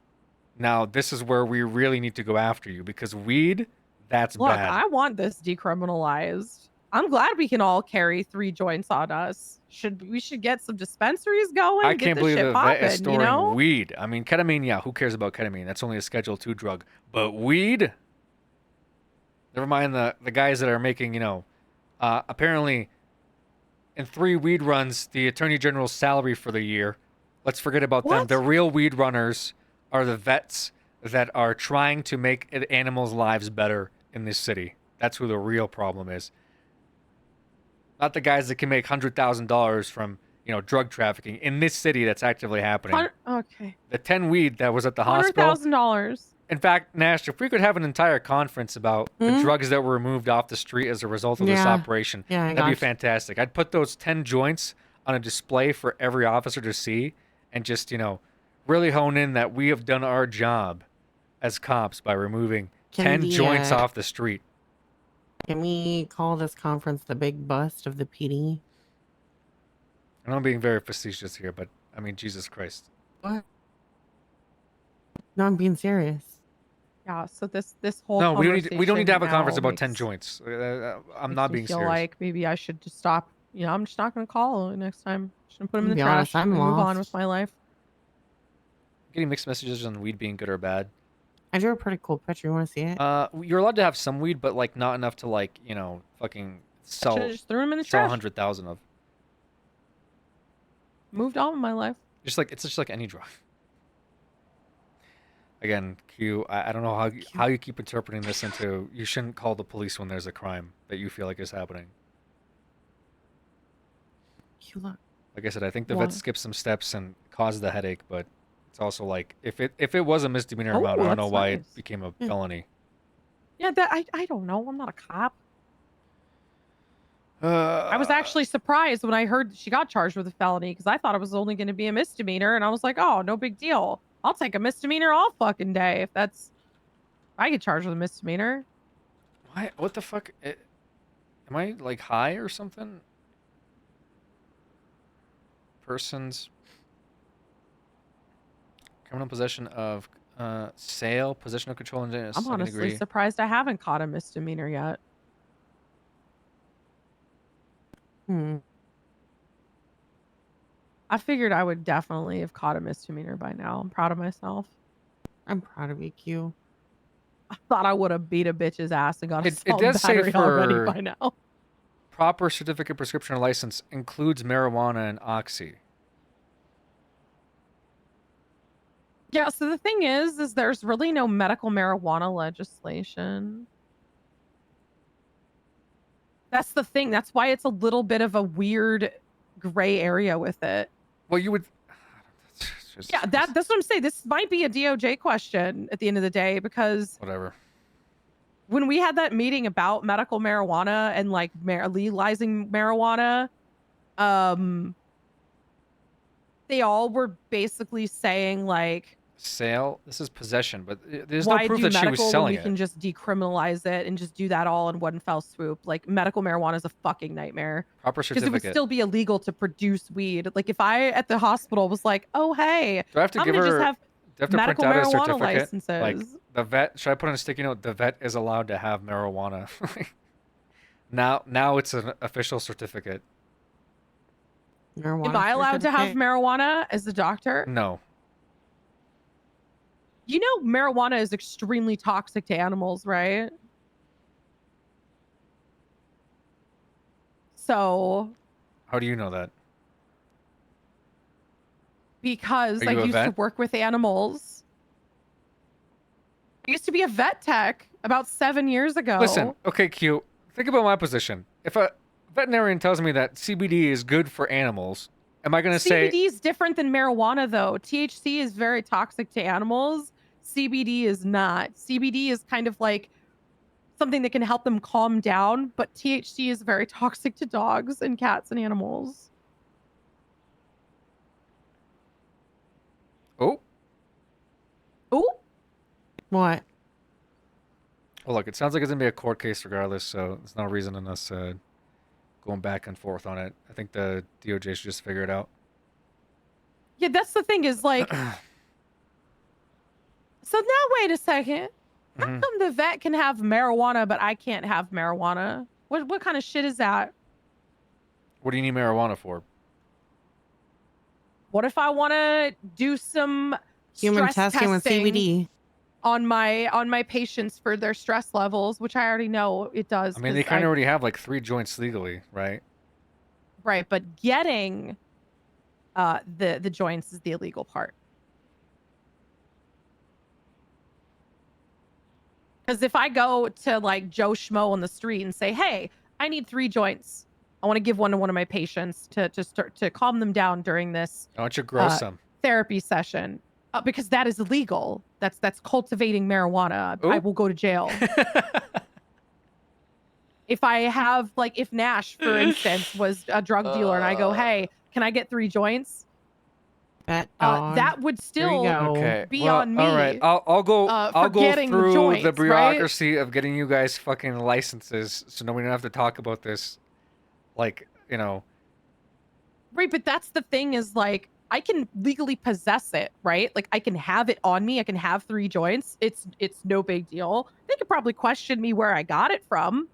Now, this is where we really need to go after you because weed, that's Look, bad. I want this decriminalized. I'm glad we can all carry 3 joints on us. We should get some dispensaries going. I get can't this believe shit the popping, vet is storing you know? weed. I mean, ketamine, yeah, who cares about ketamine? That's only a Schedule 2 drug. But weed? Never mind the guys that are making, you know, apparently in 3 weed runs, the Attorney General's salary for the year. Let's forget about them. What? The real weed runners are the vets that are trying to make animals' lives better in this city. That's who the real problem is. Not the guys that can make $100,000 from, you know, drug trafficking in this city that's actively happening. Okay. The 10 weed that was at the hospital. $100,000. In fact, Nash, if we could have an entire conference about the drugs that were removed off the street as a result of this Yeah. operation, Yeah, I that'd be gotcha. fantastic. I'd put those 10 joints on a display for every officer to see and just, you know, really hone in that we have done our job as cops by removing Can 10 we, joints off the street. Can we call this conference the big bust of the PD? And I'm being very facetious here, but I mean, Jesus Christ. What? No, I'm being serious. Yeah, so this whole No, we don't need to have a conversation conference now about 10 makes- joints. I'm makes not me being feel serious. like maybe I should just stop. You know, I'm just not going to call next time. Just gonna put them in To the be trash honest, I'm and move on lost. with my life. Getting mixed messages on weed being good or bad. I drew a pretty cool picture. You want to see it? You're allowed to have some weed, but like not enough to like, you know, fucking sell Should've just threw them in the sell trash. 100,000 of. Moved on with my life. It's just like any drug. Again, Q, I don't know how you keep interpreting this into you shouldn't call the police when there's a crime that you feel like is happening. Q, look. Like I said, I think the Why? vet skipped some steps and caused the headache, but it's also like if it was a misdemeanor amount, I don't know that's why nice. it became a Yeah. felony. Yeah, I don't know. I'm not a cop. I I was actually surprised when I heard she got charged with a felony because I thought it was only going to be a misdemeanor, and I was like, oh, no big deal. I'll take a misdemeanor all fucking day if I get charged with a misdemeanor. Why? What the fuck? Am I like high or something? Persons. Criminal possession of sale, possession of control, and I'm second honestly degree. surprised I haven't caught a misdemeanor yet. I figured I would definitely have caught a misdemeanor by now. I'm proud of myself. I'm proud of you, Q. I thought I would have beat a bitch's ass and got a It assault does say battery already for by now. proper certificate, prescription, or license includes marijuana and oxy. Yeah, so the thing is there's really no medical marijuana legislation. That's the thing. That's why it's a little bit of a weird gray area with it. Well, you would. Yeah, that's what I'm saying. This might be a DOJ question at the end of the day because Whatever. when we had that meeting about medical marijuana and like legalizing marijuana, they all were basically saying like, Sale. This is possession, but there's no why proof do that she was medical when selling we it. can just decriminalize it and just do that all in one fell swoop? Like medical marijuana is a fucking nightmare. Proper Because it would certificate. still be illegal to produce weed. Like if I at the hospital was like, oh hey, Do I have to I'm give gonna her? just have Do I have to print medical out a marijuana certificate? licenses. Like the vet. Should I put on a sticky note? The vet is allowed to have marijuana. Now it's an official certificate. Am I allowed to have marijuana as a doctor? No. You know, marijuana is extremely toxic to animals, right? So, How do you know that? because Are I you a used to vet? work with animals. I used to be a vet tech about 7 years ago. Listen, okay, Q. Think about my position. If a veterinarian tells me that CBD is good for animals, am I going to say CBD is different than marijuana, though. THC is very toxic to animals. CBD is not. CBD is kind of like something that can help them calm down, but THC is very toxic to dogs and cats and animals. Oh. Oh. What? Well, look, it sounds like it's gonna be a court case regardless, so there's no reason in us going back and forth on it. I think the DOJ should just figure it out. Yeah, that's the thing is like. So now wait a second. How Mhm. come the vet can have marijuana, but I can't have marijuana? What kind of shit is that? What do you need marijuana for? What if I want to do some Human stress testing with CBD. on my patients for their stress levels, which I already know it does. I mean, they 'cause kind of already have like 3 joints legally, right? right, but getting the joints is the illegal part. Because if I go to like Joe Schmo on the street and say, "Hey, I need 3 joints. I want to give one to one of my patients to start to calm them down during this Why don't you grow some? therapy session," because that is illegal. That's cultivating marijuana. I will go to jail. If I have like if Nash, for instance, was a drug dealer and I go, "Hey, can I get 3 joints?" That would still Okay. be well, on me. All right. I'll go. I'll go getting the through joints, the right? bureaucracy of getting you guys fucking licenses, so no, we don't have to talk about this. Like, you know. Right, but that's the thing is like I can legally possess it, right? Like I can have it on me. I can have 3 joints. It's no big deal. They could probably question me where I got it from,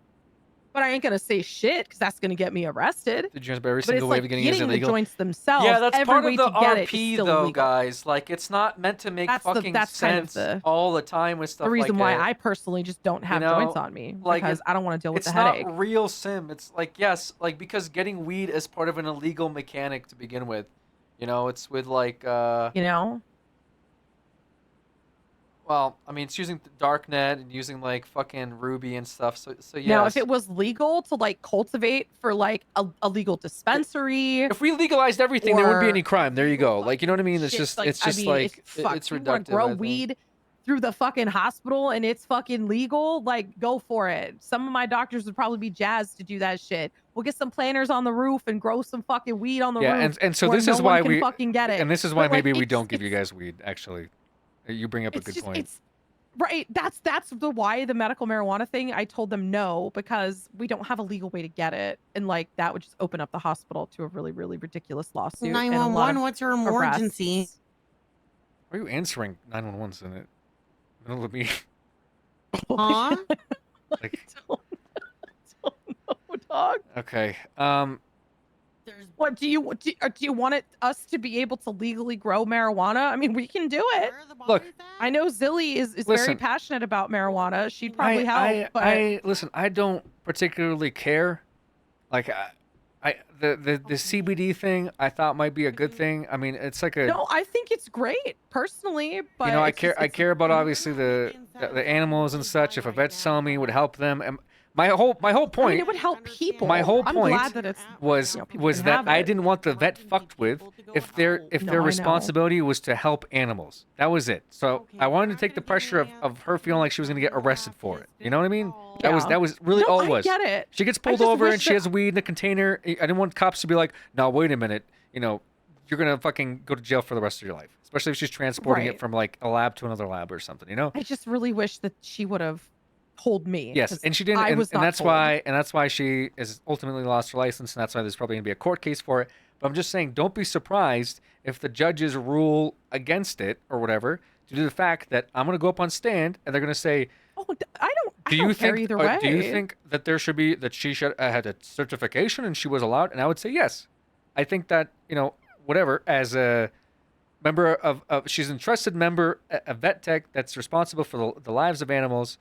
but I ain't gonna say shit because that's gonna get me arrested. Did you every But single it's way like of getting it is getting the illegal? joints themselves. Yeah, that's every part way of the to get it is RP still though, illegal. guys. Like it's not meant to make That's fucking kind of sense the all the time with stuff the reason like why that. I personally just don't have joints on me like because I don't want to deal with it's the headache. not real sim. It's like yes, like because getting weed is part of an illegal mechanic to begin with. You know, it's with like You know? well, I mean, it's using darknet and using like fucking Ruby and stuff. So yes. Now, if it was legal to like cultivate for like a legal dispensary, if we legalized everything, there wouldn't be or- any crime. There you go. Like you know what I mean? It's shit, just like, it's I just mean, like fuck, it's you wanna reductive. grow I think. weed through the fucking hospital and it's fucking legal, like go for it. Some of my doctors would probably be jazzed to do that shit. We'll get some planters on the roof and grow some fucking weed on the Yeah, roof. and so where this no is one why can we fucking get it. and this is why But, like, maybe we it's- don't give you guys weed. Actually, you bring up a it's good just point. it's right. That's the why the medical marijuana thing. I told them no because we don't have a legal way to get it, and like that would just open up the hospital to a really really ridiculous lawsuit. and a lot 911, of what's your arrests. emergency? Why are you answering 911's in it? Middle of me. Huh? Like, Dog. okay. What do you want us to be able to legally grow marijuana? I mean, we can do it. Look, I know Zilly is very Listen. passionate about marijuana. She'd probably help. but I listen. I don't particularly care. Like, the CBD thing I thought might be a good thing. I mean, it's like a no, I think it's great personally. But you know, I it's care. just- I it's- care about obviously the animals and such. If a vet's telling me it would help them, and my whole I mean, point. it would help people. My whole I'm point glad that it's was people was can that have I it. didn't want the vet fucked with if their No, I know. responsibility was to help animals. That was it. So I wanted to take the pressure of her feeling like she was gonna get arrested for it. You know what I mean? That Yeah. was really No, all I it was. get it. She gets I pulled just over wish and she that- has weed in a container. I didn't want cops to be like, "No, wait a minute. You know, you're gonna fucking go to jail for the rest of your life." Especially if she's transporting Right. it from like a lab to another lab or something. You know? I just really wish that she would have told me. Yes, 'cause and she didn't, I and, was and not that's told. why she is ultimately lost her license, and that's why there's probably gonna be a court case for it. But I'm just saying, don't be surprised if the judges rule against it or whatever, due to the fact that I'm gonna go up on stand and they're gonna say, Oh, I don't "Do you care think? either way. Do you think that there should be that she should had a certification and she was allowed?" And I would say yes. I think that whatever as a member of she's an entrusted member, a vet tech that's responsible for the lives of animals,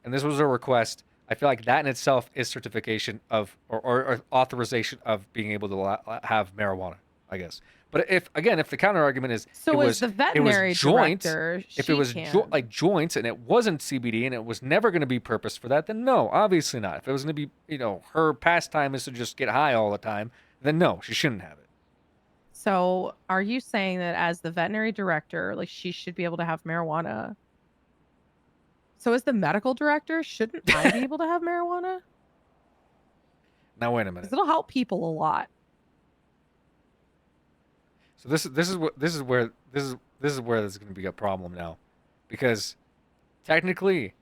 and this was a request. I feel like that in itself is certification of or authorization of being able to have marijuana, I guess. But if the counter argument is So it as was the veterinary joints, director, if she it was can. like joints and it wasn't CBD and it was never going to be purpose for that, then no, obviously not. If it was going to be, her pastime is to just get high all the time, then no, she shouldn't have it. So, are you saying that as the veterinary director, like she should be able to have marijuana? So as the medical director, shouldn't I be able to have marijuana? Now wait a minute. Because it'll help people a lot. So this is where there's going to be a problem now, because technically,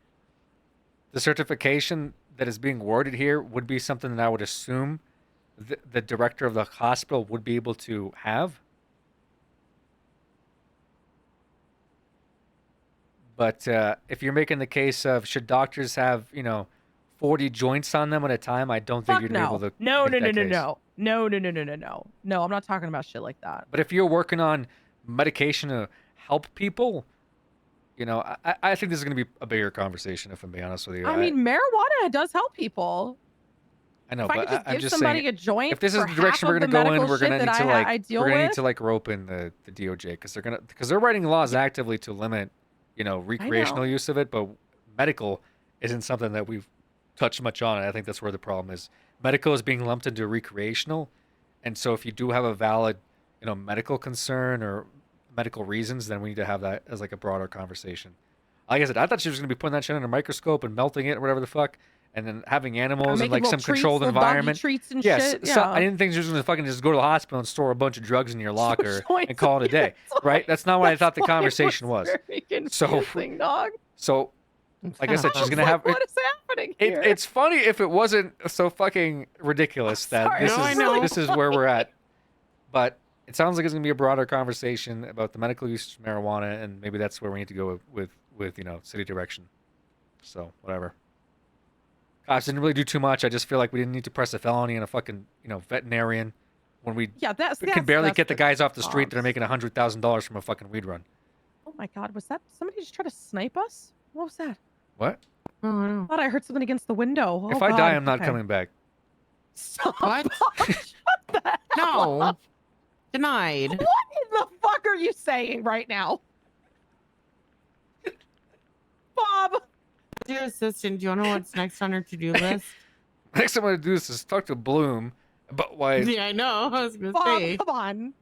the certification that is being worded here would be something that I would assume the director of the hospital would be able to have. But if you're making the case of should doctors have 40 joints on them at a time, I don't think Fuck you'd no. be able to. No, make no, no, that no, case. no. No, I'm not talking about shit like that. But if you're working on medication to help people, I think this is going to be a bigger conversation, if I'm being honest with you. I mean, marijuana does help people. I know, if I but could just I'm give just somebody saying, a joint if this is for the direction half we're of going the to go in, medical we're going to shit need that to I deal with. rope in the DOJ because they're writing laws actively to limit, recreational use of it, but medical isn't something that we've touched much on. And I think that's where the problem is. Medical is being lumped into recreational, and so if you do have a valid, medical concern or medical reasons, then we need to have that as like a broader conversation. Like I said, I thought she was going to be putting that shit in a microscope and melting it or whatever the fuck, and then having animals in like some controlled environment. Treats and Yes, shit. so Yeah. I didn't think she was going to fucking just go to the hospital and store a bunch of drugs in your locker and call it a day, right? That's not what I thought the conversation was. So, dog. so, like I said, she's going to have. What is happening here? It's funny if it wasn't so fucking ridiculous that sorry. this No, I is know. this is where we're at. But it sounds like it's going to be a broader conversation about the medical use of marijuana, and maybe that's where we need to go with city direction. So whatever. Cops didn't really do too much. I just feel like we didn't need to press a felony on a fucking veterinarian when we can barely get the guys off the street that are making $100,000 from a fucking weed run. Oh my god, was that somebody just try to snipe us? What was that? What? I thought I heard something against the window. If Oh, I God. die, I'm not Okay. coming back. What? No. Denied. What in the fuck are you saying right now? Bob! Dear assistant, do you know what's next on her to-do list? Next thing I'm gonna do is talk to Bloom about why. Yeah, I know. I was gonna Bob, say. come on.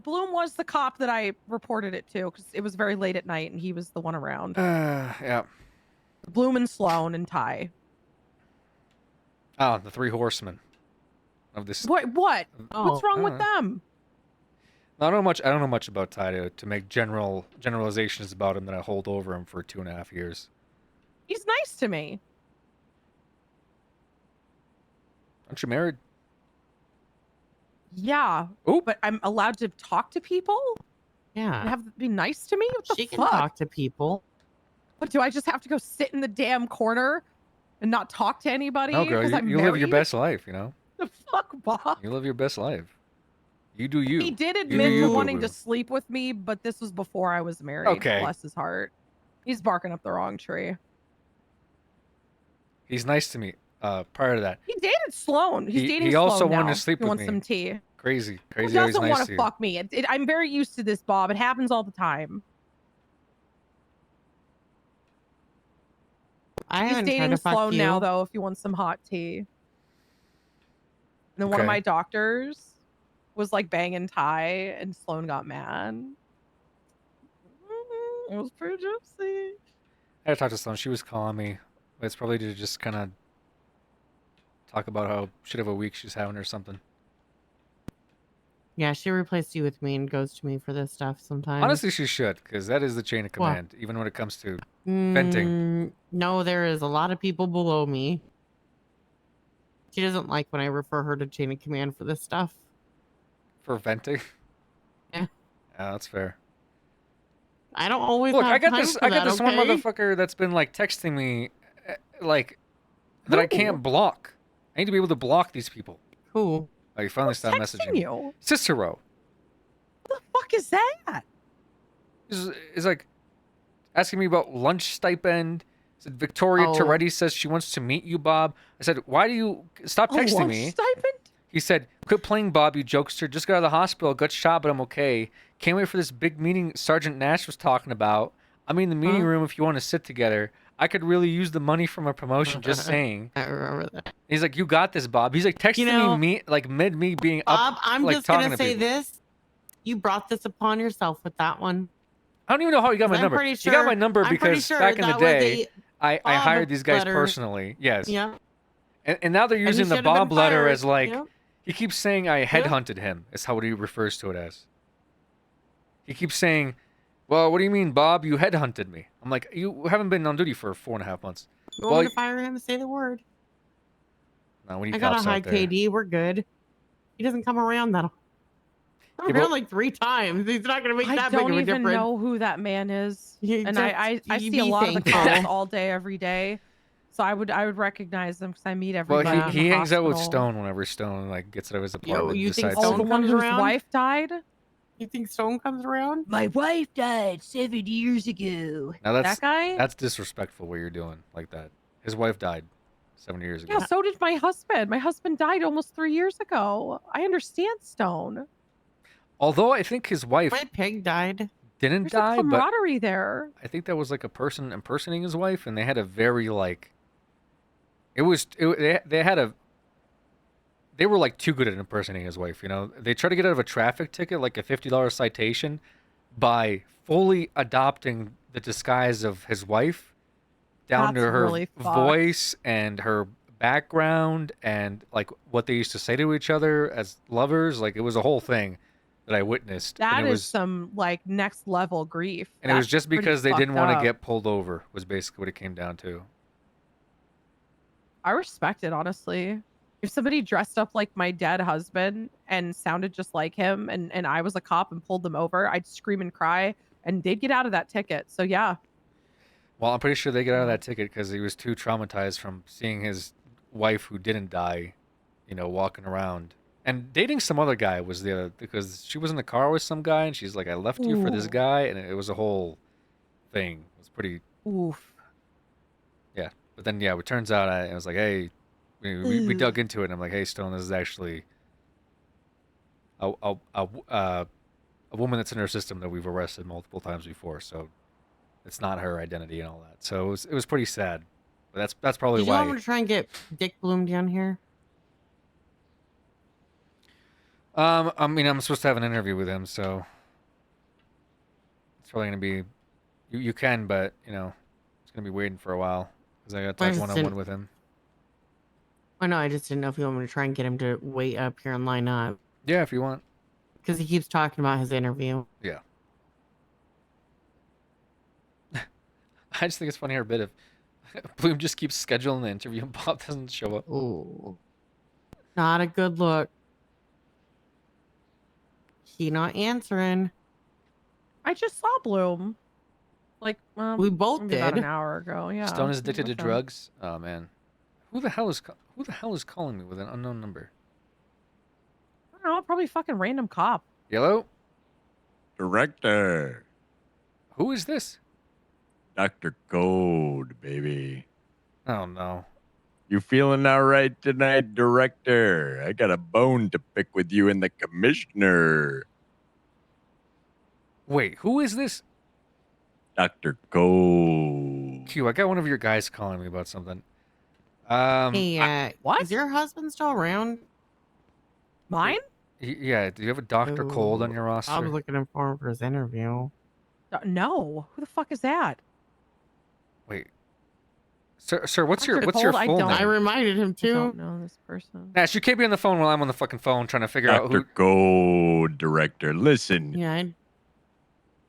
Bloom was the cop that I reported it to because it was very late at night and he was the one around. Yeah. Bloom and Sloan and Ty. Oh, the three horsemen of this. What? What's wrong with uh. them? I don't know much about Ty to make generalizations about him that I hold over him for 2.5 years. He's nice to me. Aren't you married? Yeah. Oh, but I'm allowed to talk to people? Yeah. And have be nice to me? What the She can fuck? talk to people. But do I just have to go sit in the damn corner and not talk to anybody? No, girl, 'cause I'm you live your married? best life. The fuck, Bob? You live your best life. You do you. He did You admit do to you, wanting boo-boo. to sleep with me, but this was before I was married. Okay. Bless his heart. He's barking up the wrong tree. He's nice to me. Prior to that, He dated Sloan. He's dating he Sloan also wanted now. to sleep He with wants me. some tea. Crazy, Who always doesn't nice want to to you. fuck me? I'm very used to this, Bob. It happens all the time. I He's haven't tried dating to fuck Sloan you. now, though, if you want some hot tea. And then one of Okay. my doctors was like banging Ty, and Sloan got mad. It was pretty gypsy. I had to talk to Sloan. She was calling me. But it's probably to just kind of talk about how shit of a week she's having or something. Yeah, she replaced you with me and goes to me for this stuff sometimes. Honestly, she should, because that is the chain of What? command, even when it comes to venting. No, there is a lot of people below me. She doesn't like when I refer her to chain of command for this stuff. For venting? Yeah. Yeah, that's fair. I don't always Look, have I got time this. for I got that, this one okay? motherfucker that's been like texting me, like that I can't block. I need to be able to block these people. Who? Oh, you finally stopped texting messaging me. you? Cicero. What the fuck is that? Is like asking me about lunch stipend. Said Victoria Oh. Toretti says she wants to meet you, Bob. I said, why do you stop A texting lunch me? stipend? He said, quit playing, Bob, you jokester. Just got out of the hospital, got shot, but I'm okay. Can't wait for this big meeting Sergeant Nash was talking about. I'm in the meeting room if you want to sit together. I could really use the money from a promotion, just saying. I remember that. He's like, you got this, Bob. He's like texting me like mid me being Bob, up, I'm like just talking gonna to say people. this. You brought this upon yourself with that one. I don't even know how you got my I'm number. pretty You got my sure- number I'm pretty because sure back in the that was day, I Bob hired these guys letter. personally. Yes. Yeah. And now they're And he using the should have been Bob letter fired. as like Yep. he keeps saying I headhunted him. Is how he refers to it as. He keeps saying, "Well, what do you mean, Bob? You headhunted me." I'm like, "You haven't been on duty for 4.5 months." You Well, want me to fire him? Say the word. no, we need I got a cops high out there. KD. We're good. He doesn't come around that. I'm Yeah, around but- like 3 times. He's not gonna make I that big don't of a even difference. know who that man is, You and just- I you see a be lot of the thankful. cops all day, every day. So I would recognize them because I meet Well, everybody. in the he hangs out with hospital. Stone whenever Stone like gets out of his apartment. you and think decides Oh, Stone the to- one comes whose around? wife died. You think Stone comes around? My wife died 7 years ago. Now that's That guy? that's disrespectful what you're doing like that. His wife died 7 years ago. Yeah, so did my husband. My husband died almost 3 years ago. I understand Stone. Although I think his wife My pig died. didn't There's die, a but camaraderie there. I think that was like a person impersonating his wife, and they had a very like. They were like too good at impersonating his wife. You know, they tried to get out of a traffic ticket, like a $50 citation, by fully adopting the disguise of his wife, down to That's her really fucked. voice and her background and like what they used to say to each other as lovers. Like it was a whole thing that I witnessed. That and it is was, some like next level grief. and it was That's just pretty because they didn't fucked want to up. get pulled over. Was basically what it came down to. I respect it, honestly. If somebody dressed up like my dead husband and sounded just like him, and I was a cop and pulled them over, I'd scream and cry, and they'd get out of that ticket. So yeah, Well, I'm pretty sure they get out of that ticket because he was too traumatized from seeing his wife who didn't die, you know, walking around and dating some other guy was the other, because she was in the car with some guy and she's like, I left you for this Ooh. guy, and it was a whole thing. It was pretty, oof. yeah. But then yeah, it turns out I was like, hey, we dug into it, and I'm like, hey, Stone, this is actually a woman that's in her system that we've arrested multiple times before, so it's not her identity and all that. So it was pretty sad. But that's probably Did you why. want me to try and get Dick Bloom down here? I mean, I'm supposed to have an interview with him, so it's probably gonna be. You can, but you know, it's gonna be waiting for a while because I got to Why talk is it- one-on-one with him. I know. I just didn't know if you want me to try and get him to wait up here and line up Yeah, if you want. because he keeps talking about his interview. Yeah. I just think it's funny a bit if Bloom just keeps scheduling the interview and Bob doesn't show up. Ooh, not a good look. He not answering. I just saw Bloom. Like, We both maybe about did. an hour ago. Yeah. Stone is addicted to with him. drugs. Oh man, who the hell is calling me with an unknown number? I don't know, probably fucking random cop. Yellow. Director. Who is this? Dr. Code, baby. Oh no. You feeling all right tonight, Director? I got a bone to pick with you and the Commissioner. Wait, who is this? Dr. Code. Q, I got one of your guys calling me about something. Hey, what? Is your husband still around? Mine? Yeah, do you have a Dr. Cold on your roster? I was looking for him for his interview. No. Who the fuck is that? Wait. Sir, what's your Dr. full Cold, name? I reminded him I don't too. know this person. Nash, you can't be on the phone while I'm on the fucking phone trying to figure out Dr. who. Code, Director. Listen, Yeah,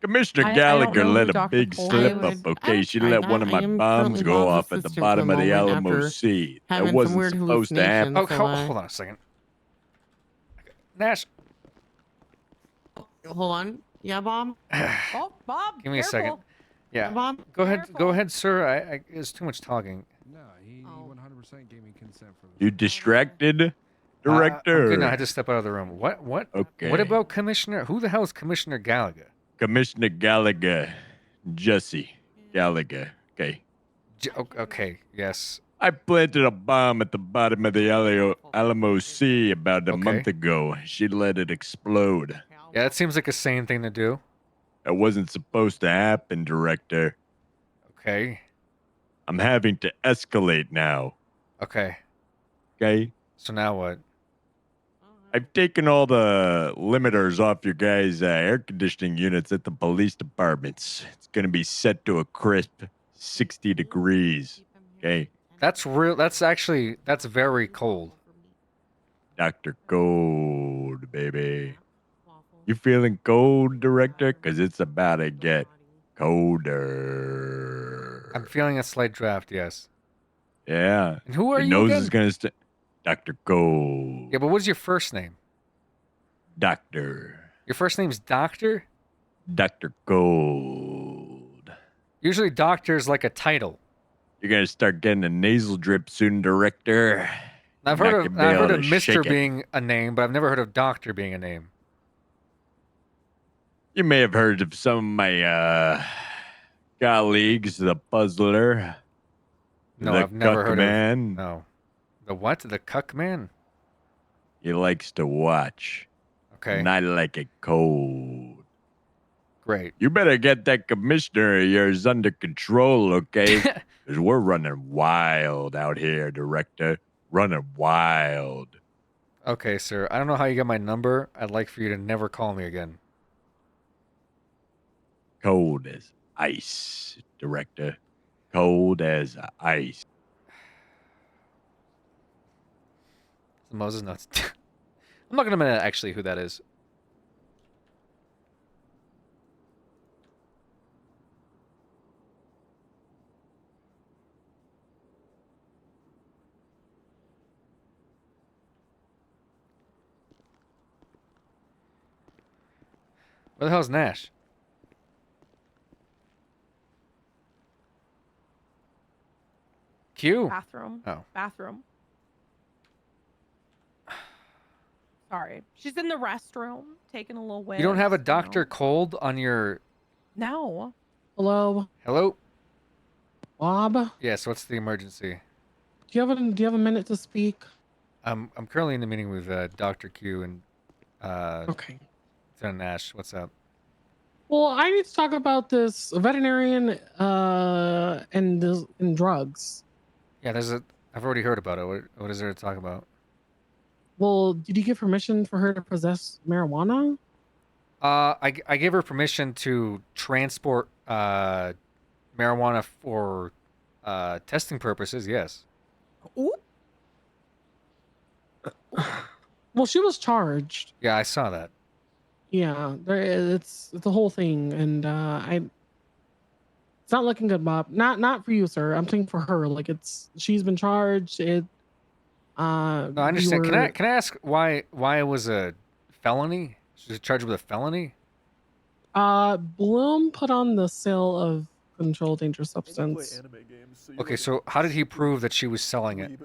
Commissioner I don't Gallagher know let who a Dr. big Cole slip is. up, okay? She I- let one of I my am bombs currently go Bob's off at the assistant for bottom the of the moment Alamo after Sea. That having some wasn't weird supposed to happen. Oh, hallucinations, so hold on a second. Nash, Hold on. Yeah, Bob? Oh, Bob. give me a second. careful. Yeah. Bob? Go ahead, sir. I there's too much talking. No, he 100% gave me consent for this. You distracted, I'm Director? good now. I had to step out of the room. What? Okay. What about Commissioner? Who the hell is Commissioner Gallagher? Commissioner Gallagher, Jesse Gallagher. Okay. Okay. Yes. I planted a bomb at the bottom of the Alamo Sea about a month ago. She let it explode. Yeah, that seems like a sane thing to do. That wasn't supposed to happen, Director. Okay. I'm having to escalate now. Okay. Okay? So now what? I've taken all the limiters off your guys' air conditioning units at the police departments. It's going to be set to a crisp 60 degrees. Okay. That's real. That's very cold. Dr. Cold, baby. You feeling cold, Director? Because it's about to get colder. I'm feeling a slight draft. Yes. Yeah. And who are your you nose again? is going to Dr. Cold. Yeah, but what's your first name? Doctor. Your first name's Doctor? Dr. Gold. Usually Doctor is like a title. You're going to start getting a nasal drip soon, Director. I've Not heard gonna be of able to Mr. shake it. being a name, but I've never heard of Doctor being a name. You may have heard of some of my colleagues, the Puzzler. No, the I've never heard Cuckman. of. No. The what? The Cuck Man? He likes to watch. Okay. And I like it cold. Great. You better get that commissioner of yours under control, okay? Because we're running wild out here, Director. Running wild. Okay, sir. I don't know how you got my number. I'd like for you to never call me again. Cold as ice, Director. Cold as ice. Moses nuts. I'm not gonna admit actually who that is. Where the hell's Nash? Q? Bathroom. Oh. Bathroom. Sorry. She's in the restroom taking a little whiz. You don't have a know. Dr. Cold on your... No. Hello, Hello? Bob. Yes, what's the emergency? Do you have a minute to speak? I'm currently in the meeting with Dr. Q and Okay. Lieutenant Nash. What's up? Well, I need to talk about this veterinarian and drugs. Yeah, I've already heard about it. What is there to talk about? Well, did you give permission for her to possess marijuana? I gave her permission to transport marijuana for testing purposes. Yes. Well, she was charged. Yeah, I saw that. Yeah, it's a whole thing, and it's not looking good, Bob. Not for you, sir. I'm saying for her. Like she's been charged. No, I understand. Can I ask why it was a felony? She was charged with a felony. Bloom put on the sale of controlled dangerous substance. Okay, so how did he prove that she was selling it?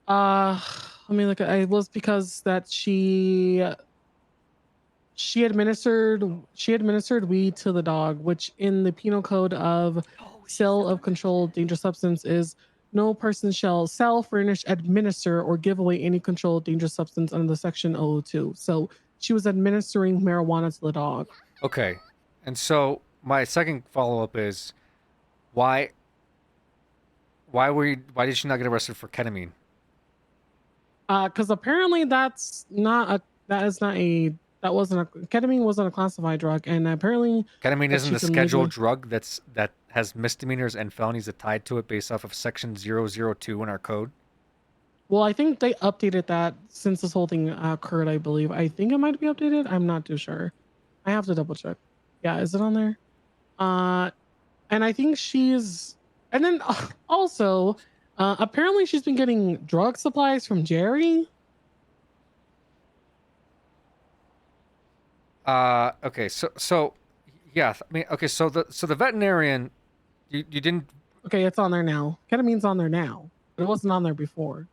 Let me look at. It was because that she administered weed to the dog, which in the penal code of sale of controlled dangerous substance is no person shall sell, furnish, administer, or give away any controlled dangerous substance under the section 002. So she was administering marijuana to the dog. Okay, and so my second follow-up is why did she not get arrested for ketamine? Because apparently ketamine wasn't a classified drug, and apparently Ketamine that isn't she a can scheduled legally- drug that has misdemeanors and felonies tied to it based off of section 002 in our code. Well, I think they updated that since this whole thing occurred, I believe. I think it might be updated. I'm not too sure. I have to double check. Yeah, is it on there? And I think and then also, apparently she's been getting drug supplies from Jerry. Okay, so yeah, I mean, okay, so the veterinarian, you didn't. Okay, it's on there now. Ketamine's on there now, but it wasn't on there before.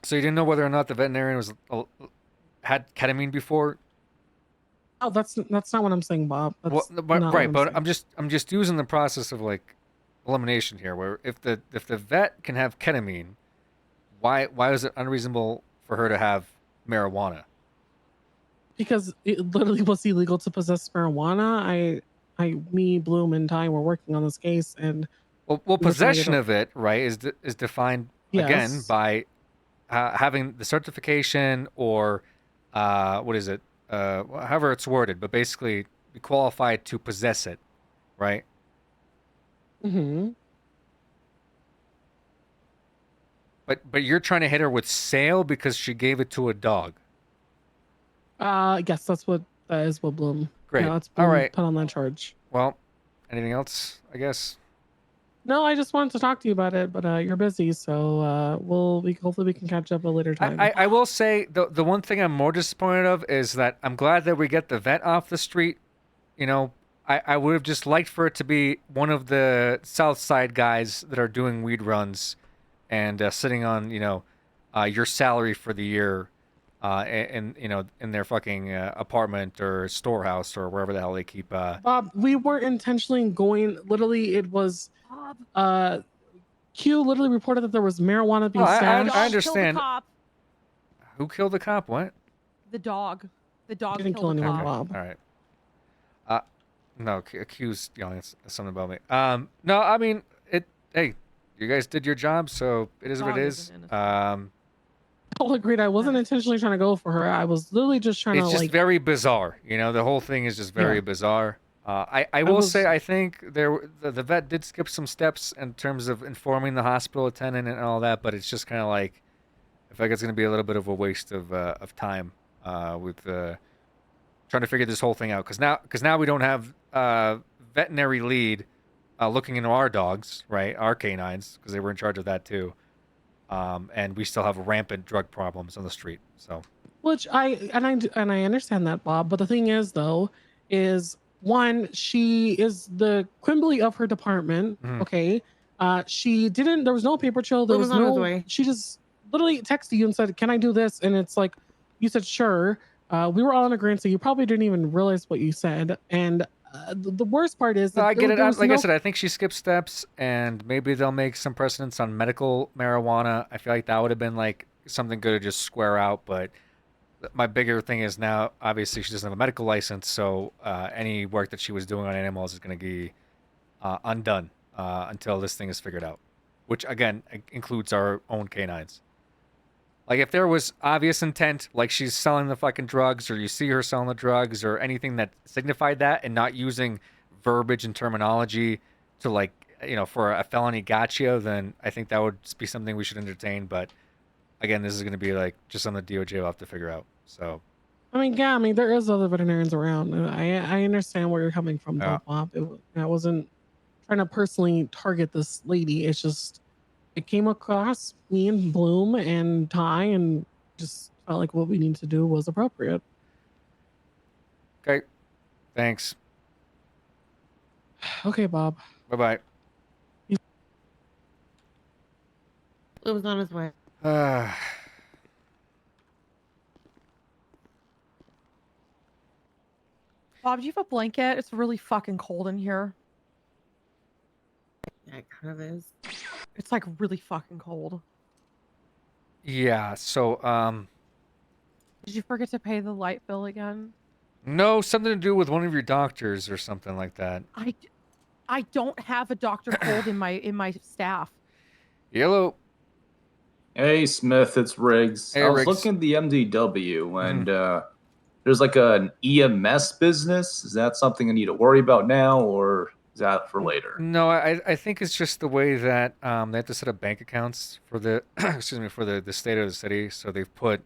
So you didn't know whether or not the veterinarian had ketamine before? Oh, that's not what I'm saying, Bob. That's Well, not what right, I'm but saying. I'm just using the process of like elimination here, where if the vet can have ketamine, why is it unreasonable for her to have marijuana? Because it literally was illegal to possess marijuana. Me, Bloom, and Ty were working on this case, and Well, we were trying to possession get of it, right, is defined again Yes. by having the certification or what is it? However it's worded, but basically be qualified to possess it, right? Mm-hmm. But you're trying to hit her with sale because she gave it to a dog. Yes, that is what Bloom. Great. Yeah, that's All Bloom right. put on that charge. Well, anything else? I guess. No, I just wanted to talk to you about it, but you're busy, so hopefully we can catch up at a later time. I will say the one thing I'm more disappointed of is that I'm glad that we get the vet off the street. You know, I would have just liked for it to be one of the South Side guys that are doing weed runs and sitting on, your salary for the year in their fucking apartment or storehouse or wherever the hell they keep. Bob, we weren't intentionally going. Literally, it was. Q literally reported that there was marijuana being stashed. I understand. Killed the cop. Who killed the cop? What? The dog. The dog Didn't killed kill the anyone, cop. Bob. All right. No, Q's yelling something about me. No, I mean it. Hey, you guys did your job, so it is what Dog it isn't is. All agreed. I wasn't intentionally trying to go for her. I was literally just trying It's to just like. very bizarre. The whole thing is just very Yeah. bizarre. I will was- say I think the vet did skip some steps in terms of informing the hospital attendant and all that, but it's just kind of like I feel like it's going to be a little bit of a waste of time with trying to figure this whole thing out because now we don't have veterinary lead looking into our dogs, right? Our canines, because they were in charge of that too. And we still have rampant drug problems on the street. So Which I understand that, Bob. But the thing is, though, is one, she is the Quimbley of her department. Mhm. Okay. She didn't. There was no paper trail. There Bloom was is on his no. way. She just literally texted you and said, "Can I do this?" And it's like, you said sure. We were all in agreement, so you probably didn't even realize what you said. And the worst part is, no, that I get it. there was Like I no- said, I think she skipped steps, and maybe they'll make some precedents on medical marijuana. I feel like that would have been like something good to just square out. But my bigger thing is now, obviously, she doesn't have a medical license, so any work that she was doing on animals is going to be undone until this thing is figured out, which again includes our own canines. Like if there was obvious intent, like she's selling the fucking drugs, or you see her selling the drugs, or anything that signified that, and not using verbiage and terminology to for a felony gotcha, then I think that would be something we should entertain. But again, this is going to be like just something the DOJ will have to figure out. So I mean, yeah, I mean, there is other veterinarians around. And I understand where you're coming from, Yeah. though, Bob. I wasn't trying to personally target this lady. It's just it came across me and Bloom and Ty, and just felt like what we need to do was appropriate. okay, thanks. Okay, Bob. Bye bye. Bloom is on his way. Bob, do you have a blanket? It's really fucking cold in here. Yeah, it kind of is. It's like really fucking cold. Yeah. So Did you forget to pay the light bill again? no, something to do with one of your doctors or something like that. I don't have a Dr. Cold in my staff. Yellow. Hey Smith, it's Riggs. Hey, I was Riggs. looking at the MDW and there's like an EMS business. Is that something I need to worry about now, or is that for later? No, I think it's just the way that they have to set up bank accounts for the excuse me, for the state of the city. So they've put,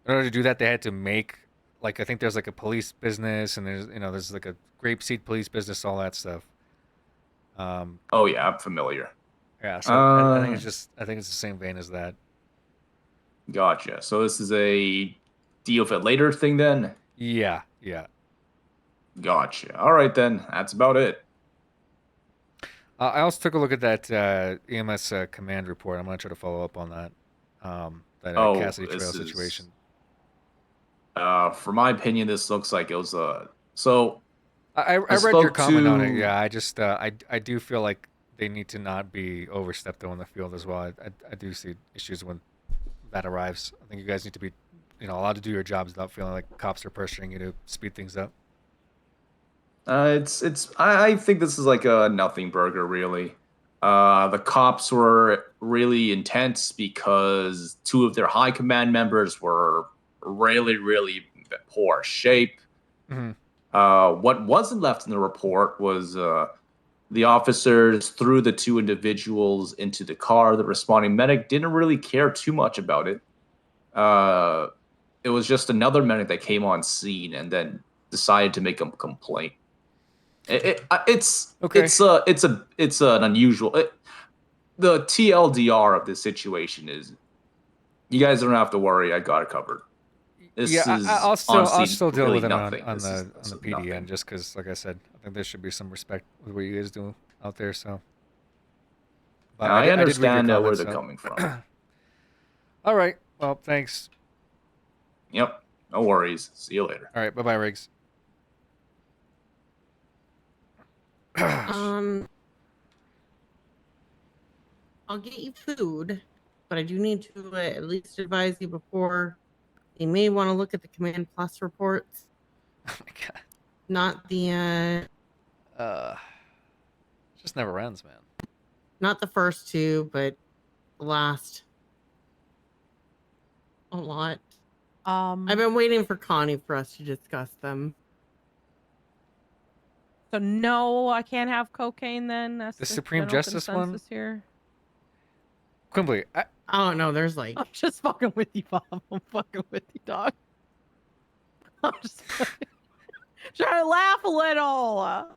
in order to do that, they had to make I think there's like a police business, and there's like a grapeseed police business, all that stuff. Oh yeah, I'm familiar. Yeah, so I think it's the same vein as that. Gotcha. So this is a deal for later thing then? Yeah. Gotcha. All right then. That's about it. I also took a look at that EMS command report. I'm gonna try to follow up on that. That Cassidy Trail this situation. For my opinion, this looks like it was so. I read your spoke comment on it. to- Yeah, I just I do feel like they need to not be overstepped though in the field as well. I do see issues when that arrives. I think you guys need to be allowed to do your jobs without feeling like cops are pressuring you to speed things up. I think this is like a nothing burger, really. The cops were really intense because 2 of their high command members were really poor shape. Mhm. What wasn't left in the report was the officers threw the 2 individuals into the car. The responding medic didn't really care too much about it. It was just another medic that came on scene and then decided to make a complaint. It's an unusual. The TLDR of this situation is, you guys don't have to worry. I got it covered. This Yeah, is I'll honestly still deal really with it on nothing. This is the PD end, just because, like I said, I think there should be some respect with what you guys do out there. So, But I did read your understand where comments, they're so- coming from. All right. Well, thanks. Yep. No worries. See you later. All right. Bye, bye, Riggs. I'll get you food, but I do need to at least advise you before. You may want to look at the Command Plus reports. Oh my god. Not the It just never ends, man. not the first 2, but the last. A lot. I've been waiting for Connie for us to discuss them. So no, I can't have cocaine then. That's The Supreme general Justice one? consensus here. Quimbly, I don't know. There's like I'm just fucking with you, Bob. I'm fucking with you, dog. I'm just trying to laugh a little.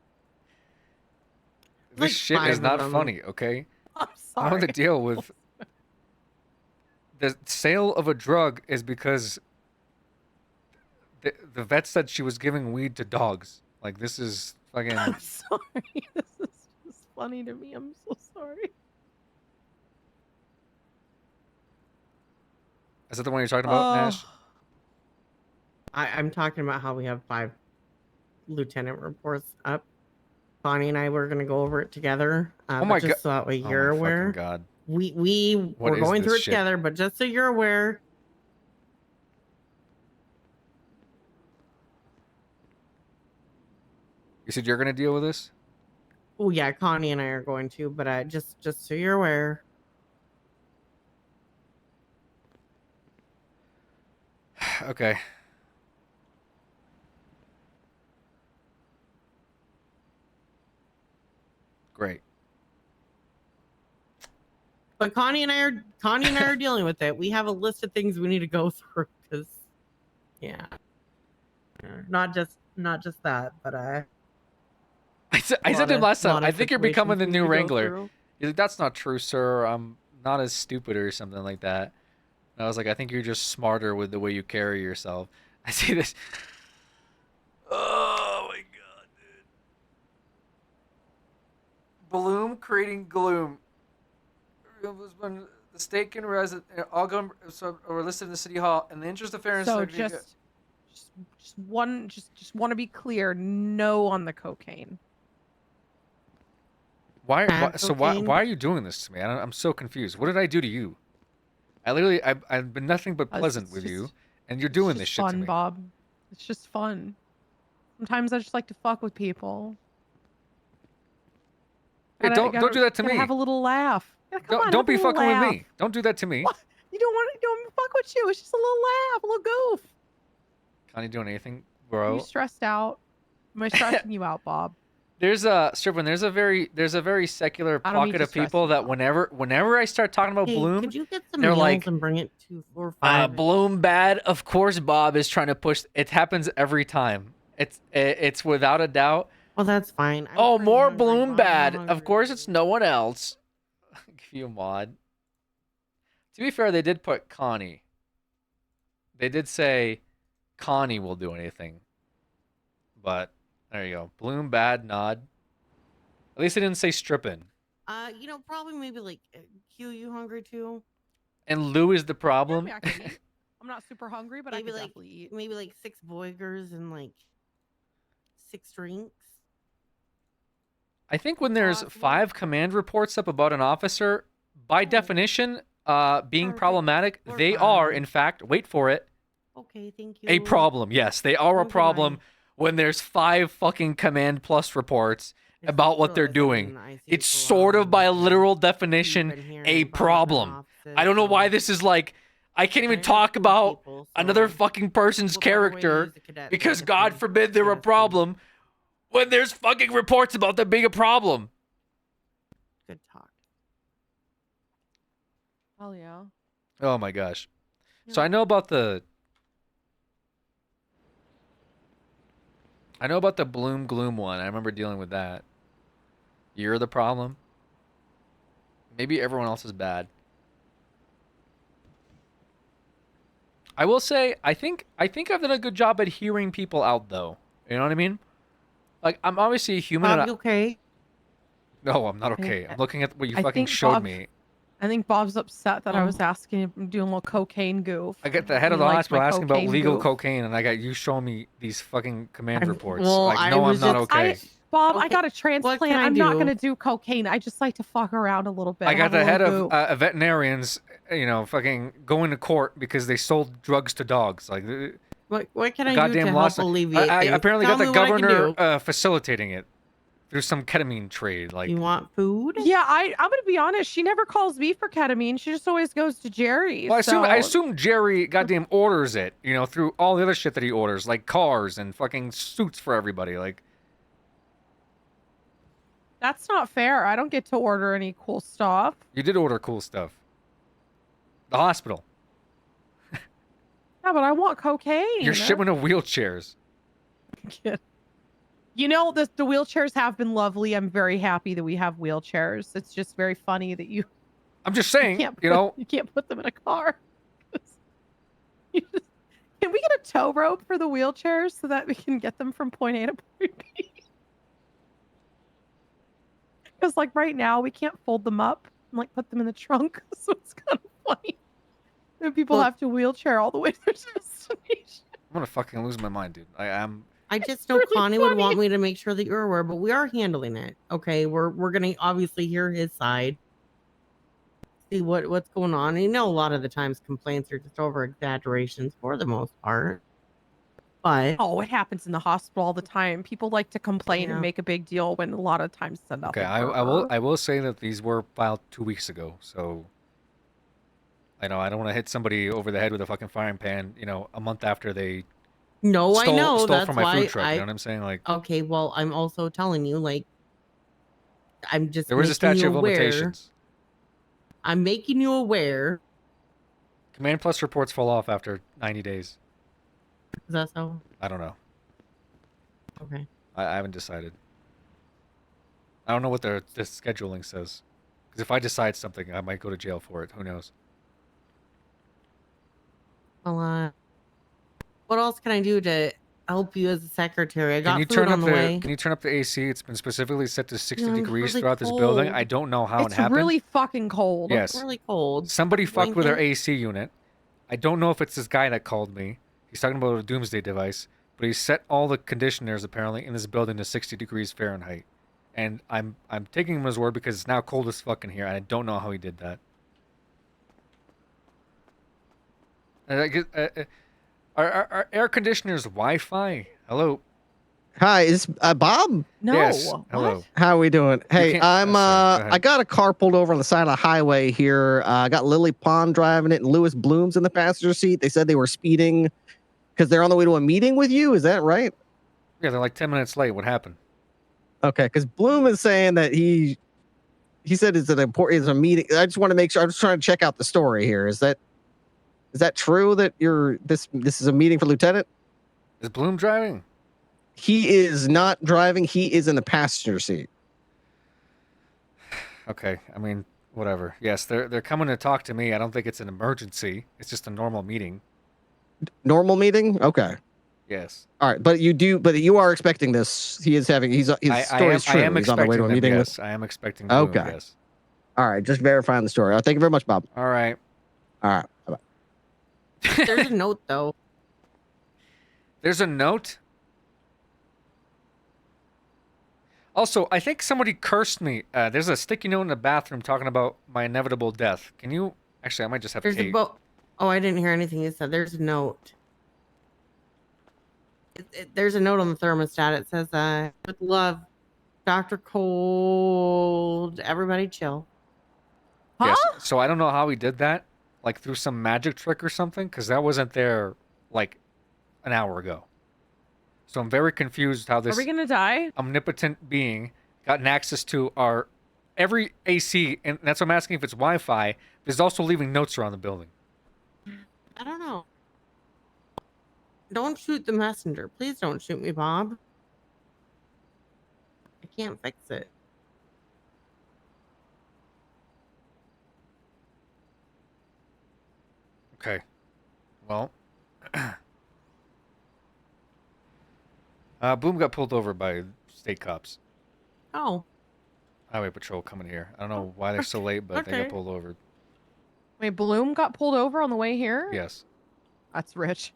this shit is 5 of not them. funny, okay? I'm I don't have to sorry. deal with the sale of a drug is because the vet said she was giving weed to dogs. Like, this is fucking. I'm sorry. This is just funny to me. I'm so sorry. Is that the one you're talking about, Oh. Nash? I'm talking about how we have 5 lieutenant reports up. Bonnie and I were going to go over it together. Oh my just God. so that way Oh you're my fucking aware. God. We What were is going this through it shit? together, but just so you're aware. You said you're gonna deal with this? Oh yeah, Connie and I are going to, but just so you're aware. Okay. Great. But Connie and I are dealing with it. We have a list of things we need to go through because, yeah, not just that, but I said to him last time, I think you're becoming the new Wrangler. Through. He's like, that's not true, sir. I'm not as stupid or something like that. And I was like, I think you're just smarter with the way you carry yourself. I see this. Oh my god, dude. Bloom creating gloom. It was when the state can all go or listed in the city hall in the interest of fairness. So just want to be clear. No on the cocaine. Why cocaine? are you doing this to me? I'm so confused. What did I do to you? I've been nothing but pleasant with you, and you're doing this shit Fun, to me. Bob. It's just fun. Sometimes I just like to fuck with people. Hey, don't do that to gotta me. Have a little laugh. Yeah, come on, Don't have a be little fucking laugh. with me. Don't do that to me. You don't want to fuck with you. It's just a little laugh, a little goof. Connie doing anything, Are bro? you stressed out? Am I stressing you out, Bob? There's a very secular I don't mean pocket to of stress people that whenever I start talking about Hey, Bloom, could you get some they're meals like, and bring it to 4-5? Bloom bad. Of course, Bob is trying to push. It happens every time. It's without a doubt. Well, that's fine. Oh, more Bloom bad. Of course, it's no one else. Give you a mod. To be fair, they did put Connie. They did say Connie will do anything. But there you go. Bloom bad nod. At least they didn't say stripping. Probably maybe like Q. You hungry too? And Lou is the problem. Yeah, I can eat. I'm not super hungry, but Maybe I can like definitely eat. maybe like 6 Voigers and like 6 drinks. I think when there's 5 command reports up about an officer, by definition, being problematic, they are, in fact, wait for it, Okay, thank you. a problem. Yes, they are a problem when there's 5 fucking command plus reports about what they're doing. It's sort of by literal definition a problem. I don't know why this is like, I can't even talk about another fucking person's character because God forbid they're a problem when there's fucking reports about them being a problem. Good talk. Hell yeah. Oh my gosh. So I know about the Bloom Gloom one. I remember dealing with that. You're the problem. Maybe everyone else is bad. I will say, I think I've done a good job at hearing people out, though. You know what I mean? Like, I'm obviously a human. Bob, you okay? No, I'm not okay. I'm looking at what you I fucking think showed Bob- me. I think Bob's upset that I was asking him doing a little cocaine goof. I got the head of He the liked hospital my asking about cocaine legal goof. cocaine, and I got you showing me these fucking command reports. well, like, I no, I'm was not just- okay. Bob, I Okay, got a transplant. can I I'm not do? gonna do cocaine. I just like to fuck around a little bit. I got have a the head little of goof. veterinarians, you know, fucking going to court because they sold drugs to dogs. Like, What can I do goddamn to loss. help alleviate I this? apparently Tell got the me what I can governor do. facilitating it through some ketamine trade. Like, You want food? Yeah, I'm gonna be honest. She never calls me for ketamine. She just always goes to Jerry. well, I so... assume Jerry goddamn orders it, you know, through all the other shit that he orders, like cars and fucking suits for everybody. Like, That's not fair. I don't get to order any cool stuff. you did order cool stuff. The hospital. Yeah, but I want cocaine. Your shipment of wheelchairs. You know, the wheelchairs have been lovely. I'm very happy that we have wheelchairs. It's just very funny that you I'm just saying, can't you know, you can't put them in a car. Can we get a tow rope for the wheelchairs so that we can get them from point A to point B? Because like right now we can't fold them up and like put them in the trunk, so it's kind of funny. And people Well- have to wheelchair all the way to their destination. I'm gonna fucking lose my mind, dude. I just know Connie would want me to make sure that you're aware, but we are handling it. Okay, we're gonna obviously hear his side, see what's going on. And you know, a lot of the times complaints are just over exaggerations for the most part. But oh, it happens in the hospital all the time. People like to complain Yeah. and make a big deal when a lot of times it's nothing. Okay, I will say that these were filed 2 weeks ago, so I know I don't want to hit somebody over the head with a fucking frying pan, you know, a month after they no, I know stole that's from my why food truck. You know what I'm saying? Like, okay, well, I'm also telling you, like, I'm just there was a making you statute of aware. limitations. I'm making you aware. Command Plus reports fall off after 90 days. Is that so? I don't know. Okay. I haven't decided. I don't know what the scheduling says. Because if I decide something, I might go to jail for it. Who knows? Well, what else can I do to help you as a secretary? I got Can you food turn on up the the way. Can you turn up the AC? It's been specifically set to 60 I'm degrees really throughout this building. cold. I don't know how It's it happened. really fucking cold. Yes. It's really cold. Somebody fucked with our Blanket. AC unit. I don't know if it's this guy that called me. He's talking about a doomsday device, but he set all the conditioners apparently in this building to 60 degrees Fahrenheit. And I'm taking him at his word because it's now cold as fuck in here, and I don't know how he did that. Are air conditioners Wi-Fi? Hello. Hi, is Bob? No. Yes. Hello. How we doing? Hey, can't- I'm sorry, go ahead. I got a car pulled over on the side of the highway here. I got Lily Pond driving it and Lewis Bloom's in the passenger seat. They said they were speeding because they're on the way to a meeting with you. Is that right? Yeah, they're like 10 minutes late. What happened? Okay, because Bloom is saying that he said it's a meeting. I just want to make sure. I'm just trying to check out the story here. Is that true that this is a meeting for Lieutenant? Is Bloom driving? He is not driving. He is in the passenger seat. Okay, I mean, whatever. Yes, they're coming to talk to me. I don't think it's an emergency. It's just a normal meeting. Normal meeting? Okay. Yes. All right, but you are expecting this. His story is true. I am He's on the way to a expecting them, meeting. yes. I am expecting Bloom, Okay. yes. All right, just verifying the story. Thank you very much, Bob. All right. All right. Bye-bye. There's a note though. There's a note? Also, I think somebody cursed me. There's a sticky note in the bathroom talking about my inevitable death. Can you... Actually, I might just have There's Kate. a boat. Oh, I didn't hear anything you said. There's a note. There's a note on the thermostat. It says, "With love, Dr. Cold, everybody chill. Yes. So I don't know how he did that, like through some magic trick or something, because that wasn't there like an hour ago. So I'm very confused how Are this we gonna die? omnipotent being gotten access to our every AC, and that's why I'm asking if it's Wi-Fi. But he's also leaving notes around the building. I don't know. Don't shoot the messenger. Please don't shoot me, Bob. I can't fix it. Okay. Well, Boom got pulled over by state cops. Oh. Highway patrol coming here. I don't know why they're so late, but they got Okay. pulled over. Wait, Bloom got pulled over on the way here? Yes. That's rich.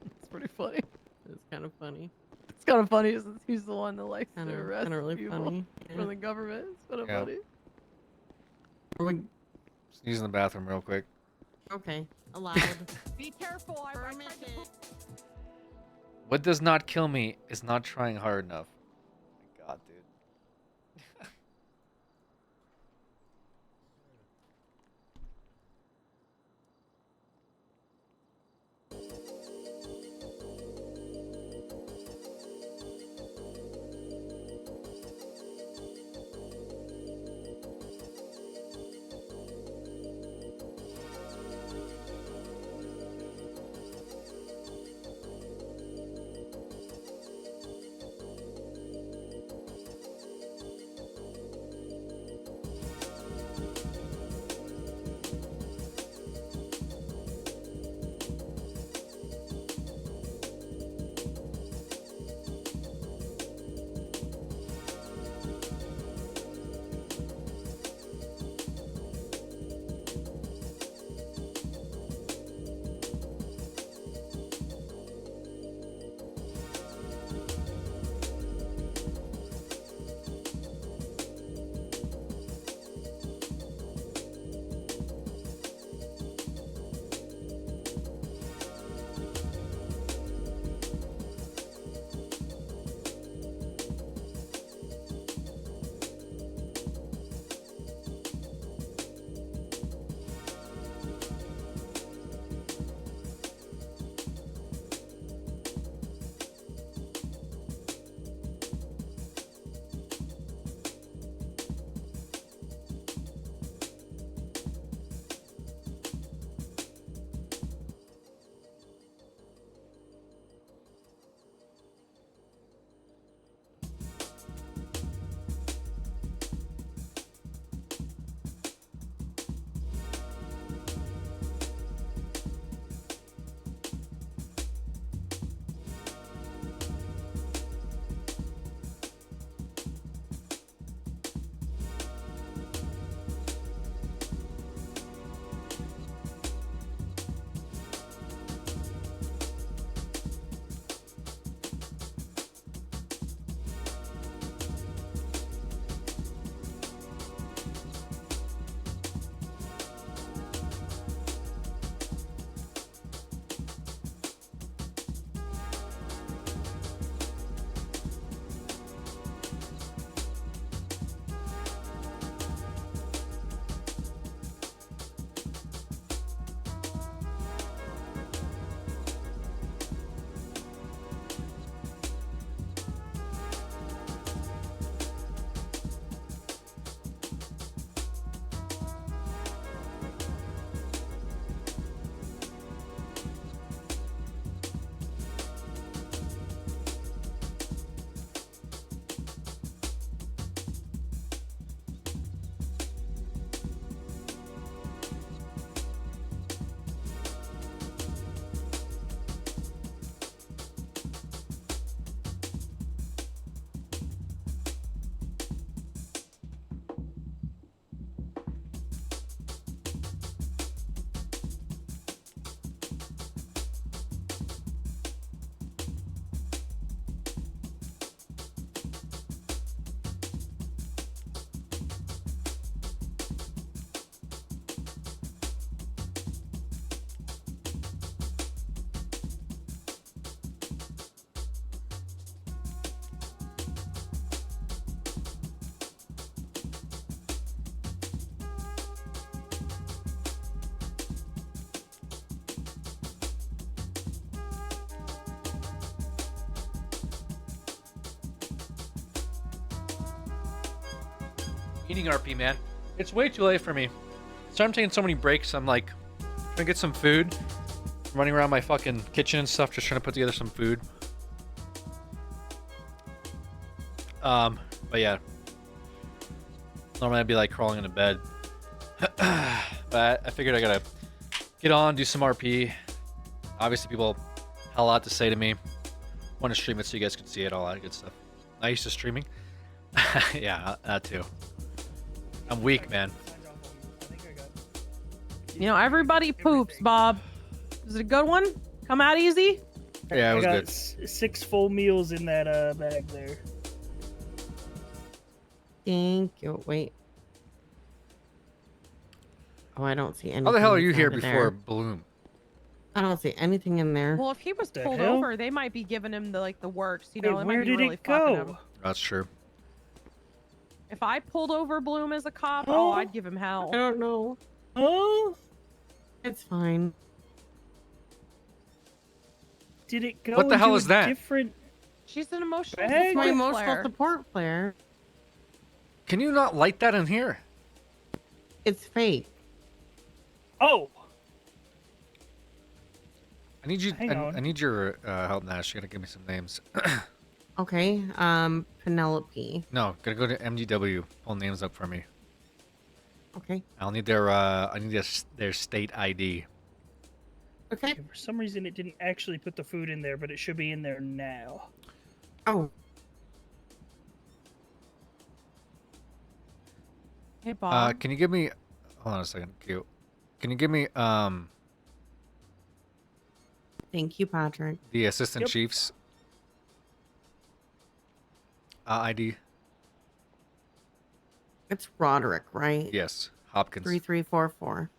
It's pretty funny. It's kind of funny. It's kind of funny since he's the one that likes to Kinda- arrest kinda really people funny, for yeah. the government. It's kind of Yeah. funny. Sneeze in the bathroom real quick. Okay. Allowed. Be careful. What does not kill me is not trying hard enough. My God, dude. Eating RP, man. It's way too late for me. So I'm taking so many breaks. I'm like trying to get some food. Running around my fucking kitchen and stuff, just trying to put together some food. But yeah. Normally I'd be like crawling into bed. But I figured I gotta get on, do some RP. Obviously people had a lot to say to me. Want to stream it so you guys can see it, all that good stuff. Not used to streaming. Yeah, that too. I'm weak, man. You know, everybody poops, Bob. Is it a good one? Come out easy? Yeah, it was I got good. 6 full meals in that bag there. Thank you. Wait. Oh, I don't see anything. How the hell are you here inside of before there. Bloom? I don't see anything in there. Well, if he was The pulled hell? over, they might be giving him the the works. You Wait, know, it where might be did really it fucking go? him. That's true. If I pulled over Bloom as a cop, Oh. I'd give him hell. I don't know. Oh, It's fine. did it go? What the hell into is a that? Different. She's an emotional Bag? It's my support emotional player. support player. Can you not light that in here? It's fake. Oh, I need you. Hang on. I need your help, Nash. You gotta give me some names. Okay. Penelope. No, gotta go to MDW. Pull names up for me. Okay. I'll need their. I need their state ID. Okay. for some reason it didn't actually put the food in there, but it should be in there now. Oh. Hey, Bob. Can you give me? Hold on a second. Q. Can you give me Thank you, Patrick. the assistant Yep. chief's ID? It's Roderick, right? Yes, Hopkins. 3344.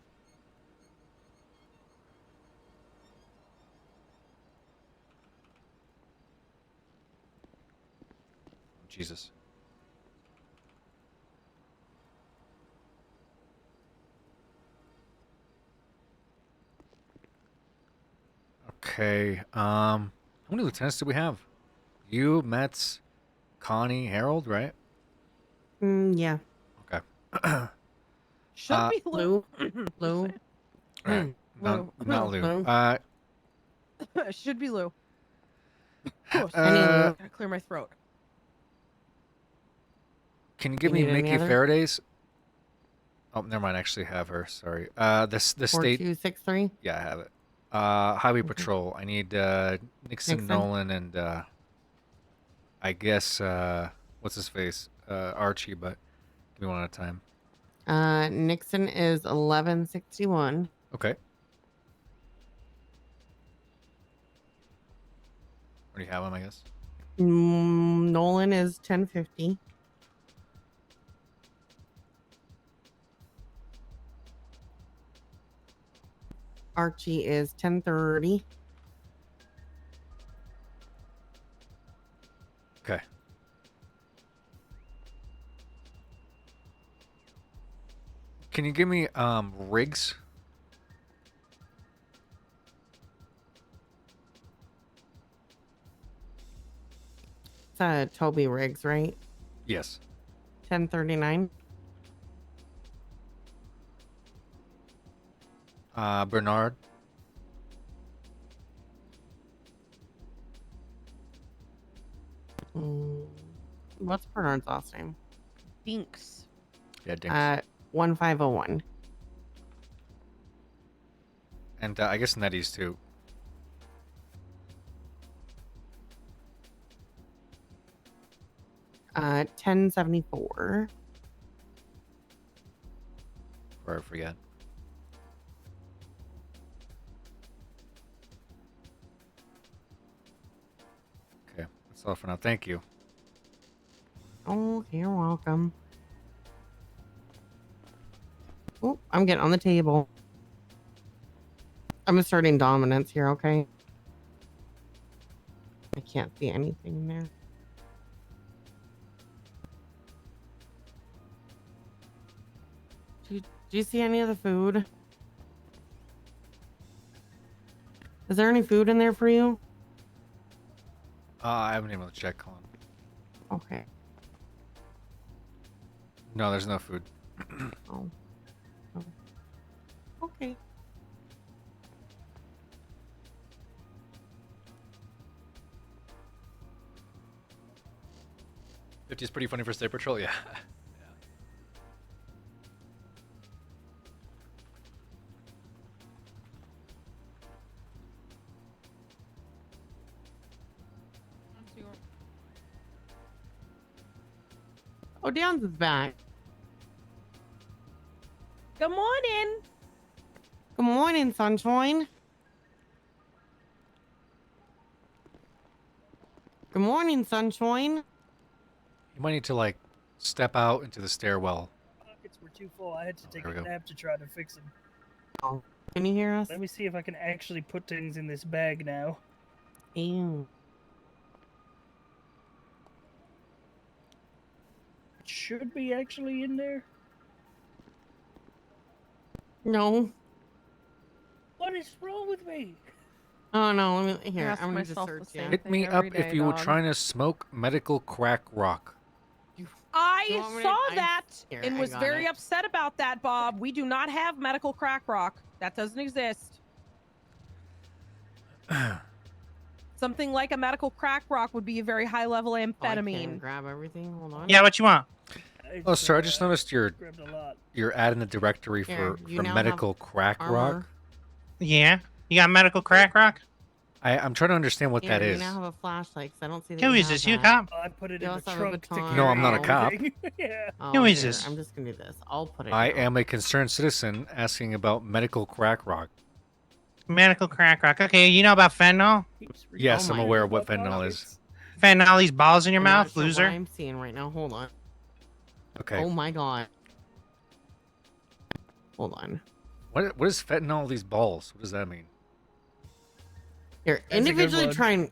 Jesus. Okay. How many lieutenants do we have? You, Metz, Connie, Harold, right? Yeah. Okay. Should be Lou. Lou. Right. Not Lou. Lou. Should be Lou. Oh, Uh, gotta clear my throat. Can you give You me need any Mickey other? Faraday's? Oh, never mind. I actually have her. Sorry. The state. 4263. Yeah, I have it. Highway Patrol. I need Nixon, Nixon? Nolan, and I guess what's his face? Archie. But give me one at a time. Nixon is 1161. Okay. Already have him, I guess. Nolan is 1050. Archie is 1030. Okay. Can you give me Riggs? It's Toby Riggs, right? Yes. 1039. Bernard. What's Bernard's last name? Dinks. Yeah, Dinks. 1501. And I guess Nettie's too. Uh, 1074. Or I forget. Okay, that's all for now. Thank you. Oh, you're welcome. Oh, I'm getting on the table. I'm asserting dominance here, okay? I can't see anything in there. Do you see any of the food? Is there any food in there for you? I haven't been able to check on. Okay. No, there's no food. Oh. Okay. $50 is pretty funny for State Patrol, yeah. Oh, Downs is back. Good morning. Good morning, sunshine. Good morning, sunshine. You might need to like step out into the stairwell. Pockets were too full. I had to take There we a go. nap to try to fix them. Oh, can you hear us? Let me see if I can actually put things in this bag now. Ew. It should be actually in there. No. What is wrong with me? Oh no. Let me here. ask I'm gonna just myself search the same it. Hit thing me up every if day, you were dog. trying to smoke medical crack rock. I You want me to- saw I- that here, and I was got very it. upset about that, Bob. We do not have medical crack rock. That doesn't exist. Something like a medical crack rock would be a very high level Oh, I can't amphetamine. grab everything. Hold on. Yeah, what you want? Oh, sir, I just noticed grabbed a lot. you're adding the directory Here, for, you for now medical have crack armor. rock. Yeah. You got medical crack rock? I'm trying to understand what Here, that you is. now have a flashlight 'cause I don't see that Who you is have this? You a that. cop? I put it You in the also have a trunk to baton. No, I'm not a carry cop. everything. Yeah. Oh, Who is here, this? I'm just gonna do this. I'll put it. I down. am a concerned citizen asking about medical crack rock. Medical crack rock. Okay, you know about fentanyl? Yes, Oh I'm my aware of what God. fentanyl is. Fentanyl, these balls in your I'm not mouth, sure what loser. I'm seeing right now. Hold on. Okay. Oh my god. Hold on. What is fentanyl? These balls? What does that mean? Here, That's a good individually one. try and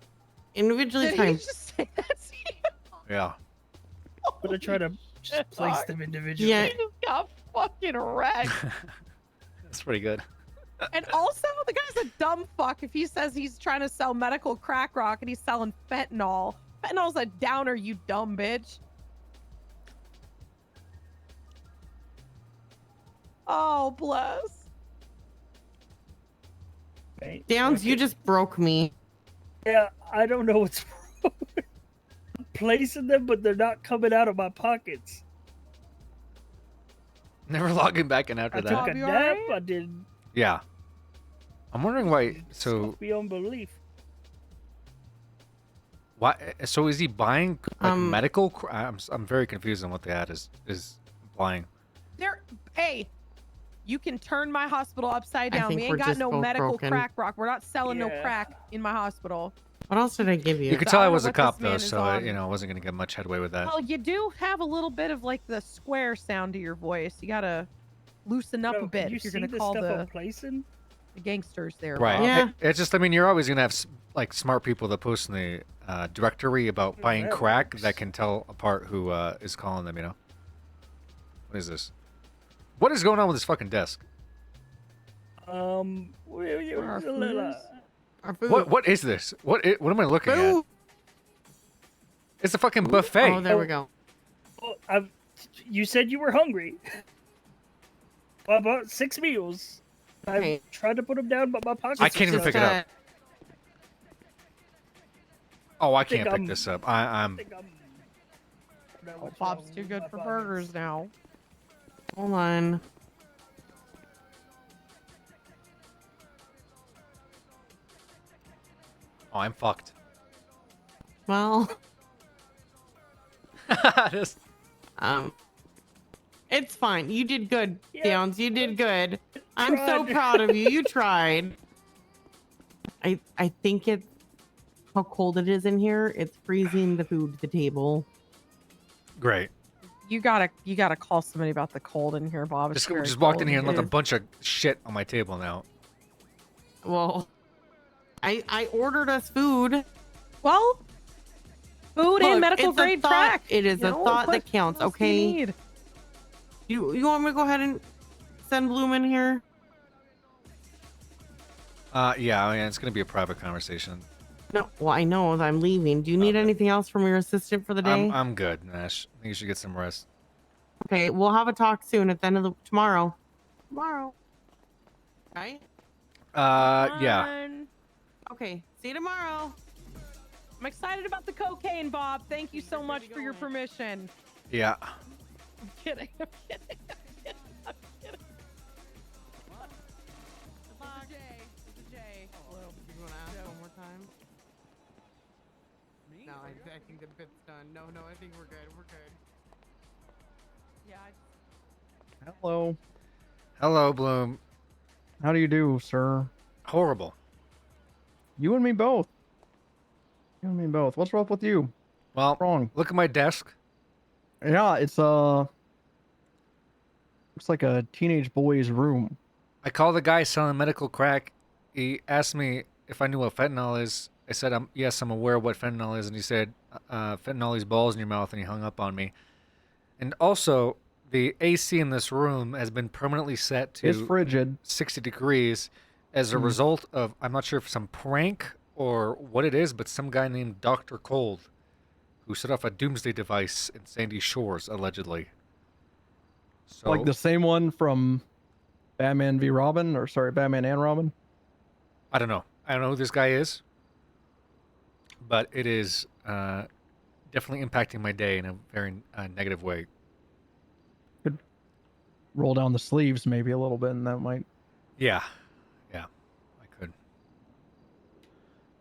individually Did try he and just say that? Yeah. I'm gonna try to just place them individually. Yeah. He just got fucking wrecked. That's pretty good. And also, the guy's a dumb fuck if he says he's trying to sell medical crack rock and he's selling fentanyl. Fentanyl's a downer, you dumb bitch. Oh, bless. Right, Downs, okay. you just broke me. Yeah, I don't know what's wrong. I'm placing them, but they're not coming out of my pockets. Never logging back in after I that. took a you nap. alright? I did. Yeah. I'm wondering why. So Beyond belief. why? So is he buying like Um, medical? I'm very confused on what the ad is implying. There, hey, you can turn my hospital upside I down. think We we're ain't got just no both medical broken. crack rock. We're not selling no Yeah. crack in my hospital. What else did I give you? You could So tell I I don't was know a what this cop though, man is so I, on. I wasn't gonna get much headway with that. Well, you do have a little bit of like the square sound to your voice. You gotta loosen up Bro, a can bit you if you're see gonna the call stuff the, I'm placing? the gangsters there. Right. Bob. Yeah. It's just, I mean, you're always gonna have like smart people that post in the directory about buying that crack works. that can tell apart who is calling them. You know. What is this? What is going on with this fucking desk? Where you? Our food is- Our food. What is this? What am I looking at? Food. It's a fucking buffet. Oh, there we go. Oh, you said you were hungry. I bought 6 meals. I Okay. tried to put them down, but my pockets. I can't even are pick it stuck. up. Oh, I think can't pick I'm- this up. I'm. think I'm- No, Oh, what's Bob's wrong too with good my for pockets? burgers now. Hold on. Oh, I'm fucked. Well, Just- it's fine. You did good, Yeah, Downs. You did good. I'm so tried. proud of you. You tried. I think it's how cold it is in here. It's freezing the food to the table. Great. You gotta call somebody about the cold in here, Bob. It's Just very walked in cold here and left a is. bunch of shit on my table now. Well, I ordered us food. Well, food and Look, medical it's a grade thought- crack. It is You a know, thought what- that counts. what else do you Okay. need? You want me to go ahead and send Bloom in here? Yeah, I mean, it's gonna be a private conversation. No. Well, I know I'm leaving. Do you need anything else from your assistant for the day? I'm good, Nash. I think you should get some rest. Okay, we'll have a talk soon at the end of tomorrow. Tomorrow. Right? Yeah. Okay, see you tomorrow. I'm excited about the cocaine, Bob. Thank you so much for your permission. Yeah. I'm kidding. I'm kidding. I'm kidding. It's a J. You want to ask one more time? No, I think the bit's done. No, I think we're good. We're good. Yeah. Hello. Hello, Bloom. How do you do, sir? Horrible. You and me both. You and me both. What's up with you? Well, What's wrong? Look at my desk. Yeah, it's looks like a teenage boy's room. I called the guy selling medical crack. He asked me if I knew what fentanyl is. I said, yes, I'm aware of what fentanyl is. And he said, fentanyl is balls in your mouth. And he hung up on me. And also, the AC in this room has been permanently set to It's frigid. 60 degrees as a result of, I'm not sure if some prank or what it is, but some guy named Dr. Cold who set off a doomsday device in Sandy Shores, allegedly. So, Like the same one from Batman v Robin, or sorry, Batman and Robin. I don't know. I don't know who this guy is, but it is definitely impacting my day in a very negative way. Could roll down the sleeves maybe a little bit, and that might. Yeah, I could.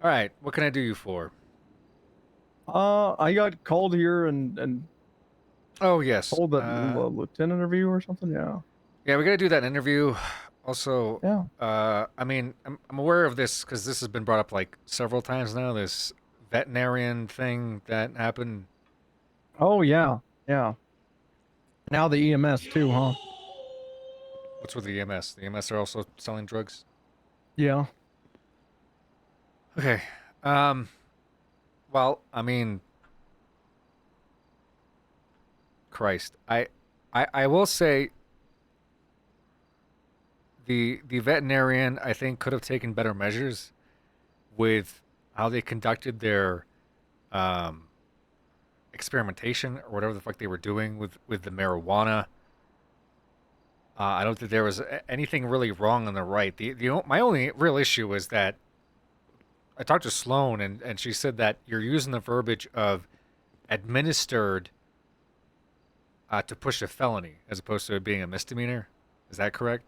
All right, what can I do you for? I got called here and. Oh yes. Told that lieutenant interview or something. Yeah. Yeah, we got to do that interview. Also, yeah. I mean, I'm aware of this because this has been brought up like several times now. This veterinarian thing that happened. Oh yeah, yeah. Now the EMS too, huh? What's with the EMS? The EMS are also selling drugs. Yeah. Okay. Well, I mean, Christ, I will say the veterinarian, I think, could have taken better measures with how they conducted their experimentation or whatever the fuck they were doing with the marijuana. I don't think there was anything really wrong on the right. My only real issue is that I talked to Sloan and she said that you're using the verbiage of administered to push a felony as opposed to it being a misdemeanor. Is that correct?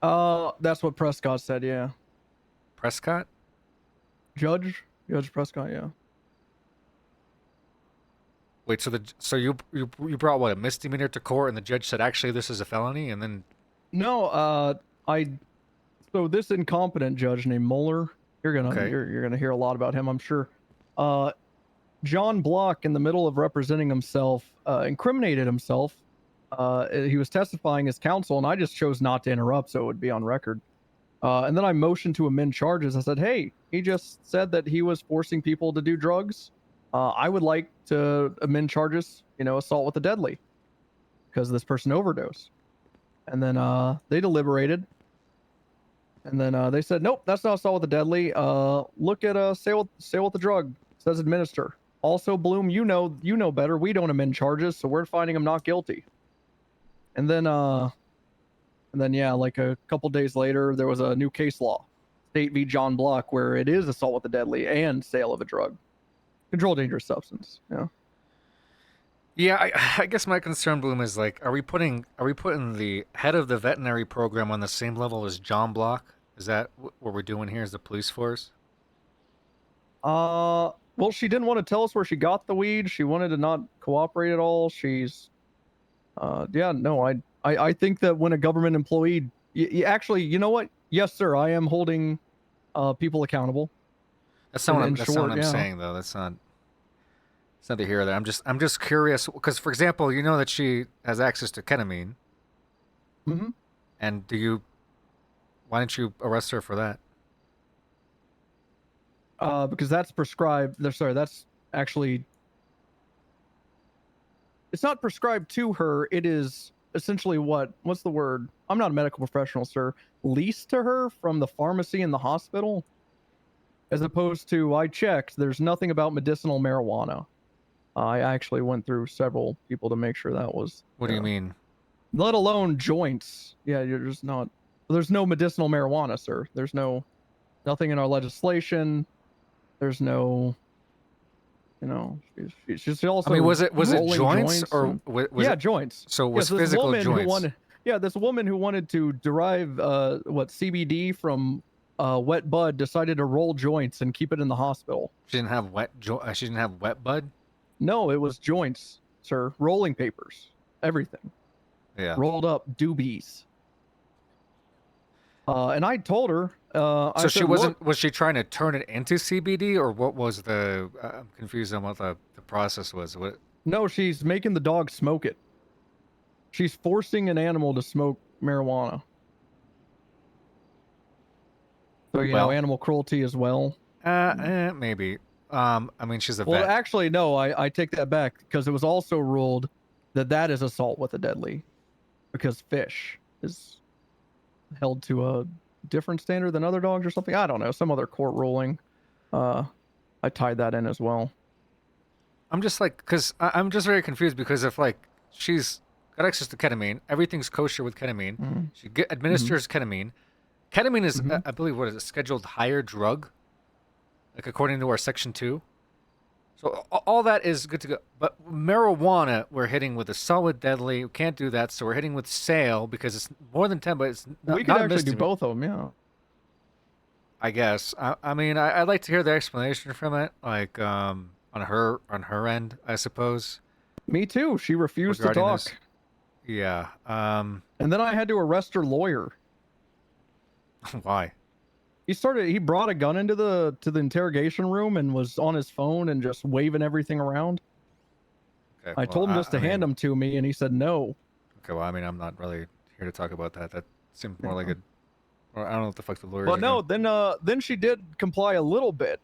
That's what Prescott said. Yeah. Prescott? Judge Prescott. Yeah. Wait, so you brought what, a misdemeanor to court, and the judge said actually this is a felony, and then No, so this incompetent judge named Mueller, you're Okay. gonna hear a lot about him, I'm sure. John Block, in the middle of representing himself, incriminated himself. He was testifying as counsel, and I just chose not to interrupt, so it would be on record. And then I motioned to amend charges. I said, "Hey, he just said that he was forcing people to do drugs. I would like to amend charges, assault with a deadly, because this person overdosed." And then they deliberated. And then they said, "Nope, that's not assault with a deadly. Look at sale with the drug. It says administer. Also, Bloom, you know better. We don't amend charges, so we're finding him not guilty." And then yeah, like a couple days later, there was a new case law, State v. John Block, where it is assault with a deadly and sale of a drug, controlled dangerous substance. Yeah. Yeah, I guess my concern, Bloom, is like, are we putting the head of the veterinary program on the same level as John Block? Is that what we're doing here as the police force? Well, she didn't want to tell us where she got the weed. She wanted to not cooperate at all. She's, yeah, no, I think that when a government employee, actually, you know what? Yes, sir, I am holding people accountable. That's not what In I'm short, yeah. saying, though. It's neither here nor there. I'm just curious because, for example, you know that she has access to ketamine. Mm-hmm. And why didn't you arrest her for that? Because that's prescribed. Sorry, that's actually. It's not prescribed to her. It is essentially what's the word? I'm not a medical professional, sir. Leased to her from the pharmacy in the hospital. As opposed to, I checked, there's nothing about medicinal marijuana. I actually went through several people to make sure that was. What do you mean? Let alone joints. Yeah, you're just not. There's no medicinal marijuana, sir. There's nothing in our legislation. There's no. You know, she's also. I mean, was it rolling joints or and- was yeah, it joints. So it was this physical woman joints. Who wanted, yeah, this woman who wanted to derive CBD from wet bud decided to roll joints and keep it in the hospital. She didn't have she didn't have wet bud. No, it was joints, sir. Rolling papers, everything. Yeah. Rolled up doobies. And I told her. So I she said, wasn't. "Look," Was she trying to turn it into CBD, or what was the? I'm confused on what the process was. What? No, she's making the dog smoke it. She's forcing an animal to smoke marijuana. So you know, Well- animal cruelty as well. Maybe. I mean, she's a Well, vet. actually, no. I take that back because it was also ruled that is assault with a deadly, because fish is held to a different standard than other dogs or something. I don't know, some other court ruling. I tied that in as well. I'm just like, because I'm just very confused because if like she's got access to ketamine, everything's kosher with ketamine. She administers ketamine. Ketamine is, I believe, what is it? Scheduled higher drug, like according to our Section 2. So all that is good to go. But marijuana, we're hitting with assault with deadly. We can't do that, so we're hitting with sale because it's more than 10, but it's not, We could not a actually do misdemeanor. both of them, yeah. I guess. I mean, I'd like to hear the explanation from it, like on her end, I suppose. Me too. She refused to regarding talk. this. Yeah. And then I had to arrest her lawyer. Why? He brought a gun into the interrogation room and was on his phone and just waving everything around. Okay, I well, told him just to hand them to me, and he said no. Okay, well, I mean, I'm not really here to talk about that. That seemed more like a. Or I don't know what the fuck the lawyer. Well, no, then she did comply a little bit.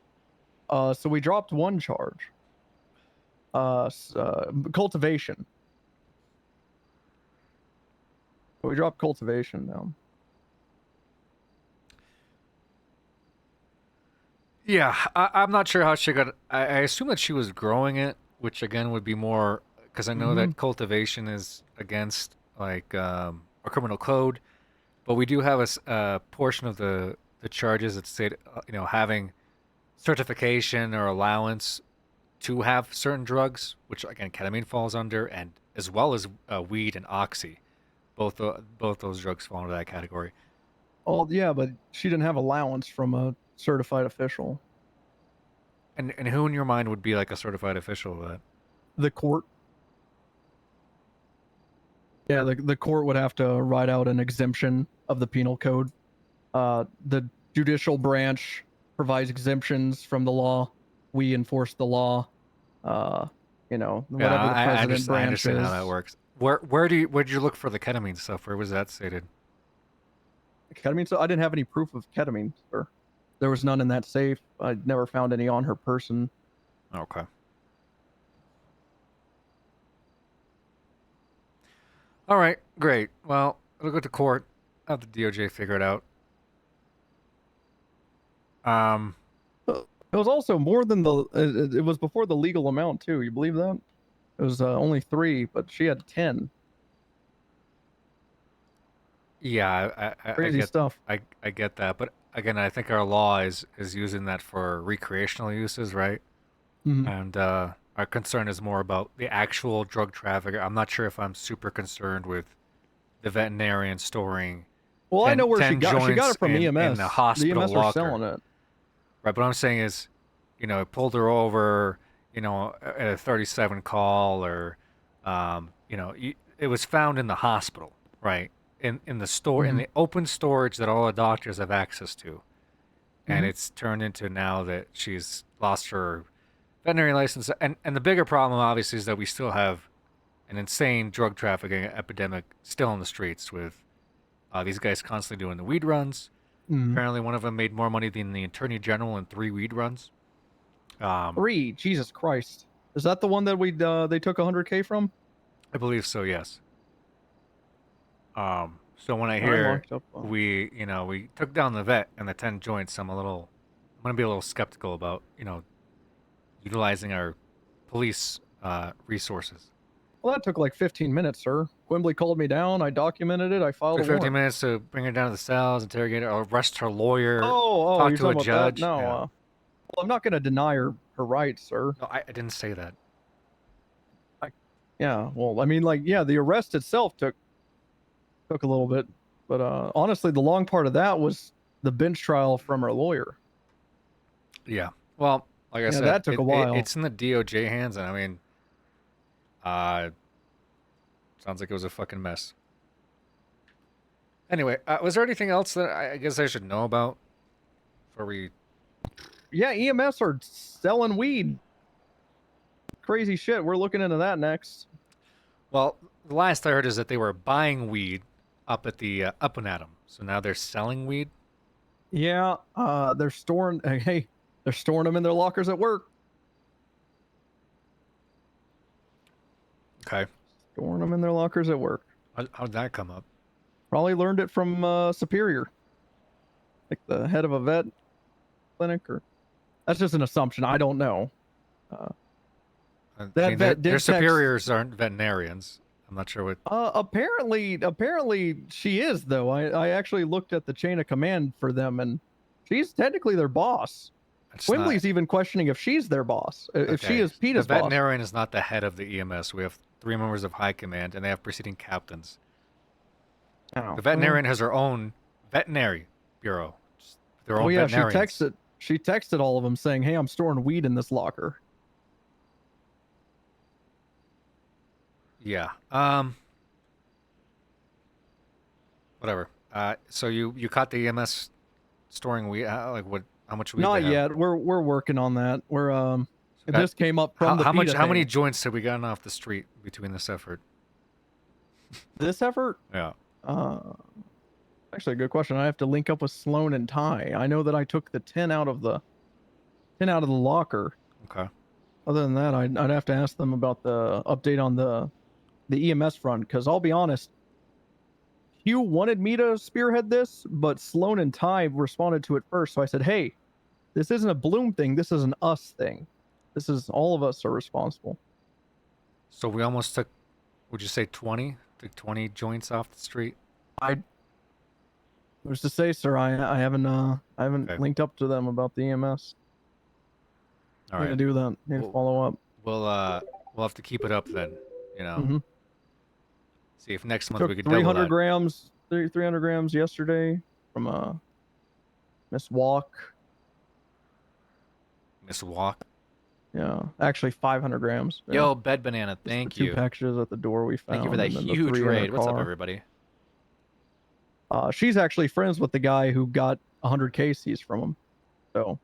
So we dropped one charge. Cultivation. We dropped cultivation down. Yeah, I'm not sure how she got. I assume that she was growing it, which again would be more because I know that cultivation is against like our criminal code, but we do have a portion of the charges that state having certification or allowance to have certain drugs, which again ketamine falls under, and as well as weed and oxy, both those drugs fall into that category. Oh yeah, but she didn't have allowance from a certified official. And who in your mind would be like a certified official of that? The court. Yeah, the court would have to write out an exemption of the penal code. The judicial branch provides exemptions from the law. We enforce the law. Whatever the president branch I understand is. how that works. Where'd you look for the ketamine stuff? Where was that stated? Ketamine. So I didn't have any proof of ketamine, sir. There was none in that safe. I never found any on her person. Okay. All right, great. Well, it'll go to court. Have the DOJ figure it out. It was also more than it was before the legal amount too. You believe that? It was only 3, but she had 10. Yeah, I Crazy get, stuff. I get that, but again, I think our law is using that for recreational uses, right? Mhm. And our concern is more about the actual drug trafficker. I'm not sure if I'm super concerned with the veterinarian storing. Well, I 10 know where she 10 got. She got joints it from in EMS. the hospital the EMS locker. are selling it. Right, but what I'm saying is, it pulled her over, at a 37 call, or, it was found in the hospital, right? In the store, in the open storage that all the doctors have access to. And Mhm. it's turned into now that she's lost her veterinary license. And the bigger problem, obviously, is that we still have an insane drug trafficking epidemic still in the streets with these guys constantly doing the weed runs. Mhm. Apparently, one of them made more money than the attorney general in 3 weed runs. 3, Jesus Christ! Is that the one that they took 100K from? I believe so. Yes. So when I I hear locked up, we took down the vet and the 10 joints, I'm gonna be a little skeptical about utilizing our police resources. Well, that took like 15 minutes, sir. Quimbley called me down. I documented it. I filed Took a 15 warrant. minutes to bring her down to the cells, interrogate her, arrest her lawyer, Oh, talk you're to a talking about judge. that? No, Yeah. well, I'm not going to deny her rights, sir. No, I didn't say that. Yeah, well, I mean, like, yeah, the arrest itself took a little bit, but honestly, the long part of that was the bench trial from her lawyer. Yeah. Well, like I Yeah, said, that took a while. It's in the DOJ hands, and I mean, sounds like it was a fucking mess. Anyway, was there anything else that I guess I should know about before we? Yeah, EMS are selling weed. Crazy shit. We're looking into that next. Well, the last I heard is that they were buying weed up at the Up and Atom, so now they're selling weed. Yeah, they're storing. Hey, they're storing them in their lockers at work. Okay. Storing them in their lockers at work. How'd that come up? Probably learned it from Superior, like the head of a vet clinic, or that's just an assumption. I don't know. I That mean, vet their did text- superiors aren't veterinarians. I'm not sure what. Apparently she is though. I actually looked at the chain of command for them, and she's technically their boss. It's not- Quimbley's even questioning if she's their boss. If she Okay, is PETA's the boss. veterinarian is not the head of the EMS. We have 3 members of high command, and they have preceding captains. Oh, The veterinarian has her own veterinary bureau. Just their own Oh yeah, veterinarians. she texted all of them saying, "Hey, I'm storing weed in this locker." Yeah. Whatever. So you caught the EMS storing weed? Like what? How much weed? Not they have? yet. We're working on that. We're Got- this came up from the how much? PETA How many thing. joints have we gotten off the street between this effort? This effort? Yeah. Actually, a good question. I have to link up with Sloan and Ty. I know that I took the 10 out of the locker. Okay. Other than that, I'd have to ask them about the update on the EMS front. Because I'll be honest, Hugh wanted me to spearhead this, but Sloan and Ty responded to it first. So I said, "Hey, this isn't a Bloom thing. This is an us thing. This is all of us are responsible." So we almost took. Would you say 20? Took 20 joints off the street. Who's to say, sir? I haven't Okay. linked up to them about the EMS. All Need right. to do that. Need to Well- follow up. We'll have to keep it up then. You know. Mhm. See if next month Took we could double 300 that. grams, 300 grams yesterday from Miss Walk. Miss Walk. Yeah, actually 500 grams. Yeah. Yo, Bed Banana, Just the thank 2 you. packages at the door we found. Thank you for that and then the huge 3 in her raid. What's up, car. everybody? She's actually friends with the guy who got 100 cases from him. So,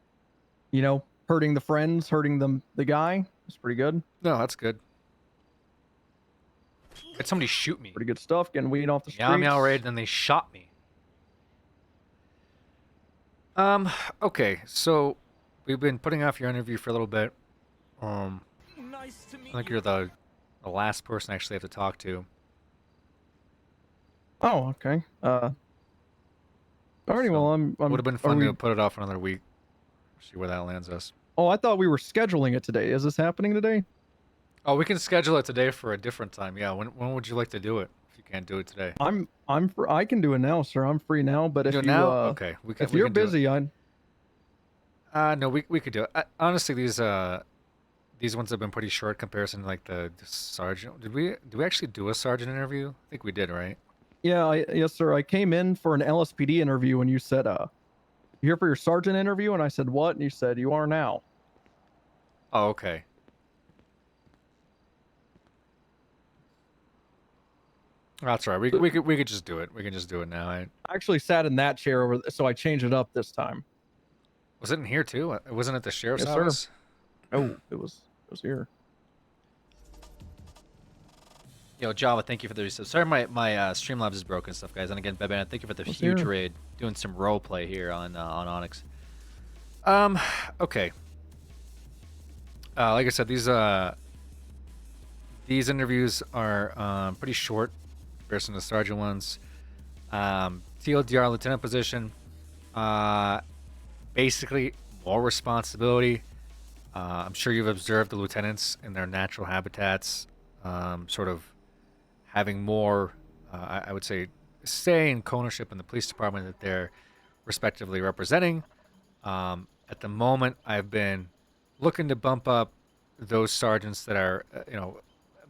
you know, hurting the friends, hurting the guy is pretty good. No, that's good. Had somebody shoot me. Pretty good stuff. Getting weed off the streets. Meow meow raid, then they shot me. Okay, so we've been putting off your interview for a little bit. I think you're the last person I actually have to talk to. Oh, okay. Alrighty, well, I'm Would have been are fun we- to put it off another week. See where that lands us. Oh, I thought we were scheduling it today. Is this happening today? Oh, we can schedule it today for a different time. Yeah, when would you like to do it? If you can't do it today. I can do it now, sir. I'm free now. But if Do it you now? uh, Okay, if we you're can do it. busy, I'd No, we could do it. Honestly, these ones have been pretty short comparison to like the sergeant. Did we actually do a sergeant interview? I think we did, right? Yeah, yes, sir. I came in for an LSPD interview and you said, "You here for your sergeant interview?" And I said, "What?" And you said, "You are now." Oh, okay. That's right. We could just do it. We can just do it now. I actually sat in that chair over, so I changed it up this time. Was it in here too? It wasn't at the sheriff's Yes, sir. office. Oh, it was here. Yo, Java, thank you for the resub. Sorry, my Streamlabs is broken and stuff, guys. And again, Beban, thank you for the Let's huge hear it. raid. Doing some role play here on Onyx. Okay. Like I said, these interviews are pretty short, versus the sergeant ones. TLDR lieutenant position. Basically more responsibility. I'm sure you've observed the lieutenants in their natural habitats, sort of having more, I would say, say and ownership in the police department that they're respectively representing. At the moment, I've been looking to bump up those sergeants that are,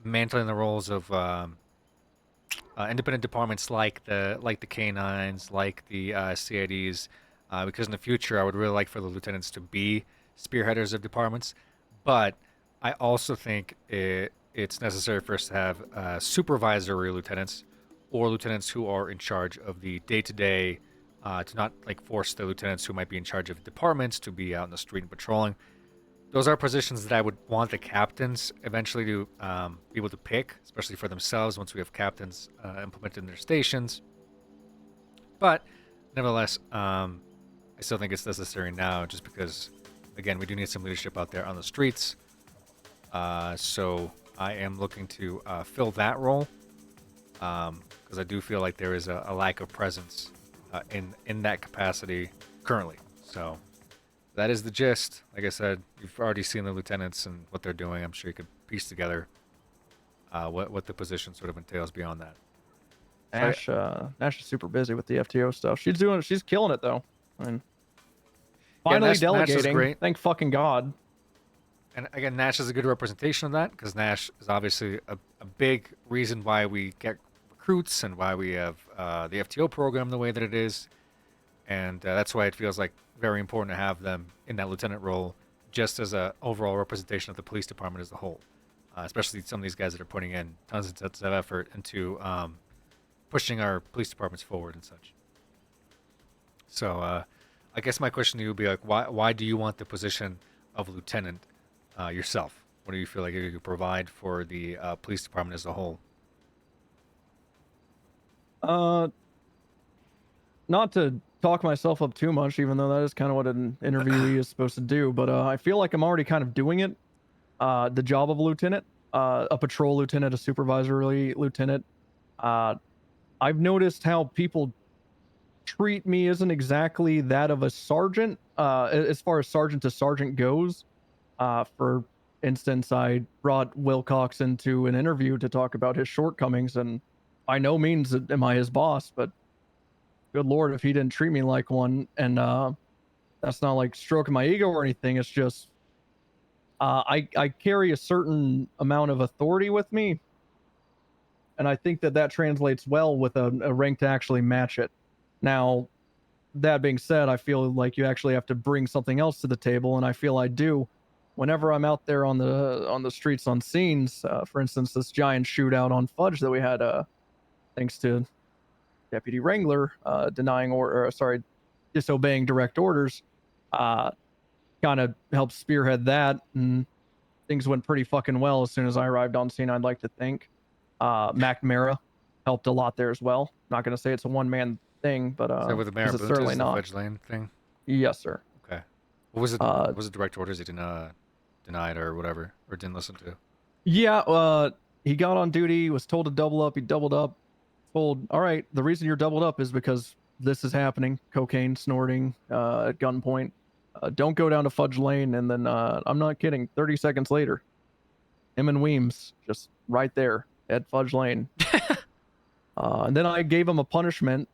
mantling the roles of independent departments like the K9s, like the CIDs, because in the future I would really like for the lieutenants to be spearheaders of departments. But I also think it's necessary for us to have supervisory lieutenants or lieutenants who are in charge of the day-to-day, to not like force the lieutenants who might be in charge of departments to be out in the street and patrolling. Those are positions that I would want the captains eventually to be able to pick, especially for themselves once we have captains implemented in their stations. But nevertheless, I still think it's necessary now just because, again, we do need some leadership out there on the streets. So I am looking to fill that role because I do feel like there is a lack of presence in that capacity currently. So that is the gist. Like I said, you've already seen the lieutenants and what they're doing. I'm sure you could piece together what the position sort of entails beyond that. Nash is super busy with the FTO stuff. She's killing it though. I mean, Yeah, finally Nash is delegating. great. Thank fucking God. And again, Nash is a good representation of that because Nash is obviously a big reason why we get recruits and why we have the FTO program the way that it is. And that's why it feels like very important to have them in that lieutenant role just as a overall representation of the police department as a whole. Especially some of these guys that are putting in tons and tons of effort into pushing our police departments forward and such. So I guess my question to you would be like, why do you want the position of lieutenant yourself? What do you feel like you could provide for the police department as a whole? Not to talk myself up too much, even though that is kind of what an interviewee is supposed to do, but I feel like I'm already kind of doing it. The job of a lieutenant, a patrol lieutenant, a supervisory lieutenant. I've noticed how people treat me isn't exactly that of a sergeant, as far as sergeant to sergeant goes. For instance, I brought Wilcox into an interview to talk about his shortcomings, and by no means am I his boss, but good Lord, if he didn't treat me like one. And that's not like stroking my ego or anything. It's just I carry a certain amount of authority with me, and I think that translates well with a rank to actually match it. Now, that being said, I feel like you actually have to bring something else to the table, and I feel I do. Whenever I'm out there on the streets on scenes, for instance, this giant shootout on Fudge that we had, thanks to Deputy Wrangler disobeying direct orders, kind of helped spearhead that, and things went pretty fucking well as soon as I arrived on scene, I'd like to think. McNamara helped a lot there as well. Not going to say it's a one-man thing, but Is that with the Mayor 'cause it's Buntis, certainly the not. Fudge Lane thing? Yes, sir. Okay. What was it? Was it direct orders he denied or whatever, or didn't listen to? Yeah, he got on duty, was told to double up. He doubled up. Told, all right, the reason you're doubled up is because this is happening. Cocaine snorting at gunpoint. Don't go down to Fudge Lane. And then, I'm not kidding, 30 seconds later, him and Weems just right there at Fudge Lane. And then I gave him a punishment,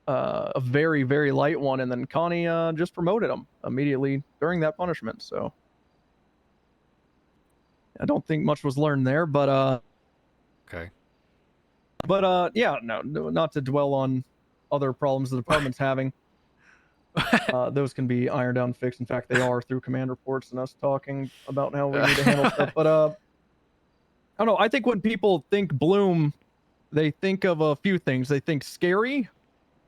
a very, very light one. And then Connie just promoted him immediately during that punishment. So I don't think much was learned there, but okay. But yeah, no, not to dwell on other problems the department's having. Those can be ironed out and fixed. In fact, they are through command reports and us talking about how we need to handle stuff. But I don't know. I think when people think Bloom, they think of a few things. They think scary,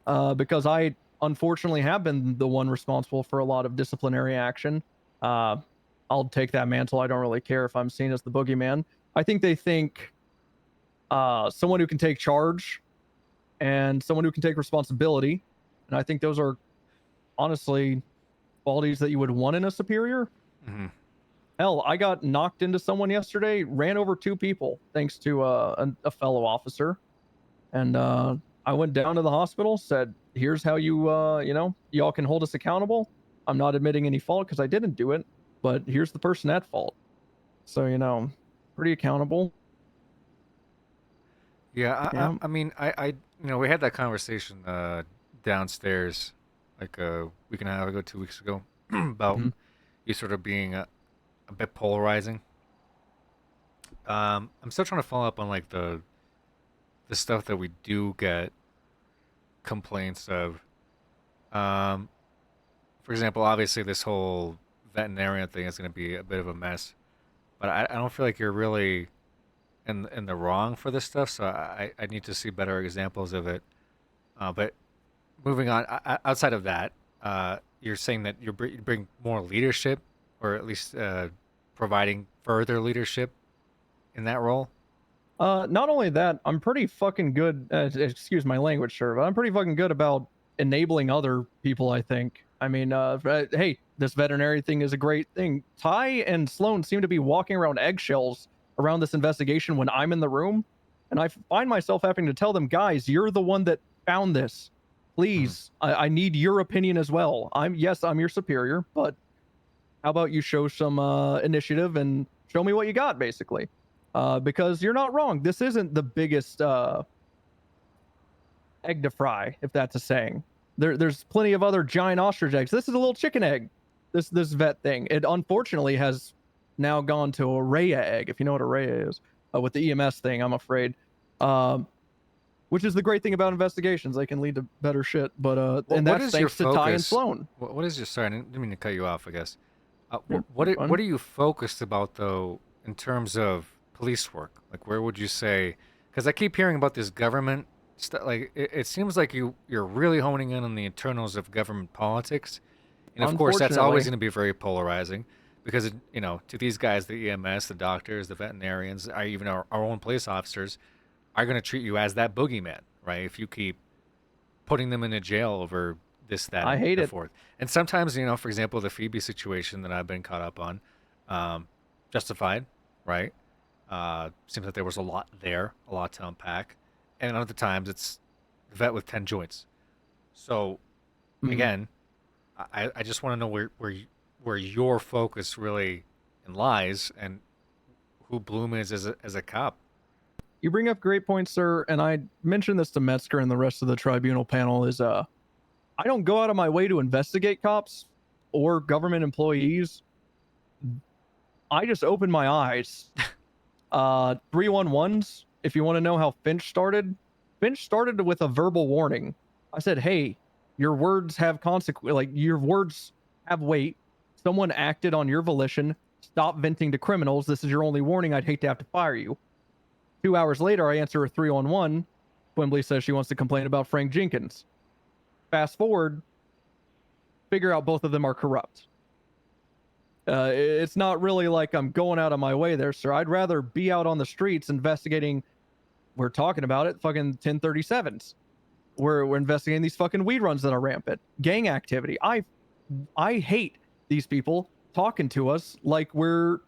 because I unfortunately have been the one responsible for a lot of disciplinary action. I'll take that mantle. I don't really care if I'm seen as the boogeyman. I think they think someone who can take charge and someone who can take responsibility. And I think those are honestly qualities that you would want in a superior. Mm-hmm. Hell, I got knocked into someone yesterday, ran over 2 people thanks to a fellow officer. And I went down to the hospital, said, here's how y'all can hold us accountable. I'm not admitting any fault because I didn't do it, but here's the person at fault. So, you know, pretty accountable. Yeah, Yeah. I mean, we had that conversation downstairs like a week and a half ago, 2 weeks ago, about you sort of being a bit polarizing. I'm still trying to follow up on like the stuff that we do get complaints of. For example, obviously this whole veterinarian thing is going to be a bit of a mess, but I don't feel like you're really in the wrong for this stuff. So I need to see better examples of it. But moving on, outside of that, you're saying that you bring more leadership, or at least providing further leadership in that role. Not only that, I'm pretty fucking good. Excuse my language, sir, but I'm pretty fucking good about enabling other people. I think. I mean, hey, this veterinary thing is a great thing. Ty and Sloan seem to be walking around eggshells around this investigation when I'm in the room, and I find myself having to tell them, guys, you're the one that found this. Please, I need your opinion as well. I'm your superior, but how about you show some initiative and show me what you got, basically. Because you're not wrong. This isn't the biggest egg to fry, if that's a saying. There's plenty of other giant ostrich eggs. This is a little chicken egg. This vet thing. It unfortunately has now gone to a Rhea egg, if you know what a Rhea is, with the EMS thing, I'm afraid. Which is the great thing about investigations. They can lead to better shit. But and that's thanks to Ty and Sloan. What is your sorry? I didn't mean to cut you off. I guess. What are you focused about though in terms of police work? Like, where would you say? Because I keep hearing about this government stuff. Like, it seems like you're really honing in on the internals of government politics, and of course that's always going to be very polarizing. Because to these guys, the EMS, the doctors, the veterinarians, even our own police officers, are going to treat you as that boogeyman, right? If you keep putting them into jail over this, that, I hate and it. forth. And sometimes, for example, the Phoebe situation that I've been caught up on, justified, right? Seems like there was a lot there, a lot to unpack. And other times it's the vet with 10 joints. So, again, I just want to know where your focus really lies and who Bloom is as a cop. You bring up great points, sir, and I mentioned this to Metzger and the rest of the tribunal panel, is I don't go out of my way to investigate cops or government employees. I just open my eyes. 311s, if you want to know how Finch started with a verbal warning. I said, hey, your words have consequence, like your words have weight. Someone acted on your volition. Stop venting to criminals. This is your only warning. I'd hate to have to fire you. 2 hours later, I answer a 311. Quimbley says she wants to complain about Frank Jenkins. Fast forward, figure out both of them are corrupt. It's not really like I'm going out of my way there, sir. I'd rather be out on the streets investigating. We're talking about it, fucking 1037s. We're investigating these fucking weed runs that are rampant. Gang activity. I hate these people talking to us like we're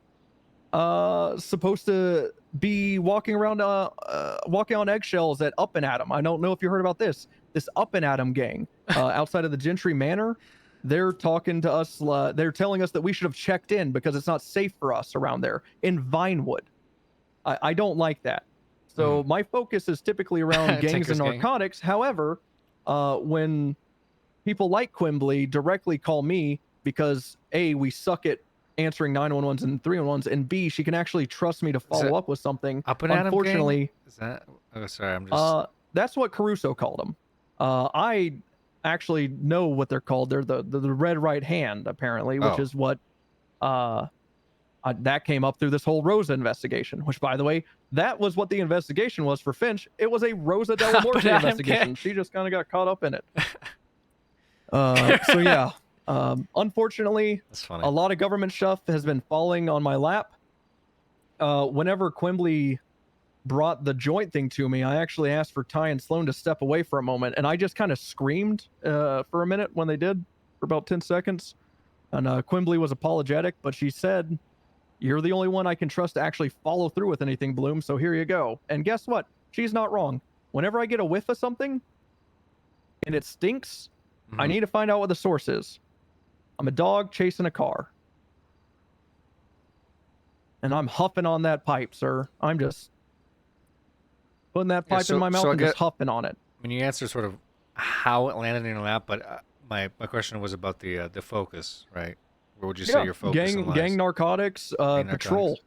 supposed to be walking around walking on eggshells at Up and Atom. I don't know if you heard about this Up and Atom gang outside of the Gentry Manor. They're talking to us. They're telling us that we should have checked in because it's not safe for us around there in Vinewood. I don't like that. So my focus is typically around gangs and narcotics. However, when people like Quimbley directly call me because A, we suck at answering 911s and 311s, and B, she can actually trust me to follow up with something. Up and Atom Unfortunately, gang? Is that? Oh, sorry, I'm just. That's what Caruso called them. I actually know what they're called. They're the red right hand, apparently, which is what that came up through this whole Rosa investigation. Which, by the way, that was what the investigation was for Finch. It was a Rosa de la Morte investigation. She just kind of got caught up in it. So yeah. Unfortunately, a lot of government stuff has been falling on my lap. Whenever Quimbley brought the joint thing to me, I actually asked for Ty and Sloan to step away for a moment, and I just kind of screamed for a minute when they did, for about 10 seconds. And Quimbley was apologetic, but she said, you're the only one I can trust to actually follow through with anything, Bloom, so here you go. And guess what? She's not wrong. Whenever I get a whiff of something, and it stinks, I need to find out what the source is. I'm a dog chasing a car. and I'm huffing on that pipe, sir. I'm just putting that pipe in my mouth I and just huffing on it. I mean, you answered sort of how it landed in your lap, but my question was about the focus, right? Where would you say your focus lies? Gang narcotics, patrol.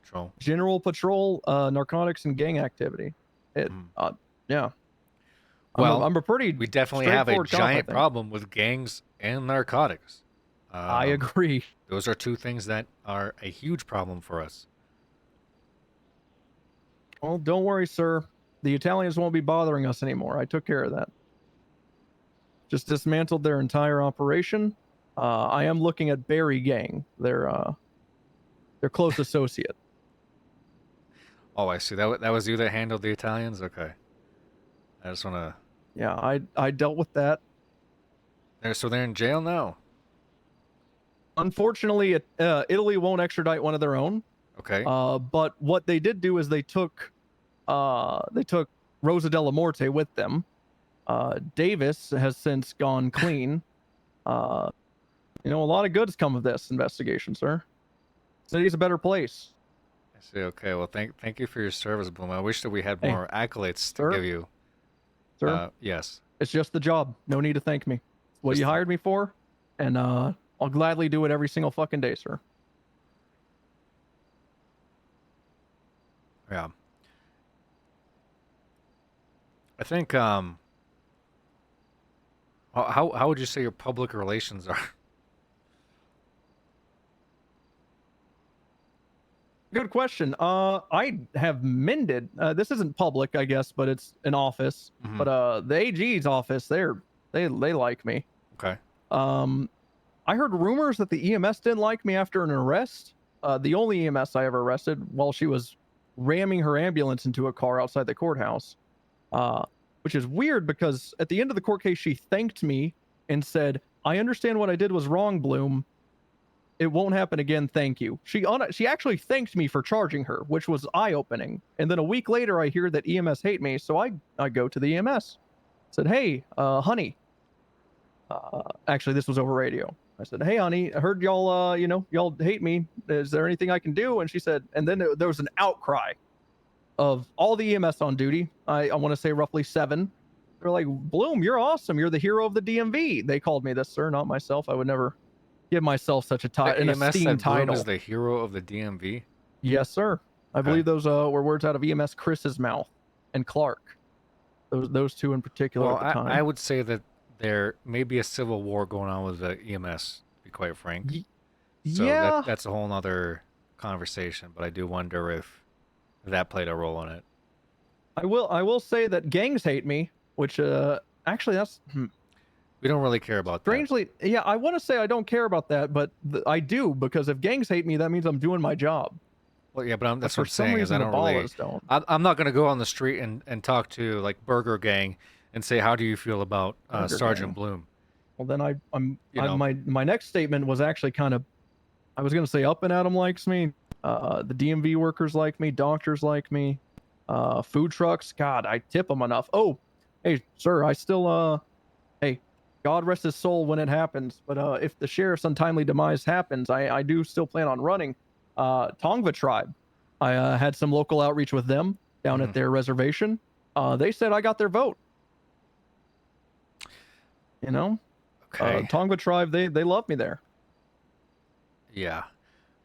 Patrol. General patrol, narcotics and gang activity. Yeah. Well, I'm a pretty. We definitely have a straightforward cop, I giant think. problem with gangs and narcotics. I agree. Those are two things that are a huge problem for us. Well, don't worry, sir. The Italians won't be bothering us anymore. I took care of that. Just dismantled their entire operation. I am looking at Barry Gang, their close associate. Oh, I see. That was you that handled the Italians? Okay. I just want to... Yeah, I dealt with that. So they're in jail now? Unfortunately, Italy won't extradite one of their own. Okay. But what they did do is they took Rosa Della Morte with them. Davis has since gone clean. A lot of good has come of this investigation, sir. City's a better place. I see. Okay. Well, thank you for your service, Bloom. I wish that we had Hey, more accolades to sir? give you. Sir? Yes. It's just the job. No need to thank me. It's what Just you the- hired me for, and I'll gladly do it every single fucking day, sir. Yeah. I think how would you say your public relations are? Good question. I have mended. This isn't public, I guess, but it's an office. Mhm. But the AG's office, they like me. Okay. I heard rumors that the EMS didn't like me after an arrest. The only EMS I ever arrested while she was ramming her ambulance into a car outside the courthouse. Which is weird because at the end of the court case, she thanked me and said, "I understand what I did was wrong, Bloom. It won't happen again. Thank you." She actually thanked me for charging her, which was eye-opening. And then a week later, I hear that EMS hate me, so I go to the EMS. Said, "Hey, honey." Actually, this was over radio. I said, "Hey, honey, I heard y'all, y'all hate me. Is there anything I can do?" And she said, and then there was an outcry of all the EMS on duty. I want to say roughly 7. They're like, "Bloom, you're awesome. You're the hero of the DMV." They called me this, sir, not myself. I would never give myself such an EMS esteemed said Bloom title. is the hero of the DMV. Yes, sir. I believe those were words out of EMS Chris's mouth and Clark. Those two in particular Well, at the time. I would say that there may be a civil war going on with the EMS, to be quite frank. So yeah. that's a whole nother conversation, but I do wonder if that played a role in it. I will say that gangs hate me, which actually that's We don't really care about that. strangely, yeah, I want to say I don't care about that, but I do, because if gangs hate me, that means I'm doing my job. Well, yeah, but that's for what I'm some saying is I reason, don't the really. Ballas don't. I'm not going to go on the street and talk to like Burger Gang and say, "How do you feel about Burger Sergeant Gang. Bloom?" Well, then You know. my next statement was actually kind of, I was gonna say Up and Adam likes me, the DMV workers like me, doctors like me, food trucks. God, I tip them enough. Oh, hey, sir, I still hey, God rest his soul when it happens. But if the sheriff's untimely demise happens, I do still plan on running. Tongva tribe, I had some local outreach with them down at their reservation. They said I got their vote. You know, Okay. Tongva tribe, they love me there. Yeah.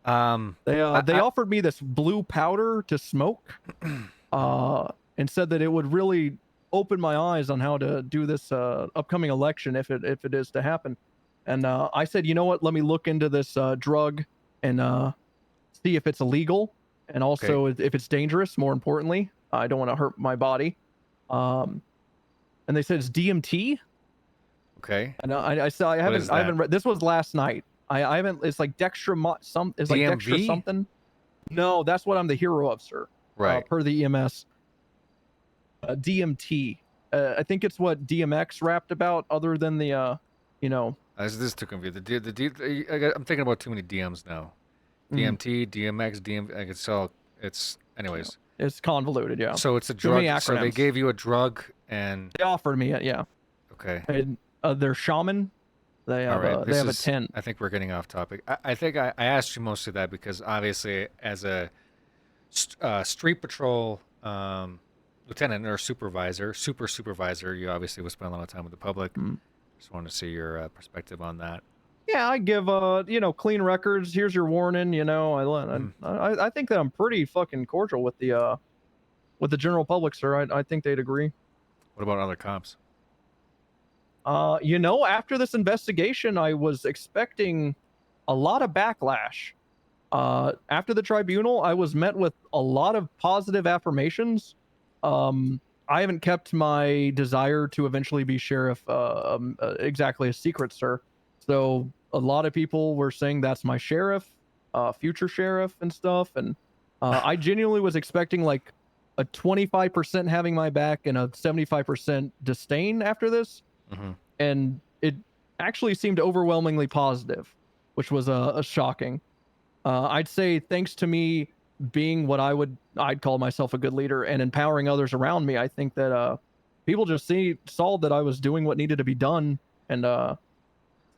They offered me this blue powder to smoke, and said that it would really open my eyes on how to do this upcoming election if it is to happen. And I said, you know what? Let me look into this drug and see if it's illegal, and also if it's dangerous. More importantly, I don't want to hurt my body. And they said it's DMT. Okay. And I said I What is haven't that? read. This was last night. I haven't. It's like Dextra it's like Dextra DMV? something. No, that's what I'm the hero of, sir. Right. Per the EMS. DMT. I think it's what DMX rapped about, other than the This is too confused. I'm thinking about too many DMs now. Mm. DMT, DMX, DM. It's anyways. It's convoluted, yeah. So it's a Too many drug. So they acronyms. gave you a drug and They offered me it, yeah. okay. And, their shaman, They All have right, a they this have a is. tent. I think we're getting off topic. I think I asked you mostly that because obviously, as a street patrol lieutenant or supervisor, super supervisor, you obviously would spend a lot of time with the public. Just wanted to see your perspective on that. Yeah, I give clean records. Here's your warning. I think that I'm pretty fucking cordial with the general public, sir. I think they'd agree. What about other cops? After this investigation, I was expecting a lot of backlash. After the tribunal, I was met with a lot of positive affirmations. I haven't kept my desire to eventually be sheriff exactly a secret, sir. So a lot of people were saying that's my sheriff, future sheriff and stuff. And I genuinely was expecting like a 25% having my back and a 75% disdain after this. And it actually seemed overwhelmingly positive, which was shocking. I'd say thanks to me being what I'd call myself a good leader and empowering others around me, I think that people just saw that I was doing what needed to be done, and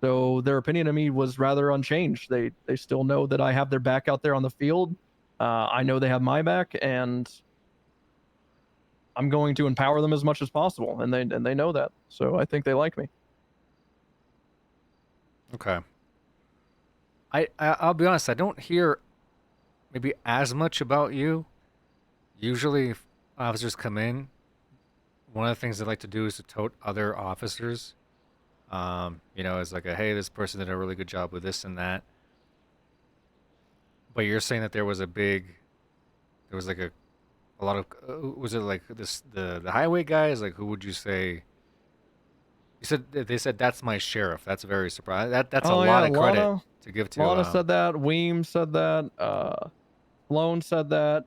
so their opinion of me was rather unchanged. They still know that I have their back out there on the field. I know they have my back, and I'm going to empower them as much as possible, and they know that. So I think they like me. Okay. I'll be honest, I don't hear maybe as much about you. Usually if officers come in, one of the things they like to do is to tote other officers. It's like hey, this person did a really good job with this and that. But you're saying that there was like a lot of was it like the highway guys? Like, who would you say? They said that's my sheriff. That's very surprising. That's a lot of credit to give to. Lana said that. Weems said that. Sloan said that.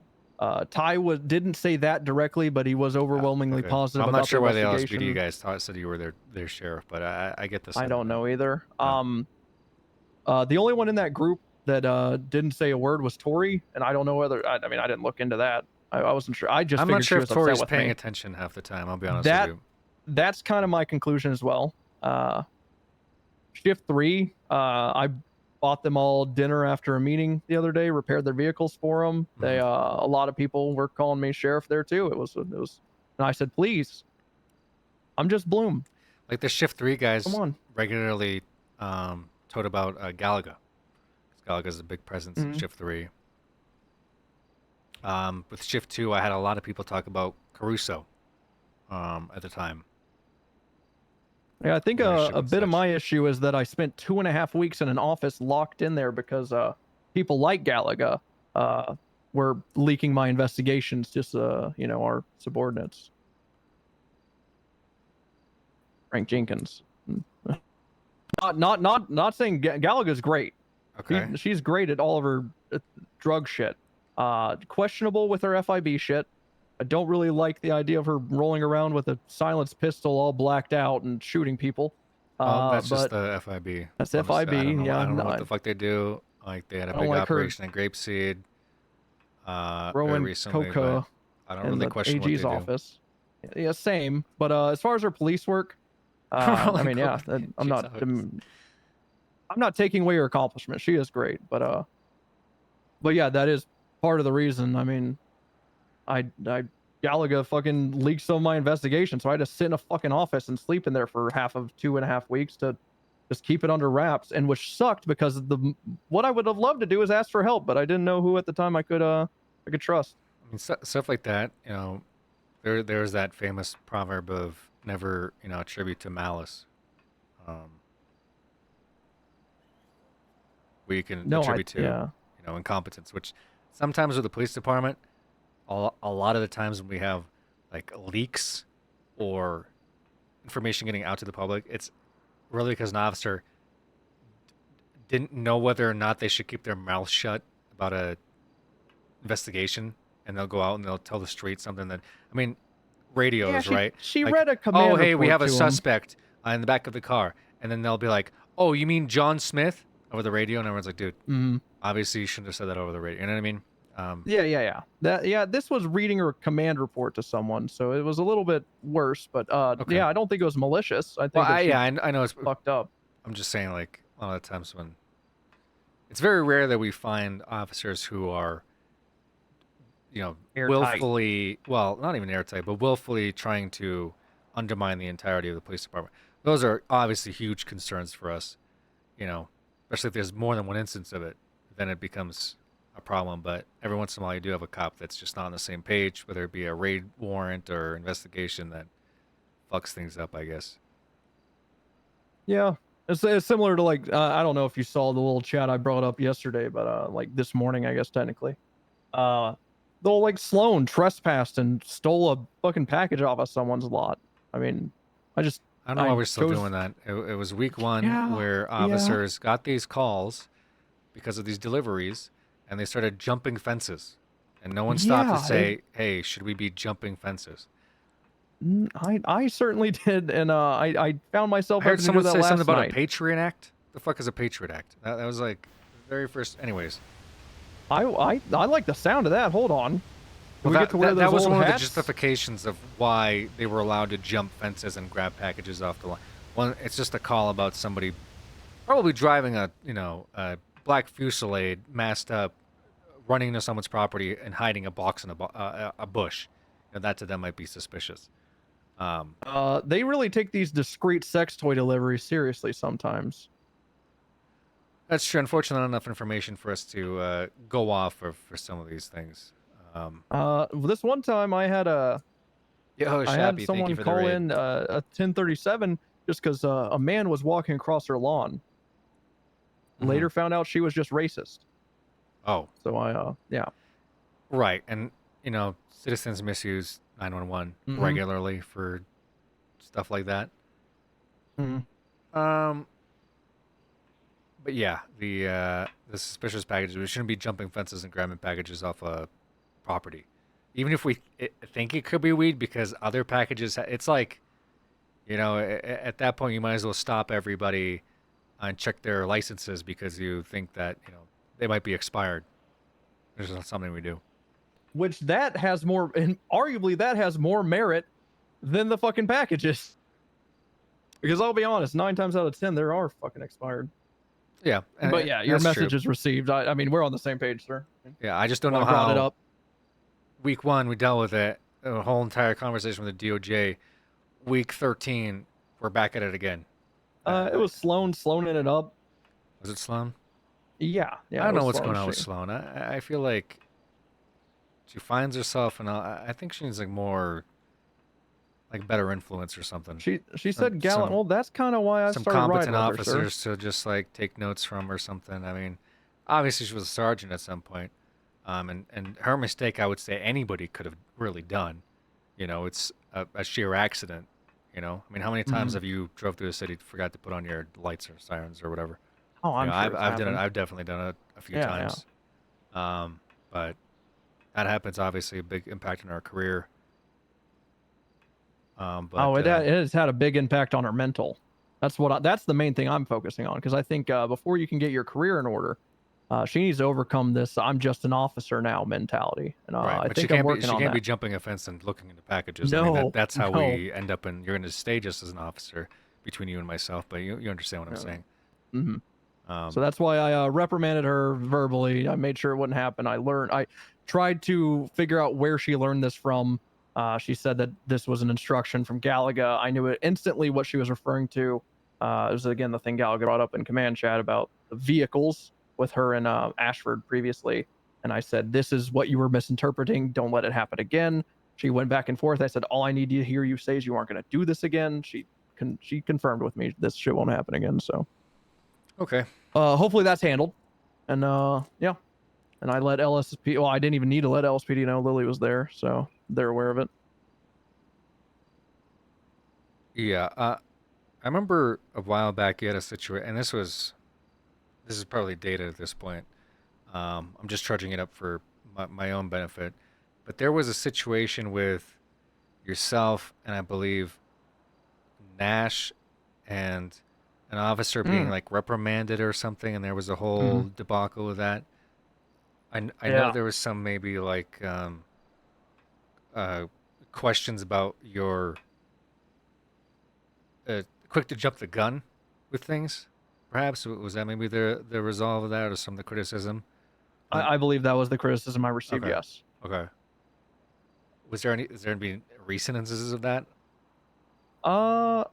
Ty didn't say that directly, but he was overwhelmingly positive. I'm about not sure the why the investigation. LSPD guys said you were their sheriff, but I get this. I don't know either. The only one in that group that didn't say a word was Tori, and I don't know whether. I didn't look into that. I wasn't sure. I just I'm figured not sure she if was Tori's upset with paying me. attention half the time. I'll be honest with you. That's kind of my conclusion as well. Shift 3, I bought them all dinner after a meeting the other day, repaired their vehicles for them. They a lot of people were calling me sheriff there too. It was and I said, please, I'm just Bloom. Like the Shift 3 guys Come on. regularly told about Galaga. Galaga's a big presence in Mhm. Shift 3. With Shift 2, I had a lot of people talk about Caruso at the time. Yeah, I think Leadership a and bit of such. my issue is that I spent 2.5 weeks in an office locked in there because people like Galaga were leaking my investigations, just our subordinates. Frank Jenkins. Not saying Galaga's great. Okay. She's great at all of her drug shit. Questionable with her FIB shit. I don't really like the idea of her rolling around with a silenced pistol all blacked out and shooting people. Well, that's just but the FIB. That's Honestly, FIB. I don't know, Yeah, I don't know no, what the fuck they do. Like they had a I don't big like her operation at Grapeseed very Rowan recently, Coca but I don't in really the question what they AG's do. office. Yeah, same. But as far as her police work, Rowan yeah, Coca in I'm AG's not. office. I'm not taking away her accomplishment. She is great, but yeah, that is part of the reason. I mean, I Galaga fucking leaked some of my investigation, so I had to sit in a fucking office and sleep in there for half of 2.5 weeks to just keep it under wraps, and which sucked because what I would have loved to do is ask for help, but I didn't know who at the time I could trust. I mean, stuff like that. There's that famous proverb of never attribute to malice. We can No, attribute to yeah. incompetence, which sometimes with the police department, a lot of the times when we have like leaks or information getting out to the public, it's really because an officer didn't know whether or not they should keep their mouth shut about a investigation, and they'll go out and they'll tell the street something that, I mean, radios, she- right? she Like, read a command oh, hey, we report have a to 'em." suspect in the back of the car, and then they'll be like, oh, you mean John Smith, over the radio, and everyone's like, dude, Mhm. obviously you shouldn't have said that over the radio. You know what I mean? Yeah. This was reading a command report to someone, so it was a little bit worse. But Okay. yeah, I don't think it was malicious. I think Well, that she I know it's fucked up. I'm just saying, like, a lot of times when it's very rare that we find officers who are, you know, Airtight. willfully, well, not even airtight, but willfully trying to undermine the entirety of the police department. Those are obviously huge concerns for us, you know, especially if there's more than one instance of it, then it becomes a problem. But every once in a while, you do have a cop that's just not on the same page, whether it be a raid warrant or investigation that fucks things up, I guess. Yeah, it's similar to like I don't know if you saw the little chat I brought up yesterday, but like this morning, I guess technically, the old, like Sloan trespassed and stole a fucking package off of someone's lot. I mean, I don't know why we're still doing that. It was week one Yeah, where yeah. officers got these calls because of these deliveries, and they started jumping fences, and no one stopped Yeah, to say, "Hey, should we be jumping fences?" I certainly did, and I found myself I heard having to do someone that say last something about night. a Patriot Act. The fuck is a Patriot Act? That was like the very first. Anyways, I like the sound of that. Hold on. Can well, we that, get to wear that, that those was old one of the hats? justifications of why they were allowed to jump fences and grab packages off the line. One, it's just a call about somebody probably driving a a black Fusillade masked up, running into someone's property and hiding a box in a bush. You know, that to them might be suspicious. They really take these discreet sex toy deliveries seriously sometimes. That's true. Unfortunately, not enough information for us to go off for some of these things. This one time I had Yo, I had Shappy, thank you someone for the call raid. in a 1037 just because a man was walking across her lawn. Later found out she was just racist. Oh. So yeah. Right, and you know, citizens misuse 911 Mhm. regularly for stuff like that. Mhm. But yeah, the suspicious packages. We shouldn't be jumping fences and grabbing packages off a property, even if we think it could be weed, because other packages. It's like, you know, at that point you might as well stop everybody and check their licenses because you think that they might be expired. There's not something we do. Which that has more, and arguably that has more merit than the fucking packages. Because I'll be honest, 9 times out of 10 there are fucking expired. Yeah, But yeah, your that's true. message is received. I mean, we're on the same page, sir. Yeah, I just don't Why know I brought how. it up. Week 1 we dealt with it, a whole entire conversation with the DOJ. Week 13 we're back at it again. It was Sloan. Sloan ended up. Was it Sloan? Yeah. I don't it know was what's Sloan. going on with She- Sloan. I feel like she finds herself, and I think she needs like more, like better influence or something. She Some- said gallant. some- Well, that's kind of why I some started riding competent with her, sir. officers to just like take notes from or something. I mean, obviously she was a sergeant at some point, and her mistake, I would say anybody could have really done. You know, it's a sheer accident. You know, I mean, how many times Mhm. have you drove through a city, forgot to put on your lights or sirens or whatever? Oh, I'm You know, sure I've it's done it. happened. I've definitely done it a few Yeah, times. But that happens. Obviously, a big impact on our career. But it has had a big impact on her mental. That's the main thing I'm focusing on, because I think before you can get your career in order, she needs to overcome this "I'm just an officer now" mentality. And right, I but she think I'm can't be working she on can't that. be jumping a fence and looking into packages. I mean, No, that's how no. we end up in. You're going to stay just as an officer between you and myself, but you understand what I'm saying. Mhm. So that's why I reprimanded her verbally. I made sure it wouldn't happen. I tried to figure out where she learned this from. She said that this was an instruction from Galaga. I knew it instantly what she was referring to. It was again the thing Galaga brought up in command chat about the vehicles with her and Ashford previously. And I said, "This is what you were misinterpreting. Don't let it happen again." She went back and forth. I said, "All I need to hear you say is you aren't going to do this again." She confirmed with me this shit won't happen again. So. Okay. Hopefully that's handled. And yeah. And I let LSP. Well, I didn't even need to let LSPD know Lily was there, so they're aware of it. Yeah, I remember a while back you had a situation, and this is probably dated at this point. I'm just trudging it up for my own benefit, but there was a situation with yourself and I believe Nash and an officer being like reprimanded or something, and there was a whole debacle with that. I know Yeah. there was some maybe like questions about your quick to jump the gun with things. perhaps was that maybe the resolve of that or some of the criticism? I believe that was the criticism I received. Okay. Yes. Okay. Is there any recent instances of that? No.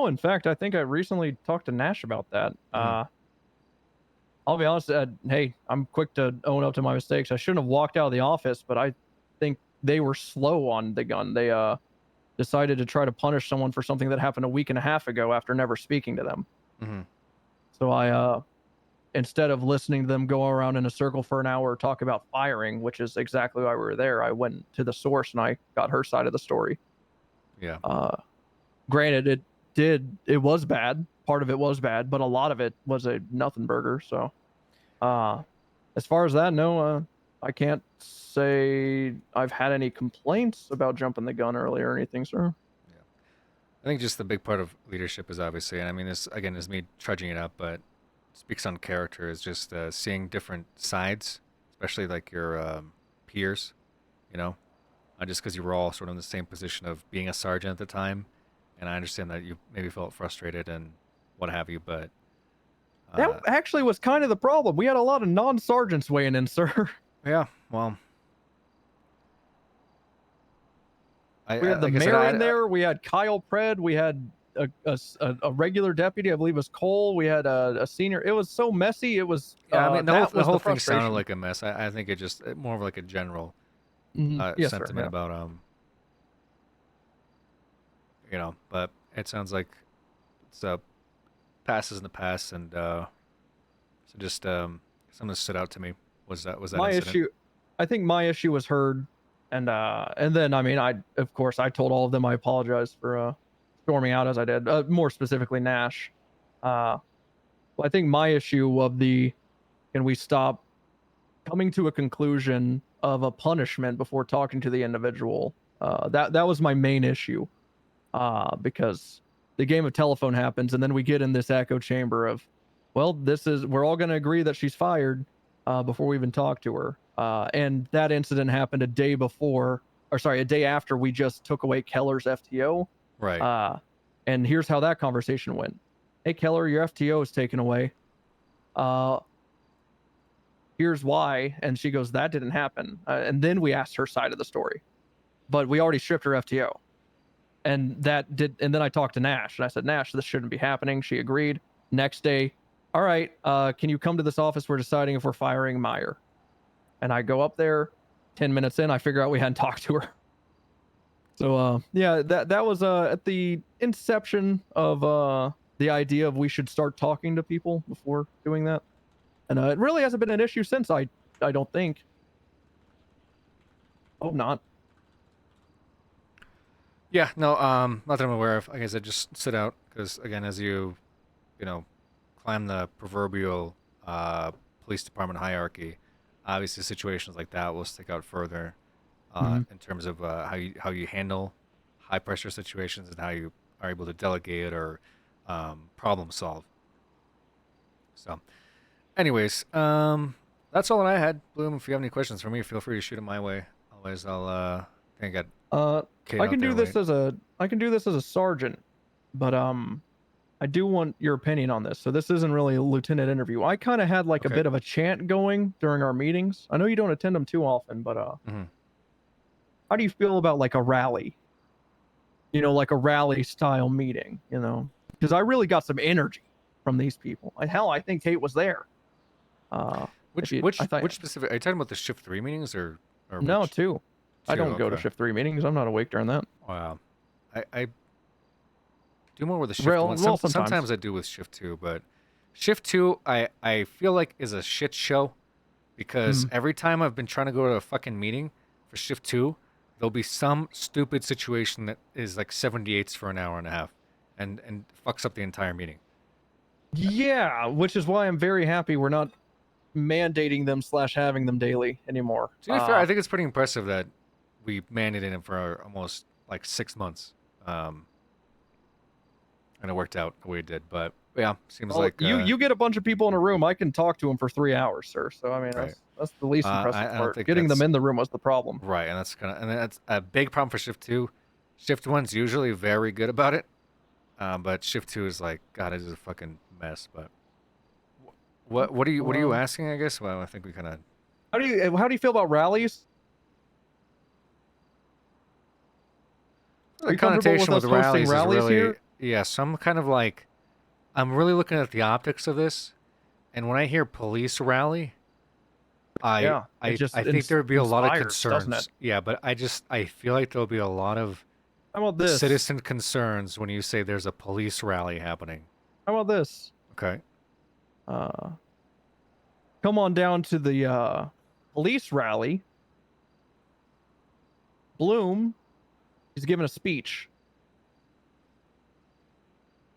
In fact, I think I recently talked to Nash about that. I'll be honest. Hey, I'm quick to own up to my mistakes. I shouldn't have walked out of the office, but I think they were slow on the gun. They decided to try to punish someone for something that happened a week and a half ago after never speaking to them. Mm-hmm. So I, instead of listening to them go around in a circle for an hour, talk about firing, which is exactly why we were there, I went to the source and I got her side of the story. Yeah. Granted, it was bad. Part of it was bad, but a lot of it was a nothing burger. So, as far as that, no, I can't say I've had any complaints about jumping the gun earlier or anything, sir. I think just the big part of leadership is obviously, and I mean, this again is me trudging it up, but speaks on character is just seeing different sides, especially like your peers, you know, just because you were all sort of in the same position of being a sergeant at the time, and I understand that you maybe felt frustrated and what have you, but that actually was kind of the problem. We had a lot of non-sergeants weighing in, sir. Yeah, well, We had the mayor in there. We had Kyle Pred. We had a regular deputy. I believe it was Cole. We had a senior. It was so messy. It was. Yeah, I mean, that the was whole thing sounded frustration. like a mess. I think it just more of like a general Yes, sir, sentiment yeah. about you know, but it sounds like it's passes in the past, and so just something that stood out to me was that My incident. issue. I think my issue was heard, and then I mean, of course I told all of them I apologize for storming out as I did. More specifically, Nash. Well, I think my issue of can we stop coming to a conclusion of a punishment before talking to the individual? That was my main issue, because the game of telephone happens, and then we get in this echo chamber of, well, we're all going to agree that she's fired before we even talk to her. And that incident happened a day after we just took away Keller's FTO. Right. And here's how that conversation went. Hey, Keller, your FTO is taken away. Here's why. And she goes, that didn't happen. And then we asked her side of the story, but we already stripped her FTO. And and then I talked to Nash and I said, Nash, this shouldn't be happening. She agreed. Next day, all right, can you come to this office? We're deciding if we're firing Meyer. And I go up there, 10 minutes in, I figure out we hadn't talked to her. So, yeah, that was at the inception of the idea of we should start talking to people before doing that. And it really hasn't been an issue since, I don't think. Hope not. Yeah, no, not that I'm aware of. Like I said, just sit out because again, as you know, climb the proverbial police department hierarchy, obviously situations like that will stick out further in terms of how you handle high pressure situations and how you are able to delegate or problem solve. So, anyways, that's all that I had. Bloom, if you have any questions for me, feel free to shoot them my way. Otherwise, I'll think I got. Kate I out can there do this waiting. as a sergeant, but I do want your opinion on this. So this isn't really a lieutenant interview. I kind of had like a bit of a chant going during our meetings. I know you don't attend them too often, but how do you feel about like a rally? You know, like a rally style meeting, you know? Because I really got some energy from these people. And hell, I think Kate was there. Which specific? Are you talking about the shift 3 meetings or No, which? 2. I Two, don't go to okay. shift 3 meetings. I'm not awake during that. Wow. I do more with the shift Well, 1. well, Sometimes sometimes. I do with shift 2, but shift 2 I feel like is a shit show because every time I've been trying to go to a fucking meeting for shift 2, there'll be some stupid situation that is like 78s for an hour and a half and fucks up the entire meeting. Yeah, which is why I'm very happy we're not mandating them / having them daily anymore. To be fair, I think it's pretty impressive that we mandated him for almost like 6 months. And it worked out the way it did. But yeah, seems Well, like you get a bunch of people in a room. I can talk to them for 3 hours, sir. So I mean, Right. that's the least I impressive don't part. think Getting them that's- in the room was the problem. right, and that's a big problem for shift 2. Shift 1's usually very good about it. But shift 2 is like, God, it is a fucking mess. But what are you Well- asking? I guess. Well, I think we kind of. How do you feel about rallies? Are The you comfortable connotation with with us hosting rallies is rallies really here? yeah. Some kind of like, I'm really looking at the optics of this, and when I hear police rally, Yeah, it just I think there would be a lot of inspires, doesn't concerns. it? Yeah, but I feel like there'll be a lot of How about this? citizen concerns when you say there's a police rally happening. How about this? Okay. Come on down to the police rally. Bloom, he's giving a speech.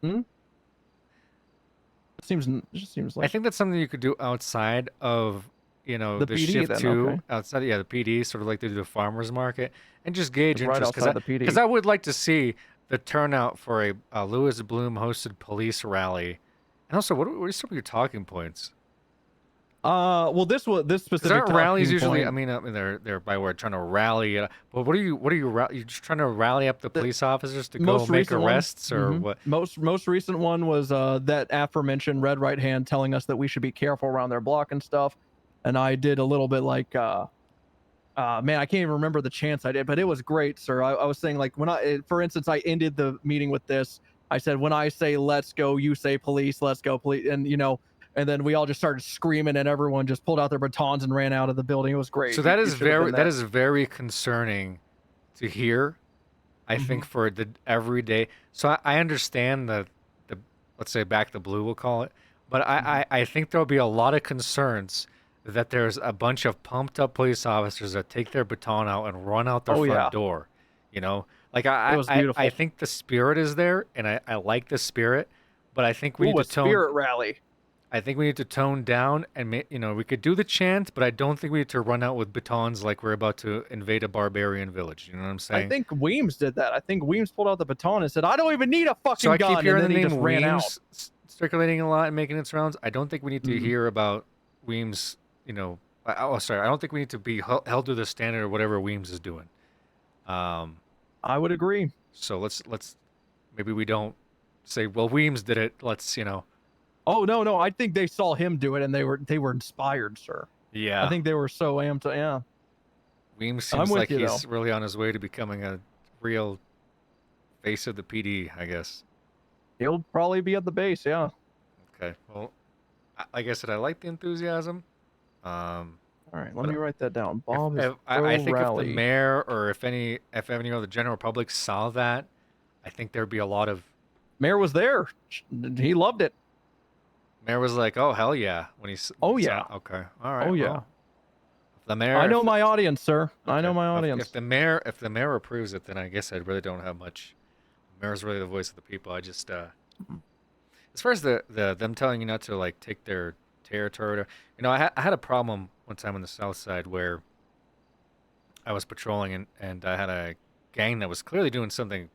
It seems I like think that's something you could do outside of, The the PD shift then, two, okay. outside, yeah, the PD, sort of like they do the farmers market, and just gauge It's right interest. outside the PD. Because I would like to see the turnout for a Lewis Bloom hosted police rally. And also, what are some of your talking points? well, this Because specific aren't rallies talking usually? point- I mean, they're by word trying to rally. But what are you? You're just trying to rally up the police officers to go make recent one- arrests, or Mhm. what? Most recent one was that aforementioned red right hand telling us that we should be careful around their block and stuff. And I did a little bit like man, I can't even remember the chants I did, but it was great, sir. I was saying like for instance, I ended the meeting with this. I said, when I say let's go, you say police, let's go police, and and then we all just started screaming, and everyone just pulled out their batons and ran out of the building. It was great. So that You is should have been that there. is very concerning to hear. I think for the everyday. So I understand the let's say back the blue, we'll call it, but I think there'll be a lot of concerns that there's a bunch of pumped up police officers that take their baton out and run out their Oh, front yeah. door. Like It was beautiful. I think the spirit is there, and I like the spirit, but I think we Ooh, need a to tone. spirit rally. I think we need to tone down and we could do the chant, but I don't think we need to run out with batons like we're about to invade a barbarian village. You know what I'm saying? I think Weems did that. I think Weems pulled out the baton and said, "I don't even need a fucking So I gun," keep hearing and the then he name just ran out. Weems circulating a lot and making its rounds. I don't think we need to hear about Weems. Sorry, I don't think we need to be held to the standard of whatever Weems is doing. I would agree. So let's maybe we don't say, well, Weems did it. Let's Oh no, I think they saw him do it and they were inspired, sir. Yeah. I think they were so amped. Yeah. Weems I'm seems with like you, he's though. really on his way to becoming a real face of the PD, I guess. He'll probably be at the base. Yeah. Okay. Well, like I said, I like the enthusiasm. All right, let me write that down. Bob is I think rally. if the mayor or if any of the general public saw that, I think there'd be a lot of. Mayor was there. He loved it. Mayor was like, "Oh hell yeah!" when he. Oh yeah. Okay. All right. Oh yeah. well, if the mayor. I know my audience, sir. I know Okay, my if- audience. If the mayor approves it, then I guess I really don't have much. The mayor's really the voice of the people. I just as far as the them telling you not to like take their territory, I had a problem one time on the south side where I was patrolling and I had a gang that was clearly doing something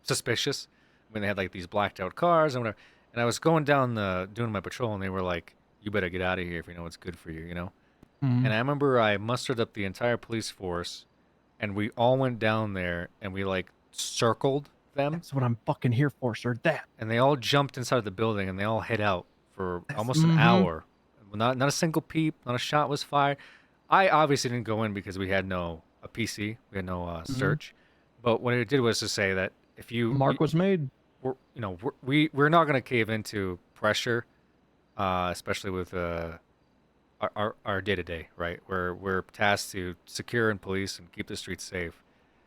suspicious. I mean, they had like these blacked out cars and whatever. And I was going down doing my patrol, and they were like, "You better get out of here if you know what's good for you," Mhm. And I remember I mustered up the entire police force, and we all went down there, and we like circled them. That's what I'm fucking here for, sir. That. And they all jumped inside the building, and they all hid out for almost an Mhm. hour. Not a single peep, not a shot was fired. I obviously didn't go in because we had a PC, we had no search. But what it did was to say that if you Mark was made. we're not going to cave into pressure, especially with our day to day, right? We're tasked to secure and police and keep the streets safe.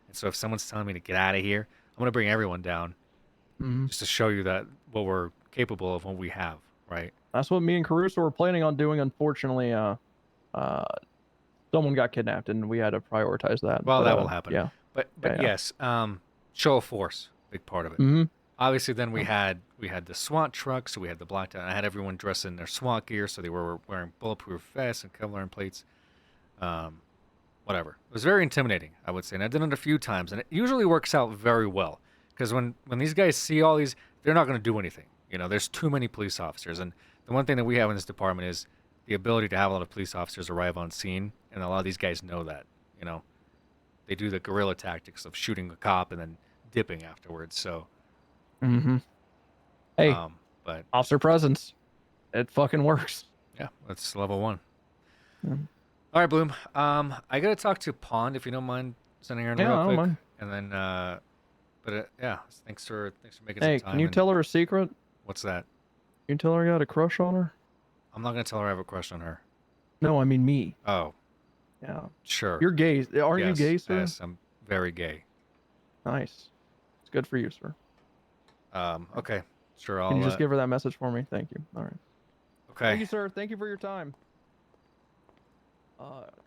And so if someone's telling me to get out of here, I'm going to bring everyone down, just to show you that what we're capable of, what we have, right? That's what me and Caruso were planning on doing. Unfortunately, someone got kidnapped, and we had to prioritize that. Well, But, that will happen. Yeah. But Yeah. yes, show of force, big part of it. Mhm. Obviously, then we had the SWAT trucks, so we had the blacked out. I had everyone dressed in their SWAT gear, so they were wearing bulletproof vests and Kevlar plates. Whatever. It was very intimidating, I would say, and I did it a few times, and it usually works out very well because when these guys see all these, they're not going to do anything. There's too many police officers, and the one thing that we have in this department is the ability to have a lot of police officers arrive on scene, and a lot of these guys know that. They do the guerrilla tactics of shooting a cop and then dipping afterwards. So, Mm-hmm. Hey, but Officer presence. It fucking works. yeah, that's level 1. Yeah. All right, Bloom. I gotta talk to Pond if you don't mind sending her in Yeah, I real don't quick, mind. and then yeah, thanks for making Hey, some time. can you and- tell her a secret? What's that? You can tell her I got a crush on her? I'm not gonna tell her I have a crush on her. No, I mean me. Oh, Yeah. sure. You're gay. Aren't you Yes, gay, sir? Yes, I'm very gay. Nice. It's good for you, sir. Okay, sure. I'll Can you just give her that message for me? Thank you. All right. Okay. Thank you, sir. Thank you for your time.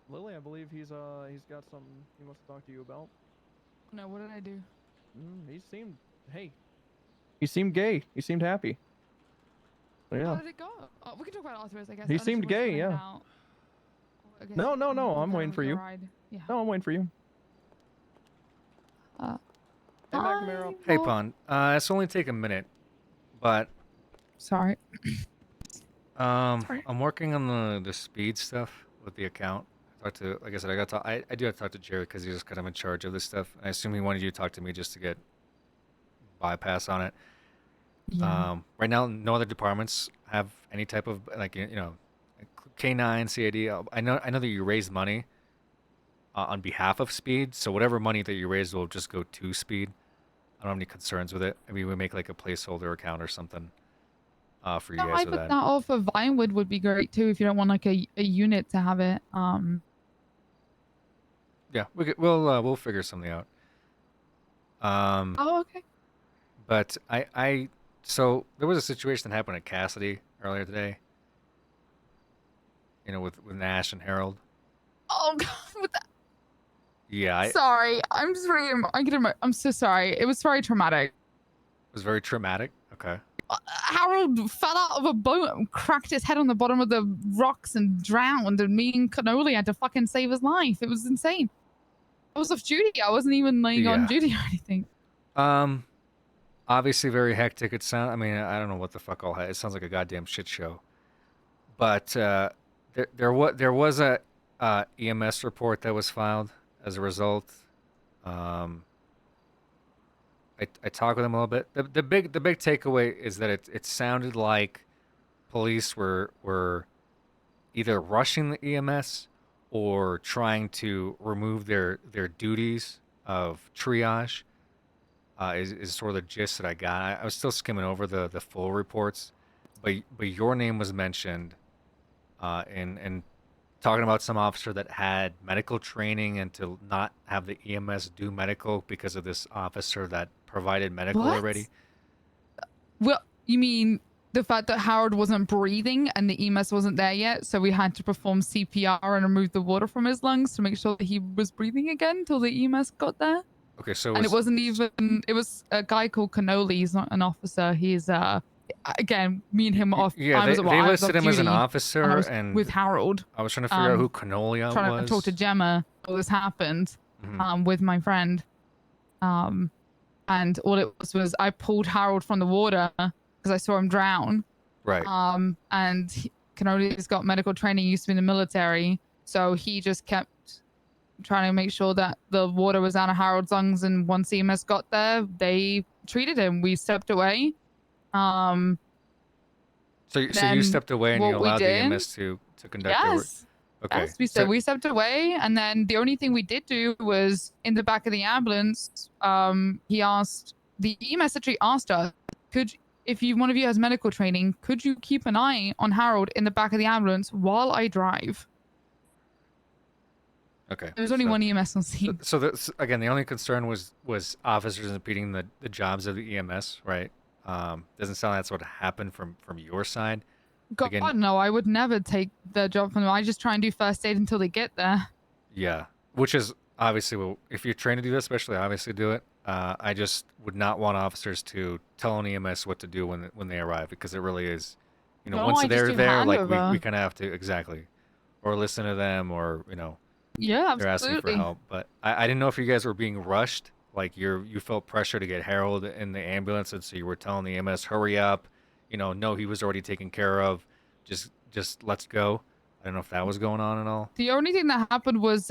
Lily, I believe he's got something he wants to talk to you about. No, what did I do? He seemed gay. He seemed happy. So, How yeah. did it go? We can talk about it afterwards, I guess. He Unless you seemed want to gay, hang yeah. out. I guess No, you can I'm go waiting for with you. the ride. Yeah. No, I'm waiting for you. Uh, Hey, McNamara. Hey, Pond. It's only take a minute, but sorry. I'm working on the speed stuff with the account. Like I said, I do have to talk to Jerry because he's just kind of in charge of this stuff. I assume he wanted you to talk to me just to get bypass on it. Yeah. Right now, no other departments have any type of like K9, CAD. I know that you raised money on behalf of Speed, so whatever money that you raised will just go to Speed. I don't have any concerns with it. Maybe we make like a placeholder account or something for you No, guys I with put that. that off of Vinewood would be great too if you don't want like a unit to have it. Yeah, we'll figure something out. Oh, okay. But so there was a situation that happened at Cassidy earlier today. With Nash and Harold. Oh God, with that. Yeah, it Sorry, I'm just really. I'm so sorry. It was very traumatic. was very traumatic. Okay. Harold fell out of a boat and cracked his head on the bottom of the rocks and drowned, and me and Cannoli had to fucking save his life. It was insane. I was off duty. I wasn't even laying on Yeah. duty or anything. Obviously very hectic. I mean, I don't know what the fuck all. It sounds like a goddamn shit show. But there was a EMS report that was filed as a result. I talked with him a little bit. The big takeaway is that it sounded like police were either rushing the EMS or trying to remove their duties of triage. Is sort of the gist that I got. I was still skimming over the full reports, but your name was mentioned, and talking about some officer that had medical training and to not have the EMS do medical because of this officer that provided medical What? already. Well, you mean the fact that Harold wasn't breathing and the EMS wasn't there yet, so we had to perform CPR and remove the water from his lungs to make sure that he was breathing again until the EMS got there? Okay, so And it wasn't even. It was a guy called Cannoli. He's not an officer. He's again, me and him off. Yeah, I was, they I was listed off him as an duty, officer, and I was and with Harold. I was trying to figure out who Cannoli Trying was. to talk to Gemma. All this happened with my friend. And all it was I pulled Harold from the water because I saw him drown. Right. And Cannoli's got medical training. He used to be in the military, so he just kept trying to make sure that the water was out of Harold's lungs, and once EMS got there, they treated him. We stepped away. So you then stepped away and you what we allowed the did- EMS to conduct their work? Yes. Okay. Yes, we stepped away, and then the only thing we did do was in the back of the ambulance. The EMS actually asked us, if one of you has medical training, could you keep an eye on Harold in the back of the ambulance while I drive? Okay. There was only one EMS on scene. So again, the only concern was officers impeding the jobs of the EMS, right? Doesn't sound like that's what happened from your side. God, Again, no, I would never take the job from them. I just try and do first aid until they get there. yeah, which is obviously, if you're trained to do this, especially obviously do it. I just would not want officers to tell an EMS what to do when they arrive, because it really is, No, once I just they're do there, like we handover. kind of have to exactly, or listen to them, or Yeah, they're asking for absolutely. help. But I didn't know if you guys were being rushed, like you felt pressure to get Harold in the ambulance, and so you were telling the EMS, hurry up, no, he was already taken care of, just let's go. I don't know if that was going on at all. The only thing that happened was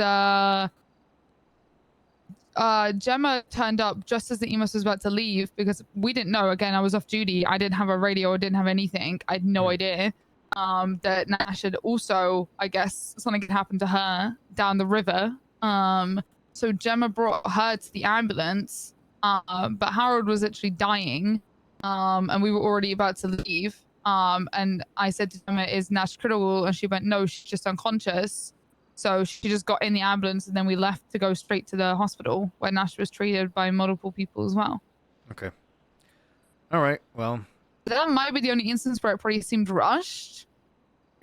Gemma turned up just as the EMS was about to leave because we didn't know. Again, I was off duty. I didn't have a radio. I didn't have anything. I had no idea that Nash had also, I guess, something had happened to her down the river. So Gemma brought her to the ambulance, but Harold was actually dying, and we were already about to leave. And I said to Gemma, "Is Nash critical?" And she went, "No, she's just unconscious." So she just got in the ambulance, and then we left to go straight to the hospital where Nash was treated by multiple people as well. Okay. All right. Well. That might be the only instance where it probably seemed rushed.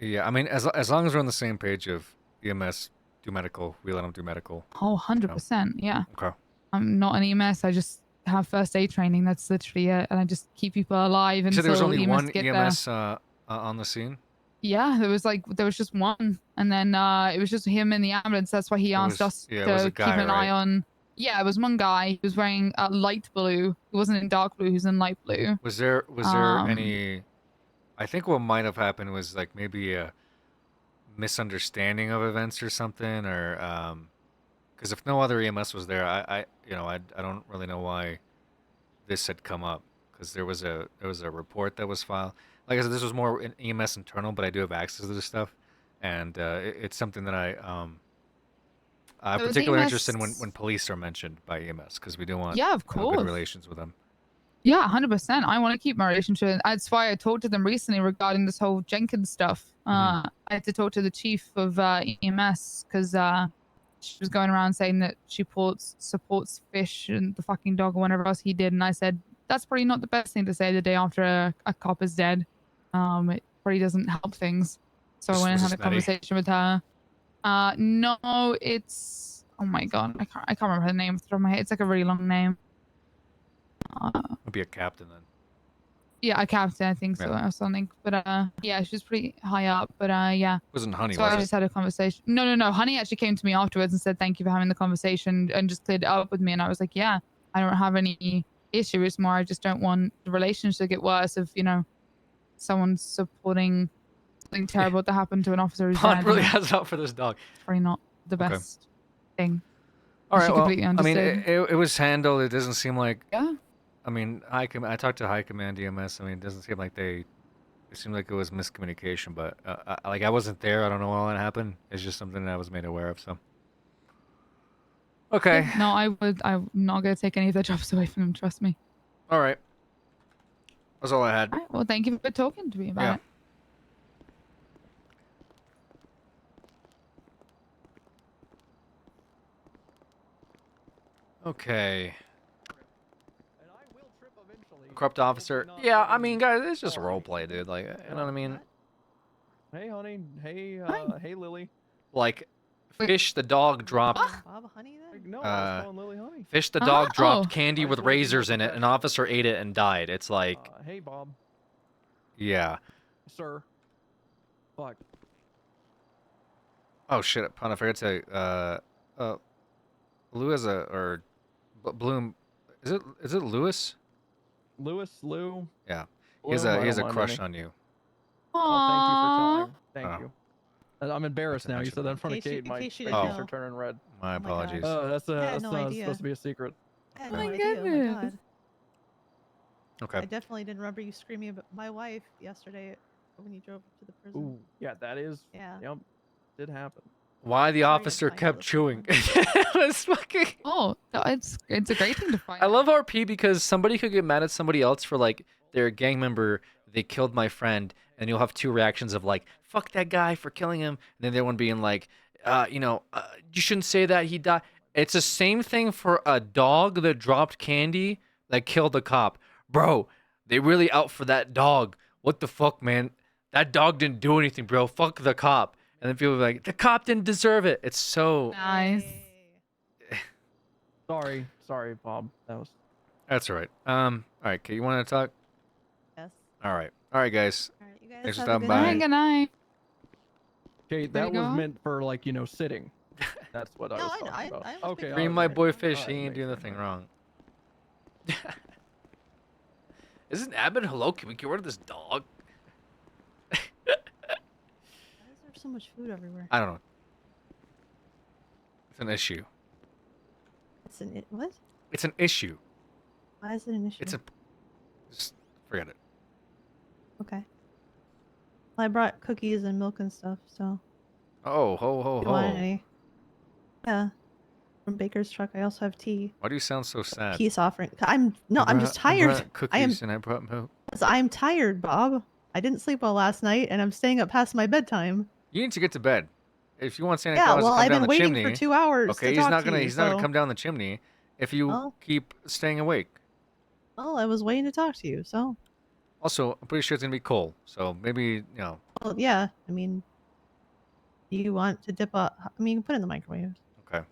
Yeah. I mean, as long as we're on the same page of EMS do medical, we let them do medical. Oh, 100%. Yeah. Okay. I'm not an EMS. I just have first aid training. That's literally it, and I just keep people alive until So there was only EMS one get EMS there. on the scene. Yeah, there was just one, and then it was just him in the ambulance. That's why he asked us it was to a keep guy, an eye right? on. Yeah, it was one guy. He was wearing light blue. He wasn't in dark blue. He was in light blue. Was there any? I think what might have happened was like maybe a misunderstanding of events or something, or because if no other EMS was there, I don't really know why this had come up, because there was a report that was filed. Like I said, this was more an EMS internal, but I do have access to this stuff, and it's something that I'm So the particularly EMS interested in when police are mentioned by EMS, because we do want Yeah, of good course. relations with them. Yeah, 100%. I want to keep my relationship. That's why I talked to them recently regarding this whole Jenkins stuff. I had to talk to the chief of EMS because she was going around saying that she supports Fish and the fucking dog or whatever else he did. And I said, that's probably not the best thing to say the day after a cop is dead. It probably doesn't help things. So I went and had a conversation with her. No, it's... Oh my god, I can't remember her name off the top of my head. It's like a really long name. Would be a captain then. Yeah, a captain, I think so, Yeah. or something. But yeah, she was pretty high up. But yeah. Wasn't Honey, So was I it? just had a conversation. No. Honey actually came to me afterwards and said thank you for having the conversation and just cleared it up with me. And I was like, yeah, I don't have any issue. It's more I just don't want the relationship to get worse if someone supporting something terrible to happen to an officer who's Pond dead. really and has it out for this dog. it's probably not the Okay. best thing. All She right. Well, completely I mean, understood. it was handled. It doesn't seem like. Yeah. I mean, I talked to High Command EMS. I mean, it doesn't seem like it seemed like it was miscommunication, but I wasn't there. I don't know all that happened. It's just something that I was made aware of. So. Okay. Yeah, no, I'm not gonna take any of their jobs away from them. Trust me. All right. That's all I had. All right. Well, thank you for talking to me about Yeah. it. Okay. Corrupt officer. Yeah, I mean, guys, it's just role play, dude. Like, you know what I mean? Hey, honey. Hey, hey, Lily. Like, Fish the dog dropped. Bob Honey then? No, I was calling Lily Honey. Fish the dog dropped Oh. candy with razors in it. An officer ate it and died. It's like, Hey, Bob. yeah. Sir. Fuck. Oh shit! I forgot to Lou has Bloom. Is it Lewis? Lou. Yeah. Lou, He has I a don't mind crush any. on you. Oh, thank you for Oh. telling. Thank you. I'm embarrassed now. You said that in front of In case you- Kate. in My case you face didn't are know. turning red. My Oh my God. apologies. Oh, that's I had that's no not idea. supposed to be a secret. I had no my idea. Oh my goodness. god. Okay. I definitely didn't remember you screaming about my wife yesterday when you drove to the prison. Ooh, yeah, that is. Yeah. Yep, did happen. Why the Sorry, officer I kept chewing? It's fucking. Oh, it's a great thing to find. I love RP because somebody could get mad at somebody else for like their gang member. They killed my friend, and you'll have two reactions of like, "Fuck that guy for killing him," and then the other one being like, you shouldn't say that, he died. It's the same thing for a dog that dropped candy that killed a cop. Bro, they really out for that dog. What the fuck, man? That dog didn't do anything, bro. Fuck the cop. And then people are like, the cop didn't deserve it. It's so. Nice. Sorry, Bob. That was. That's all right. All right, Kate, you want to talk? Yes. All right, guys. All right, you guys Thanks for have a stopping good by. night. Good night. Kate, Ready that to was go? meant for like sitting. That's what I No, was I- talking I- about. I was Okay. Free all my right. boy Fish. All He right, ain't doing makes nothing wrong. Isn't Abbott hello? Can we get rid of this dog? Why is there so much food everywhere? I don't know. It's an issue. It's an what? It's an issue. Why is it an issue? It's a. Just forget it. Okay. Well, I brought cookies and milk and stuff, so. Oh, ho, ho, if you want ho. any. Yeah. From Baker's truck, I also have tea. Why do you sound so sad? Peace offering. I'm just tired. I brought cookies I am. and I brought milk. I'm tired, Bob. I didn't sleep well last night, and I'm staying up past my bedtime. You need to get to bed. If you want Santa Yeah, Claus well, to come I've down been the waiting chimney, for 2 hours okay, to he's talk not to gonna you, he's not gonna so- come down the chimney if you Well- keep staying awake. Well, I was waiting to talk to you, so. Also, I'm pretty sure it's gonna be cold, so maybe Well, yeah. I mean, do you want to dip up? I mean, you can put it in the microwave. Okay.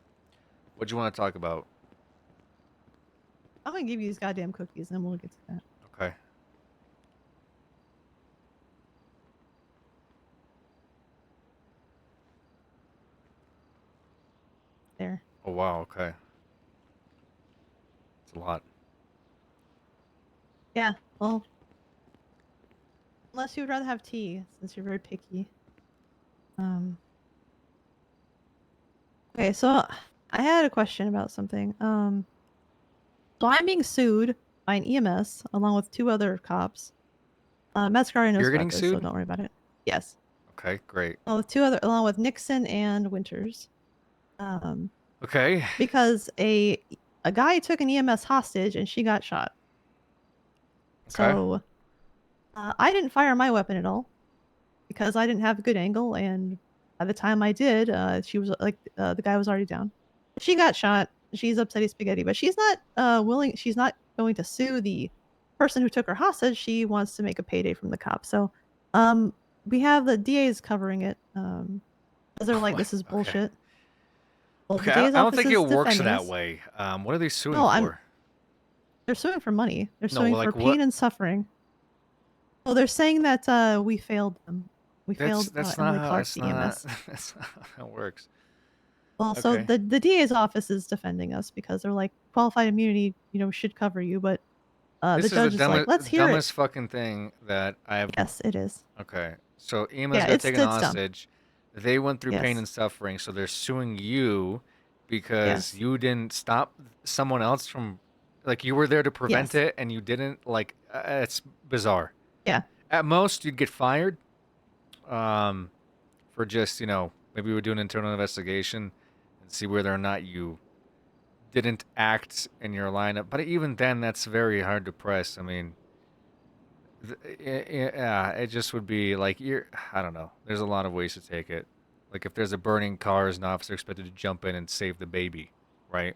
What do you want to talk about? I'm gonna give you these goddamn cookies, and then we'll get to that. Okay. There. Oh wow. Okay. It's a lot. Yeah. Well, unless you would rather have tea, since you're very picky. Okay, so I had a question about something. So I'm being sued by an EMS along with 2 other cops. Mascari knows You're about getting this, so sued? don't worry about it. Yes. Okay. Great. Along with Nixon and Winters. Okay. Because a guy took an EMS hostage and she got shot. Okay. So I didn't fire my weapon at all because I didn't have a good angle, and by the time I did, she was like the guy was already down. She got shot. She's upsetty spaghetti, but she's not willing. She's not going to sue the person who took her hostage. She wants to make a payday from the cops. So we have the DAs covering it. 'Cause they're like, this is bullshit. Well, Okay. the I DA's don't office think it is works defending that us. way. What are they suing No, for? They're suing for money. They're No, suing like for what- pain and suffering. Well, they're saying that we failed them. We failed That's Emily not how Clark's that's not, EMS. that's not how it works. Well, so Okay. the DA's office is defending us because they're like qualified immunity, should cover you, but the This judge is is the like, let's hear dumbest it. fucking thing that I've. Yes, it is. Okay, so EMS Yeah, got it's taken dumb. hostage. They went through pain Yes. and suffering, so they're suing you because Yes. you didn't stop someone else from, like, you were there to prevent Yes. it, and you didn't. Like, it's bizarre. Yeah. At most, you'd get fired. For just maybe we would do an internal investigation and see whether or not you didn't act in your lineup. But even then, that's very hard to press. I mean, yeah, it just would be like I don't know. There's a lot of ways to take it. Like if there's a burning car, is an officer expected to jump in and save the baby, right?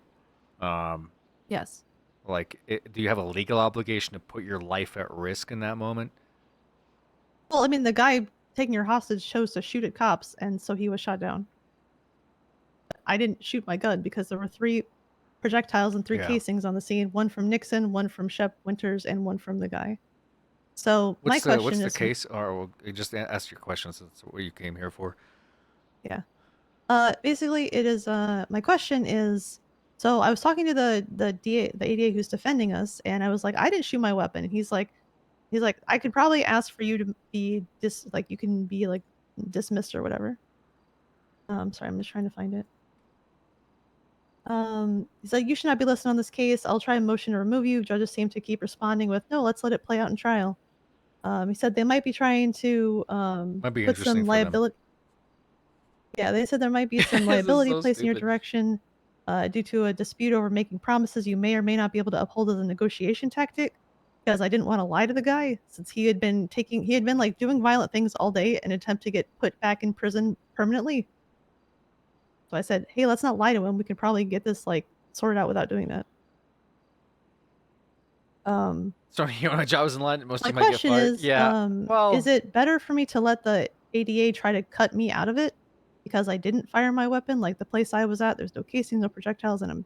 Yes. Like, do you have a legal obligation to put your life at risk in that moment? Well, I mean, the guy taking your hostage chose to shoot at cops, and so he was shot down. I didn't shoot my gun because there were 3 projectiles and 3 Yeah. casings on the scene. One from Nixon, one from Shep Winters, and one from the guy. So my What's question the is, case? Or we'll just ask your questions. That's what you came here for. yeah. Basically, it is. My question is, so I was talking to the DA, the ADA who's defending us, and I was like, I didn't shoot my weapon. And he's like, I could probably ask for you to be you can be like dismissed or whatever. Sorry, I'm just trying to find it. He's like, you should not be listed on this case. I'll try a motion to remove you. Judges seem to keep responding with, no, let's let it play out in trial. He said they might be trying to Might be put interesting some for them. liability. Yeah, they said there might be some This is liability so placed in your stupid. direction due to a dispute over making promises you may or may not be able to uphold as a negotiation tactic. Because I didn't want to lie to the guy, since he had been like doing violent things all day in an attempt to get put back in prison permanently. So I said, hey, let's not lie to him. We can probably get this like sorted out without doing that. So you want a job in line? Most My of you might get question fired. is, Yeah. Well, is it better for me to let the ADA try to cut me out of it because I didn't fire my weapon? Like the place I was at, there's no casings, no projectiles, and I'm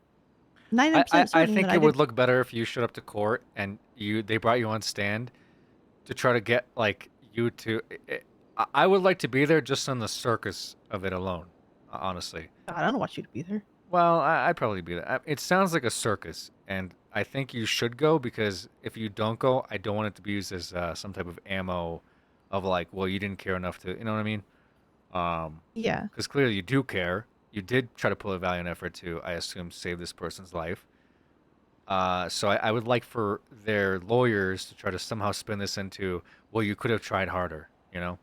99% I certain think that it would didn't- look better if you showed up to court and they brought you on stand to try to get like you to. I would like to be there just on the circus of it alone, honestly. God, I don't want you to be there. Well, I'd probably be there. It sounds like a circus, and I think you should go because if you don't go, I don't want it to be used as some type of ammo of like, well, you didn't care enough to, you know what I mean? Yeah. Because clearly you do care. You did try to pull a valiant effort to, I assume, save this person's life. So I would like for their lawyers to try to somehow spin this into, well, you could have tried harder, you know,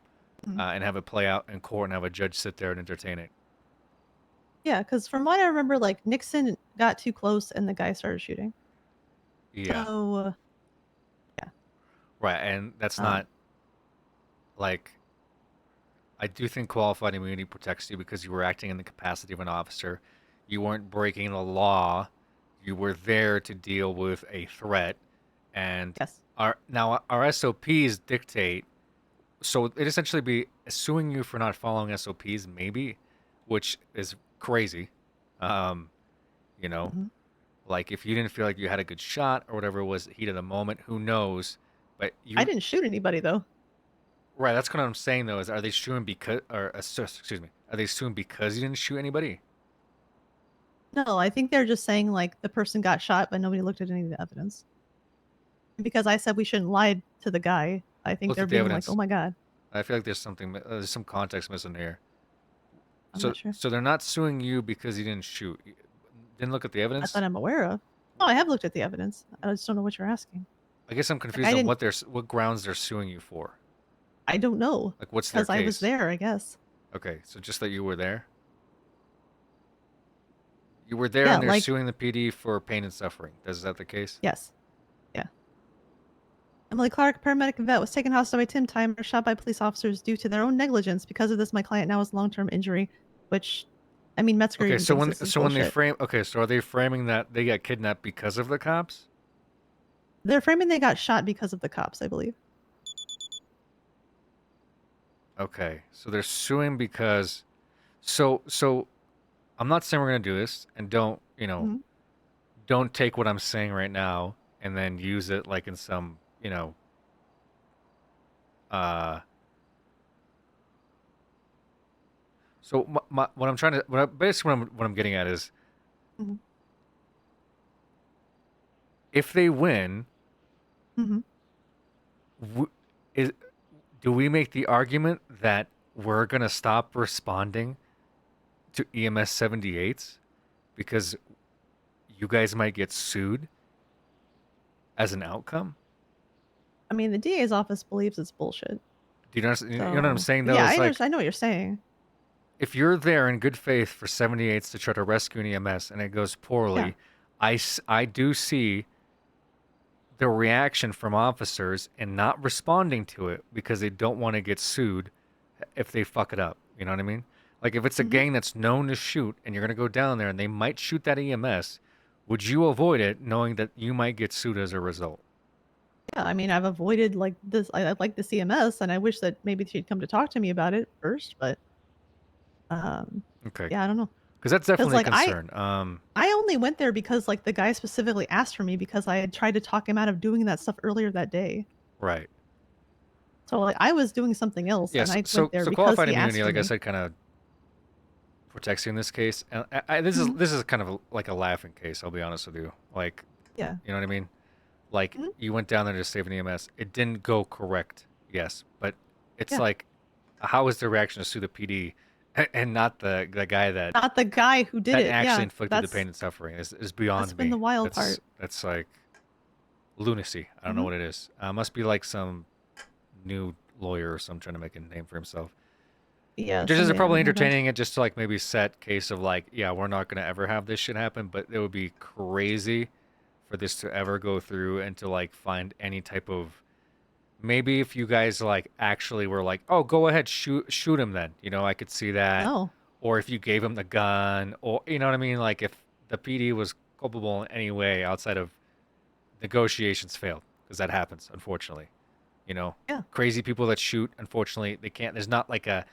and have it play out in court and have a judge sit there and entertain it. Yeah, because from what I remember, like Nixon got too close and the guy started shooting. Yeah. So Right, and that's Um, not like I do think qualified immunity protects you because you were acting in the capacity of an officer. You weren't breaking the law. You were there to deal with a threat, and our SOPs dictate. So it essentially be suing you for not following SOPs, maybe, which is crazy. You know, like if you didn't feel like you had a good shot or whatever it was, heat of the moment, who knows? But you I didn't shoot anybody though. Right, that's what I'm saying though. Is are they suing because, or excuse me, are they suing because you didn't shoot anybody? No, I think they're just saying like the person got shot, but nobody looked at any of the evidence. Because I said we shouldn't lie to the guy. I think Look they're at the being evidence. like, oh my god. I feel like there's something, there's some context missing here. I'm So, not sure. so they're not suing you because you didn't shoot. You didn't look at the Not evidence. that I'm aware of. No, I have looked at the evidence. I just don't know what you're asking. I guess I'm confused I on didn't- what what grounds they're suing you for. I don't know. Like, what's their Because I was case? there, I guess. Okay, so just that you were there. You were there, Yeah, and they're like- suing the PD for pain and suffering. Is that the case? Yes. Yeah. Emily Clark, paramedic and vet, was taken hostage by Tim Timer, shot by police officers due to their own negligence. Because of this, my client now has long-term injury, which, I mean, Metzger Okay, even so thinks when this is when they bullshit. frame, okay, so are they framing that they got kidnapped because of the cops? They're framing they got shot because of the cops, I believe. Okay, so they're suing because, so I'm not saying we're gonna do this, and don't don't take what I'm saying right now and then use it like in some So what I'm trying to basically what I'm getting at is, Mhm. if they win, Mhm. do we make the argument that we're gonna stop responding to EMS 78s because you guys might get sued as an outcome? I mean, the DA's office believes it's bullshit. Do you know, you know what I'm So- saying though? Yeah, It's like, I know what you're saying. if you're there in good faith for 78s to try to rescue an EMS and it goes poorly, I do see the reaction from officers and not responding to it because they don't want to get sued if they fuck it up. You know what I mean? Like if it's a gang that's known to shoot and you're going to go down there and they might shoot that EMS, would you avoid it knowing that you might get sued as a result? Yeah, I mean, I've avoided like this. I like the CMS, and I wish that maybe she'd come to talk to me about it first. But, Okay. yeah, I don't know. Because that's definitely like, a concern. I only went there because like the guy specifically asked for me because I had tried to talk him out of doing that stuff earlier that day. Right. So like I was doing something else, Yes. and I So went there because qualified he immunity, asked like I me. said, kind of protects you in this case. And this is kind of like a laughing case. I'll be honest with you. Like, Yeah. you know what I mean? Like you went down there to save an EMS. It didn't go correct. Yes, but it's Yeah. like, how is the reaction to sue the PD and not the guy that Not the guy who did that it. actually Yeah, inflicted the that's pain and suffering is beyond that's me. been the wild that's, part. That's like lunacy. I don't know Mhm. what it is. Must be like some new lawyer or some trying to make a name for himself. Yeah, Judges are somebody I probably haven't heard of. entertaining it just to like maybe set case of like, yeah, we're not gonna ever have this shit happen, but it would be crazy for this to ever go through and to like find any type of, maybe if you guys like actually were like, oh, go ahead, shoot him then. You know, I could see that. No. Or if you gave him the gun, or you know what I mean? Like if the PD was culpable in any way outside of negotiations failed, because that happens, unfortunately. You know? Yeah. Crazy people that shoot, unfortunately, they can't, there's not like a,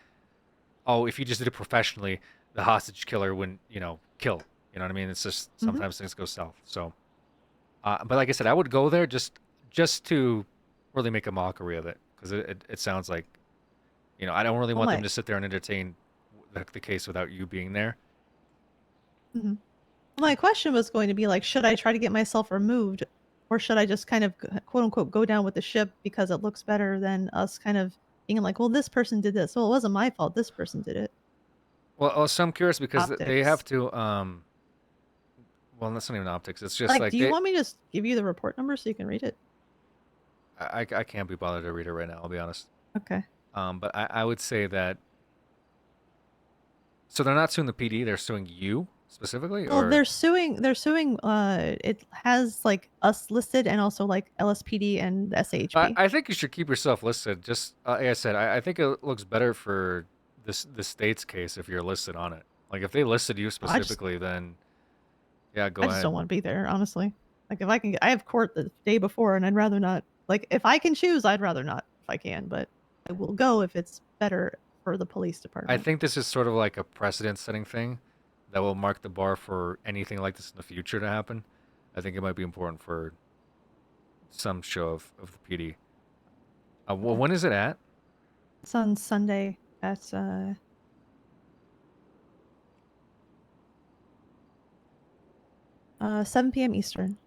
oh, if you just did it professionally, the hostage killer wouldn't, kill. You know what I mean? It's just sometimes things go south. So, but like I said, I would go there just to really make a mockery of it, because it sounds like, I don't really Oh want them my- to sit there and entertain the case without you being there. Mhm. My question was going to be like, should I try to get myself removed, or should I just kind of quote unquote go down with the ship because it looks better than us kind of being like, well, this person did this. Well, it wasn't my fault. This person did it. Well, so I'm curious because they have Optics. to. Well, that's not even optics. It's just Like, like do you they. want me to just give you the report number so you can read it? I can't be bothered to read it right now. I'll be honest. Okay. But I would say that. So they're not suing the PD. They're suing you specifically, Well, or they're suing. They're suing. It has like us listed and also like LSPD and the SAHP. I think you should keep yourself listed. Just like I said, I think it looks better for the state's case if you're listed on it. Like if they listed you I just specifically, then yeah, go I just ahead. don't want to be there, honestly. Like if I can, I have court the day before, and I'd rather not. Like if I can choose, I'd rather not if I can, but I will go if it's better for the police I department. think this is sort of like a precedent-setting thing that will mark the bar for anything like this in the future to happen. I think it might be important for some show of the PD. Well, when is it at? It's on Sunday at 7 p.m. Eastern.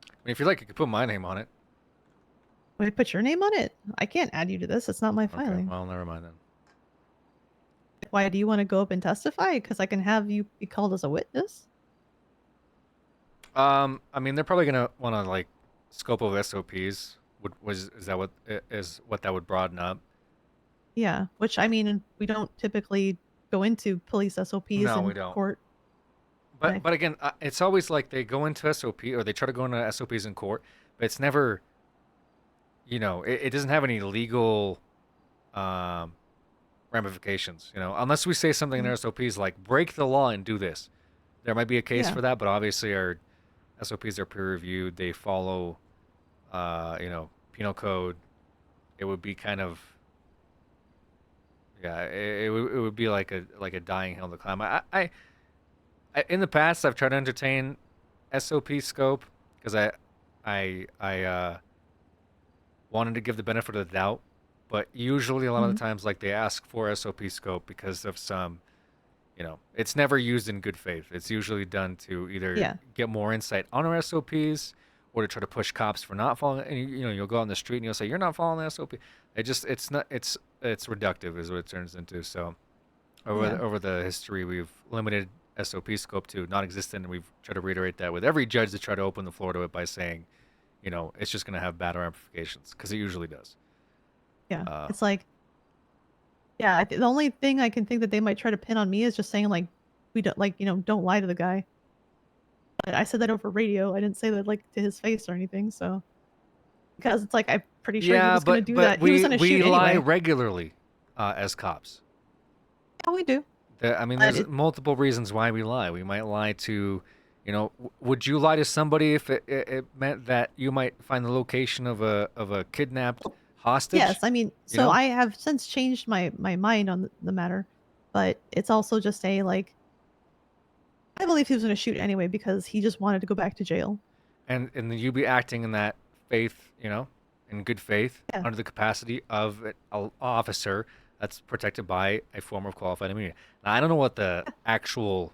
I mean, if you like, you could put my name on it. Wait, put your name on it? I can't add you to this. It's not my Okay, filing. well, never mind then. Why do you want to go up and testify? Because I can have you be called as a witness. I mean, they're probably gonna want to like scope of SOPs. Is that what that would broaden up? Yeah, which I mean, we don't typically go into police SOPs No, in we don't. court. But again, it's always like they go into SOP or they try to go into SOPs in court, but it's never, it doesn't have any legal ramifications, unless we say something in our SOPs like break the law and do this. There might be a case Yeah. for that, but obviously our SOPs are peer reviewed. They follow, penal code. It would be kind of, yeah, it would be like a dying hill to climb. I in the past I've tried to entertain SOP scope because I wanted to give the benefit of the doubt, but usually a lot of the times like they ask for SOP scope because of some, it's never used in good faith. It's usually done to either Yeah. get more insight on our SOPs or to try to push cops for not following. And you'll go on the street and you'll say you're not following the SOP. It's reductive is what it turns into. So over the history we've limited SOP scope to non-existent, and we've tried to reiterate that with every judge to try to open the floor to it by saying, it's just going to have bad ramifications because it usually does. Yeah, it's like, yeah, the only thing I can think that they might try to pin on me is just saying like, we don't like, don't lie to the guy. But I said that over radio. I didn't say that like to his face or anything. So because it's like I'm pretty sure he was going to do that. He was going to we shoot lie anyway. regularly as cops. Yeah, we do. I mean, But there's multiple reasons why we lie. We might lie to, would you lie to somebody if it meant that you might find the location of a kidnapped hostage? Yes, I mean, You so know? I have since changed my mind on the matter, but it's also just a like. I believe he was going to shoot anyway because he just wanted to go back to jail. And you be acting in that faith, in good faith, Yeah. under the capacity of an officer that's protected by a form of qualified immunity. Now, I don't know what the actual,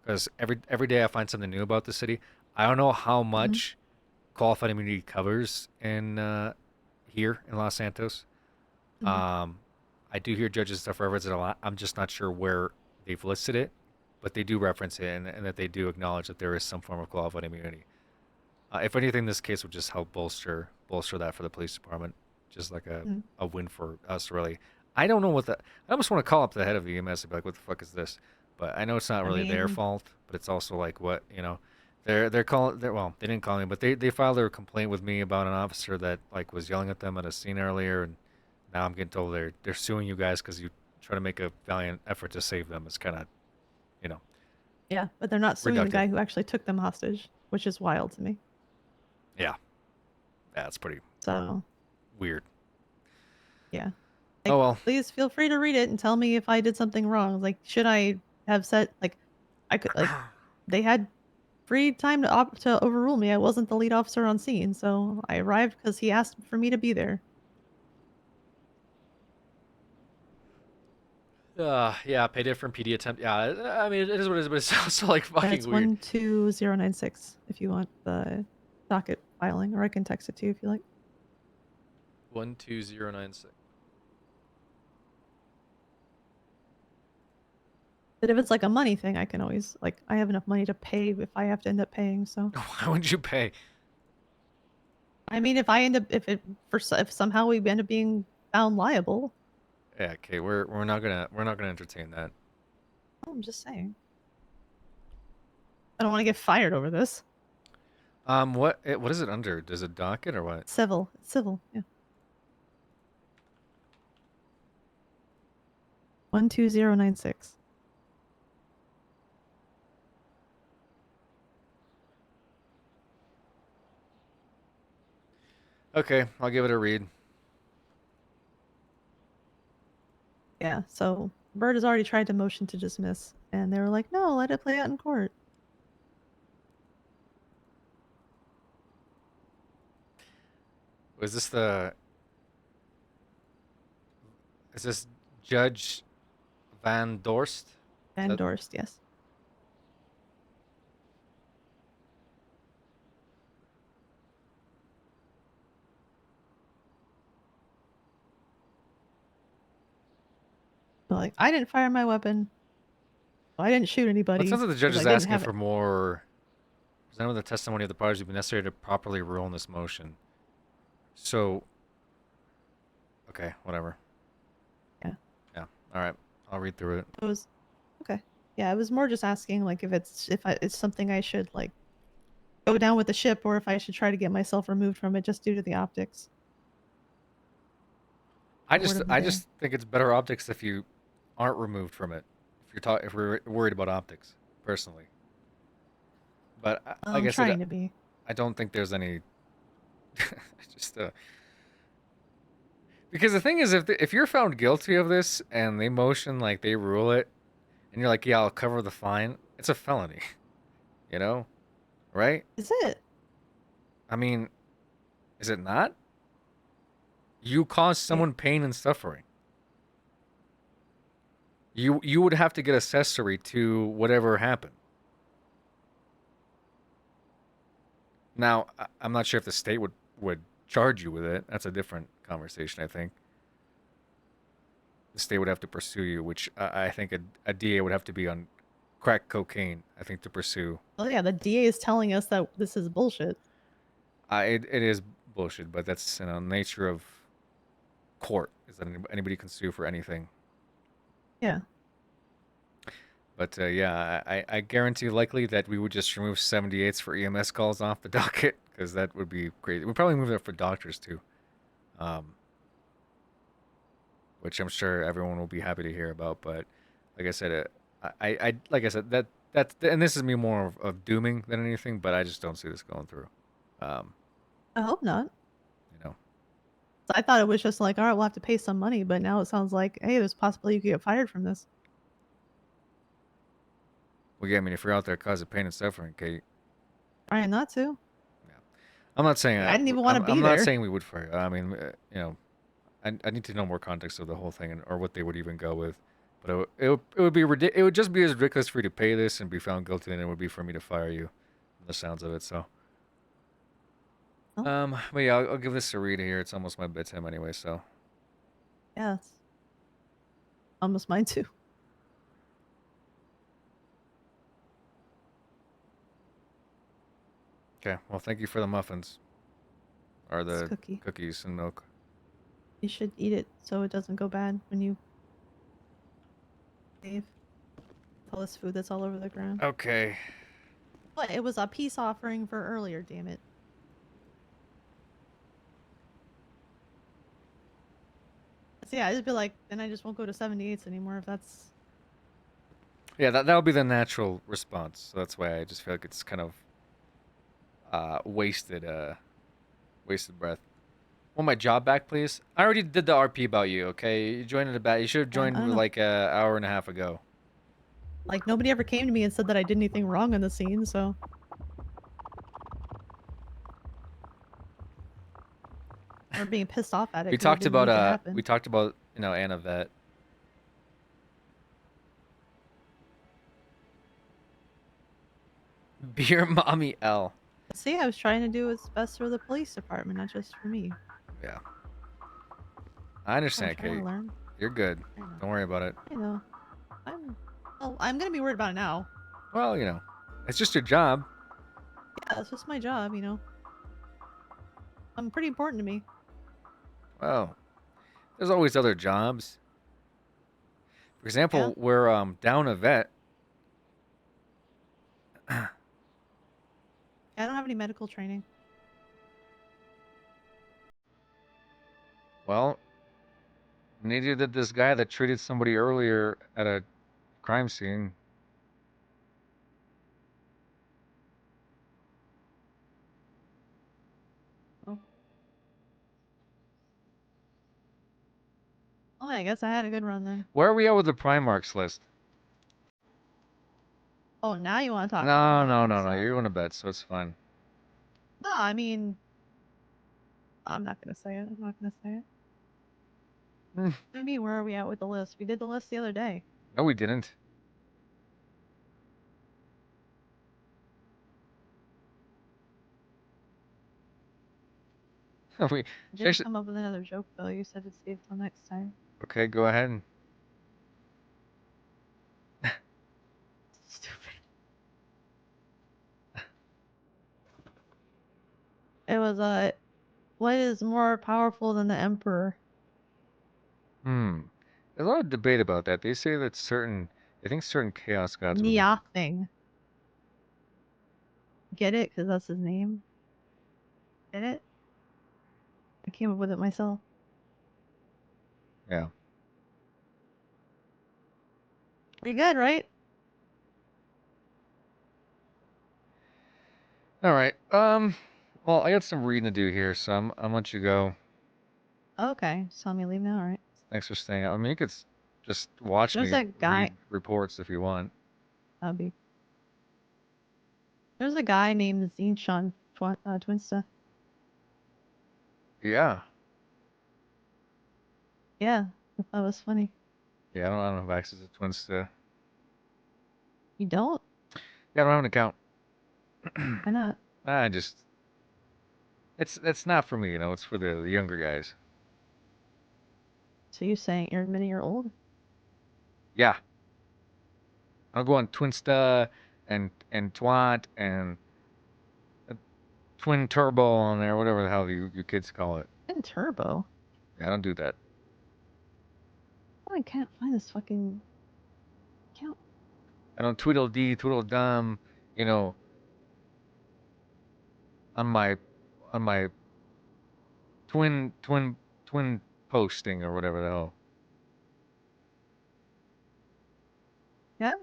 because every day I find something new about the city. I don't know how much qualified immunity covers in here in Los Santos. I do hear judges stuff reference it a lot. I'm just not sure where they've listed it, but they do reference it and that they do acknowledge that there is some form of qualified immunity. If anything, this case would just help bolster that for the police department, just like a win for us, really. I don't know what I almost want to call up the head of EMS and be like, "What the fuck is this?" But I know it's not really their mean- fault. But it's also like what they're calling. Well, they didn't call me, but they filed their complaint with me about an officer that like was yelling at them at a scene earlier, and now I'm getting told they're suing you guys because you try to make a valiant effort to save them. It's kind of, Yeah, but they're not suing the Reductive. guy who actually took them hostage, which is wild to me. yeah, that's pretty So weird. yeah. Oh well. Please feel free to read it and tell me if I did something wrong. Like, should I have said like, I could like, they had free time to overrule me. I wasn't the lead officer on scene, so I arrived because he asked for me to be there. Yeah, pay different PD attempt. Yeah, I mean, it is what it is, but it's also like fucking That's weird. 12096 if you want the docket filing, or I can text it to you if you like. 12096. But if it's like a money thing, I can always like I have enough money to pay if I have to end up paying. So Why would you pay? I mean, if I end up if somehow we end up being found liable, Yeah, okay, we're not gonna entertain that. I'm just saying. I don't want to get fired over this. What is it under? Does it docket or what? Civil, yeah. 12096. Okay, I'll give it a read. Yeah, so Bird has already tried to motion to dismiss, and they were like, no, let it play out in court. Is this Judge Van Dorst? Van Dorst, yes. But, like, I didn't fire my weapon. I didn't shoot anybody. It sounds like the judge 'cause is I didn't asking have for it. more. None of the testimony of the parties would be necessary to properly rule on this motion. So, okay, whatever. Yeah. Yeah. All right. I'll read through it. It was okay. Yeah, it was more just asking like if it's something I should like go down with the ship or if I should try to get myself removed from it just due to the optics. I Word of the I day. just think it's better optics if you aren't removed from it. If we're worried about optics, personally. But like I'm I trying said, to be. I don't think there's any. just because the thing is, if you're found guilty of this and they motion like they rule it, and you're like, yeah, I'll cover the fine, it's a felony. You know, right? Is it? I mean, is it not? You caused someone pain and suffering. You would have to get accessory to whatever happened. Now, I'm not sure if the state would charge you with it. That's a different conversation, I think. The state would have to pursue you, which I think a DA would have to be on crack cocaine, I think, to pursue. Well, yeah, the DA is telling us that this is bullshit. It is bullshit, but that's nature of court, is that anybody can sue for anything. Yeah. But yeah, I guarantee likely that we would just remove 78s for EMS calls off the docket, because that would be crazy. We'd probably move that for doctors too, which I'm sure everyone will be happy to hear about. But like I said, like I said, that's and this is me more of dooming than anything. But I just don't see this going through. I hope not. You know. So I thought it was just like, all right, we'll have to pay some money, but now it sounds like, hey, there's possibly you could get fired from this. Well, yeah, I mean, if you're out there causing pain and suffering, Kate. Trying not to. I'm not saying I didn't even want to be I'm there. not saying we would fire. I mean, you know, I need to know more context of the whole thing or what they would even go with. But it would be it would just be as ridiculous for you to pay this and be found guilty than it would be for me to fire you. From the sounds of it, so. Oh. But yeah, I'll give this a read here. It's almost my bedtime anyway, so. Yes. Almost mine too. Okay. Well, thank you for the muffins. Or the cookie. cookies and milk. You should eat it so it doesn't go bad when you save all this food that's all over the ground. Okay. But it was a peace offering for earlier, damn it. So yeah, I just be like, then I just won't go to 78s anymore if that's... Yeah, that would be the natural response. So that's why I just feel like it's kind of wasted breath. Want my job back, please? I already did the RP about you, okay? You joined it you should have joined I don't know. like an hour and a half ago. Like, nobody ever came to me and said that I did anything wrong in the scene, so... Or being pissed off at it. We 'cause I talked didn't want about it to happen. we talked about, you know, Anna Vet. Beer Mommy L. See, I was trying to do what's best for the police department, not just for me. Yeah. I understand, trying to Kate. learn. You're good. I know. Don't worry about it. You know, I'm Well, I'm gonna be worried about it now. Well, it's just your job. Yeah, it's just my job, you know. Pretty important to me. Well, there's always other jobs. For example, we're down a vet. I don't have any medical training. Well, neither did this guy that treated somebody earlier at a crime scene. Oh, I guess I had a good run then. Where are we at with the Primarchs list? Oh, now you want to talk? No. You're going to bed, so it's fine. No, I mean, I'm not gonna say it. I'm not gonna say it. I mean, where are we at with the list? We did the list the other day. No, we didn't. We Did actually, come up with another joke though. You said to save till next time. okay, go ahead. It was what is more powerful than the Emperor? There's a lot of debate about that. They say that they think certain chaos gods. Niathing. Get it? Because that's his name. Get it? I came up with it myself. Yeah. Pretty good, right? All right. Well, I got some reading to do here, so I'm gonna let you go. Okay, just tell me to leave now. All right. Thanks for staying out. I mean, you could just watch There's me that guy. read reports if you want. That'll be. There's a guy named Zinchon Twinsta. Yeah. Yeah, I thought it was funny. Yeah, I don't have access to Twinsta. You don't? Yeah, I don't have an account. Why not? It's not for me, it's for the younger guys. So you're saying you're admitting you're old? Yeah. I'll go on Twinsta and Twat and Twin Turbo on there, whatever the hell you kids call it. Twin Turbo? Yeah, I don't do that. Oh, I can't find this fucking account. I don't Tweedledee, Tweedledum, on my twin posting or whatever the hell. Yeah?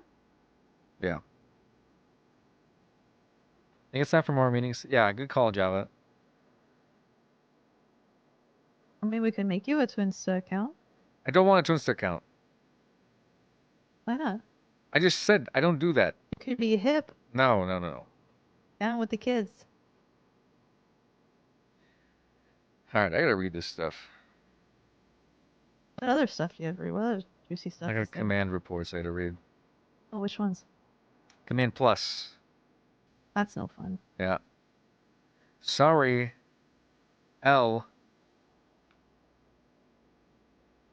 Yeah. I think it's time for more meetings. Yeah, good call, Java. I mean, we can make you a Twinsta account. I don't want a Twinsta account. Why not? I just said I don't do that. You could be hip. No. Down with the kids. Alright, I gotta read this stuff. What other stuff do you have to read? What other juicy stuff? I got is there? command reports I gotta read. Oh, which ones? Command Plus. That's no fun. Yeah. Sorry, L.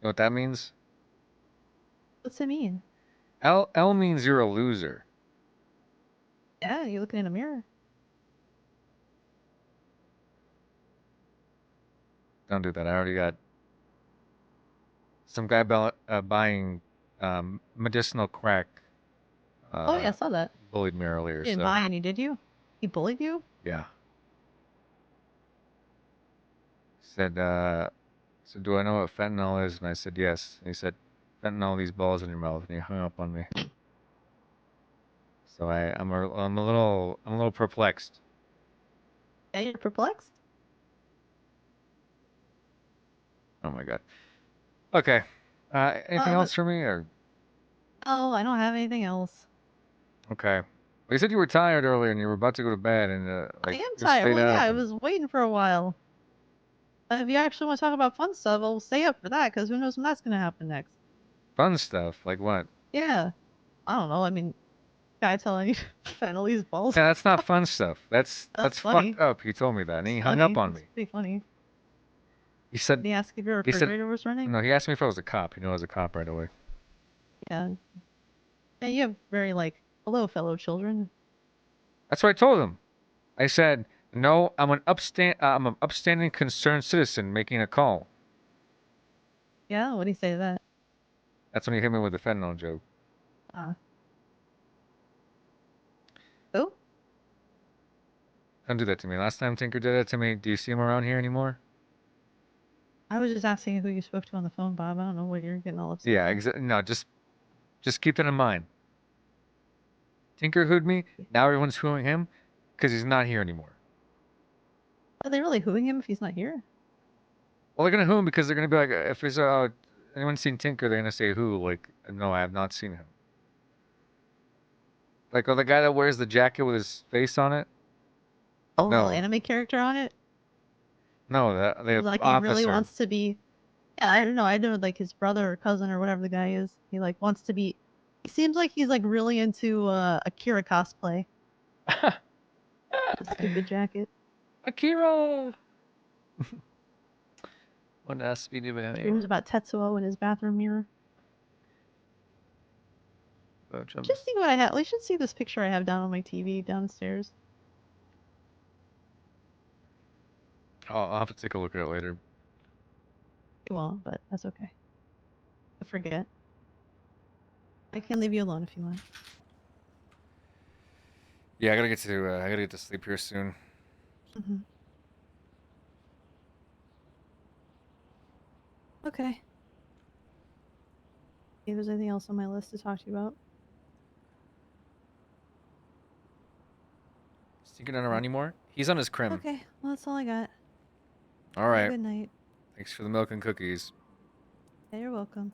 You know what that means? What's it mean? L means you're a loser. Yeah, you're looking in a mirror. Don't do that. I already got some guy buying medicinal crack. Oh yeah, I saw that. Bullied me earlier. You didn't buy any, did you? He bullied you? Yeah. Said, do I know what fentanyl is? And I said, yes. And he said, fentanyl, these balls in your mouth. And he hung up on me. So I'm a little perplexed. Yeah, you're perplexed? Oh my god. Okay. Anything else for me or? Oh, I don't have anything else. Okay. Well, you said you were tired earlier and you were about to go to bed and I am you tired. stayed Well, up yeah, I and- was waiting for a while. If you actually want to talk about fun stuff, I'll stay up for that, because who knows when that's going to happen next. Fun stuff like what? Yeah. I don't know. I mean, guy telling you fentanyl these balls. Yeah, that's not fun stuff. That's funny. fucked up. He told me that and he hung Funny. up on me. It's pretty funny. He said. Did he ask if your he said- refrigerator was running? No, he asked me if I was a cop. He knew I was a cop right away. Yeah. Yeah, you have very like, hello, fellow children. That's what I told him. I said, no, I'm an upstanding, concerned citizen making a call. Yeah, what do you say to that? That's when he hit me with the fentanyl joke. Oh? Don't do that to me. Last time Tinker did that to me, do you see him around here anymore? I was just asking who you spoke to on the phone, Bob. I don't know what you're getting all upset Yeah, about. no, just keep that in mind. Tinker hooed me. Now everyone's hooing him because he's not here anymore. Are they really hooing him if he's not here? Well, they're gonna hoo him because they're gonna be like, if there's anyone seen Tinker, they're gonna say who. Like, no, I have not seen him. Like, oh, the guy that wears the jacket with his face on it. Oh, No, little anime character on it? no, the Like he officer. really wants to be. Yeah, I don't know. I know like his brother or cousin or whatever the guy is. He like wants to be. He seems like he's like really into Akira cosplay. Stupid jacket. Akira. What else we do with him? Dreams about Tetsuo in his bathroom mirror. Just see what I have. We should see this picture I have down on my TV downstairs. I'll have to take a look at it later. You won't, but that's okay. I forget. I can leave you alone if you want. Yeah, I gotta get to sleep here soon. Mm-hmm. Okay. If there's anything else on my list to talk to you about. Is Tinker not around anymore? He's on his crim. Okay, well that's all I got. All Have a right. Good night. Thanks for the milk and cookies. Yeah, you're welcome.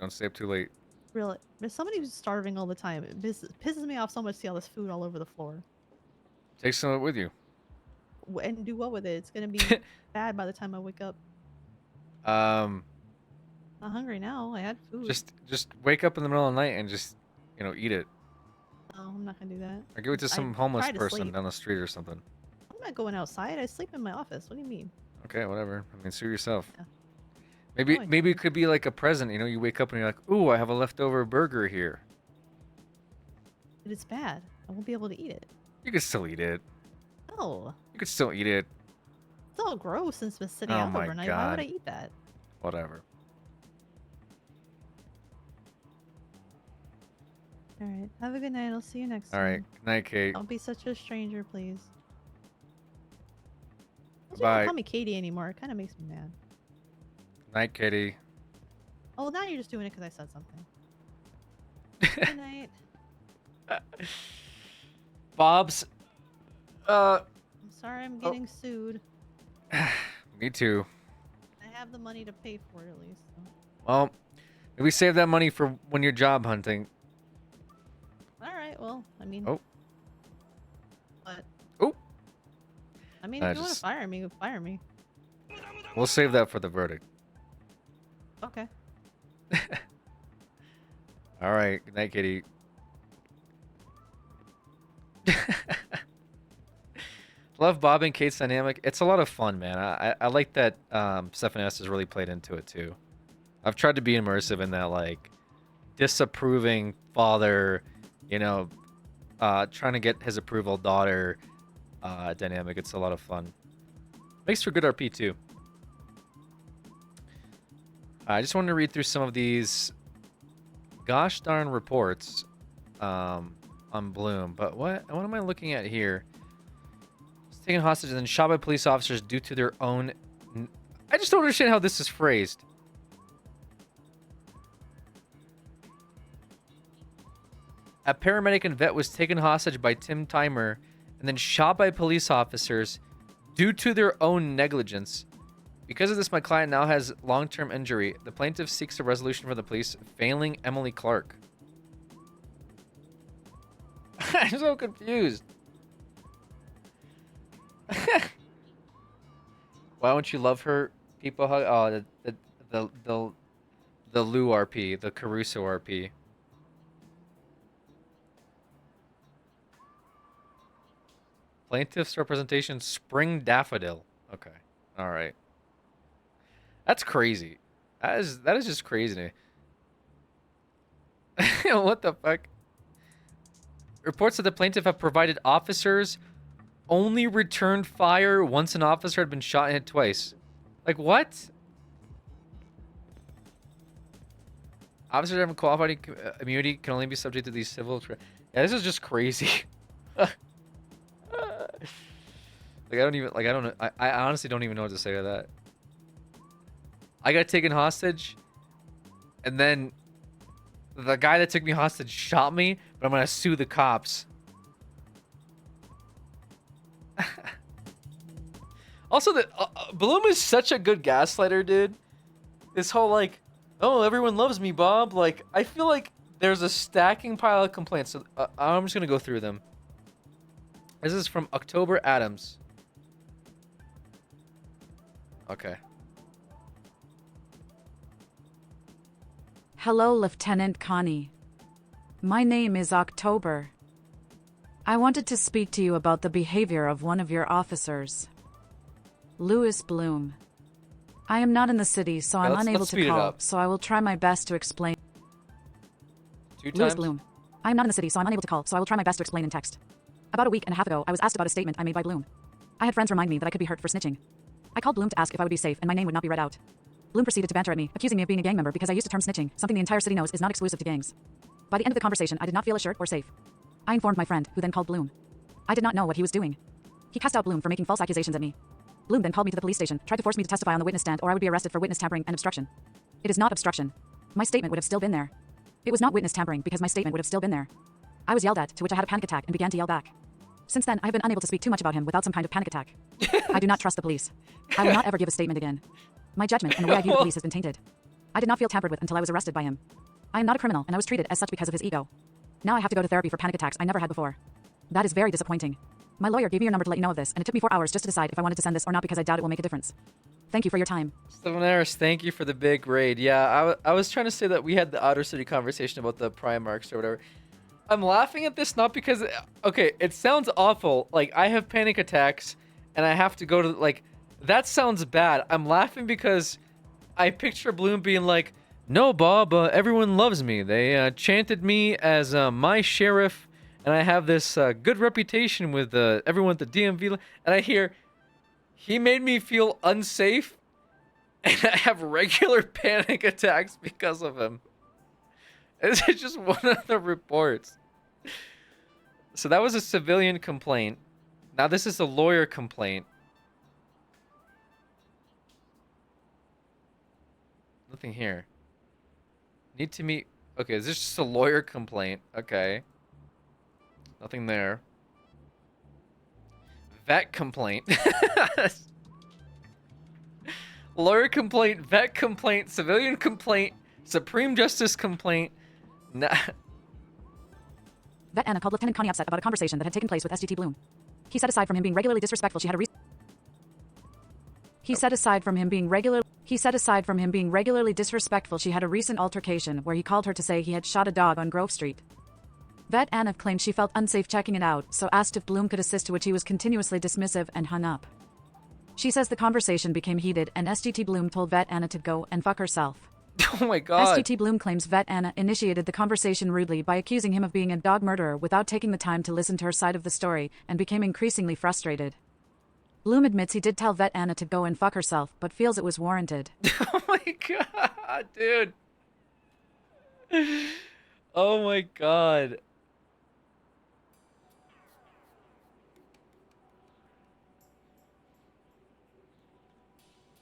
Don't stay up too late. Really, as somebody who's starving all the time, it pisses me off so much to see all this food all over the floor. Take some of it with you. And do what with it? It's gonna be bad by the time I wake up. Um, I'm hungry now. I had food. just wake up in the middle of the night and just, eat it. No, I'm not gonna do that. Or give it to I some homeless try to person sleep. down the street or something. I'm not going outside. I sleep in my office. What do you mean? Okay, whatever. I mean, suit yourself. Yeah. Maybe it could be like a present. You wake up and you're like, ooh, I have a leftover burger here. But it's bad. I won't be able to eat it. You could still eat it. No, You could still eat it. it's all gross and it's been sitting Oh out my overnight. Why would God. I eat that? Whatever. All right. Have a good night. I'll see you next All time. right. Good night, Kate. Don't be such a stranger, please. Don't Bye. call me Katie anymore. It kind of makes me mad. Night, Katie. Oh, now you're just doing it because I said something. Good night. Bob's. I'm sorry I'm getting sued. Me too. I have the money to pay for it at least. So. Well, maybe save that money for when you're job hunting. All right. Well, I mean. Oh. But. Oh. I mean, if you want to fire me, fire me. We'll save that for the verdict. Okay. All right. Good night, Katie. Love Bob and Kate's dynamic. It's a lot of fun, man. I like that Stefan S has really played into it too. I've tried to be immersive in that like disapproving father, trying to get his approval daughter dynamic. It's a lot of fun. Makes for good RP too. I just wanted to read through some of these gosh darn reports on Bloom. But what am I looking at here? It's taken hostage and then shot by police officers due to their own... I just don't understand how this is phrased. A paramedic and vet was taken hostage by Tim Timer and then shot by police officers due to their own negligence. Because of this, my client now has long-term injury. The plaintiff seeks a resolution from the police, failing Emily Clark. I'm so confused. Why don't you love her? People hug. Oh, the Lou RP, the Caruso RP. Plaintiff's representation, Spring Daffodil. Okay, all right. That's crazy. That is just crazy to me. What the fuck? Reports that the plaintiff have provided officers only returned fire once an officer had been shot and hit twice. Like, what? Officers having qualified immunity can only be subject to these civil... Yeah, this is just crazy. Like, I don't know. I honestly don't even know what to say to that. I got taken hostage, and then the guy that took me hostage shot me, but I'm gonna sue the cops. Also, Bloom is such a good gaslighter, dude. This whole like, oh, everyone loves me, Bob. Like, I feel like there's a stacking pile of complaints. So I'm just gonna go through them. This is from October Adams. Okay. Hello, Lieutenant Connie. My name is October. I wanted to speak to you about the behavior of one of your officers, Louis Bloom. I am not in the city, so I'm unable let's to speed it call, up. so I will try my best to explain. Two Louis times? Bloom. I am not in the city, so I'm unable to call, so I will try my best to explain in text. About a week and a half ago, I was asked about a statement I made by Bloom. I had friends remind me that I could be hurt for snitching. I called Bloom to ask if I would be safe and my name would not be read out. Bloom proceeded to banter at me, accusing me of being a gang member because I used the term snitching, something the entire city knows is not exclusive to gangs. By the end of the conversation, I did not feel assured or safe. I informed my friend, who then called Bloom. I did not know what he was doing. He cast out Bloom for making false accusations at me. Bloom then called me to the police station, tried to force me to testify on the witness stand or I would be arrested for witness tampering and obstruction. It is not obstruction. My statement would have still been there. It was not witness tampering because my statement would have still been there. I was yelled at, to which I had a panic attack and began to yell back. Since then, I have been unable to speak too much about him without some kind of panic attack. I do not trust the police. I will not ever give a statement again. My judgment and the way I view the police has been tainted. I did not feel tampered with until I was arrested by him. I am not a criminal, and I was treated as such because of his ego. Now I have to go to therapy for panic attacks I never had before. That is very disappointing. My lawyer gave me your number to let you know of this, and it took me 4 hours just to decide if I wanted to send this or not because I doubt it will make a difference. Thank you for your time. Stevenaris, thank you for the big raid. Yeah, I was trying to say that we had the Outer City conversation about the Primarchs or whatever. I'm laughing at this not because... Okay, it sounds awful. Like, I have panic attacks, and I have to go to... Like, that sounds bad. I'm laughing because I picture Bloom being like, no, Bob, everyone loves me. They chanted me as my sheriff, and I have this good reputation with everyone at the DMV. And I hear, he made me feel unsafe, and I have regular panic attacks because of him. This is just one of the reports. So that was a civilian complaint. Now this is a lawyer complaint. Nothing here. Need to meet... Okay, is this just a lawyer complaint? Okay. Nothing there. Vet complaint. Lawyer complaint, vet complaint, civilian complaint, Supreme Justice complaint. Vet Anna called Lieutenant Connie upset about a conversation that had taken place with SDT Bloom. He said aside from him being regularly disrespectful, she had a reason. He said aside from him being regularly disrespectful, she had a recent altercation where he called her to say he had shot a dog on Grove Street. Vet Anna claimed she felt unsafe checking it out, so asked if Bloom could assist, to which he was continuously dismissive and hung up. She says the conversation became heated and SDT Bloom told Vet Anna to go and fuck herself. Oh my god. SDT Bloom claims Vet Anna initiated the conversation rudely by accusing him of being a dog murderer without taking the time to listen to her side of the story, and became increasingly frustrated. Bloom admits he did tell Vet Anna to go and fuck herself, but feels it was warranted. Oh my god, dude. Oh my god.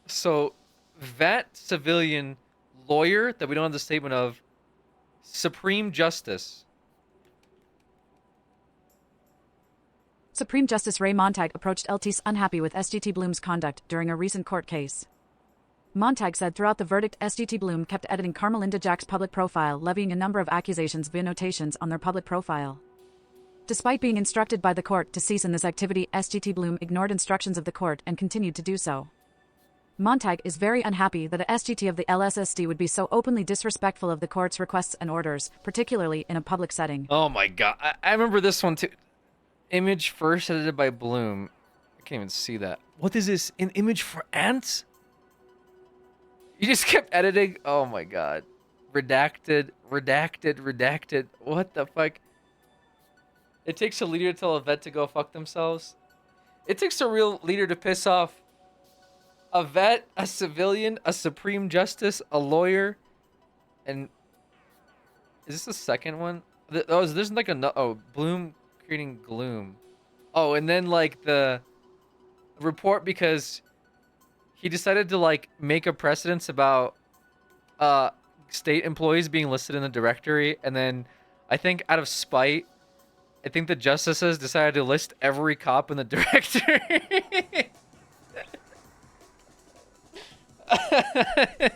So, vet, civilian, lawyer that we don't have the statement of, Supreme Justice. Supreme Justice Ray Montag approached Eltis unhappy with SDT Bloom's conduct during a recent court case. Montag said throughout the verdict, SDT Bloom kept editing Carmelinda Jack's public profile, levying a number of accusations via notations on their public profile. Despite being instructed by the court to cease in this activity, SDT Bloom ignored instructions of the court and continued to do so. Montag is very unhappy that a SGT of the LSSD would be so openly disrespectful of the court's requests and orders, particularly in a public setting. Oh my god. I remember this one too. Image first edited by Bloom. I can't even see that. What is this? An image for ants? You just kept editing? Oh my god. redacted. What the fuck? It takes a leader to tell a vet to go fuck themselves. It takes a real leader to piss off a vet, a civilian, a supreme justice, a lawyer, and is this the second one? Oh, there's like a Bloom creating gloom. Oh, and then like the report because he decided to like make a precedence about state employees being listed in the directory, and then I think out of spite, I think the justices decided to list every cop in the directory.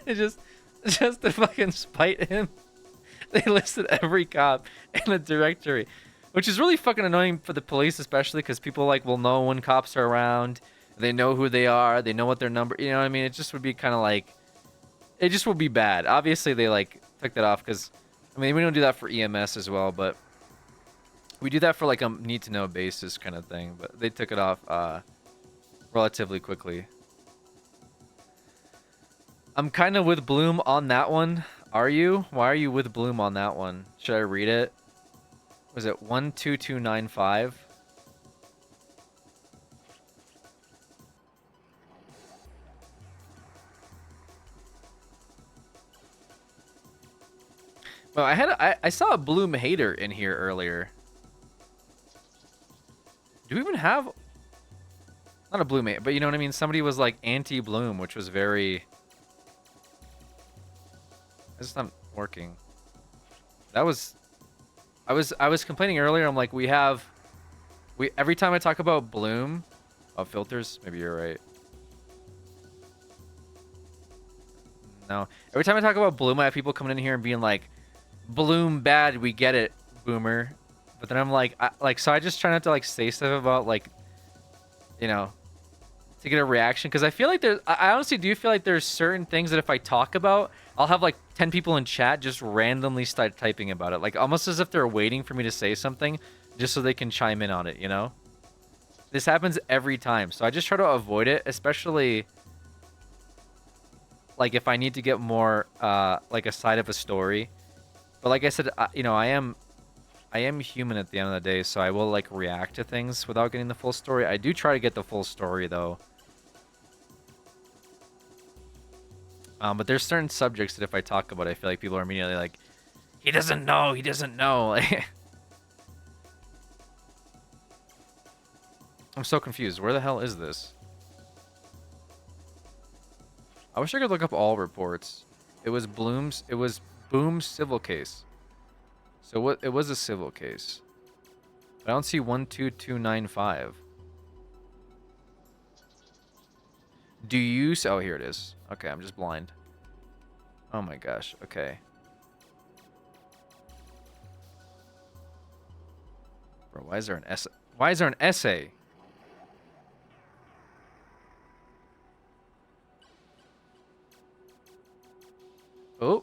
just to fucking spite him, they listed every cop in the directory, which is really fucking annoying for the police, especially because people like will know when cops are around. They know who they are. They know what their number. You know what I mean? It just would be kind of like, it just would be bad. Obviously, they like took that off because, I mean, we don't do that for EMS as well, but we do that for like a need to know basis kind of thing. But they took it off relatively quickly. I'm kind of with Bloom on that one. Are you? Why are you with Bloom on that one? Should I read it? Was it 12295? Well, I saw a Bloom hater in here earlier. Do we even have... Not a Bloom hater, but you know what I mean? Somebody was like anti-Bloom, which was very... It's not working. That was... I was complaining earlier. I'm like, every time I talk about Bloom... Oh, filters? Maybe you're right. No. Every time I talk about Bloom, I have people coming in here and being like, Bloom bad, we get it, boomer. But then I'm like, so I just try not to like say stuff about like, you know, to get a reaction, because I feel like I honestly do feel like there's certain things that if I talk about, I'll have like 10 people in chat just randomly start typing about it, like almost as if they're waiting for me to say something just so they can chime in on it, you know? This happens every time, so I just try to avoid it, especially like if I need to get more like a side of a story. But like I said, you know, I am human at the end of the day, so I will like react to things without getting the full story. I do try to get the full story though. But there's certain subjects that if I talk about it, I feel like people are immediately like, he doesn't know. I'm so confused. Where the hell is this? I wish I could look up all reports. It was Boom's civil case. So what? It was a civil case. I don't see 12295. Do you? Oh, here it is. Okay, I'm just blind. Oh my gosh. Okay. Bro, why is there an essay? Why is there an essay? Oh,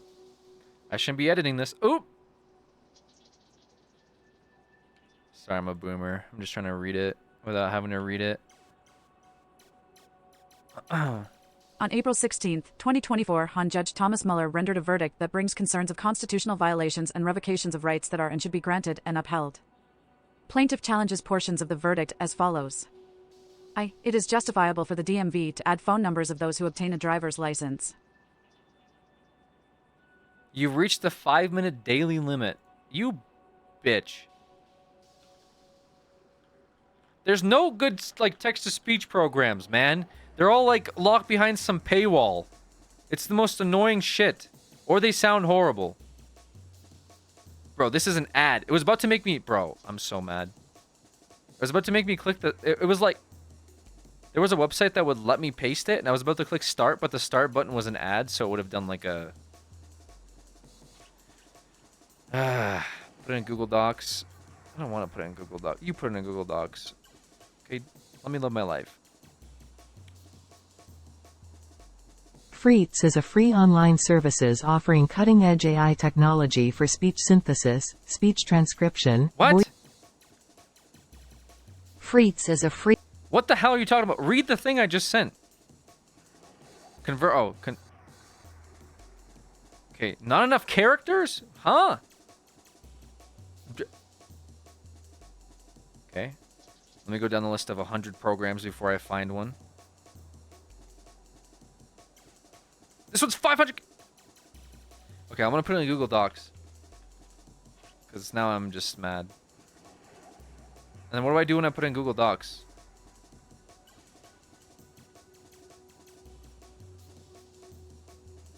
I shouldn't be editing this. Oh. Sorry, I'm a boomer. I'm just trying to read it without having to read it. On April 16, 2024, Han Judge Thomas Mueller rendered a verdict that brings concerns of constitutional violations and revocations of rights that are and should be granted and upheld. Plaintiff challenges portions of the verdict as follows. It is justifiable for the DMV to add phone numbers of those who obtain a driver's license. You've reached the 5-minute daily limit. You bitch. There's no good like text-to-speech programs, man. They're all like locked behind some paywall. It's the most annoying shit. Or they sound horrible. Bro, this is an ad. It was about to make me... Bro, I'm so mad. It was about to make me click the... It was like... There was a website that would let me paste it, and I was about to click start, but the start button was an ad, so it would have done like a... Put it in Google Docs. I don't want to put it in Google Docs. You put it in Google Docs. Okay, let me live my life. Freets is a free online services offering cutting-edge AI technology for speech synthesis, speech transcription. What? Freets is a free... What the hell are you talking about? Read the thing I just sent. Okay, not enough characters? Huh? Okay. Let me go down the list of 100 programs before I find one. This one's 500. Okay, I'm gonna put it in Google Docs. Because now I'm just mad. And then what do I do when I put it in Google Docs?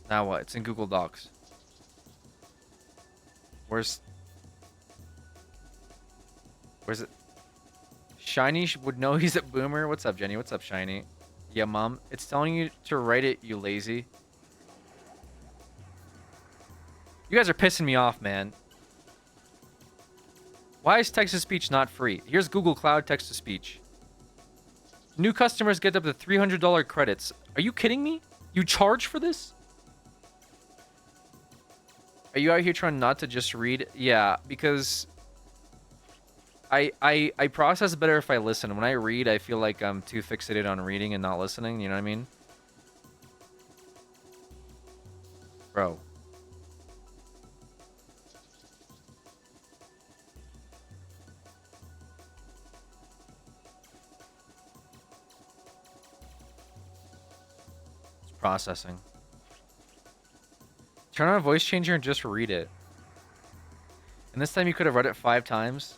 Now what? It's in Google Docs. Where's it? Shiny would know he's a boomer. What's up, Jenny? What's up, Shiny? Yeah, Mom. It's telling you to write it, you lazy. You guys are pissing me off, man. Why is text-to-speech not free? Here's Google Cloud text-to-speech. New customers get up to $300 credits. Are you kidding me? You charge for this? Are you out here trying not to just read? Yeah, because I process better if I listen. When I read, I feel like I'm too fixated on reading and not listening. You know what I mean? Bro. It's processing. Turn on a voice changer and just read it. And this time you could have read it 5 times.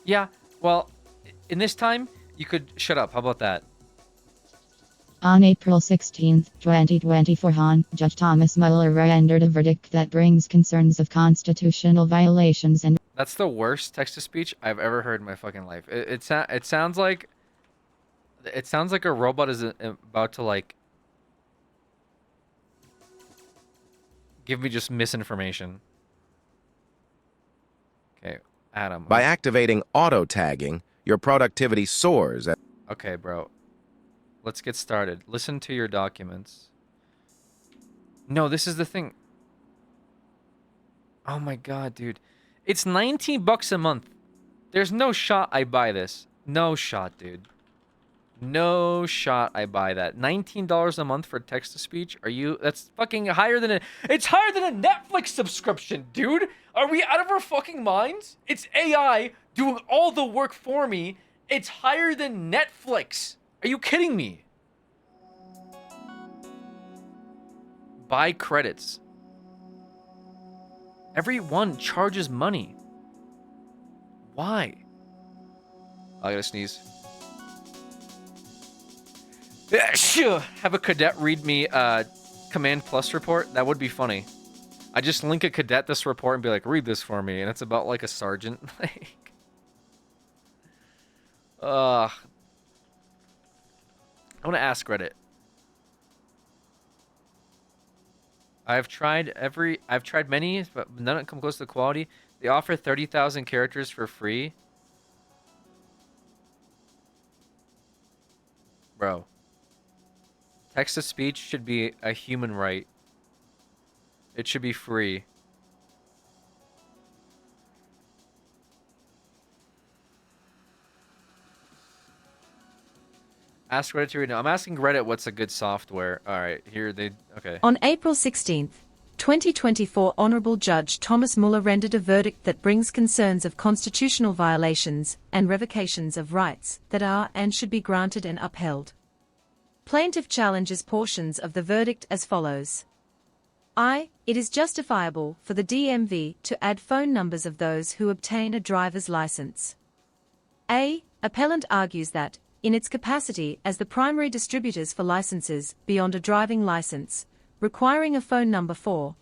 Yeah, well, in this time, you could shut up. How about that? On April 16, 2024, Judge Thomas Mueller rendered a verdict that brings concerns of constitutional violations and... That's the worst text-to-speech I've ever heard in my fucking life. It sounds like... It sounds like a robot is about to, like... give me just misinformation. Okay, Adam. By activating auto tagging, your productivity soars. Okay, bro. Let's get started. Listen to your documents. No, this is the thing. Oh my god, dude. It's $19 a month. There's no shot I buy this. No shot, dude. No shot I buy that. $19 a month for text-to-speech? Are you... That's fucking higher than a... It's higher than a Netflix subscription, dude! Are we out of our fucking minds? It's AI doing all the work for me. It's higher than Netflix. Are you kidding me? Buy credits. Everyone charges money. Why? I gotta sneeze. Have a cadet read me Command Plus report. That would be funny. I just link a cadet this report and be like, read this for me, and it's about like a sergeant. Like, I want to ask Reddit. I've tried many, but none come close to the quality. They offer 30,000 characters for free. Bro. Text-to-speech should be a human right. It should be free. Ask Reddit to read. No, I'm asking Reddit what's a good software. Alright, here they... Okay. On April 16th, 2024, Honorable Judge Thomas Mueller rendered a verdict that brings concerns of constitutional violations and revocations of rights that are and should be granted and upheld. Plaintiff challenges portions of the verdict as follows. It is justifiable for the DMV to add phone numbers of those who obtain a driver's license. Appellant argues that, in its capacity as the primary distributors for licenses beyond a driving license, requiring a phone number for,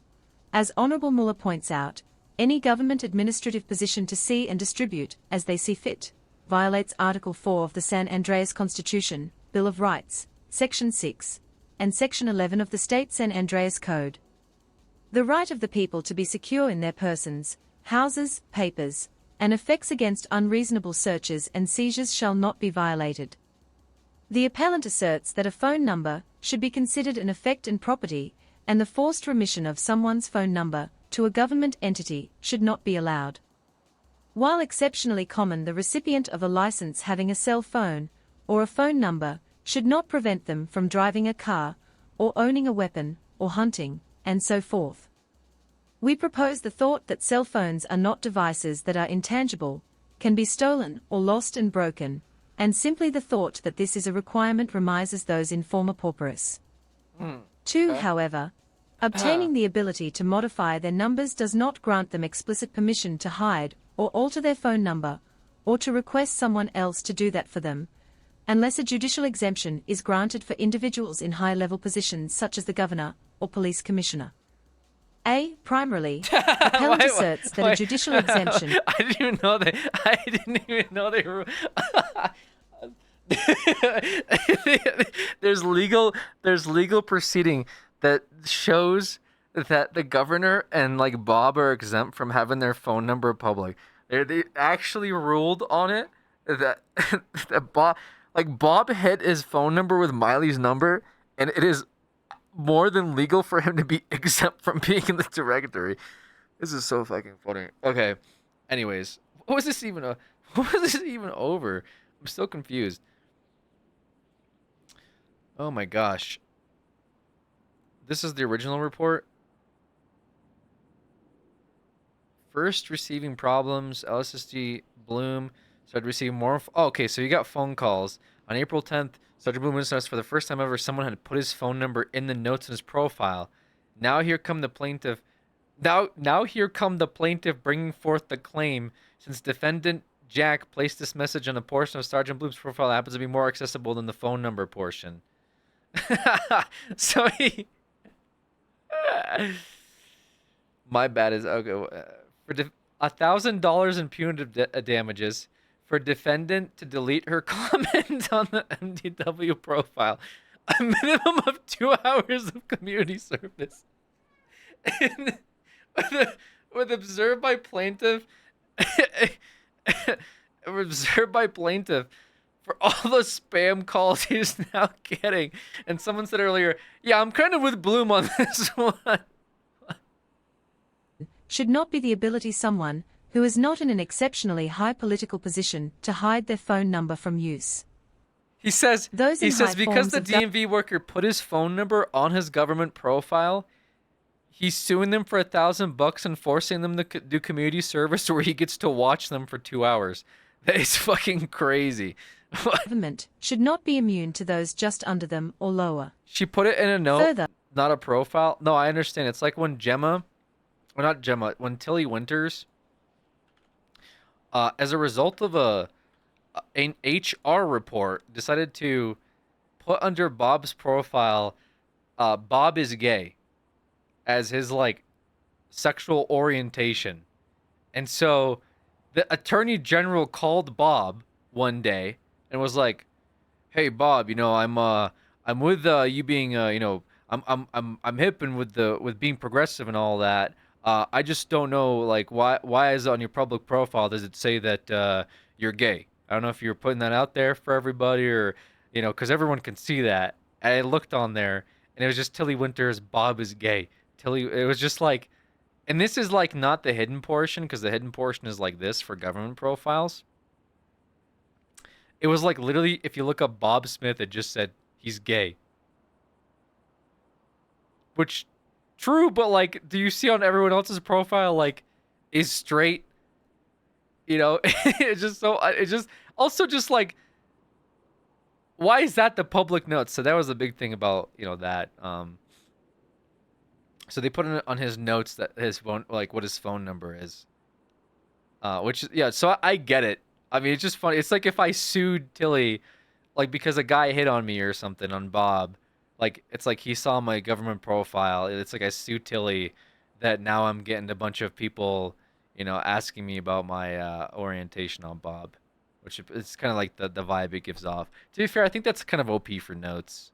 as Honorable Mueller points out, any government administrative position to see and distribute as they see fit, violates Article 4 of the San Andreas Constitution, Bill of Rights, Section 6, and Section 11 of the State San Andreas Code. The right of the people to be secure in their persons, houses, papers, and effects against unreasonable searches and seizures shall not be violated. The appellant asserts that a phone number should be considered an effect and property, and the forced remission of someone's phone number to a government entity should not be allowed. While exceptionally common, the recipient of a license having a cell phone or a phone number should not prevent them from driving a car or owning a weapon or hunting and so forth. We propose the thought that cell phones are not devices that are intangible, can be stolen or lost and broken, and simply the thought that this is a requirement remises those in forma pauperis. 2. However, obtaining the ability to modify their numbers does not grant them explicit permission to hide or alter their phone number, or to request someone else to do that for them, unless a judicial exemption is granted for individuals in high-level positions such as the governor or police commissioner. Primarily, appellant asserts that a judicial exemption... I didn't even know they. I didn't even know they were. There's legal proceeding that shows that the governor and like Bob are exempt from having their phone number public. They actually ruled on it that Bob hit his phone number with Miley's number, and it is more than legal for him to be exempt from being in the directory. This is so fucking funny. Okay. Anyways, what was this even over? I'm still confused. Oh my gosh. This is the original report. First receiving problems, LSSD Bloom started receiving more. Okay, so you got phone calls. On April 10th, Sergeant Bloom noticed for the first time ever someone had put his phone number in the notes in his profile. Now here come the plaintiff. Now here come the plaintiff bringing forth the claim, since defendant Jack placed this message on a portion of Sergeant Bloom's profile that happens to be more accessible than the phone number portion. So he... My bad is... Okay, for $1,000 in punitive damages for defendant to delete her comment on the MDW profile. A minimum of 2 hours of community service. with observed by plaintiff... observed by plaintiff for all the spam calls he's now getting. And someone said earlier, yeah, I'm kind of with Bloom on this one. Should not be the ability someone who is not in an exceptionally high political position to hide their phone number from use. He says because the DMV worker put his phone number on his government profile, he's suing them for $1,000 and forcing them to do community service where he gets to watch them for 2 hours. That is fucking crazy. Government should not be immune to those just under them or lower. She put it in a note, not a profile. No, I understand. It's like when when Tilly Winters, as a result of an HR report, decided to put under Bob's profile, Bob is gay, as his like sexual orientation. And so the attorney general called Bob one day and was like, "Hey Bob, I'm with you being I'm hip and with being progressive and all that. I just don't know, like, why is it on your public profile does it say that you're gay? I don't know if you're putting that out there for everybody or, because everyone can see that." And I looked on there and it was just Tilly Winters, Bob is gay. It was just like, and this is like not the hidden portion, because the hidden portion is like this for government profiles. It was like literally, if you look up Bob Smith, it just said he's gay. Which, true, but like, do you see on everyone else's profile, like, is straight? It's just so, it's just, also just like, why is that the public notes? So that was the big thing about, that. So they put it on his notes that his phone, like what his phone number is. Which, yeah, so I get it. I mean, it's just funny. It's like if I sued Tilly, like because a guy hit on me or something on Bob. Like, it's like he saw my government profile. It's like I sued Tilly that now I'm getting a bunch of people, asking me about my orientation on Bob. Which it's kind of like the vibe it gives off. To be fair, I think that's kind of OP for notes.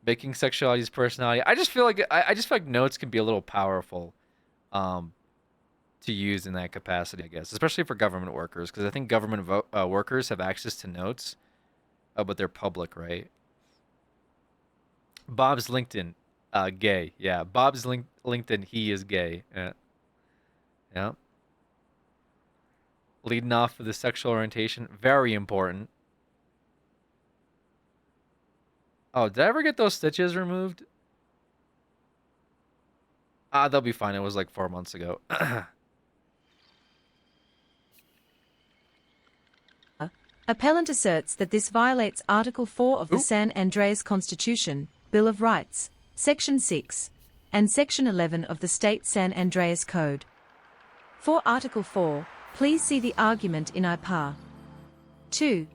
Making sexuality his personality. I just feel like notes can be a little powerful to use in that capacity, I guess. Especially for government workers. Because I think government workers have access to notes. But they're public, right? Bob's LinkedIn, gay. Yeah, Bob's LinkedIn, he is gay. Yeah. Leading off with the sexual orientation, very important. Oh, did I ever get those stitches removed? They'll be fine. It was like 4 months ago. Appellant asserts that this violates Article 4 of the San Andreas Constitution, Bill of Rights, Section 6, and Section 11 of the State San Andreas Code. For Article 4, please see the argument in IPAR. 2.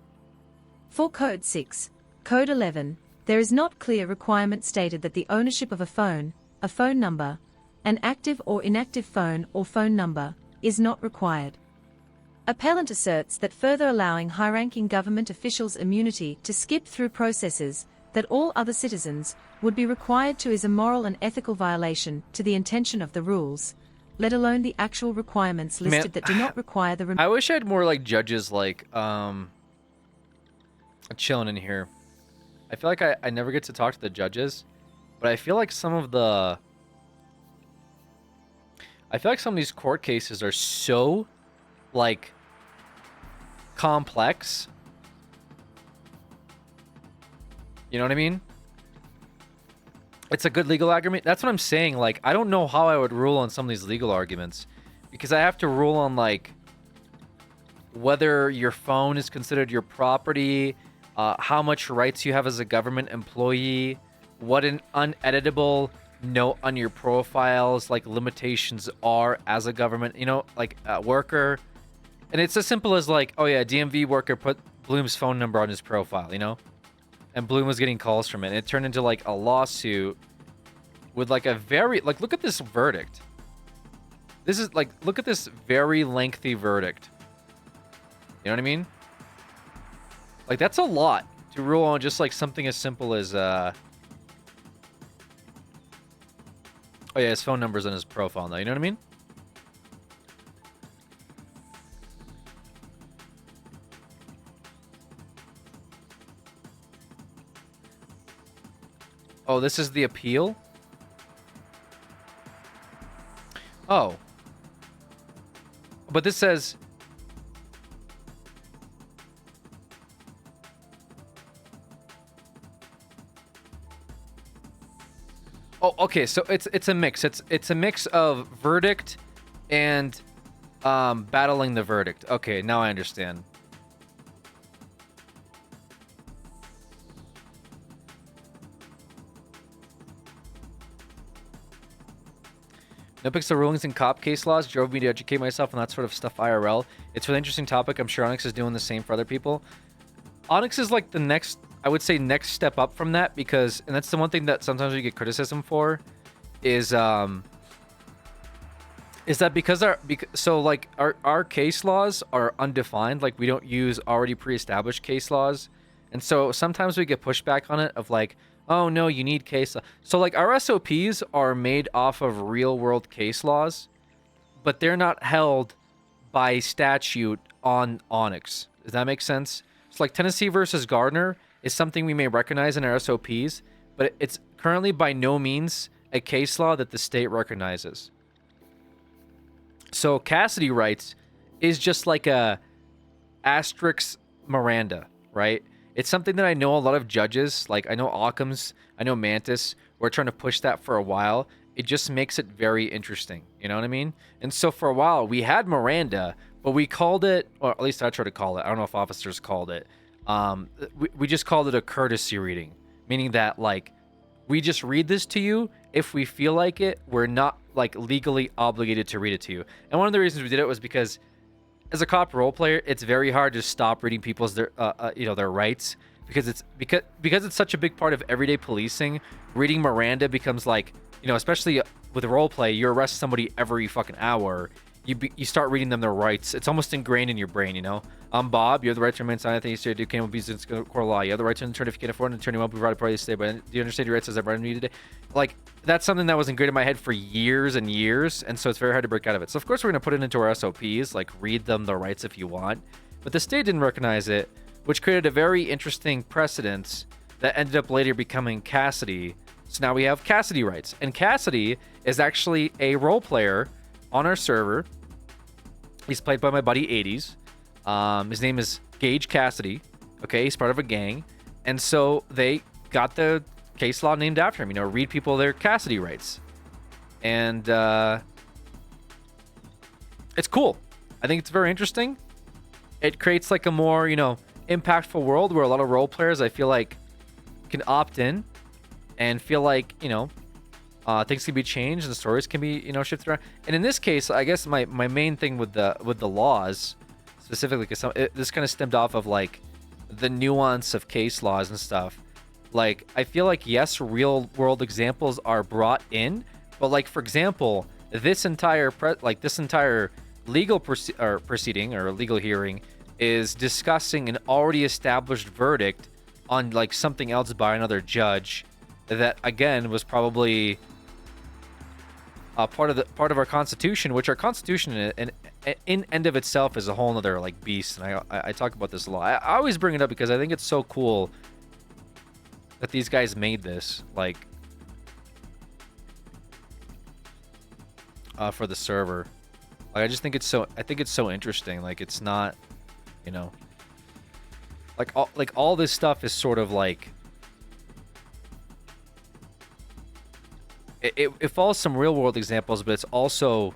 For Code 6, Code 11, there is not clear requirement stated that the ownership of a phone number, an active or inactive phone or phone number, is not required. Appellant asserts that further allowing high-ranking government officials immunity to skip through processes that all other citizens would be required to is a moral and ethical violation to the intention of the rules, let alone the actual requirements listed that do not require the I wish I had more like judges like chilling in here. I feel like I never get to talk to the judges, but I feel like some of these court cases are so like complex. You know what I mean? It's a good legal argument. That's what I'm saying. Like, I don't know how I would rule on some of these legal arguments, because I have to rule on like whether your phone is considered your property, how much rights you have as a government employee, what an uneditable note on your profiles like limitations are as a government, like worker. And it's as simple as like, oh yeah, DMV worker put Bloom's phone number on his profile, and Bloom was getting calls from it. And it turned into like a lawsuit with like a very, like, look at this verdict. This is like, look at this very lengthy verdict. You know what I mean? Like, that's a lot to rule on just like something as simple as, oh yeah, his phone number's on his profile now. You know what I mean? Oh, this is the appeal? Oh. But this says... Oh, okay, so it's a mix. It's a mix of verdict and battling the verdict. Okay, now I understand. No pixel rulings in cop case laws drove me to educate myself on that sort of stuff IRL. It's an really interesting topic. I'm sure Onyx is doing the same for other people. Onyx is like the next, I would say, next step up from that, because, and that's the one thing that sometimes we get criticism for, is that because our case laws are undefined, like we don't use already pre-established case laws, and so sometimes we get pushback on it of like, oh no, you need case law. So like our SOPs are made off of real world case laws, but they're not held by statute on Onyx. Does that make sense? So like Tennessee versus Gardner is something we may recognize in our SOPs, but it's currently by no means a case law that the state recognizes. So Cassidy rights is just like a asterisk Miranda, right? It's something that I know a lot of judges, like I know Occam's, I know Mantis, we're trying to push that for a while. It just makes it very interesting, you know what I mean? And so for a while, we had Miranda, but we called it, or at least I tried to call it, I don't know if officers called it, we just called it a courtesy reading, meaning that like, we just read this to you. If we feel like it, we're not like legally obligated to read it to you. And one of the reasons we did it was because as a cop role player, it's very hard to stop reading people's their rights, because it's such a big part of everyday policing. Reading Miranda becomes like, especially with role play, you arrest somebody every fucking hour. You start reading them their rights. It's almost ingrained in your brain, I'm Bob. You have the right to remain silent. I think you do claim abuse in court law. You have the right to an attorney if you can afford an attorney. Won't be provided party to stay. But do you understand your rights as I've read you today? Like, that's something that was ingrained in my head for years and years, and so it's very hard to break out of it. So of course we're gonna put it into our SOPs, like read them the rights if you want. But the state didn't recognize it, which created a very interesting precedence that ended up later becoming Cassidy. So now we have Cassidy rights, and Cassidy is actually a role player on our server. He's played by my buddy 80s. His name is Gage Cassidy. Okay, he's part of a gang. And so they got the case law named after him. Read people their Cassidy rights. and it's cool. I think it's very interesting. It creates like a more, impactful world where a lot of role players, I feel like, can opt in and feel like, things can be changed and stories can be, shifted around. And in this case, I guess my main thing with the laws specifically, because this kind of stemmed off of like the nuance of case laws and stuff. Like, I feel like, yes, real world examples are brought in, but like, for example, this entire legal proceeding or legal hearing is discussing an already established verdict on like something else by another judge that again was probably part of our constitution, which our constitution in end of itself is a whole nother like beast. And I talk about this a lot. I always bring it up because I think it's so cool that these guys made this like for the server. Like, I think it's so interesting. Like, it's not, like all this stuff is sort of like it follows some real world examples, but it's also,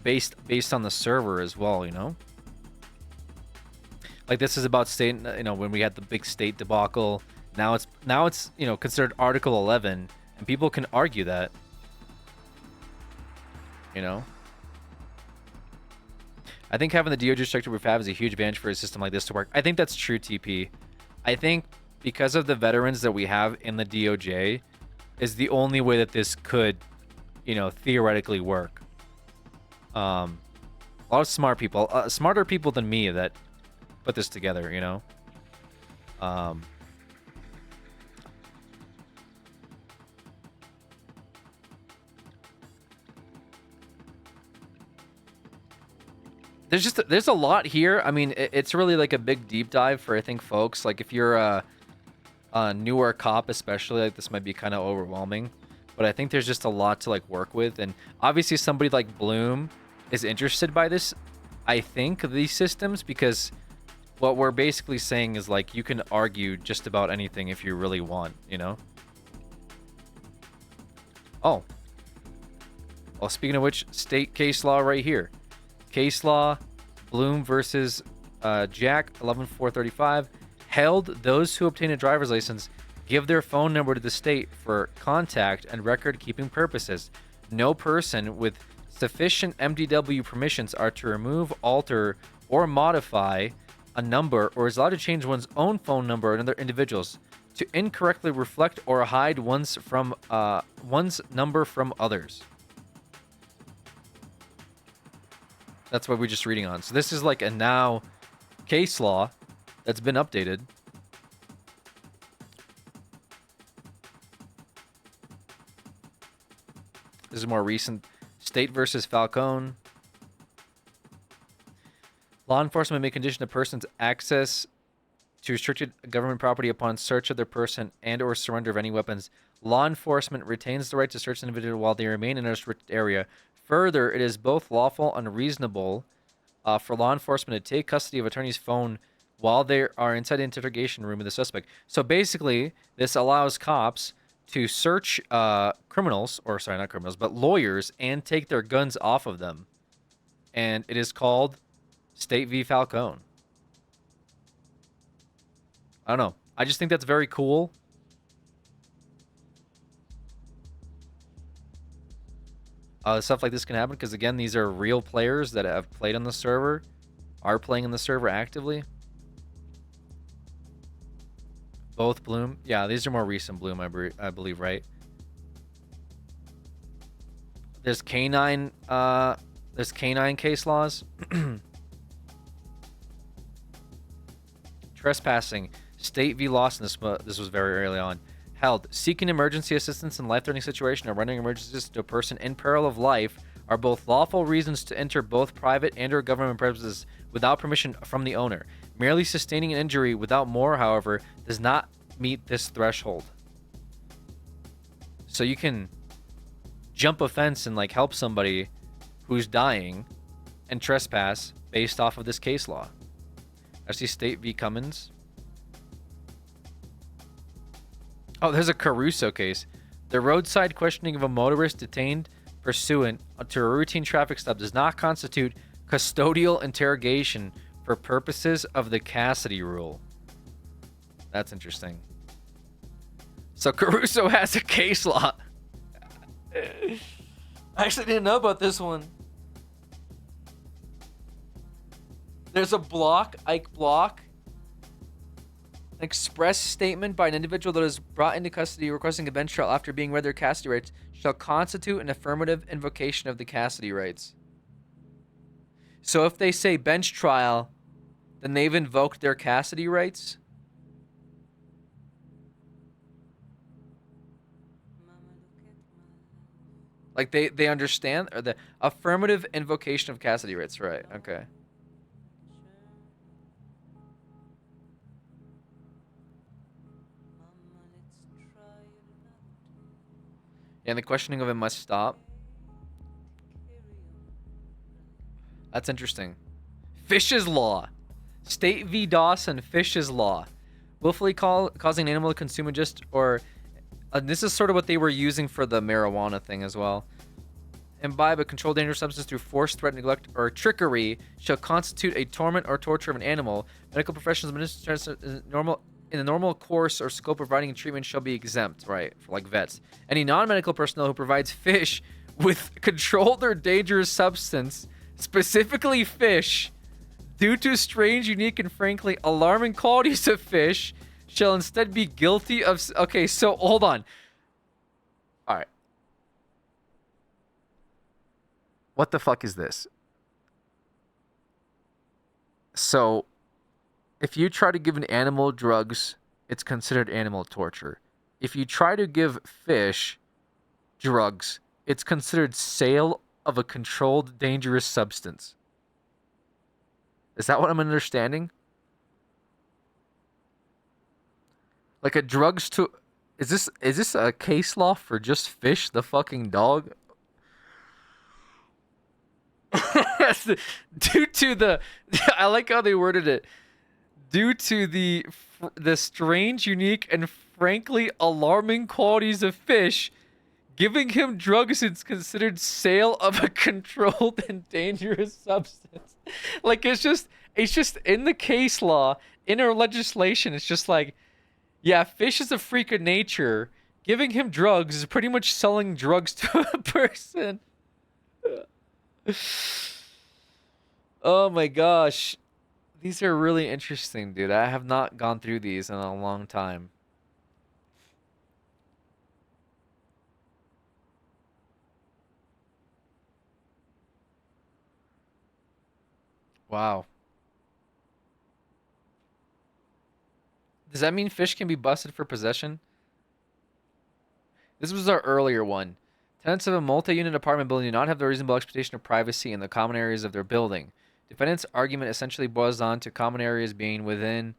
based on the server as well, Like, this is about state, when we had the big state debacle. Now it's considered Article 11, and people can argue that, I think having the DOJ structure we have is a huge advantage for a system like this to work. I think that's true, TP. I think because of the veterans that we have in the DOJ is the only way that this could, theoretically work. A lot of smart people, smarter people than me that put this together, There's a lot here. I mean, it's really like a big deep dive for, I think, folks. Like, if you're a newer cop, especially, like, this might be kind of overwhelming. But I think there's just a lot to like work with, and obviously somebody like Bloom is interested by this. I think these systems, because what we're basically saying is like you can argue just about anything if you really want, Oh. Well, speaking of which, state case law right here. Case law, Bloom versus Jack, 11435, held those who obtain a driver's license give their phone number to the state for contact and record-keeping purposes. No person with sufficient MDW permissions are to remove, alter, or modify a number or is allowed to change one's own phone number and other individuals to incorrectly reflect or hide one's number from others. That's what we're just reading on. So this is like a now case law that's been updated. This is more recent. State versus Falcone. Law enforcement may condition a person's access to restricted government property upon search of their person and or surrender of any weapons. Law enforcement retains the right to search an individual while they remain in a restricted area. Further, it is both lawful and reasonable for law enforcement to take custody of attorney's phone while they are inside the interrogation room of the suspect. So basically, this allows cops to search criminals, or sorry, not criminals, but lawyers, and take their guns off of them. And it is called State v. Falcone. I don't know. I just think that's very cool. Stuff like this can happen because, again, these are real players that have played on the server, are playing on the server actively. Both Bloom. Yeah, these are more recent Bloom, I believe, right? There's canine case laws. Trespassing. State v. Lawson. This was very early on. Held. Seeking emergency assistance in life-threatening situation or rendering emergency assistance to a person in peril of life are both lawful reasons to enter both private and or government premises without permission from the owner. Merely sustaining an injury without more, however, does not meet this threshold. So you can jump a fence and like help somebody who's dying and trespass based off of this case law. I see State v. Cummins. Oh, there's a Caruso case. The roadside questioning of a motorist detained pursuant to a routine traffic stop does not constitute custodial interrogation for purposes of the Cassidy rule. That's interesting. So Caruso has a case law. I actually didn't know about this one. There's a block, Ike Block. An express statement by an individual that is brought into custody requesting a bench trial after being read their Cassidy rights shall constitute an affirmative invocation of the Cassidy rights. So if they say bench trial, then they've invoked their Cassidy rights? Like they understand? Or the affirmative invocation of Cassidy rights, right? Okay. Yeah, and the questioning of it must stop. That's interesting. Fish's Law. State v. Dawson, Fish's Law. Willfully causing an animal to consume a just or... this is sort of what they were using for the marijuana thing as well. Imbibe a controlled dangerous substance through force, threat, neglect, or trickery shall constitute a torment or torture of an animal. Medical professionals in the normal course or scope of providing treatment shall be exempt, right? For like vets. Any non-medical personnel who provides fish with controlled or dangerous substance, specifically fish, due to strange, unique, and frankly alarming qualities of fish, shall instead be guilty of... Okay, so hold on. All right. What the fuck is this? So, if you try to give an animal drugs, it's considered animal torture. If you try to give fish drugs, it's considered sale of a controlled dangerous substance. Is that what I'm understanding? Like a drugs to... Is this a case law for just fish, the fucking dog? Due to the... I like how they worded it. Due to the strange, unique, and frankly alarming qualities of fish, giving him drugs is considered sale of a controlled and dangerous substance. Like it's just in the case law, in our legislation, it's just like, yeah, fish is a freak of nature. Giving him drugs is pretty much selling drugs to a person. Oh my gosh. These are really interesting, dude. I have not gone through these in a long time. Wow. Does that mean fish can be busted for possession? This was our earlier one. Tenants of a multi-unit apartment building do not have the reasonable expectation of privacy in the common areas of their building. Defendant's argument essentially boils down to common areas being within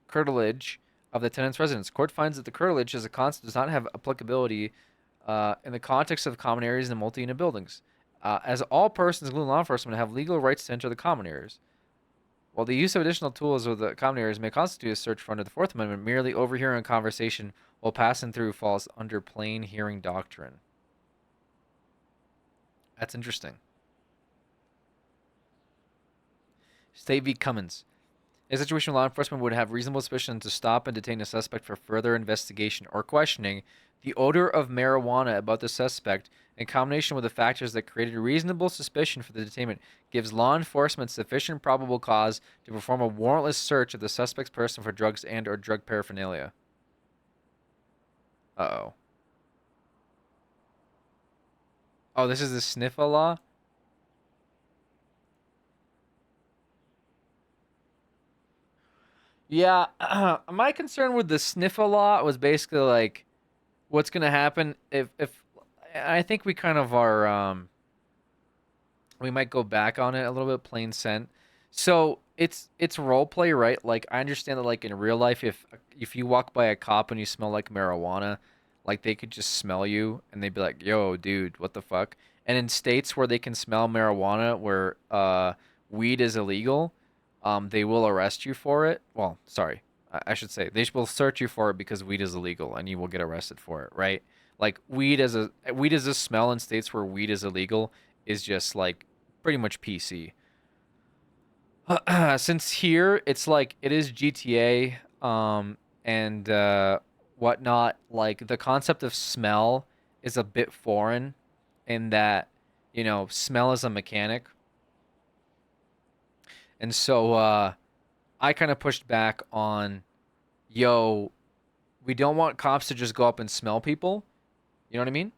curtilage of the tenant's residence. Court finds that the curtilage as a concept does not have applicability in the context of common areas in multi-unit buildings, as all persons, including law enforcement, have legal rights to enter the common areas. While the use of additional tools of the common areas may constitute a search warrant under the Fourth Amendment, merely overhearing a conversation while passing through falls under plain hearing doctrine. That's interesting. State v. Cummins. In a situation where law enforcement would have reasonable suspicion to stop and detain a suspect for further investigation or questioning, the odor of marijuana about the suspect, in combination with the factors that created reasonable suspicion for the detainment, gives law enforcement sufficient probable cause to perform a warrantless search of the suspect's person for drugs and or drug paraphernalia. Uh-oh. Oh, this is the sniffer law? Yeah, my concern with the sniffer law was basically like, what's gonna happen if I think we kind of are we might go back on it a little bit, plain scent. So it's role play, right? Like I understand that like in real life, if you walk by a cop and you smell like marijuana, like they could just smell you and they'd be like, yo, dude, what the fuck? And in states where they can smell marijuana, where weed is illegal, they will arrest you for it. Well, sorry, I should say they will search you for it because weed is illegal and you will get arrested for it, right? Like weed as a smell in states where weed is illegal is just like pretty much PC. Since here it's like it is GTA and whatnot, like the concept of smell is a bit foreign in that, you know, smell is a mechanic. And so I kind of pushed back on, yo, we don't want cops to just go up and smell people. You know what I mean?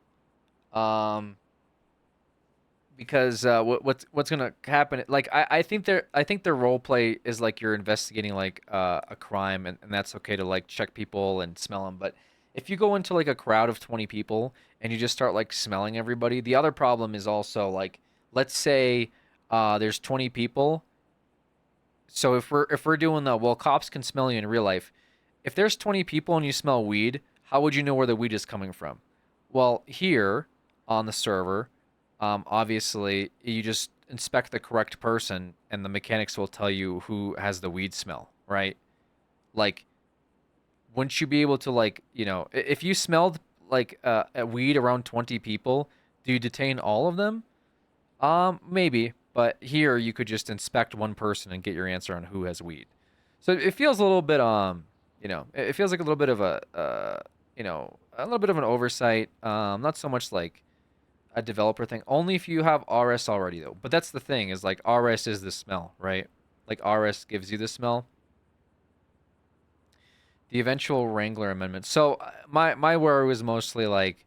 Because what's gonna happen? Like I think their role play is like you're investigating like a crime, and that's okay to like check people and smell them. But if you go into like a crowd of 20 people and you just start like smelling everybody, the other problem is also like, let's say there's 20 people. So if we're doing the, well, cops can smell you in real life. If there's 20 people and you smell weed, how would you know where the weed is coming from? Well, here on the server, obviously you just inspect the correct person and the mechanics will tell you who has the weed smell, right? Like, wouldn't you be able to, like, you know, if you smelled like a weed around 20 people, do you detain all of them? Maybe, but here you could just inspect one person and get your answer on who has weed. So it feels a little bit you know, it feels like a little bit of a you know, a little bit of an oversight. Not so much like a developer thing. Only if you have RS already, though. But that's the thing, is like RS is the smell, right? Like RS gives you the smell. The eventual Wrangler amendment. So my worry was mostly like,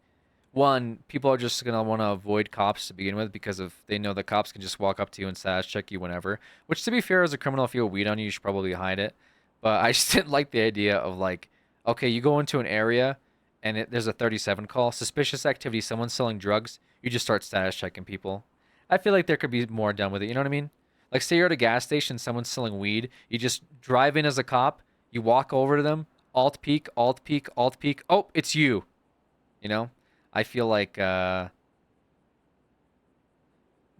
one, people are just gonna want to avoid cops to begin with because of they know the cops can just walk up to you and status check you whenever. Which, to be fair, as a criminal, if you have weed on you, you should probably hide it. But I just didn't like the idea of like, okay, you go into an area and there's a 37 call, suspicious activity, someone's selling drugs, you just start status checking people. I feel like there could be more done with it. You know what I mean? Like, say you're at a gas station, someone's selling weed, you just drive in as a cop, you walk over to them, alt peek, alt peek, alt peek. Oh, it's you. You know? I feel like no,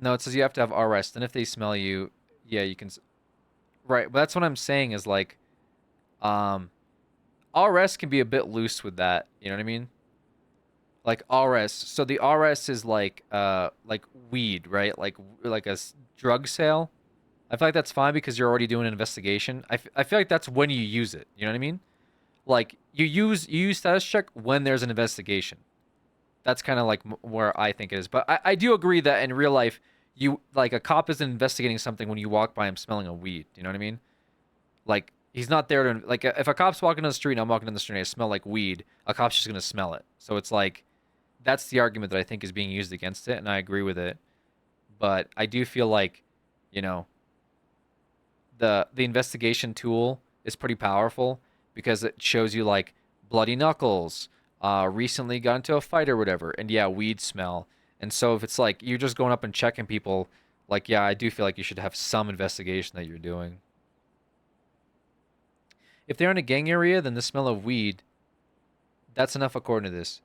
it says you have to have RS. And if they smell you, yeah, you can. Right, but that's what I'm saying is like, RS can be a bit loose with that. You know what I mean? Like RS. So the RS is like weed, right? Like a drug sale. I feel like that's fine because you're already doing an investigation. I feel like that's when you use it. You know what I mean? Like you use status check when there's an investigation. That's kind of like where I think it is. But I do agree that in real life, you like a cop isn't investigating something when you walk by him smelling a weed. You know what I mean? Like he's not there to like if a cop's walking down the street and I'm walking down the street and I smell like weed, a cop's just gonna smell it. So it's like that's the argument that I think is being used against it, and I agree with it. But I do feel like, you know, the investigation tool is pretty powerful because it shows you like bloody knuckles. Recently got into a fight or whatever, and yeah, weed smell. And so if it's like you're just going up and checking people, like, yeah, I do feel like you should have some investigation that you're doing. If they're in a gang area, then the smell of weed, that's enough according to this.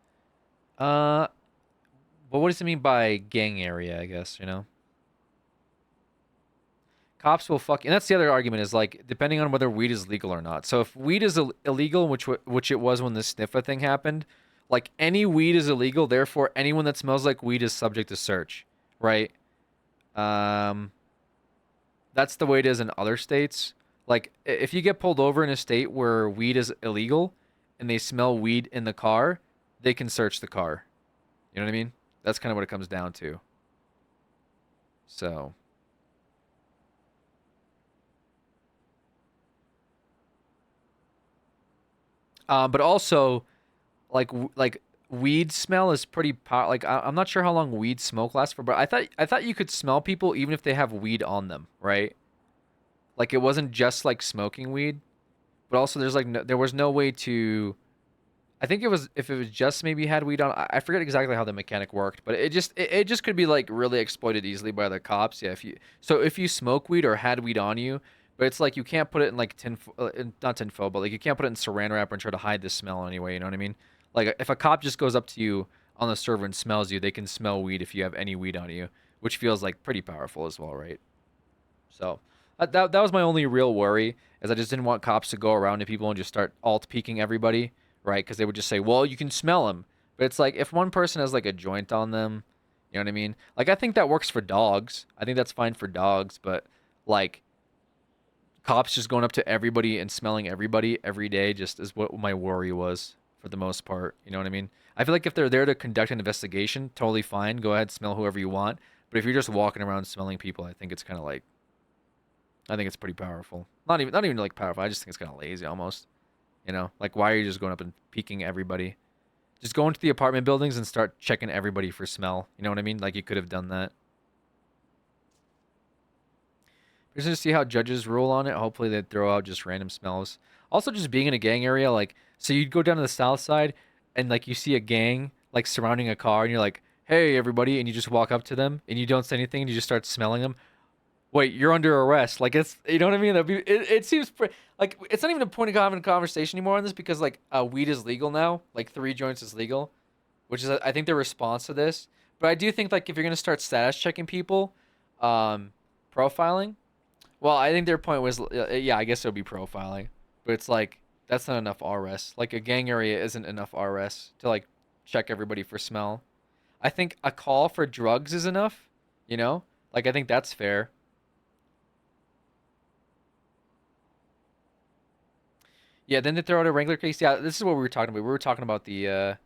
But what does it mean by gang area, I guess, you know? Cops will fuck, and that's the other argument is like depending on whether weed is legal or not. So if weed is illegal, which it was when the sniffer thing happened, like any weed is illegal. Therefore, anyone that smells like weed is subject to search, right? That's the way it is in other states. Like if you get pulled over in a state where weed is illegal, and they smell weed in the car, they can search the car. You know what I mean? That's kind of what it comes down to. So. But also, like weed smell is pretty like I'm not sure how long weed smoke lasts for, but I thought you could smell people even if they have weed on them, right? Like it wasn't just like smoking weed, but also there's like there was no way to. I think it was if it was just maybe had weed on. I forget exactly how the mechanic worked, but it just could be like really exploited easily by the cops. Yeah, if you smoke weed or had weed on you. But it's like you can't put it in like not tinfoil, but like you can't put it in saran wrap and try to hide the smell anyway. You know what I mean? Like if a cop just goes up to you on the server and smells you, they can smell weed if you have any weed on you, which feels like pretty powerful as well, right? So that was my only real worry, is I just didn't want cops to go around to people and just start alt peeking everybody, right? Because they would just say, well, you can smell him, But it's like if one person has like a joint on them, you know what I mean? Like I think that works for dogs. I think that's fine for dogs, but like cops just going up to everybody and smelling everybody every day just is what my worry was for the most part. You know what I mean? I feel like if they're there to conduct an investigation, totally fine. Go ahead, smell whoever you want. But if you're just walking around smelling people, I think it's kind of like, I think it's pretty powerful. Not even like powerful. I just think it's kind of lazy almost. You know, like why are you just going up and peeking everybody? Just go into the apartment buildings and start checking everybody for smell. You know what I mean? Like you could have done that. We're just gonna see how judges rule on it. Hopefully they throw out just random smells. Also, just being in a gang area, like, so you'd go down to the south side and like you see a gang like surrounding a car and you're like, hey everybody, and you just walk up to them and you don't say anything and you just start smelling them. Wait, you're under arrest. Like it's, you know what I mean? It seems like it's not even a point of having a conversation anymore on this because like weed is legal now. Like 3 joints is legal, which is I think the response to this. But I do think like if you're gonna start status checking people, profiling. Well, I think their point was, yeah, I guess it would be profiling, but it's like that's not enough RS. Like a gang area isn't enough RS to like check everybody for smell. I think a call for drugs is enough. You know, like I think that's fair. Yeah, then they throw out a regular case. Yeah, this is what we were talking about. We were talking about the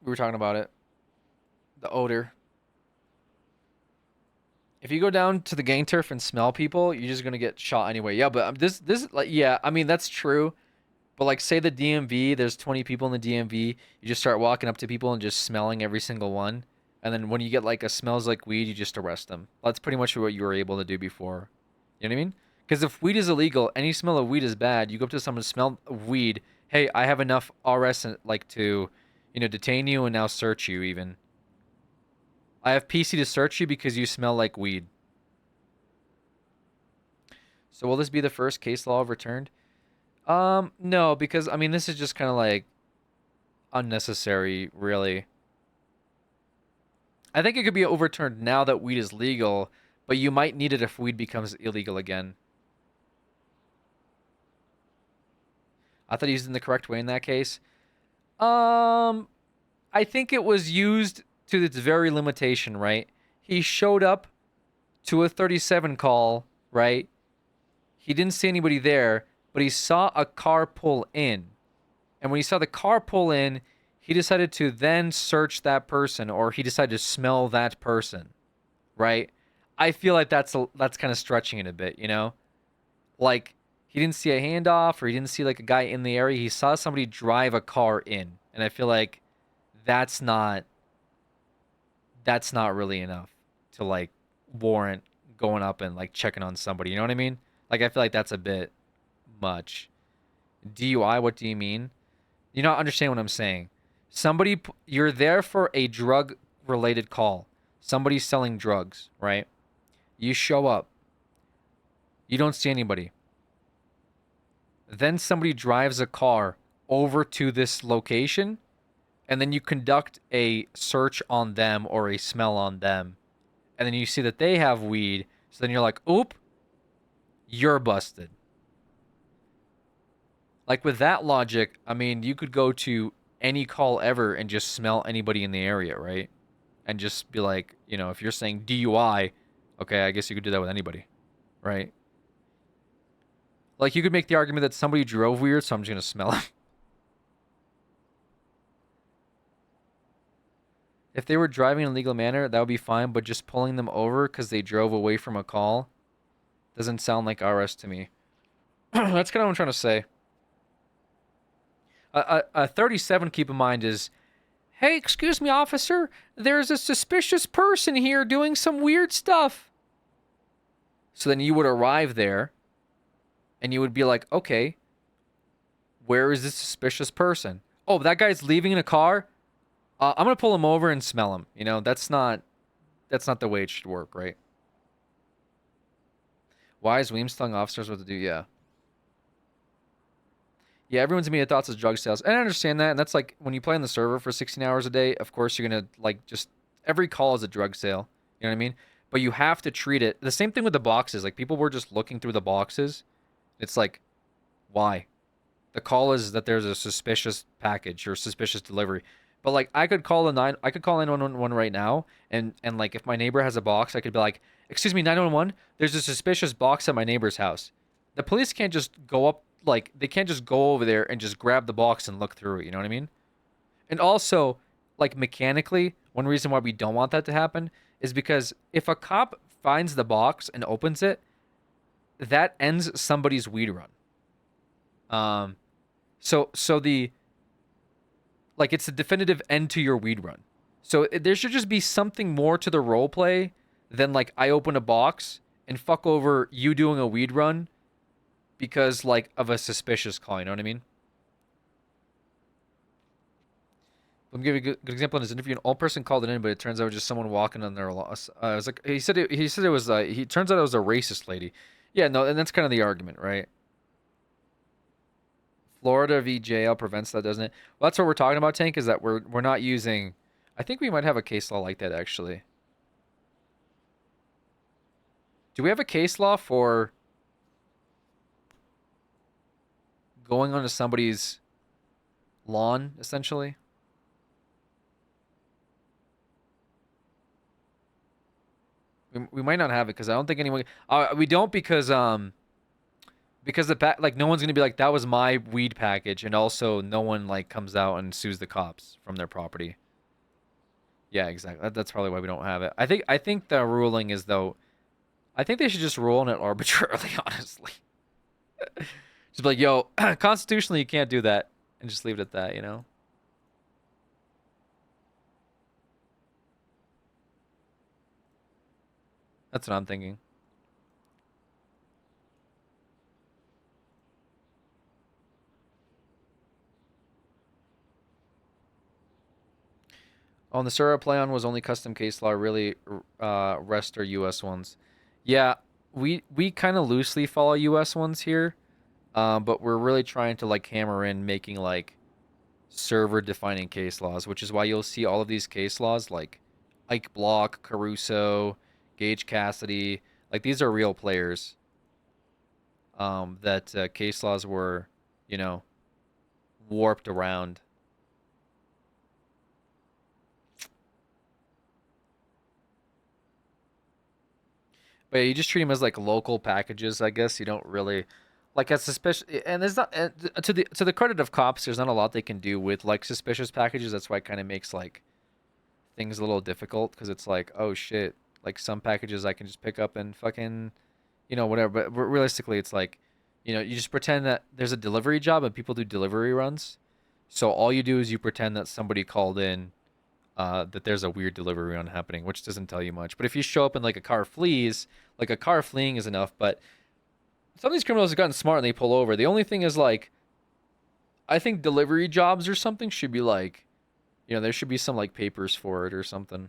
we were talking about it. The odor. If you go down to the gang turf and smell people, you're just gonna get shot anyway. Yeah, but this like yeah, I mean that's true. But like say the DMV, there's 20 people in the DMV, you just start walking up to people and just smelling every single one. And then when you get like a smells like weed, you just arrest them. That's pretty much what you were able to do before. You know what I mean? Because if weed is illegal, any smell of weed is bad. You go up to someone, smell of weed. Hey, I have enough RS like to, you know, detain you and now search you even. I have PC to search you because you smell like weed. So will this be the first case law overturned? No, because I mean this is just kind of like unnecessary, really. I think it could be overturned now that weed is legal, but you might need it if weed becomes illegal again. I thought he used it in the correct way in that case. I think it was used to its very limitation, right? He showed up to a 37 call, right? He didn't see anybody there, but he saw a car pull in. And when he saw the car pull in, he decided to then search that person, or he decided to smell that person, right? I feel like that's kind of stretching it a bit, you know? Like, he didn't see a handoff, or he didn't see like a guy in the area. He saw somebody drive a car in. And I feel like that's not really enough to like warrant going up and like checking on somebody. You know what I mean? Like I feel like that's a bit much. DUI, what do you mean? You don't understand what I'm saying. You're there for a drug related call. Somebody's selling drugs, right? You show up. You don't see anybody. Then somebody drives a car over to this location, and then you conduct a search on them or a smell on them. And then you see that they have weed. So then you're like, oop, you're busted. Like with that logic, I mean, you could go to any call ever and just smell anybody in the area, right? And just be like, you know, if you're saying DUI, okay, I guess you could do that with anybody, right? Like you could make the argument that somebody drove weird, so I'm just going to smell them. If they were driving in a legal manner, that would be fine, but just pulling them over because they drove away from a call doesn't sound like RS to me. That's kind of what I'm trying to say. A 37, keep in mind, is, hey, excuse me, officer, there's a suspicious person here doing some weird stuff. So then you would arrive there, and you would be like, okay, where is this suspicious person? Oh, that guy's leaving in a car? I'm going to pull him over and smell him. You know, that's not the way it should work, right? Why is Weems telling officers what to do? Yeah. Yeah, everyone's immediate thoughts is drug sales. And I understand that. And that's like when you play on the server for 16 hours a day, of course you're going to like just every call is a drug sale. You know what I mean? But you have to treat it. The same thing with the boxes. Like people were just looking through the boxes. It's like, why? The call is that there's a suspicious package or suspicious delivery. But like I could call 911 right now, and like if my neighbor has a box, I could be like, "Excuse me, 911, there's a suspicious box at my neighbor's house." The police can't just go up, like they can't just go over there and just grab the box and look through it, you know what I mean? And also, like mechanically, one reason why we don't want that to happen is because if a cop finds the box and opens it, that ends somebody's weed run. So the like it's a definitive end to your weed run. So there should just be something more to the role play than like I open a box and fuck over you doing a weed run because like of a suspicious call, you know what I mean? Let me give you a good example in his interview. An old person called it in, but it turns out it was just someone walking on their loss. I was like, he said it was he turns out it was a racist lady. Yeah, no, and that's kind of the argument, right? Florida v. jail prevents that, doesn't it? Well, that's what we're talking about, Tank, is that we're not using... I think we might have a case law like that, actually. Do we have a case law for going onto somebody's lawn, essentially? We might not have it, because I don't think anyone... we don't because the like no one's gonna be like, that was my weed package, and also no one like comes out and sues the cops from their property. Yeah, exactly. That's probably why we don't have it. I think the ruling is, though, I think they should just rule on it arbitrarily, honestly. Just be like, yo, constitutionally you can't do that, and just leave it at that, you know? That's what I'm thinking. Oh, and the Sura play on was only custom case law, really rest are US ones. Yeah, we kind of loosely follow US ones here, but we're really trying to like hammer in making like server defining case laws, which is why you'll see all of these case laws like Ike Block, Caruso, Gage Cassidy, like these are real players. That case laws were, you know, warped around. But yeah, you just treat them as like local packages, I guess. You don't really like as suspicious. And there's not to the credit of cops, there's not a lot they can do with like suspicious packages. That's why it kind of makes like things a little difficult, because it's like, oh shit, like some packages I can just pick up and fucking, you know, whatever. But realistically, it's like, you know, you just pretend that there's a delivery job and people do delivery runs. So all you do is you pretend that somebody called in. That there's a weird delivery run happening, which doesn't tell you much. But if you show up and like a car flees, like a car fleeing is enough. But some of these criminals have gotten smart and they pull over. The only thing is like, I think delivery jobs or something should be like, you know, there should be some like papers for it or something.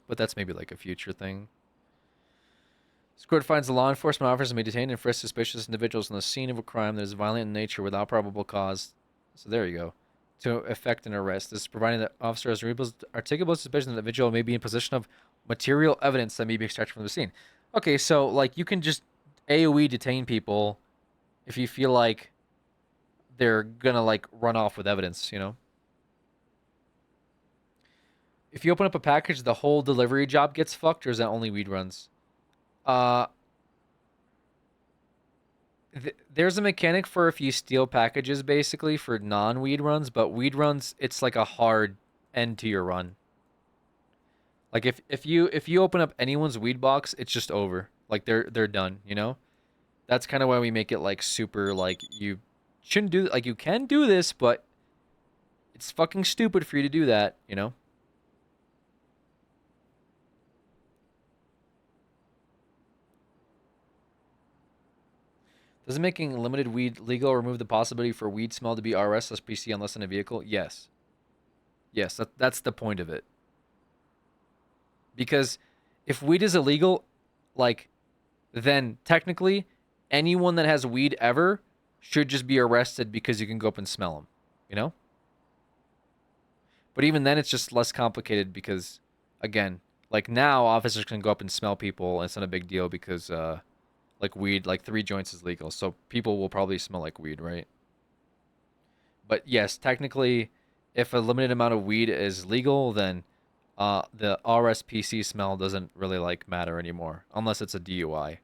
But that's maybe like a future thing. Squad finds the law enforcement officers may detain and frisk suspicious individuals on the scene of a crime that is violent in nature without probable cause. So there you go. To effect an arrest. This is providing that officer has articulable suspicion that the individual may be in possession of material evidence that may be extracted from the scene. Okay, so like you can just AoE detain people if you feel like they're gonna like run off with evidence, you know? If you open up a package, the whole delivery job gets fucked, or is that only weed runs? There's a mechanic for if you steal packages, basically, for non-weed runs, but weed runs, it's like a hard end to your run. Like if you open up anyone's weed box, it's just over. Like they're done, you know? That's kind of why we make it like super like you shouldn't do, like you can do this, but it's fucking stupid for you to do that, you know? Does making limited weed legal remove the possibility for weed smell to be RS/PC unless in a vehicle? Yes. Yes, that's the point of it. Because if weed is illegal, like, then technically anyone that has weed ever should just be arrested because you can go up and smell them, you know? But even then, it's just less complicated because, again, like now officers can go up and smell people. And it's not a big deal because, like weed, like 3 joints is legal. So people will probably smell like weed, right? But yes, technically, if a limited amount of weed is legal, then the RSPC smell doesn't really like matter anymore, unless it's a DUI.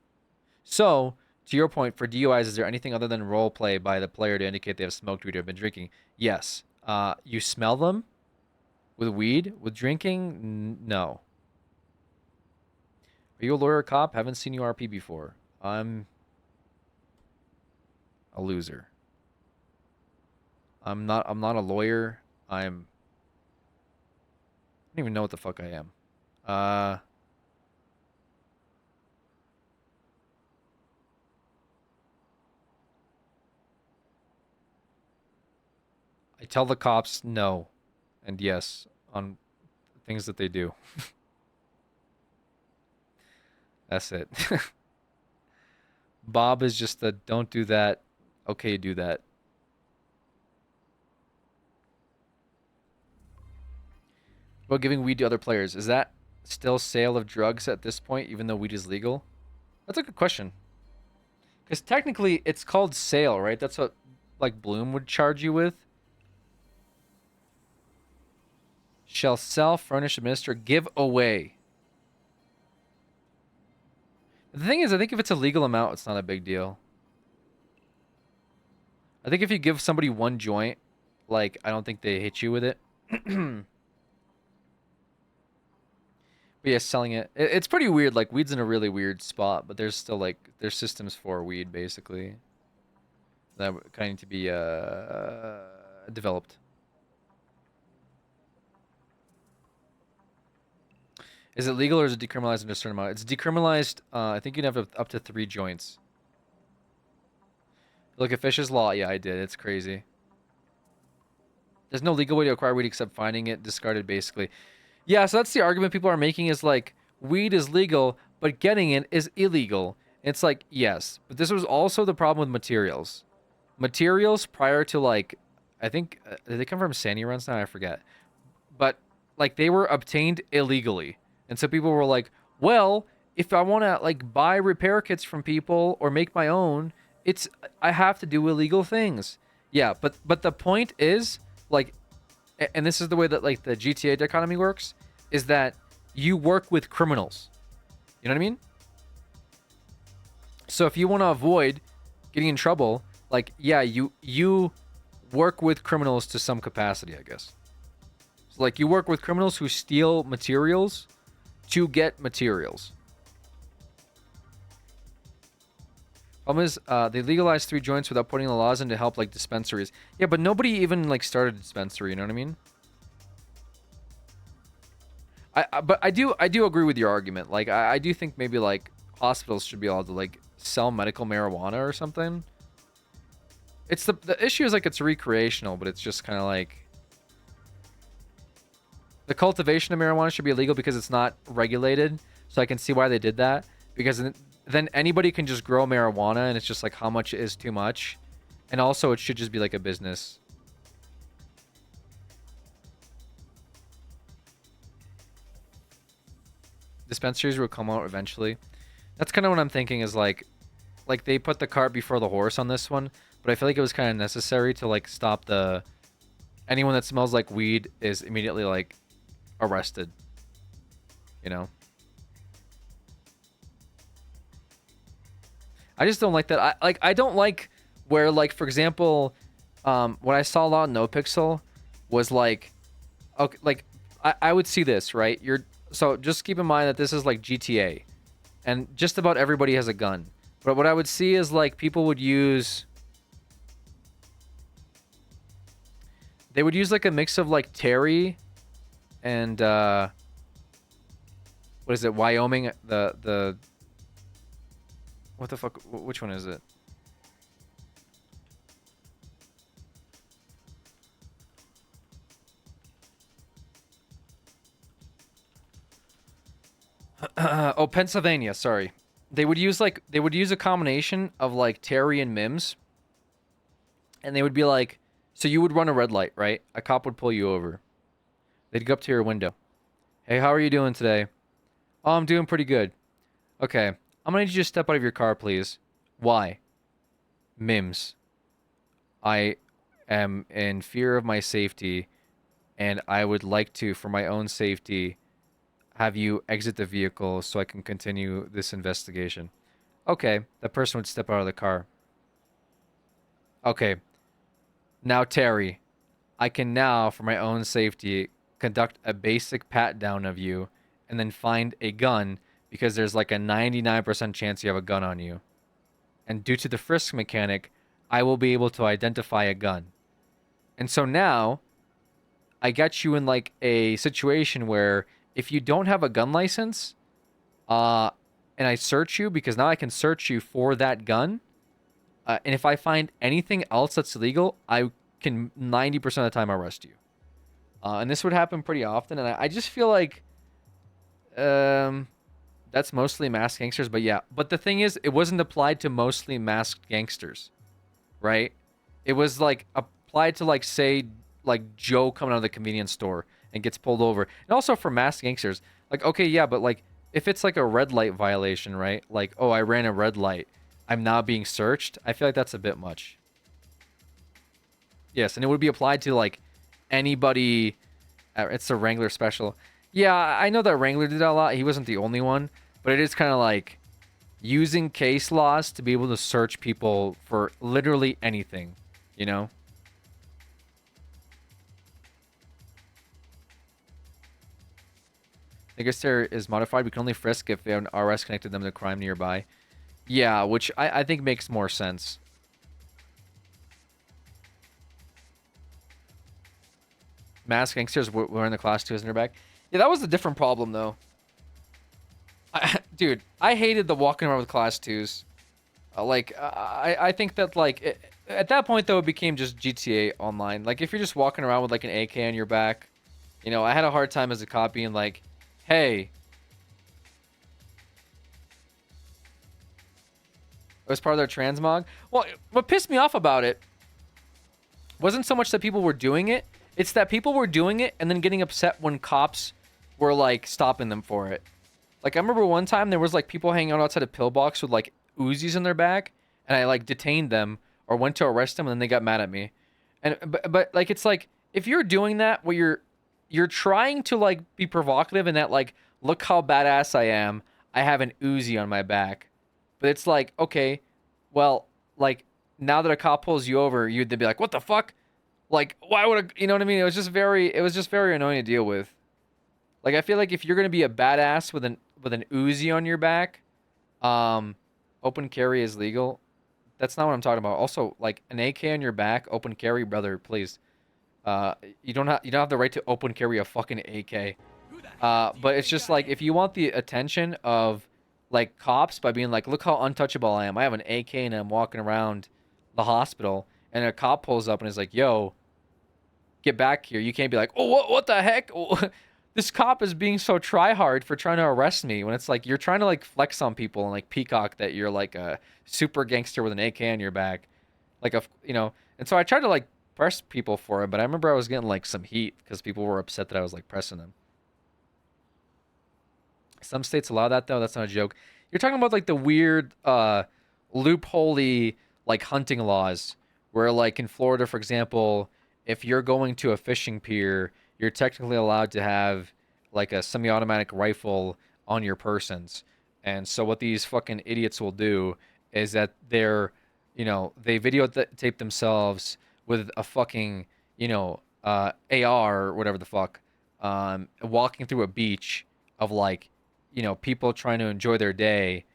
So, to your point, for DUIs, is there anything other than role play by the player to indicate they have smoked weed or been drinking? Yes. You smell them with weed. With drinking, no. Are you a lawyer or cop? Haven't seen you RP before. I'm a loser. I'm not a lawyer. I don't even know what the fuck I am. I tell the cops no and yes on things that they do. That's it. Bob is just the don't do that. Okay, do that. About giving weed to other players. Is that still sale of drugs at this point, even though weed is legal? That's a good question. Because technically, it's called sale, right? That's what, like, Bloom would charge you with. Shall sell, furnish, administer, give away. The thing is, I think if it's a legal amount, it's not a big deal. I think if you give somebody 1 joint, like, I don't think they hit you with it. But yeah, selling it. It's pretty weird. Like, weed's in a really weird spot, but there's still, like, there's systems for weed, basically, that kind of need to be developed. Is it legal or is it decriminalized in a certain amount? It's decriminalized. I think you can have up to 3 joints. Look at Fish's Law. Yeah, I did. It's crazy. There's no legal way to acquire weed except finding it discarded, basically. Yeah, so that's the argument people are making is like, weed is legal, but getting it is illegal. It's like, yes, but this was also the problem with materials. Materials prior to, like, I think, did they come from Sandy runs now? I forget. But, like, they were obtained illegally. And so people were like, well, if I want to, like, buy repair kits from people or make my own, I have to do illegal things. Yeah, but the point is, like, and this is the way that, like, the GTA dichotomy works, is that you work with criminals. You know what I mean? So if you want to avoid getting in trouble, like, yeah, you work with criminals to some capacity, I guess. So, like, you work with criminals who steal materials to get materials. Problem is, they legalized 3 joints without putting the laws in to help, like, dispensaries. Yeah, but nobody even, like, started a dispensary, you know what I mean? But I do agree with your argument. Like, I do think maybe, like, hospitals should be able to, like, sell medical marijuana or something. It's the issue is, like, it's recreational, but it's just kind of like the cultivation of marijuana should be illegal because it's not regulated. So I can see why they did that, because then anybody can just grow marijuana, and it's just like how much is too much. And also it should just be like a business. Dispensaries will come out eventually. That's kind of what I'm thinking is like they put the cart before the horse on this one, but I feel like it was kind of necessary to, like, stop anyone that smells like weed is immediately, like, arrested. You know? I just don't like that. I don't like where, like, for example, what I saw a lot in NoPixel was like, okay, like, I would see this, right? So just keep in mind that this is like GTA, and just about everybody has a gun. But what I would see is, like, people would use, they would use, like, a mix of, like, Terry and what is it, Wyoming, the what the fuck, which one is it? Oh, Pennsylvania, sorry. They would use a combination of, like, Terry and Mims. And they would be like, so you would run a red light, right? A cop would pull you over. They'd go up to your window. Hey, how are you doing today? Oh, I'm doing pretty good. Okay. I'm gonna need you to step out of your car, please. Why? Mims. I am in fear of my safety, and I would like to, for my own safety, have you exit the vehicle so I can continue this investigation. Okay, the person would step out of the car. Okay. Now, Terry, I can now, for my own safety, conduct a basic pat-down of you and then find a gun because there's like a 99% chance you have a gun on you. And due to the frisk mechanic, I will be able to identify a gun. And so now, I got you in like a situation where if you don't have a gun license, and I search you, because now I can search you for that gun, and if I find anything else that's illegal, I can 90% of the time arrest you. And this would happen pretty often, and I just feel like that's mostly masked gangsters, but yeah. But the thing is, it wasn't applied to mostly masked gangsters, right? It was like applied to like, say, like Joe coming out of the convenience store and gets pulled over. And also for masked gangsters, like, okay, yeah, but like if it's like a red light violation, right? Like, oh, I ran a red light, I'm now being searched. I feel like that's a bit much. Yes, and it would be applied to like anybody. It's a Wrangler special. Yeah, I know that Wrangler did that a lot. He wasn't the only one, but it is kind of like using case laws to be able to search people for literally anything, you know? I guess there is modified. We can only frisk if they have an RS connected them to a crime nearby. Yeah, which I think makes more sense. Masked gangsters wearing the class 2s in their back. Yeah, that was a different problem, though. Dude, I hated the walking around with class 2s. I think that, like, at that point, though, it became just GTA Online. Like, if you're just walking around with, like, an AK on your back, you know, I had a hard time as a cop being like, hey. It was part of their transmog. Well, what pissed me off about it wasn't so much that people were doing it. It's that people were doing it and then getting upset when cops were, like, stopping them for it. Like, I remember one time there was, like, people hanging out outside a pillbox with, like, Uzis in their back, and I, like, detained them or went to arrest them, and then they got mad at me. And but like, it's like, if you're doing that where you're trying to, like, be provocative and that, like, look how badass I am, I have an Uzi on my back. But it's like, okay, well, like, now that a cop pulls you over, you'd be like, what the fuck? Like, why would you know what I mean? It was just very annoying to deal with. Like, I feel like if you're gonna be a badass with an Uzi on your back, open carry is legal. That's not what I'm talking about. Also, like, an AK on your back, open carry, brother, please. You don't have the right to open carry a fucking AK. But it's just like, if you want the attention of, like, cops by being like, look how untouchable I am. I have an AK and I'm walking around the hospital, and a cop pulls up and is like, yo, get back here. You can't be like, oh, what the heck? This cop is being so try-hard for trying to arrest me, when it's like, you're trying to, like, flex on people and, like, peacock that you're, like, a super gangster with an AK on your back. Like, you know, and so I tried to, like, press people for it, but I remember I was getting, like, some heat because people were upset that I was, like, pressing them. Some states allow that, though. That's not a joke. You're talking about, like, the weird, loophole-y, like, hunting laws, where, like, in Florida, for example, if you're going to a fishing pier, you're technically allowed to have, like, a semi-automatic rifle on your persons. And so what these fucking idiots will do is that they're, you know, they videotape themselves with a fucking, you know, AR or whatever the fuck, walking through a beach of, like, you know, people trying to enjoy their day,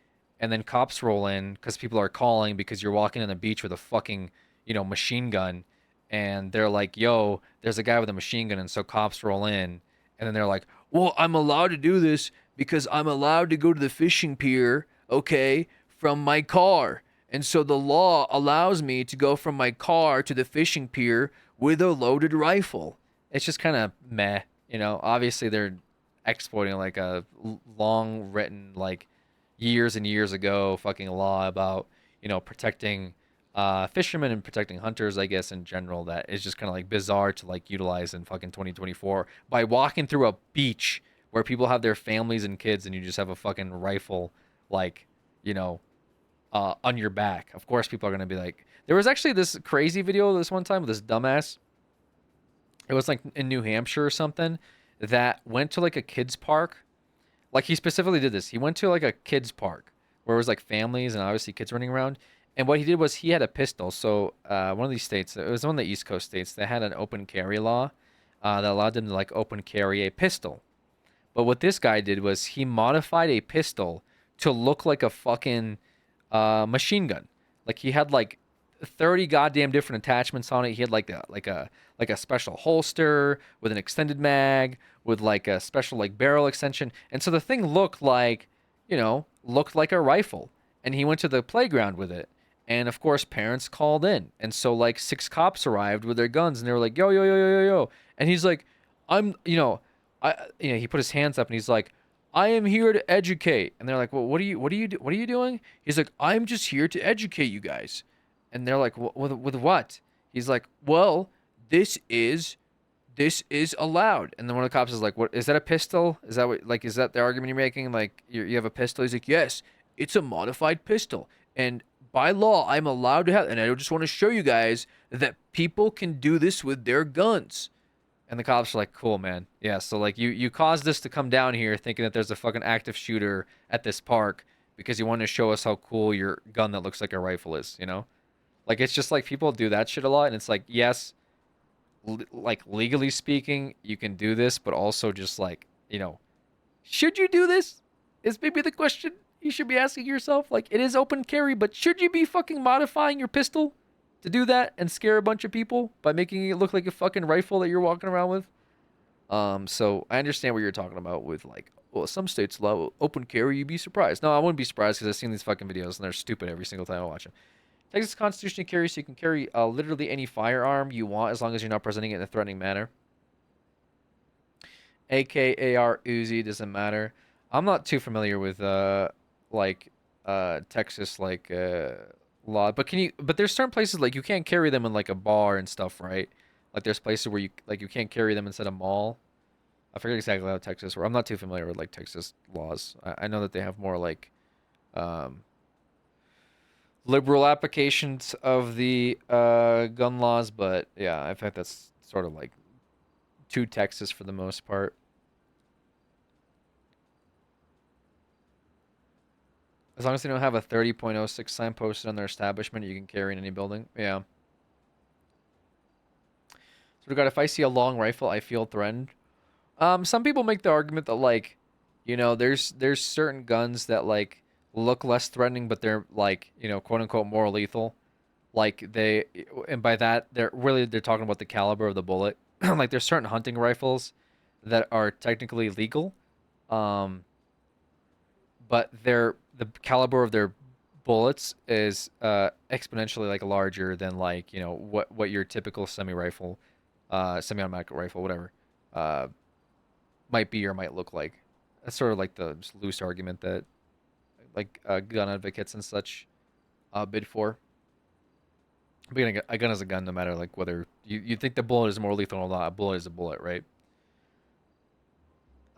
and then cops roll in because people are calling because you're walking on the beach with a fucking, you know, machine gun, and they're like, yo, there's a guy with a machine gun, and so cops roll in, and then they're like, well, I'm allowed to do this because I'm allowed to go to the fishing pier, okay, from my car, and so the law allows me to go from my car to the fishing pier with a loaded rifle. It's just kind of meh, you know. Obviously they're exploiting, like, a long written, like, years and years ago fucking law about, you know, protecting fishermen and protecting hunters, I guess, in general, that is just kind of, like, bizarre to, like, utilize in fucking 2024 by walking through a beach where people have their families and kids, and you just have a fucking rifle, like, you know, on your back. Of course, people are gonna be like, there was actually this crazy video this one time with this dumbass. It was like in New Hampshire or something that went to like a kids park. Like he specifically did this. He went to like a kids park where it was like families and obviously kids running around. And what he did was he had a pistol. So one of these states, it was one of the East Coast states, that had an open carry law that allowed them to like open carry a pistol. But what this guy did was he modified a pistol to look like a fucking machine gun. Like he had like 30 goddamn different attachments on it. He had like a special holster with an extended mag with like a special like barrel extension. And so the thing looked like, you know, looked like a rifle. And he went to the playground with it. And of course parents called in. And so like 6 cops arrived with their guns and they were like, yo, yo, yo, yo, yo, yo. And he's like, he put his hands up and he's like, I am here to educate. And they're like, well, what are you doing? He's like, I'm just here to educate you guys. And they're like, with what? He's like, well, this is allowed. And then one of the cops is like, what, is that a pistol? Is that the argument you're making? Like you have a pistol? He's like, yes, it's a modified pistol. And by law, I'm allowed to have, and I just want to show you guys that people can do this with their guns. And the cops are like, cool, man. Yeah, so like you caused this to come down here thinking that there's a fucking active shooter at this park because you want to show us how cool your gun that looks like a rifle is, you know? Like, it's just like people do that shit a lot. And it's like, yes, like legally speaking, you can do this, but also just like, you know, should you do this? Is maybe the question you should be asking yourself. Like, it is open carry, but should you be fucking modifying your pistol to do that and scare a bunch of people by making it look like a fucking rifle that you're walking around with? So I understand what you're talking about with like, well, some states allow open carry. You'd be surprised. No, I wouldn't be surprised because I've seen these fucking videos and they're stupid every single time I watch them. Texas Constitution carry, so you can carry literally any firearm you want as long as you're not presenting it in a threatening manner. AK, AR, Uzi, doesn't matter. I'm not too familiar with Texas law, but there's certain places like you can't carry them in like a bar and stuff, right? Like there's places where you can't carry them inside a mall. I forget exactly how Texas works. I'm not too familiar with like Texas laws. I know that they have more like liberal applications of the gun laws, but yeah, I think that's sort of like to Texas for the most part. As long as they don't have a 30.06 sign posted on their establishment, you can carry in any building. Yeah. So we got, if I see a long rifle, I feel threatened. Some people make the argument that like, you know, there's certain guns that like look less threatening, but they're like, you know, quote unquote more lethal. Like and by that they're talking about the caliber of the bullet. Like there's certain hunting rifles that are technically legal, but the caliber of their bullets is exponentially like larger than like, you know, what your typical semi-automatic rifle, whatever, might be or might look like. That's sort of like the just loose argument that like gun advocates and such bid for. But a gun is a gun, no matter like whether you think the bullet is more lethal or not. A bullet is a bullet, right?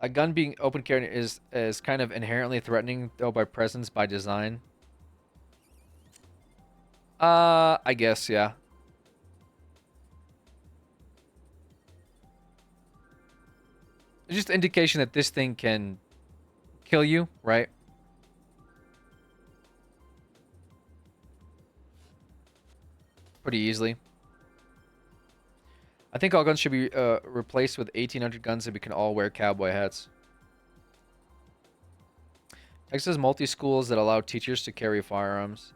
A gun being open carry is kind of inherently threatening, though, by presence, by design. I guess, yeah. It's just an indication that this thing can kill you, right? Pretty easily. I think all guns should be replaced with 1,800 guns, and we can all wear cowboy hats. Texas has multi-schools that allow teachers to carry firearms.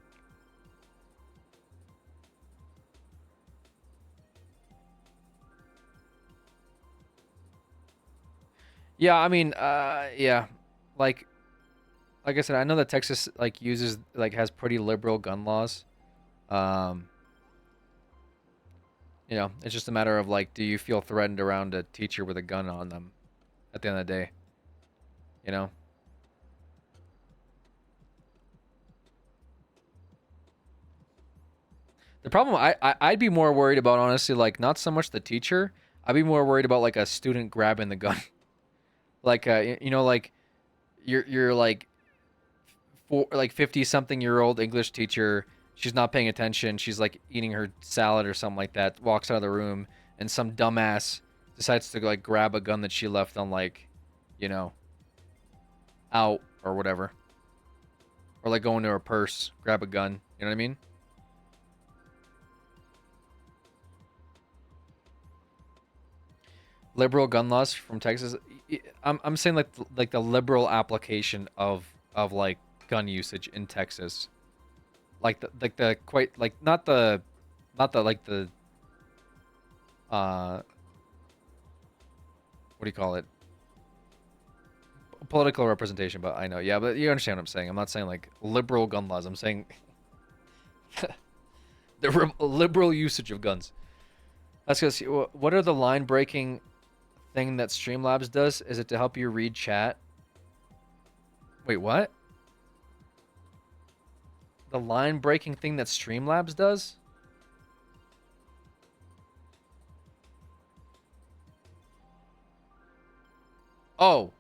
Yeah, I mean, yeah, like I said, I know that Texas has pretty liberal gun laws. You know, it's just a matter of like, do you feel threatened around a teacher with a gun on them at the end of the day? You know? The problem I'd be more worried about, honestly, like not so much the teacher. I'd be more worried about like a student grabbing the gun. Like you know, like you're like like 50-something-year-old English teacher. She's not paying attention. She's like eating her salad or something like that. Walks out of the room, and some dumbass decides to like grab a gun that she left on like, you know, out or whatever, or like go into her purse, grab a gun. You know what I mean? Liberal gun laws from Texas. I'm saying like the liberal application of like gun usage in Texas. Like the quite like not the like the what do you call it? Political representation, but I know, yeah, but you understand what I'm saying. I'm not saying like liberal gun laws. I'm saying the liberal usage of guns. Let's go see. What are the line breaking thing that Streamlabs does? Is it to help you read chat? Wait, what? The line breaking thing that Streamlabs does? Oh.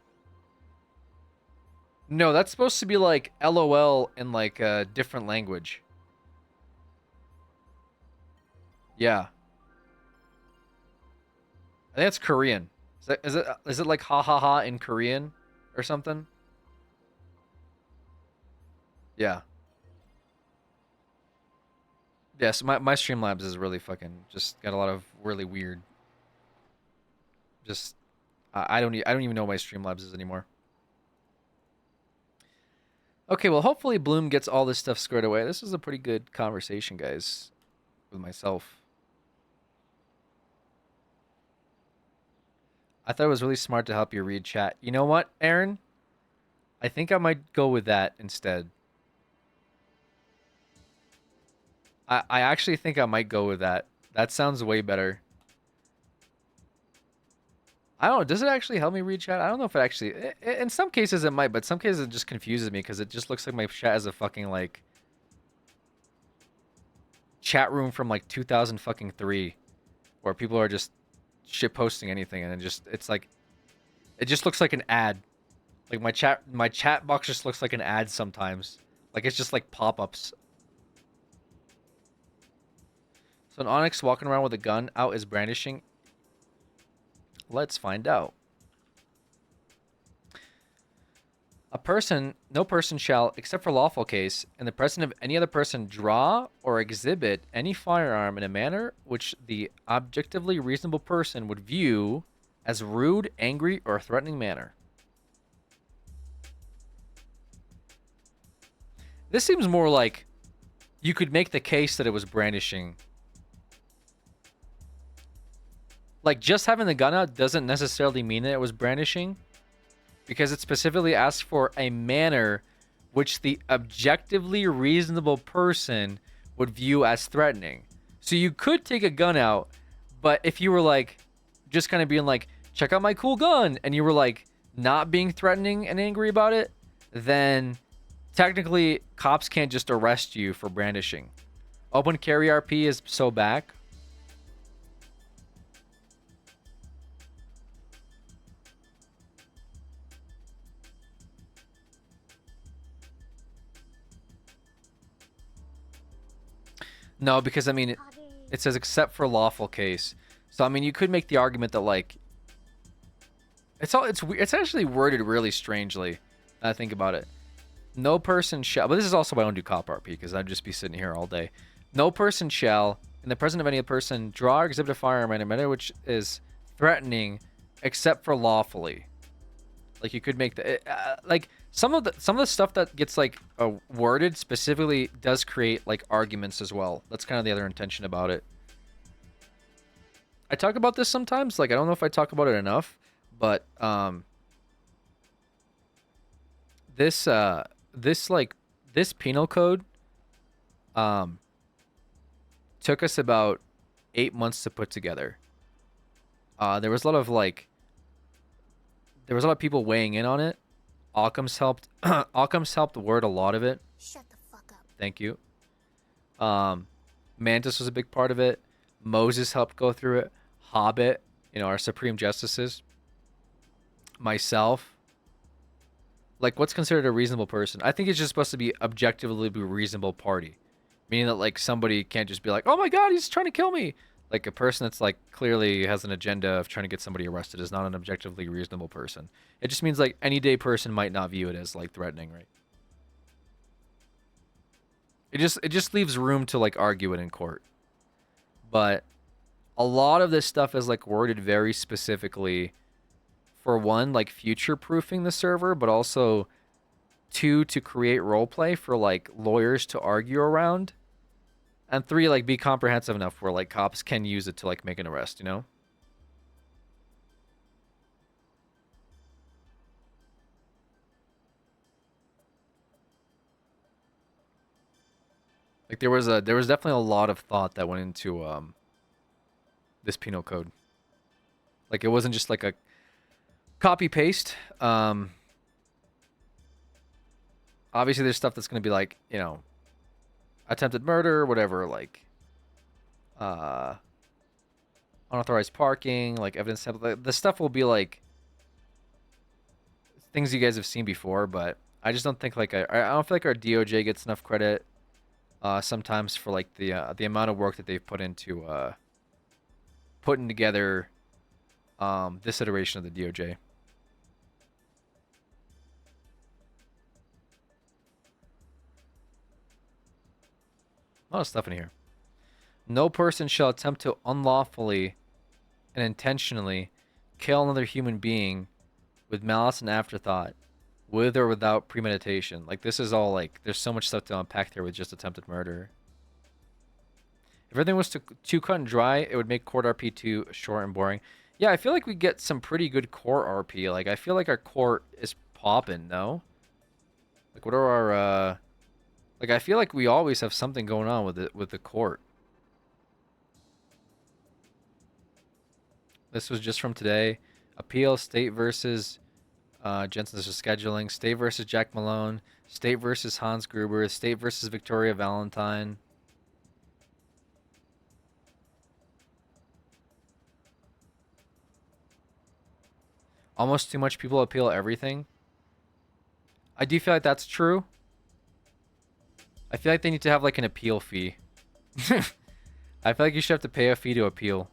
No, that's supposed to be like LOL in like a different language. Yeah. I think it's Korean. Is it like ha ha ha in Korean or something? Yeah. Yes, my Streamlabs is really fucking just got a lot of really weird. Just I don't even know what my Streamlabs is anymore. Okay, well hopefully Bloom gets all this stuff squared away. This was a pretty good conversation, guys, with myself. I thought it was really smart to help you read chat. You know what, Aaron? I think I might go with that instead. I actually think I might go with that. That sounds way better. I don't know. Does it actually help me read chat? I don't know if it actually... In some cases it might, but some cases it just confuses me because it just looks like my chat is a fucking, like... chat room from, like, 2003. Where people are just shit posting anything and it's like... It just looks like an ad. Like, my chat box just looks like an ad sometimes. Like, it's just, like, pop-ups. So an Onyx walking around with a gun out is brandishing. Let's find out. No person shall, except for lawful case, in the presence of any other person, draw or exhibit any firearm in a manner which the objectively reasonable person would view as rude, angry, or threatening manner. This seems more like you could make the case that it was brandishing. Like, just having the gun out doesn't necessarily mean that it was brandishing, because it specifically asks for a manner which the objectively reasonable person would view as threatening. So you could take a gun out, but if you were like, just kind of being like, check out my cool gun, and you were like, not being threatening and angry about it, then technically cops can't just arrest you for brandishing. Open carry RP is so back. No, because I mean, it says except for lawful case. So I mean, you could make the argument that like, it's actually worded really strangely. I think about it. No person shall, but this is also why I don't do cop RP, because I'd just be sitting here all day. No person shall, in the presence of any person, draw or exhibit a firearm in a manner which is threatening, except for lawfully. Like, you could make the like some of the stuff that gets like worded specifically does create like arguments as well. That's kind of the other intention about it. I talk about this sometimes. Like, I don't know if I talk about it enough, but this penal code took us about 8 months to put together. There was a lot of people weighing in on it. Occam's helped word a lot of it. Shut the fuck up. Thank you. Mantis was a big part of it. Moses helped go through it. Hobbit, our Supreme Justices. Myself. like what's considered a reasonable person? I think it's just supposed to be objectively be a reasonable party, meaning that like somebody can't just be like, oh my god, he's trying to kill me. Like a person that's like clearly has an agenda of trying to get somebody arrested is not an objectively reasonable person. It just means like any day person might not view it as like threatening, right? It just leaves room to like argue it in court. But a lot of this stuff is like worded very specifically for one, like future proofing the server, but also two, to create roleplay for like lawyers to argue around. And three, like be comprehensive enough where like cops can use it to like make an arrest, you know? Like there was definitely a lot of thought that went into this penal code. Like it wasn't just like a copy paste. Obviously there's stuff that's going to be like, you know, attempted murder, whatever, like unauthorized parking, like evidence sample. The stuff will be like things you guys have seen before, but I just don't think like I don't feel like our DOJ gets enough credit sometimes for like the amount of work that they've put into putting together this iteration of the DOJ. A lot of stuff in here. No person shall attempt to unlawfully and intentionally kill another human being with malice and afterthought, with or without premeditation. Like this is all like there's so much stuff to unpack there with just attempted murder. If everything was too cut and dry, it would make court RP too short and boring. Yeah, I feel like we get some pretty good court RP. Like I feel like our court is popping, no? Like what are our like I feel like we always have something going on with the court. This was just from today. Appeal, State versus Jensen's scheduling. State versus Jack Malone. State versus Hans Gruber. State versus Victoria Valentine. Almost too much people appeal everything. I do feel like that's true. I feel like they need to have like an appeal fee. I feel like you should have to pay a fee to appeal.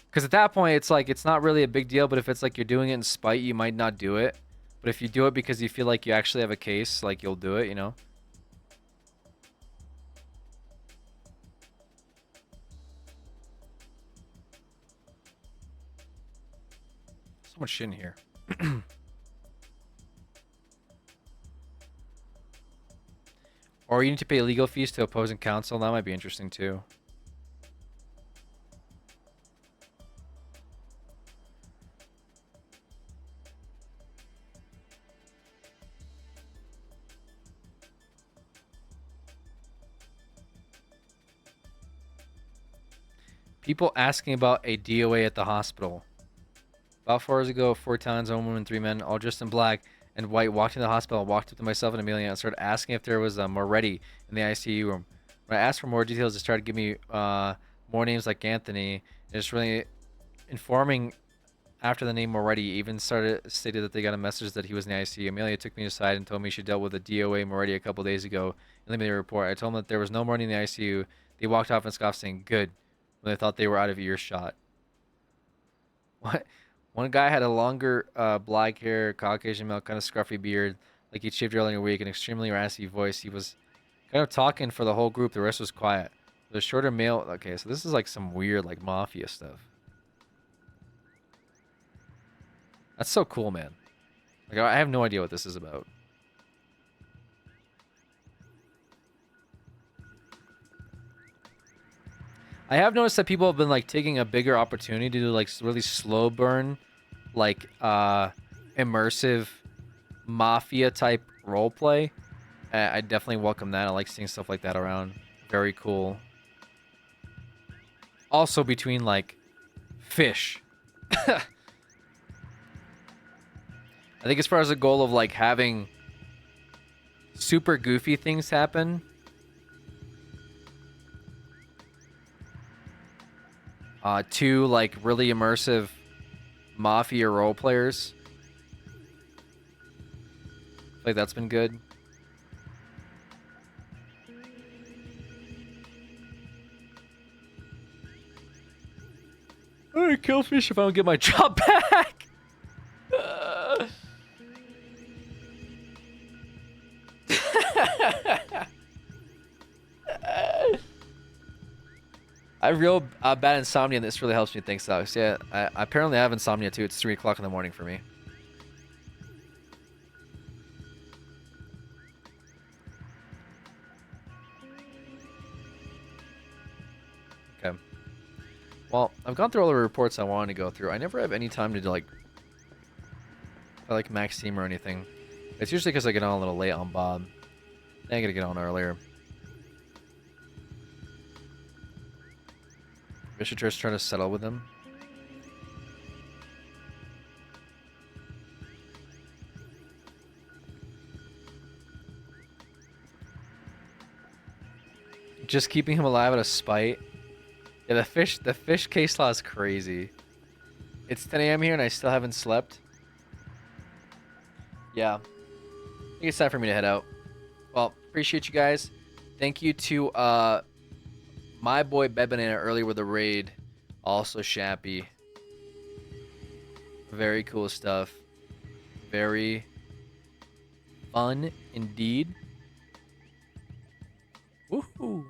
Because at that point, it's like, it's not really a big deal, but if it's like you're doing it in spite, you might not do it. But if you do it because you feel like you actually have a case, like you'll do it, you know? So much shit in here. Or you need to pay legal fees to opposing counsel. That might be interesting too. People asking about a DOA at the hospital. About 4 hours ago, 4 times, 1 woman, 3 men, all dressed in black and white, walked into the hospital, walked up to myself and Amelia and started asking if there was Moretti in the ICU room. When I asked for more details, they started giving me more names like Anthony. And just really informing after the name Moretti, even stated that they got a message that he was in the ICU. Amelia took me aside and told me she dealt with a DOA Moretti a couple days ago and let me the report. I told them that there was no Moretti in the ICU. They walked off and scoffed, saying, "Good," when they thought they were out of earshot. What? One guy had a longer black hair, Caucasian male, kind of scruffy beard, like he'd shaved earlier in the week, an extremely raspy voice. He was kind of talking for the whole group. The rest was quiet. The shorter male. Okay, so this is like some weird, like mafia stuff. That's so cool, man. Like I have no idea what this is about. I have noticed that people have been like taking a bigger opportunity to do like really slow burn, like immersive mafia type roleplay. I definitely welcome that. I like seeing stuff like that around. Very cool. Also between like fish. I think as far as the goal of like having super goofy things happen, two like really immersive mafia role players, like that's been good. Alright, Killfish, if I don't get my job back. I have real bad insomnia, and this really helps me think, Alex. Yeah, I apparently have insomnia too. It's 3 o'clock in the morning for me. Okay. Well, I've gone through all the reports I wanted to go through. I never have any time to like max team or anything. It's usually because I get on a little late on Bob. I gotta get on earlier. I should just try to settle with him. Just keeping him alive out of spite. Yeah, the fish case law is crazy. It's 10 a.m. here and I still haven't slept. Yeah. I think it's time for me to head out. Well, appreciate you guys. Thank you to my boy Bebanana earlier with the raid. Also Shappy. Very cool stuff. Very fun indeed. Woohoo.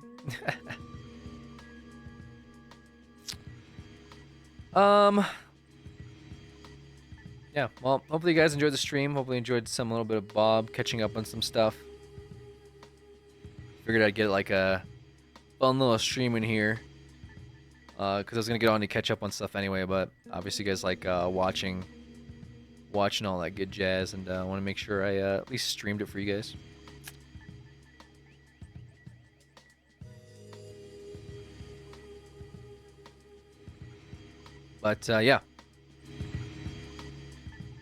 Yeah, well, hopefully you guys enjoyed the stream. Hopefully you enjoyed some little bit of Bob catching up on some stuff. Figured I'd get like a fun little stream in here. Because I was going to get on to catch up on stuff anyway, but obviously you guys like watching all that good jazz, and I want to make sure I at least streamed it for you guys. But yeah,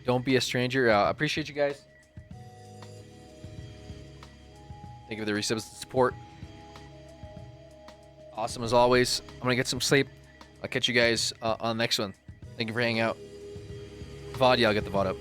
don't be a stranger. I appreciate you guys. Thank you for the resubs and support. Awesome as always. I'm gonna get some sleep. I'll catch you guys on the next one. Thank you for hanging out. VOD, yeah, I'll get the VOD up.